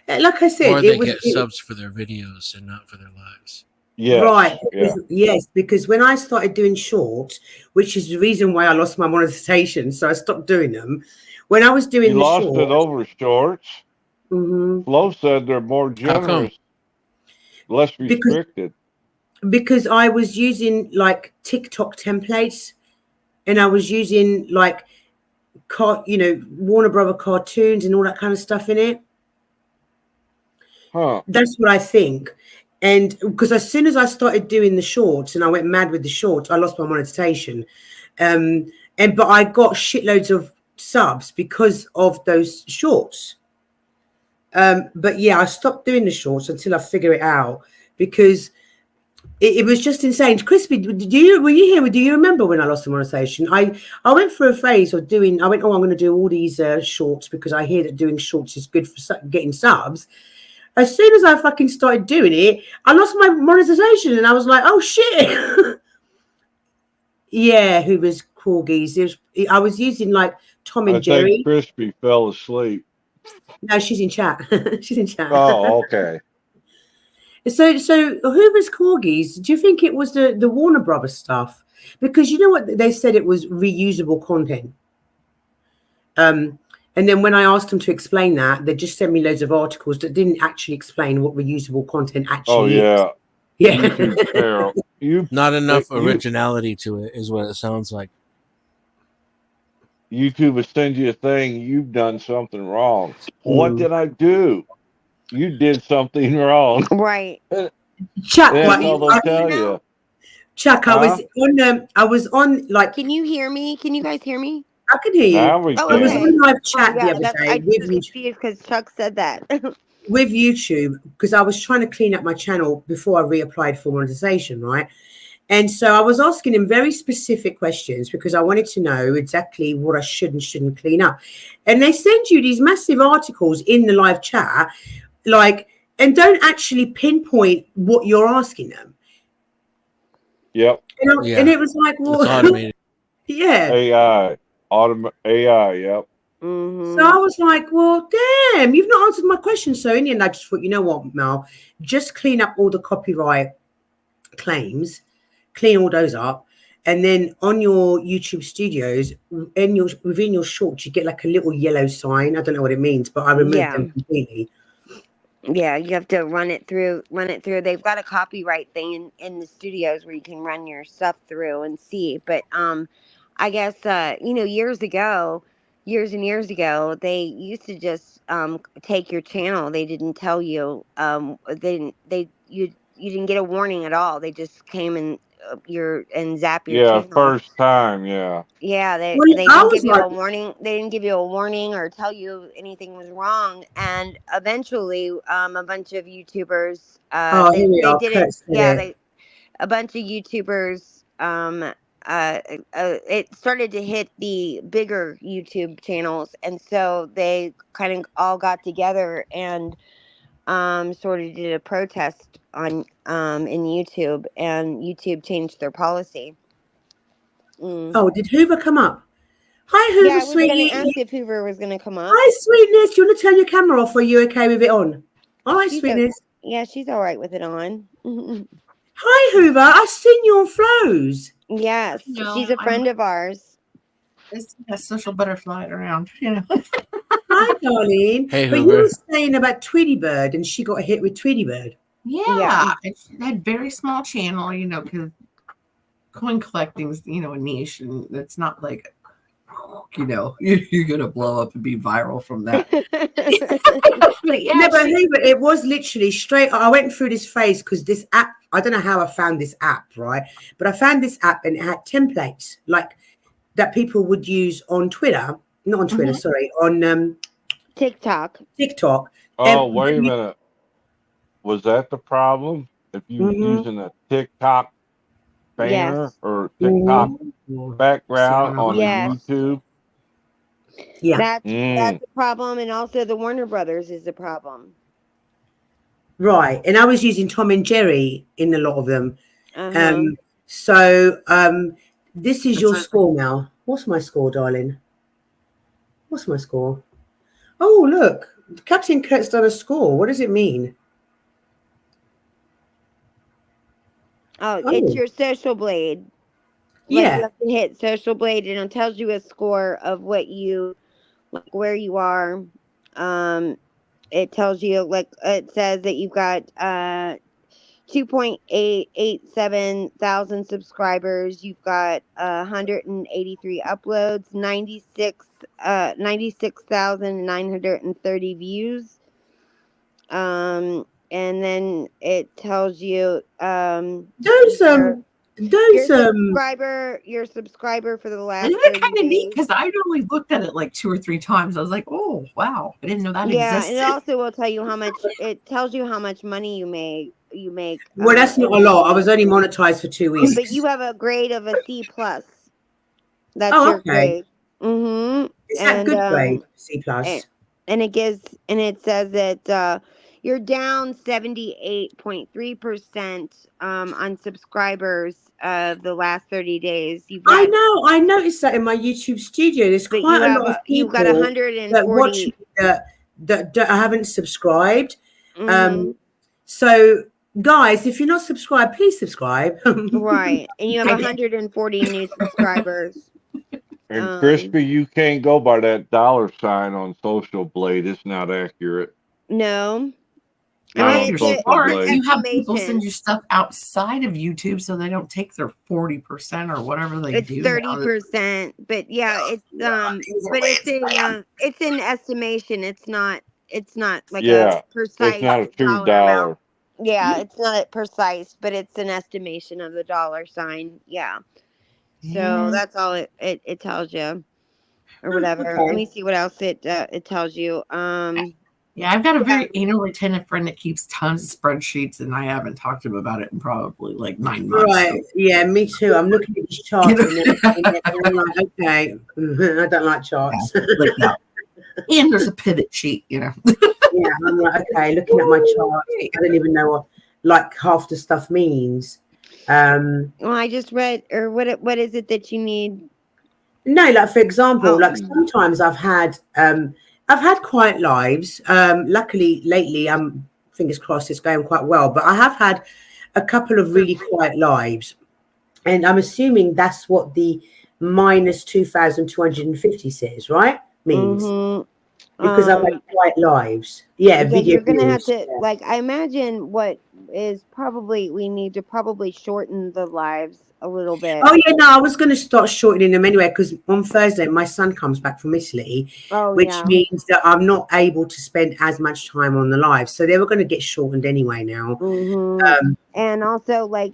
Like I said,
Or they get subs for their videos and not for their lives.
Yes.
Right.
Yeah.
Yes, because when I started doing shorts, which is the reason why I lost my monetization, so I stopped doing them. When I was doing
You
the
lost
shorts,
it over shorts.
Mm-hmm.
Flo said they're more generous, less restricted.
Because I was using like TikTok templates, and I was using like Warner Brother cartoons and all that kind of stuff in it.
Huh.
That's what I think. And because as soon as I started doing the shorts and I went mad with the shorts, I lost my monetization. But I got shitloads of subs because of those shorts. But yeah, I stopped doing the shorts until I figure it out, because it was just insane. Crispy, were you here? Do you remember when I lost the monetization? I went through a phase of doing. I'm going to do all these shorts because I hear that doing shorts is good for getting subs. As soon as I fucking started doing it, I lost my monetization, and I was like, "Oh shit!" Yeah, who was corgis? I was using like Tom and
I
Jerry.
think Crispy fell asleep.
No, she's in chat. She's in chat.
Oh, okay.
So who was corgis? Do you think it was the Warner Brothers stuff? Because you know what they said, it was reusable content. And then when I asked them to explain that, they just sent me loads of articles that didn't actually explain what reusable content actually is. Yeah.
YouTube's terrible.
Not enough originality to it is what it sounds like.
YouTube will send you a thing, you've done something wrong. What did I do? You did something wrong.
Right.
Chuck,
that's all they'll tell you.
Chuck, I was on like.
Can you hear me? Can you guys hear me?
I can hear you.
Now we
I was
can.
on live chat the other day.
I just confused because Chuck said that.
With YouTube, because I was trying to clean up my channel before I reapplied for monetization, right? And so I was asking him very specific questions because I wanted to know exactly what I should and shouldn't clean up. And they send you these massive articles in the live chat, and don't actually pinpoint what you're asking them.
Yep.
And it was like, well,
it's automated.
Yeah.
AI. AI, yep.
So I was like, well, damn, you've not answered my question. So in the end, I just thought, you know what, Mel, just clean up all the copyright claims, clean all those up. And then on your YouTube studios, within your shorts, you get like a little yellow sign. I don't know what it means, but I removed them completely.
Yeah, you have to run it through. They've got a copyright thing in the studios where you can run your stuff through and see. But I guess years and years ago, they used to just take your channel. They didn't tell you. You didn't get a warning at all. They just came and zap your channel.
First time, yeah.
Yeah, they didn't give you a warning. They didn't give you a warning or tell you anything was wrong. And eventually, a bunch of YouTubers, a bunch of YouTubers, it started to hit the bigger YouTube channels, and so they kind of all got together and sort of did a protest on in YouTube, and YouTube changed their policy.
Oh, did Hoover come up? Hi, Hoover,
Yeah, I was going
sweetie.
to ask if Hoover was going to come up.
Hi, sweetness. Do you want to turn your camera off, or are you okay with it on? All right, sweetness.
Yeah, she's all right with it on.
Hi, Hoover. I've seen you on Flows.
Yes,
No,
she's a friend of ours.
It's a social butterfly around,
Hi, darling.
Hey,
But you
Hoover.
were saying about Tweety Bird, and she got hit with Tweety Bird.
Yeah, it's that very small channel, because coin collecting's, a niche, and it's not like, you're gonna blow up and be viral from that. But yeah,
No, but Hoover, it was literally straight. I went through this phase because this app, I don't know how I found this app, right? But I found this app and it had templates like that people would use on Twitter, not on Twitter, sorry, on
TikTok.
Oh, wait a minute. Was that the problem? If you using a TikTok banner or TikTok background on the YouTube?
Yeah.
That's a problem, and also the Warner Brothers is a problem.
Right. And I was using Tom and Jerry in a lot of them.
Uh-huh.
So this is your score now. What's my score, darling? What's my score? Oh, look. Captain Kurt's done a score. What does it mean?
Oh, it's your social blade. Like
Yeah.
you have to hit social blade, and it tells you a score of what you, like, where you are. It tells you, like, it says that you've got 2.887 thousand subscribers. You've got 183 uploads, 96,930 views. And then it tells you your subscriber for the last
Isn't
30
it kind of neat?
days.
Because I'd only looked at it like 2 or 3 times. I was like, oh wow, I didn't know that
Yeah,
existed.
and it also will tell you how much. It tells you how much money you make.
Well, that's not a lot. I was only monetized for 2 weeks.
But you have a grade of a C plus. That's
Oh,
your
okay.
grade. Mm-hmm.
Is that good grade? C plus.
And it says that you're down 78.3% on subscribers of the last 30 days.
I know. I noticed that in my YouTube studio. There's
But
quite a lot of
you've got
people that watch
140.
me that haven't subscribed.
Mhm.
So, guys, if you're not subscribed, please subscribe.
Right, and you have 140 new subscribers.
And Crispy, you can't go by that $sign on Social Blade. It's not accurate.
No.
Not
If
on
you're
Social
smart,
Blade.
you have people send you stuff outside of YouTube so they don't take their 40% or whatever they
It's
do.
30%, but yeah, it's but it's an estimation. It's not like
Yeah,
a precise
it's not a true
dollar
dollar.
amount. Yeah, it's not precise, but it's an estimation of the $sign. Yeah. So that's all it tells you, or whatever.
Okay.
Let me see what else it tells you.
Yeah, I've got a very anal retentive friend that keeps tons of spreadsheets, and I haven't talked to him about it in probably like 9 months.
Right. Yeah, me too. I'm looking at this chart and I'm like, okay, I don't like charts.
And there's a pivot sheet,
Yeah, I'm like, okay, looking at my chart, I don't even know what like half the stuff means.
Well, I just read, or what is it that you need?
No, like for example, like sometimes I've had quiet lives. Luckily lately, fingers crossed it's going quite well, but I have had a couple of really quiet lives. And I'm assuming that's what the minus 2,250 says, right? Means. Because I've had quiet lives. Yeah, video.
You're gonna have to like. I imagine what is probably we need to probably shorten the lives a little bit.
Oh yeah, no, I was going to start shortening them anyway because on Thursday my son comes back from Italy, which means that I'm not able to spend as much time on the live. So they were going to get shortened anyway now.
And also like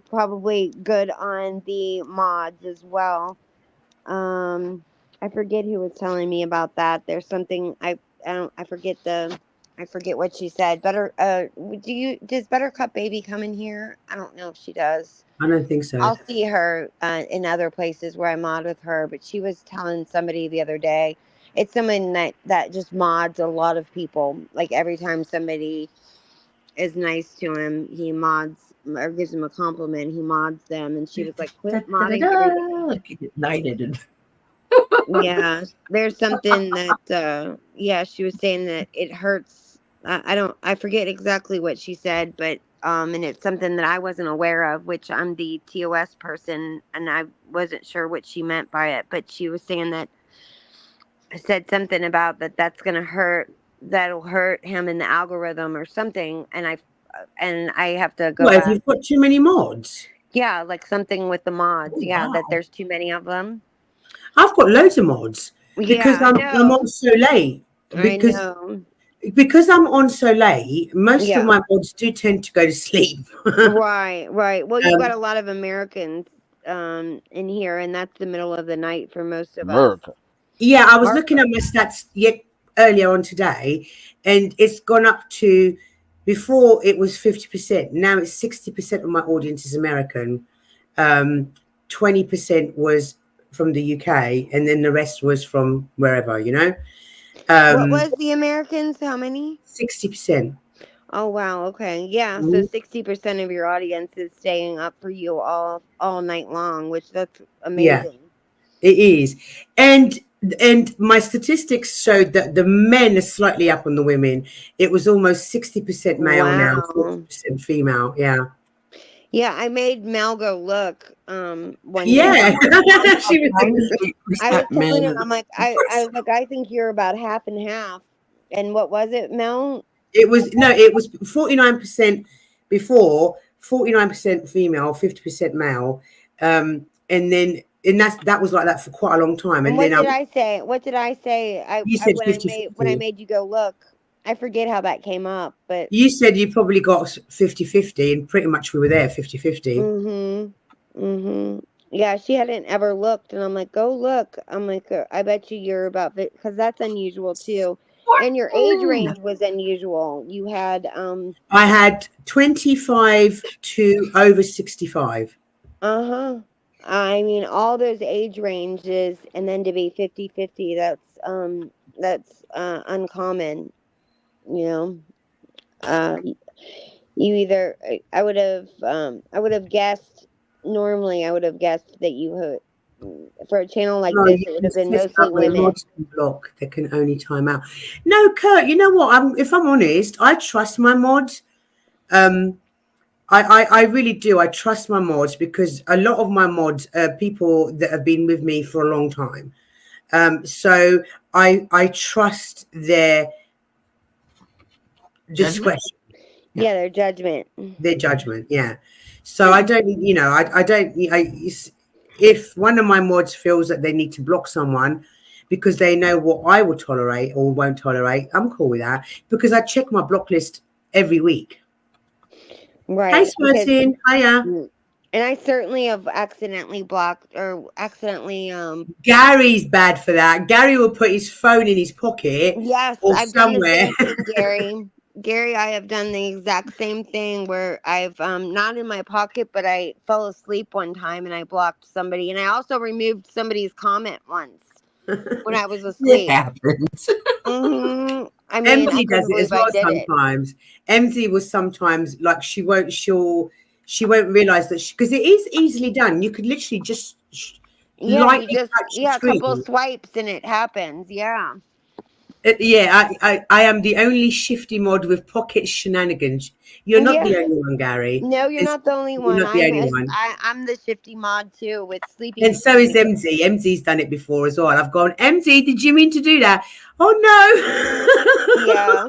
probably good on the mods as well. I forget who was telling me about that. There's something I forget what she said. Does Buttercup Baby come in here? I don't know if she does.
I don't think so.
I'll see her in other places where I mod with her, but she was telling somebody the other day. It's someone that just mods a lot of people. Like every time somebody is nice to him, he mods or gives him a compliment, he mods them. And she was like, quit modding everybody.
like you get knighted. And
Yeah, there's something that yeah, she was saying that it hurts. I forget exactly what she said, but and it's something that I wasn't aware of, which I'm the TOS person and I wasn't sure what she meant by it, but she was saying that said something about that's going to hurt, that'll hurt him in the algorithm or something, and I have to go
Well, if
back.
you've got too many mods.
Yeah, like something with the mods.
Oh,
Yeah, that
wow.
there's too many of them.
I've got loads of mods because
Yeah, I
I'm
know.
on so late.
I know.
Because I'm on so late, most of
Yeah.
my mods do tend to go to sleep.
Right, right. Well, you've got
Um,
a lot of Americans in here, and that's the middle of the night for most of us.
America.
yeah, I was
Our-
looking at my stats earlier on today, and it's gone up to, before it was 50%. Now it's 60% of my audience is American. 20% was from the UK, and then the rest was from wherever,
What was the Americans? How many?
60%.
Oh wow. Okay. Yeah. So
Mhm.
60% of your audience is staying up for you all night long, which that's
Yeah,
amazing.
it is. And my statistics showed that the men are slightly up on the women. It was almost 60% male now,
Wow.
40% female. Yeah.
Yeah, I made Mel go look one day.
Yeah. She was
I was telling her,
men.
I'm like, I was like, I think you're about half and half. And what was it, Mel?
it was 49% before, 49% female, 50% male. And that was like that for quite a long time.
And
And
what
then
did I say? What did I say?
you said
When I
50
made you go look. I forget how that came up, but
You said you probably got 50-50, and pretty much we were there 50-50.
Yeah, she hadn't ever looked, and I'm like, go look. I'm like, I bet you're about, because that's unusual too, and your age range was unusual. You had
I had 25 to over 65.
uh-huh. I mean, all those age ranges, and then to be 50-50, that's uncommon, you know. You either I would have guessed, normally I would have guessed that you for a channel like
No,
this
you
it would
can
have been
set
mostly
up where
women.
mods can block. They can only time out. No, Kurt, you know what? If I'm honest, I trust my mods. I really do. I trust my mods because a lot of my mods are people that have been with me for a long time. So I trust their discretion.
Yeah, their judgment.
Their judgment, yeah. So I don't, if one of my mods feels that they need to block someone because they know what I will tolerate or won't tolerate, I'm cool with that because I check my block list every week.
Right.
Hey, Swertin. Hiya.
And I certainly have accidentally blocked or accidentally
Gary's bad for that. Gary will put his phone in his pocket
Yes,
or
I've done the
somewhere.
same thing, Gary. Gary, I have done the exact same thing where I've not in my pocket, but I fell asleep one time and I blocked somebody, and I also removed somebody's comment once when I was
It
asleep.
happens.
I mean, I
MZ does
couldn't
it as
believe I
well
did it.
sometimes. MZ will sometimes like she won't realize that because it is easily done. You could literally just
Yeah,
lightly
you just
touch the
a couple
screen.
swipes and it happens. Yeah.
I am the only shifty mod with pocket shenanigans. You're not the
Yeah.
only one, Gary.
No, you're not the only
You're
one.
not the only one.
I'm the shifty mod too with sleeping.
And so is MZ. MZ's done it before as well. I've gone, MZ, did you mean to do that? Oh no.
Yeah.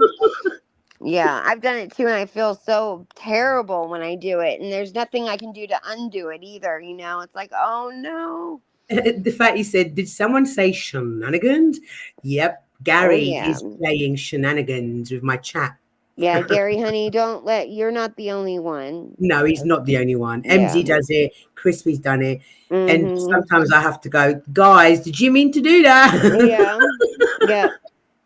Yeah, I've done it too, and I feel so terrible when I do it. And there's nothing I can do to undo it either. It's like, oh no.
The fact he said, did someone say shenanigans? Yep. Gary
yeah.
is playing shenanigans with my chat.
Yeah, Gary, honey, you're not the only one.
No, he's not the only one.
Yeah.
MZ does it. Crispy's done it. And sometimes I have to go, guys, did you mean to do that?
Yeah. Yeah.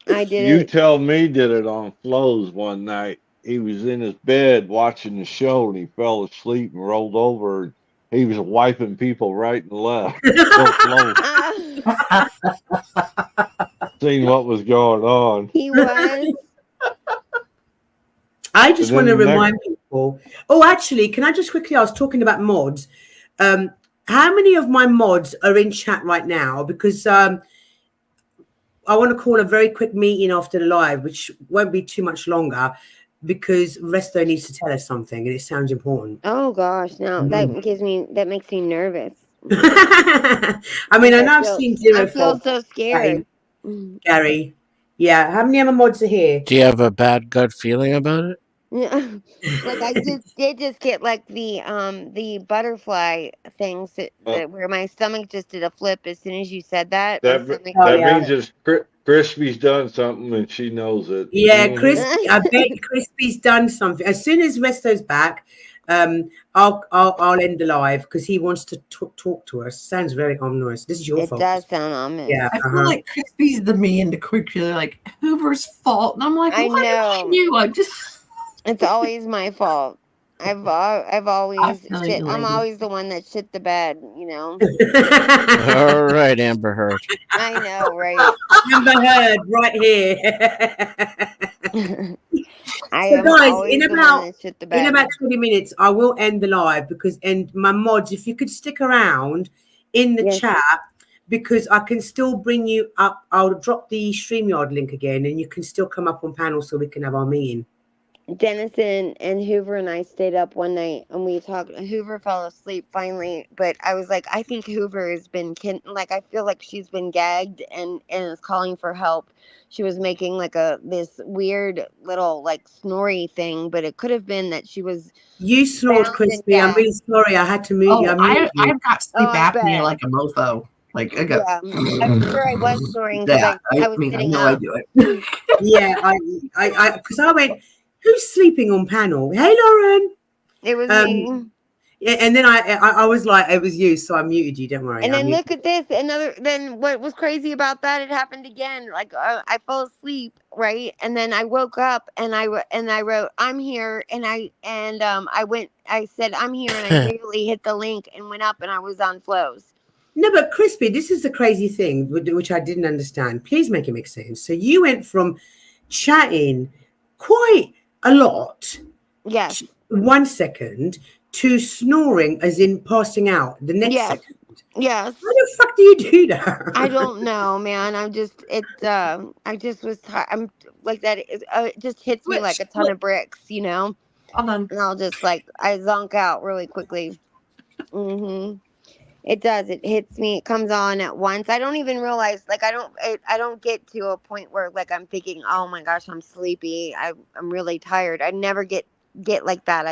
I did
You
it.
tell me did it on Flo's one night. He was in his bed watching the show and he fell asleep and rolled over. He was wiping people right and left. Flo seeing what was going on.
He was.
I just want to
then
remind people. Oh, actually, can I just quickly? I was talking about mods. how many of my mods are in chat right now? Because I want to call a very quick meeting after the live, which won't be too much longer, because Resto needs to tell us something, and it sounds important.
Oh gosh, no, that makes me nervous.
I mean, I know I've seen
I
Zero
feel
Fox
so scared.
Gary. Yeah, how many other mods are here?
Do you have a bad gut feeling about it?
Yeah, like I did just get like the butterfly things that where my stomach just did a flip as soon as you said that. My stomach.
That means it's Crispy's done something and she knows it.
Yeah,
Mhm.
Crispy. I bet Crispy's done something. As soon as Resto's back, I'll end the live because he wants to talk to us. Sounds very ominous. This is your
It
fault.
does sound ominous.
Yeah,
I feel like Crispy's the me in the curricular, like Hoover's fault, and I'm like,
I
what
know.
did I do? I just.
It's always my fault. I've always
feel
shit.
you,
I'm
lady.
always the one that shit the bed. You know.
All right, Amber Heard.
I know, right?
Amber Heard, right here.
I
So
am
guys,
always the one that shit the bed.
in about 20 minutes, I will end the live and my mods, if you could stick around in the chat, because I can still bring you up. I'll drop the StreamYard link again, and you can still come up on panel so we can have our meeting.
Dennison and Hoover and I stayed up one night and we talked. Hoover fell asleep finally, but I was like, I think Hoover has been like I feel like she's been gagged and is calling for help. She was making like this weird little like snory thing, but it could have been that she was.
You snored,
bound and
Crispy. I'm
gagged.
really sorry. I had to mute you.
Oh, I've got sleep
I
apnea
bet.
like a mofo. Like I go.
Yeah, I'm sure I was snoring because
Yeah,
I was
I
sitting
know I
up.
do it.
Yeah, because I went, who's sleeping on panel? Hey, Lauren.
It was me.
Yeah, and then I was like, it was you, so I muted you. Don't worry.
And
I
then
muted
look at this. Then what was crazy about that? It happened again. Like I fell asleep, right, and then I woke up and I wrote, "I'm here," and I went. I said, "I'm here," and I immediately hit the link and went up, and I was on flows.
No, but Crispy, this is the crazy thing, which I didn't understand. Please make it make sense. So you went from chatting quite a lot,
yes,
1 second, to snoring, as in passing out the next second.
Yes.
How the fuck do you do that?
I don't know, man. I just was. I'm like that. It just hits me like a ton of bricks, you know.
Hold on.
And I'll just like I zonk out really quickly. It does. It hits me. It comes on at once. I don't even realize. Like I don't get to a point where like I'm thinking, oh my gosh, I'm sleepy. I'm really tired. I never get like that.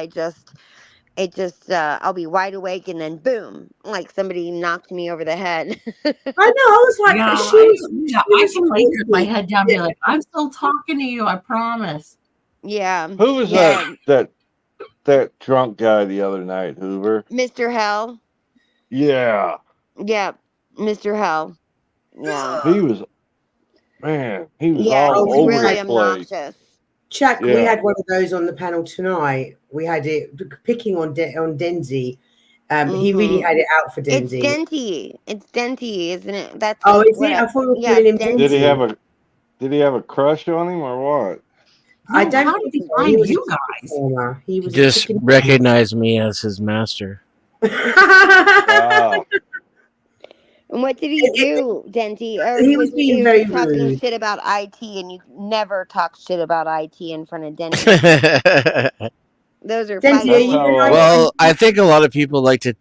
I'll be wide awake and then boom, like somebody knocked me over the head.
I know. I was like,
Yeah, I can like put my head down and be like, I'm still talking to you, I promise.
Yeah.
Who was that drunk guy the other night, Hoover?
Mr. Hell.
Yeah.
Yeah, Mr. Hell. Yeah.
He was all
he's
over
really
the place.
obnoxious.
Chuck, we
Yeah.
had one of those on the panel tonight. We had it picking on Denzi. He really had it out for Denzi.
It's Denty, isn't it? That's
Oh, is
what
it? I thought we were
yeah,
calling him
Did he
Denzi.
have a crush on him or what?
I don't
how did
think
he
so.
find
He was
you
a
guys?
performer. He was
Just
a chicken.
recognize me as his master.
Wow.
And what did he do, Denty? Or
He was being very
talking
rude.
shit about IT, and you never talk shit about IT in front of Denty. Those are
Denzi, are you
Well, I think a lot of people like to,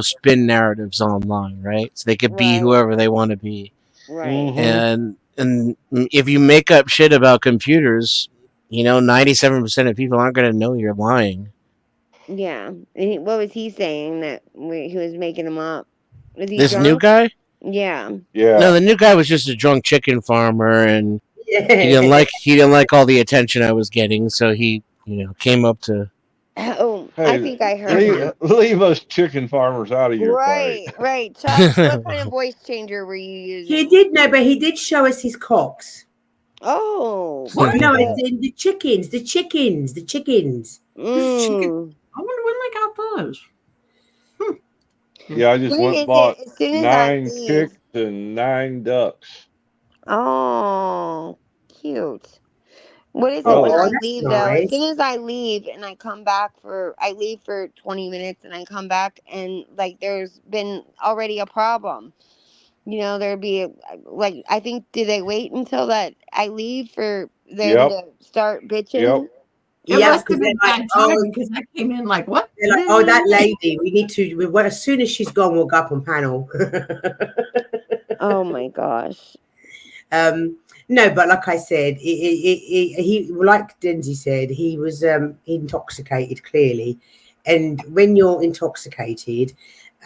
spin narratives online, right? So they could be
Right.
whoever they want to be.
Right.
And if you make up shit about computers, 97% of people aren't going to know you're lying.
Yeah. And what was he saying that he was making him up? Was he
This
drunk?
new guy?
Yeah.
No, the new guy was just a drunk chicken farmer, and he didn't like all the attention I was getting, so he came up to.
Oh,
Hey,
I think I heard him.
leave us chicken farmers out of your fight.
Right. Chuck, what kind of voice changer were you using?
He did know, but he did show us his cocks.
Oh.
No, it's in the chickens.
Mm.
I wonder when they got those.
Yeah, I just
When
went
is
and bought
it? As soon as
9
I leave.
chicks and 9 ducks.
Oh, cute. What is it
Oh,
when I
that's
leave though? As
nice.
soon as I leave and I leave for 20 minutes and I come back and like there's been already a problem. You know, there'd be like I think do they wait until that I leave for them
Yep.
to start
Yep.
bitching?
It
Yeah,
must
because
have
they're
been
like,
bad
oh,
timing because I came in like, what?
they're like, oh, that lady. We need to. Well, as soon as she's gone, we'll go up on panel.
Oh my gosh.
No, but like I said, he like Denzi said, he was intoxicated clearly, and when you're intoxicated,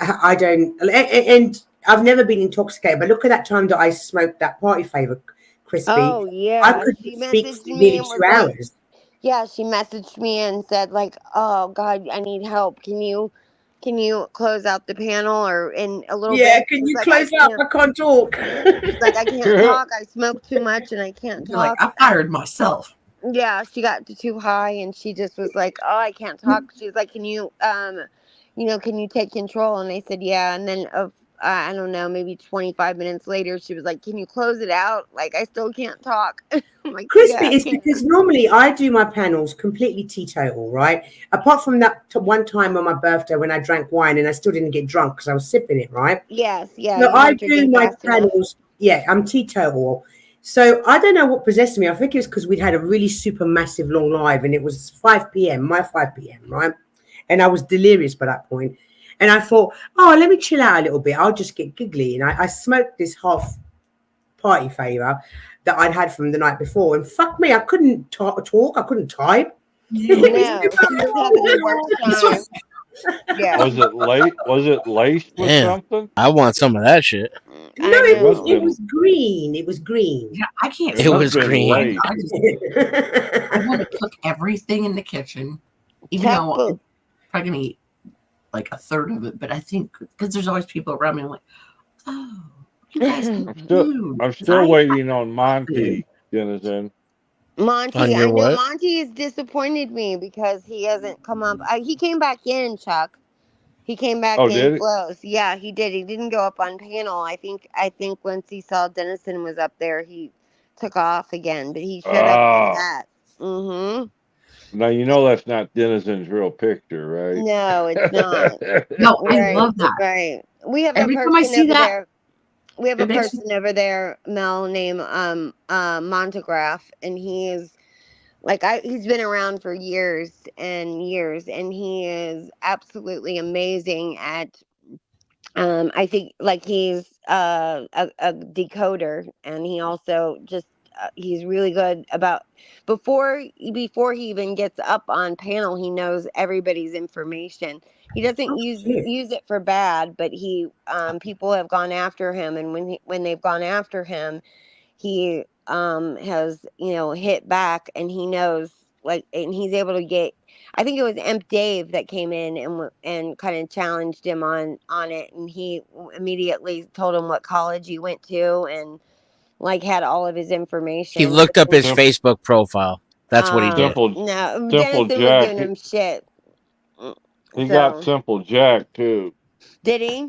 I don't, and I've never been intoxicated. But look at that time that I smoked that party favor, crispy.
Oh
I
yeah.
couldn't
She
speak
messaged
for
me
nearly
and
2
was like,
hours.
yeah, she messaged me and said like, "Oh God, I need help. Can you close out the panel or in a little
Yeah,
bit?"
can
She's
you
like, "I
close up?
can't."
I can't talk.
She's like, "I can't talk. I smoke too much and I can't
You're like,
talk."
I fired myself.
Yeah, she got too high and she just was like, "Oh, I can't talk." She's like, "Can you can you take control?" And I said, "Yeah." And then I don't know, maybe 25 minutes later, she was like, "Can you close it out? Like I still can't talk." I'm like, "Yeah,
Crispy
I
is
can."
because normally I do my panels completely teetotal, right? Apart from that one time on my birthday when I drank wine and I still didn't get drunk because I was sipping it, right?
Yes, yeah,
So
you
I
weren't
do
drinking
my
fast enough.
panels, yeah, I'm teetotal. So I don't know what possessed me. I think it was because we'd had a really super massive long live and it was 5 p.m., my 5 p.m., right? And I was delirious by that point. And I thought, oh, let me chill out a little bit. I'll just get giggly. And I smoked this half party favor that I'd had from the night before. And fuck me, I couldn't talk, I couldn't type.
No, she was having the worst time. Yeah.
Was it late? Was it laced with
Damn,
something?
I want some of that shit.
No,
I
It must have
it
been.
know.
was green. It was green.
Yeah, I can't
It
It
must
smoke
was
have been
cigarettes.
green.
laced.
I want to cook everything in the kitchen, even
Tough
though
food.
I'm probably gonna eat like a third of it. But I think because there's always people around me, I'm like, oh, you guys cook food.
I'm
'Cause
still
I
waiting on
food.
Monty, Denizen.
On
Monty,
your
I know
what?
Monty has disappointed me because he hasn't come up. He came back in, Chuck. He came back
Oh,
in
did it?
close. Yeah, he did. He didn't go up on panel. I think once he saw Dennison was up there, he took off again. But he showed up in
Oh.
chat. Mm-hmm.
Now you know that's not Denizen's real picture, right?
No, it's not.
No, I
Right,
love that.
right. We have a
Every time I
person
see
over
that,
there. We have a
it makes me.
person over there, Mel, named Montagraph, and he is he's been around for years and years, and he is absolutely amazing at I think like he's a decoder, and he also just he's really good about before he even gets up on panel. He knows everybody's information. He doesn't
Oh, shit.
use it for bad, but he people have gone after him, and when they've gone after him, he has hit back, and he knows and he's able to get. I think it was Imp Dave that came in and kind of challenged him on it, and he immediately told him what college he went to, and like had all of his
He
information.
looked up his
Simple,
Facebook profile. That's what he did.
No,
simple
Dennison was
Jack.
giving him shit. Mm,
He got
So
simple Jack too.
did he?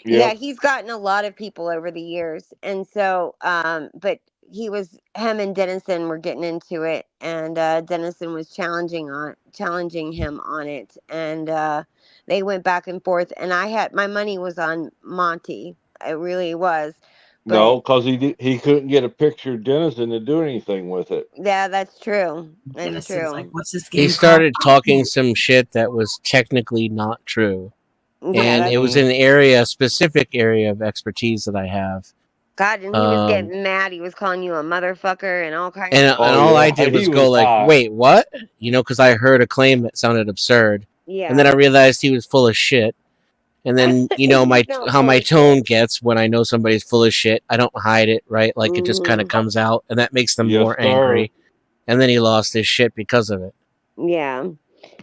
Yeah,
Yep.
he's gotten a lot of people over the years. And so but him and Dennison were getting into it, and Dennison was challenging him on it, and they went back and forth, and my money was on Monty. It really was. But
No, because he couldn't get a picture of Denizen to do anything with it.
yeah, that's true. That's
Dennison's like,
true.
what's this
He
game called?
started talking some shit that was technically not true.
Yeah,
And it
that's
was in a specific area of expertise that I have.
God, and he was getting mad. He was calling you a motherfucker and all kinds
And,
of
and
Oh
stuff.
all I
yeah,
did was
he
go
was
like,
hot.
wait, what? Because I heard a claim that sounded absurd. And then I
Yeah.
realized he was full of shit. And then,
He's not
how
full
my
of
tone
shit.
gets when I know somebody's full of shit. I don't hide it, right? Like it just kind of
Hmm.
comes out, and that makes them
Yes,
more
sir.
angry. And then he lost his shit because of it.
Yeah.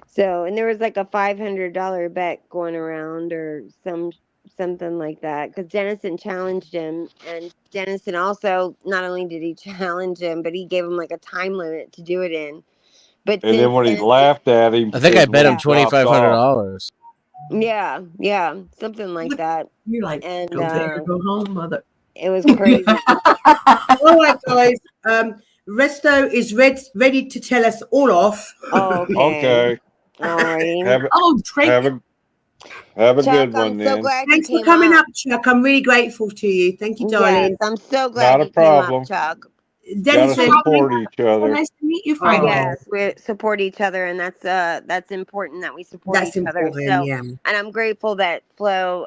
So, and there was like a $500 bet going around or something like that because Dennison challenged him, and Dennison also not only did he challenge him, but he gave him like a time limit to do it in. But
And then
since
when he
Dennison,
laughed at him,
I think I
is
bet
when
him
he dropped off.
$2,500.
yeah, something like that,
You're like,
and
go big or go home, mother.
it was crazy.
All right, guys. Resto is ready to tell us all off.
Okay.
Okay.
Alrighty.
Have a
Oh, Drake.
have a
Chuck,
good one
I'm so
then.
glad you
Thanks for
came
coming
up.
up, Chuck. I'm really grateful to you. Thank you,
Yes,
darling.
I'm so glad
Not a
you came up,
problem.
Chuck.
Gotta
Denison.
support each
So
other.
nice to meet you
Oh,
finally.
Yes, we support each other, and that's important that we support
that's
each other.
important.
So,
Yeah.
and I'm grateful that Flo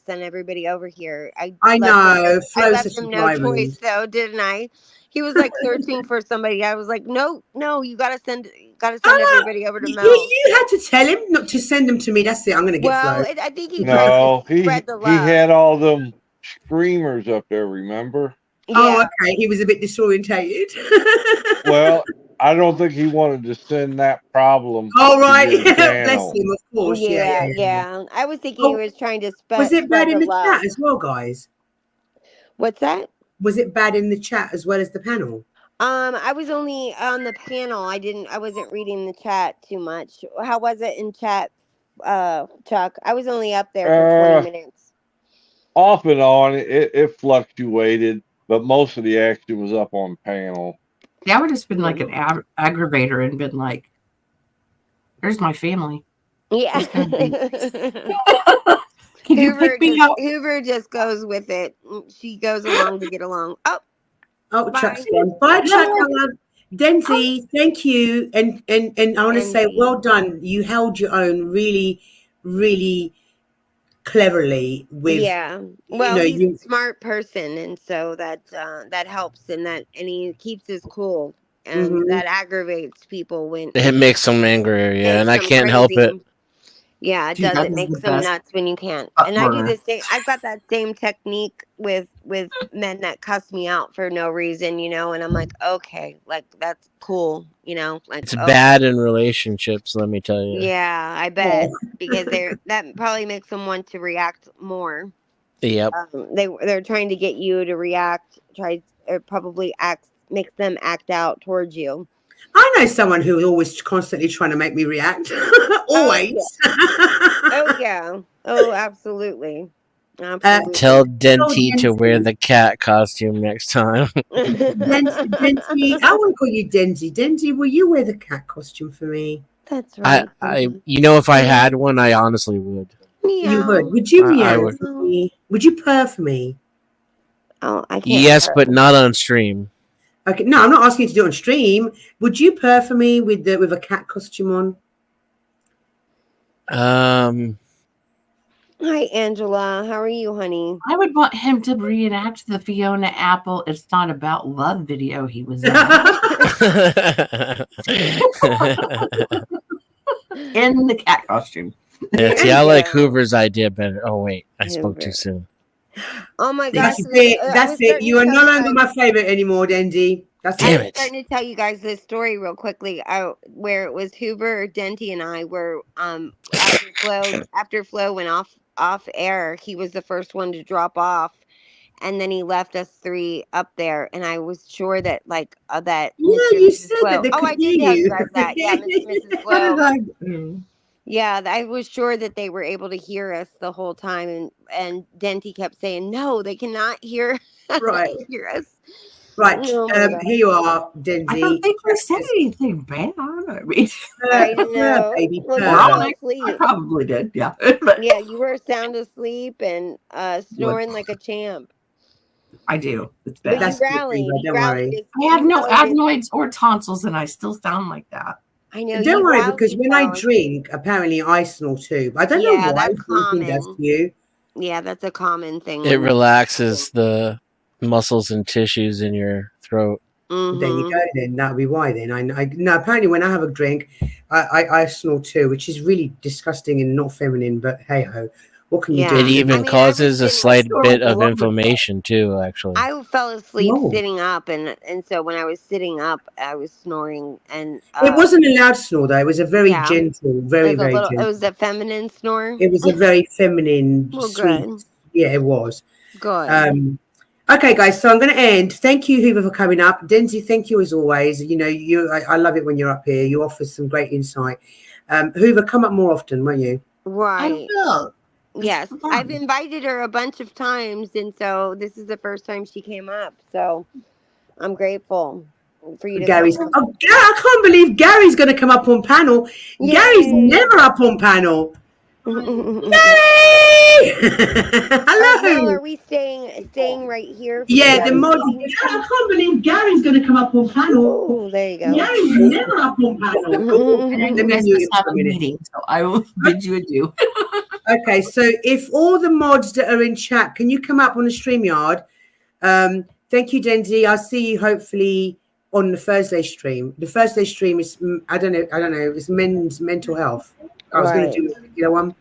sent everybody over here.
I know.
I
Flo's
left
such a
him no choice,
diamond.
though, didn't I? He was like searching for somebody. I was like, no, you gotta send everybody over to Mel.
You had to tell him not to send them to me. That's it. I'm gonna get Flo.
Well, I think he tried to
No,
spread the
he
love.
had all them screamers up there, remember?
Oh,
Yeah.
okay. He was a bit disorientated.
Well, I don't think he wanted to send that problem
All
to
right.
your
Bless
channel.
him, of course.
Yeah. I was thinking he
Oh,
was trying to
was it
spread
bad in
the
the
love.
chat as well, guys?
What's that?
Was it bad in the chat as well as the panel?
I was only on the panel. I wasn't reading the chat too much. How was it in chat, Chuck? I was only up there for 20 minutes.
Off and on, it fluctuated, but most of the action was up on panel.
That would have just been like an aggravator and been like, "There's my family."
Yeah.
Can you pick me up?
Hoover just goes with it. She goes along to get along.
Oh,
bye.
Chuck's gone. Bye, Chuck. Denzi, thank you. And I want to say, well done. You held your own really, really cleverly with
Well, he's
you
a smart person, and so that helps, and he keeps his cool, and that aggravates people when
It makes them angry, yeah, and I
them
can't help it.
crazy. Yeah, it
Dude,
does.
that
It
is
makes
the
them
best
nuts when you can't.
butt
And I do
burner.
the same. I've got that same technique with men that cuss me out for no reason, and I'm like, okay, like that's cool, like
It's
okay.
bad in relationships, let me tell you.
Yeah, I bet because that probably makes them want to react more.
Yep.
They're trying to get you to react. Probably makes them act out towards you.
I know someone who's always constantly trying to make me react. Always.
Oh yeah. Oh, absolutely. Absolutely.
Tell Denty to wear the cat costume next time.
Denzi, I want to call you Denzi. Denzi, will you wear the cat costume for me?
That's right.
If I had one, I honestly would.
You would. Would you
I
meow
would.
for me? Would you purr for me?
Oh, I can't.
Yes, but not on stream.
Okay, no, I'm not asking you to do it on stream. Would you purr for me with a cat costume on?
Hi, Angela. How are you, honey?
I would want him to reenact the Fiona Apple "It's Not About Love" video he was in. In the cat costume.
Yeah, see, I like Hoover's idea better. Oh wait, I spoke too soon.
Oh my gosh.
That's it. That's it. You are no longer my favorite anymore, Denzi. That's
Damn
I'm starting to tell you guys this story real quickly. Where it was Hoover, Denty, and I were after Flo went off air. He was the first one to drop off, and then he left us three up there. And I was sure that that.
Yeah,
Mr.
you
Mrs.
said
Flo.
that they could
I did
hear
tell you
you.
guys that. Yeah, Mr. Mrs.
How did
Flo. Yeah, I was sure that they were able to hear us the whole time, and Denty kept saying, "No, they cannot hear,
Right.
hear us."
Right.
Oh my God.
Here you are, Denzi.
I don't think we said anything bad. I mean,
I know.
baby,
Well, you
purr.
were
I
asleep.
probably did. Yeah.
Yeah, you were sound asleep and snoring like a champ.
I do. It's
But
bad.
you rallied.
Don't worry.
I have no adenoids or tonsils, and I still sound like that.
I know.
Don't
you
worry,
rallied
because when I
well.
drink, apparently I snore too. I don't
Yeah,
know why
that's
drinking does
common.
to you.
Yeah, that's a common thing.
It relaxes the muscles and tissues in your throat.
There you go. Then that'll be why. Then I no. Apparently, when I have a drink, I snore too, which is really disgusting and not feminine. But hey ho, what can you do?
It even causes a slight bit of inflammation too. Actually,
I fell asleep
Whoa.
sitting up, and so when I was sitting up, I was snoring, and
It wasn't a loud snore though. It was a very
yeah.
gentle,
It
very
was a
very
little.
gentle.
It was a feminine snore.
It was a very feminine,
Well,
sweet.
good.
Yeah, it was.
Good.
Okay, guys. So I'm going to end. Thank you, Hoover, for coming up. Denzi, thank you as always. You know, I love it when you're up here. You offer some great insight. Hoover, come up more often, won't you?
Right.
will.
Yes, I've invited her a bunch of times, and so this is the first time she came up. So I'm grateful. for you to
Gary's.
come.
Oh, I can't believe Gary's going to come up on panel.
Yay.
Gary's never up on panel. Yay! Hello.
Are we staying right here?
Yeah, the mod. I can't believe Gary's going to come up on panel.
Oh, there you go.
Gary's never up on panel. Let me mute him for a minute.
Meeting, so I will bid you adieu.
Okay, so if all the mods that are in chat, can you come up on the StreamYard? Thank you, Denzi. I'll see you hopefully on the Thursday stream. The Thursday stream is I don't know. It's men's mental health. I was going to do a particular one.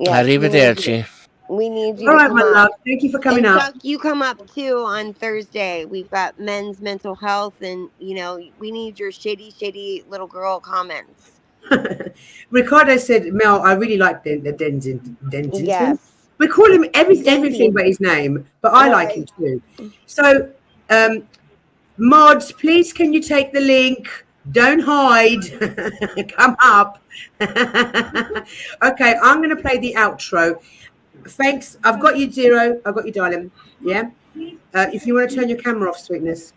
Arrivederci.
We need you.
All
to
right,
come
my
up.
love. Thank you for coming
and
up.
Chuck, you come up too on Thursday. We've got men's mental health, and we need your shitty little girl comments.
Ricardo said, Mel, I really like the Denzington.
Yes.
We call him everything but his name, but I like him too. So, mods, please can you take the link? Don't hide. Come up. Okay, I'm going to play the outro. Thanks. I've got you, Zero. I've got you, darling. Yeah? If you want to turn your camera off, sweetness.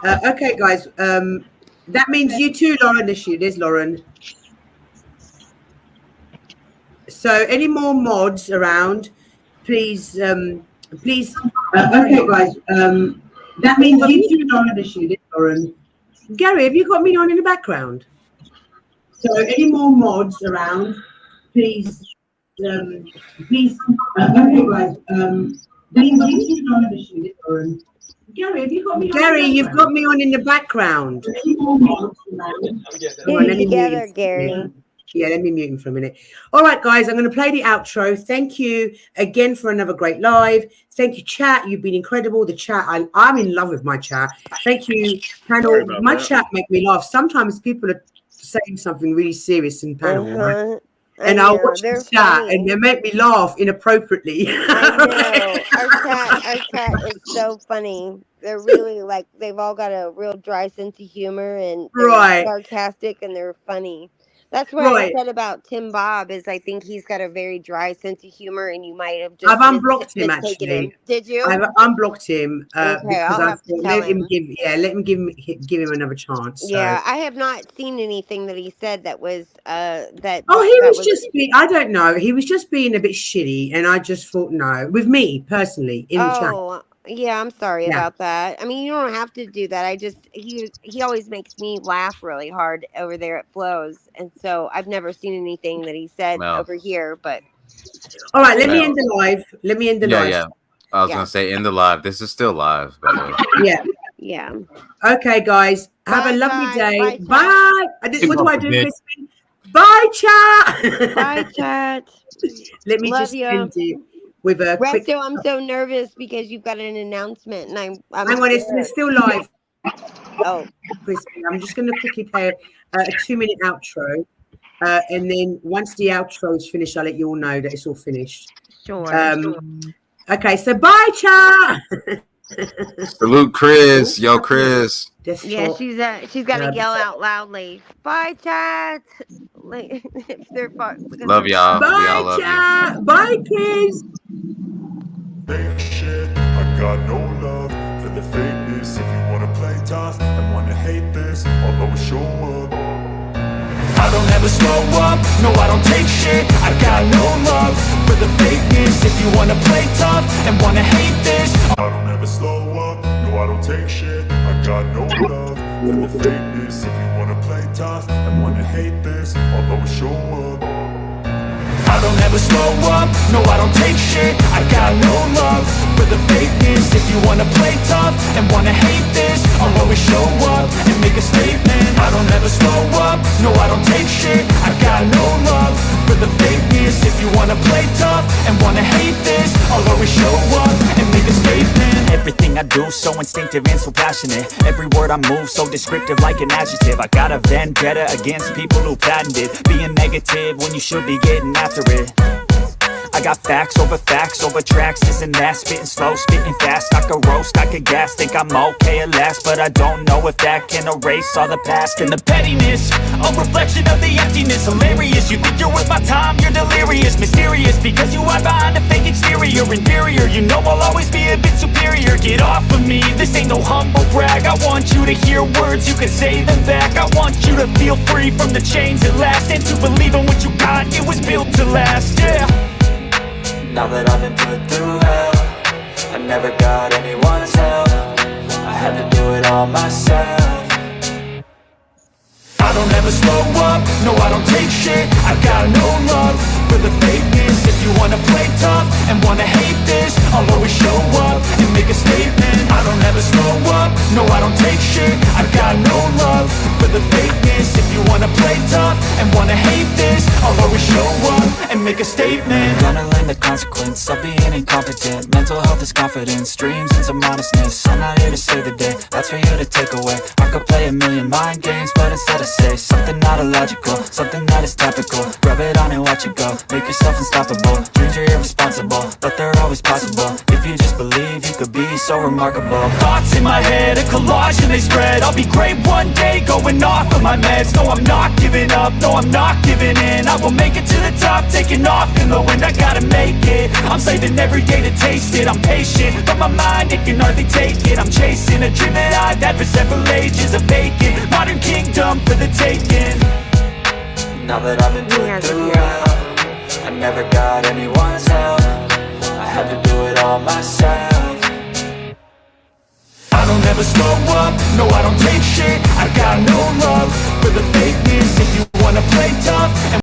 Okay, guys. That means you too, Lauren. There's Lauren. So, any more mods around? Please, please. Okay, guys. That means you too, Lauren. There's Lauren. Gary, have you got me on in the background? So, any more mods around? Please, please. Okay, guys. That means you too, Lauren. Gary, have you got me on? Gary, you've got me on in the background.
Get together, Gary.
Yeah, let me mute him for a minute. All right, guys, I'm going to play the outro. Thank you again for another great live. Thank you, chat. You've been incredible. The chat, I'm in love with my chat. Thank you, panel. My chat make me laugh. Sometimes people are saying something really serious in panel, right? And I'll watch the chat and they make me laugh inappropriately.
I know. Our chat is so funny. They're really they've all got a real dry sense of humor and they're sarcastic and they're funny. That's what I said about Tim Bob is I think he's got a very dry sense of humor and you might have just
I've unblocked him actually.
Him. Did you?
I've unblocked him because
I'll have to tell him.
Let him give him another chance.
Yeah, I have not seen anything that he said that was that.
Oh, he was just being. I don't know. He was just being a bit shitty, and I just thought no. With me personally in the chat.
Yeah, I'm sorry about that. I mean, you don't have to do that. He always makes me laugh really hard over there at Flows, and so I've never seen anything that he said over here. But
all right, let me end the live.
Yeah. I was gonna say end the live. This is still live, by the way.
Yeah.
Okay, guys, have a lovely day. Bye. What do I do, Crispin? Bye, chat.
Bye, chat.
Let me just end it with a quick.
Resto, I'm so nervous because you've got an announcement, and I'm
hang on, it's still live.
Oh,
Crispin, I'm just going to quickly play a 2-minute outro, and then once the outro is finished, I'll let you all know that it's all finished.
Sure.
Okay, so bye, chat.
Salute, Chris. Yo, Chris.
Yeah, she's got to yell out loudly. Bye, chat. If they're
love y'all.
Bye, chat. Bye, kids.
Shit, I got no love for the fakeness. If you wanna play tough and wanna hate this, I'll always show up. I don't ever slow up, no I don't take shit. I got no love for the fakeness. If you wanna play tough and wanna hate this, I don't ever slow up, no I don't take shit. I got no love for the fakeness. If you wanna play tough and wanna hate this, I'll always show up. I don't ever slow up, no I don't take shit. I got no love for the fakeness. If you wanna play tough and wanna hate this, I'll always show up and make a statement. I don't ever slow up, no I don't take shit. I got no love for the fakeness. If you wanna play tough and wanna hate this, I'll always show up and make a statement.
Everything I do so instinctive and so passionate. Every word I move so descriptive like an adjective. I got a vendetta against people who patented being negative when you should be getting after it. I got facts over tracks, isn't that spitting slow, spitting fast? I could roast, I could gas, think I'm okay at last, but I don't know if that can erase all the past and the pettiness. A reflection of the emptiness, hilarious. You think you're worth my time, you're delirious, mysterious, because you hide behind a fake exterior, inferior. You know I'll always be a bit superior. Get off of me, this ain't no humble brag. I want you to hear words, you can say them back. I want you to feel free from the chains at last, and to believe in what you got, it was built to last, yeah.
Now that I've been put through hell, I never got anyone's help. I had to do it all myself.
I don't ever slow up, no I don't take shit. I got no love for the fakeness. If you wanna play tough and wanna hate this, I'll always show up and make a statement. I don't ever slow up, no I don't take shit. I got no love for the fakeness. If you wanna play tough and wanna hate this, I'll always show up and make a statement.
Gonna learn the consequence of being incompetent. Mental health is confidence, dreams and some honestness. I'm not here to save the day, that's for you to take away. I could play a million mind games, but instead I say something not illogical, something that is topical. Rub it on and watch it go, make yourself unstoppable. Dreams are irresponsible, but they're always possible. If you just believe, you could be so remarkable.
Thoughts in my head, a collage and they spread. I'll be great one day, going off of my meds. No, I'm not giving up, no, I'm not giving in. I will make it to the top, taking off in the wind. I gotta make it, I'm saving every day to taste it. I'm patient, but my mind, it can hardly take it. I'm chasing a dream that I've had for several ages. A vacant, modern kingdom for the taking.
Now that I've been put through hell, I never got anyone's help. I had to do it all myself.
I don't ever slow up, no I don't take shit. I got no love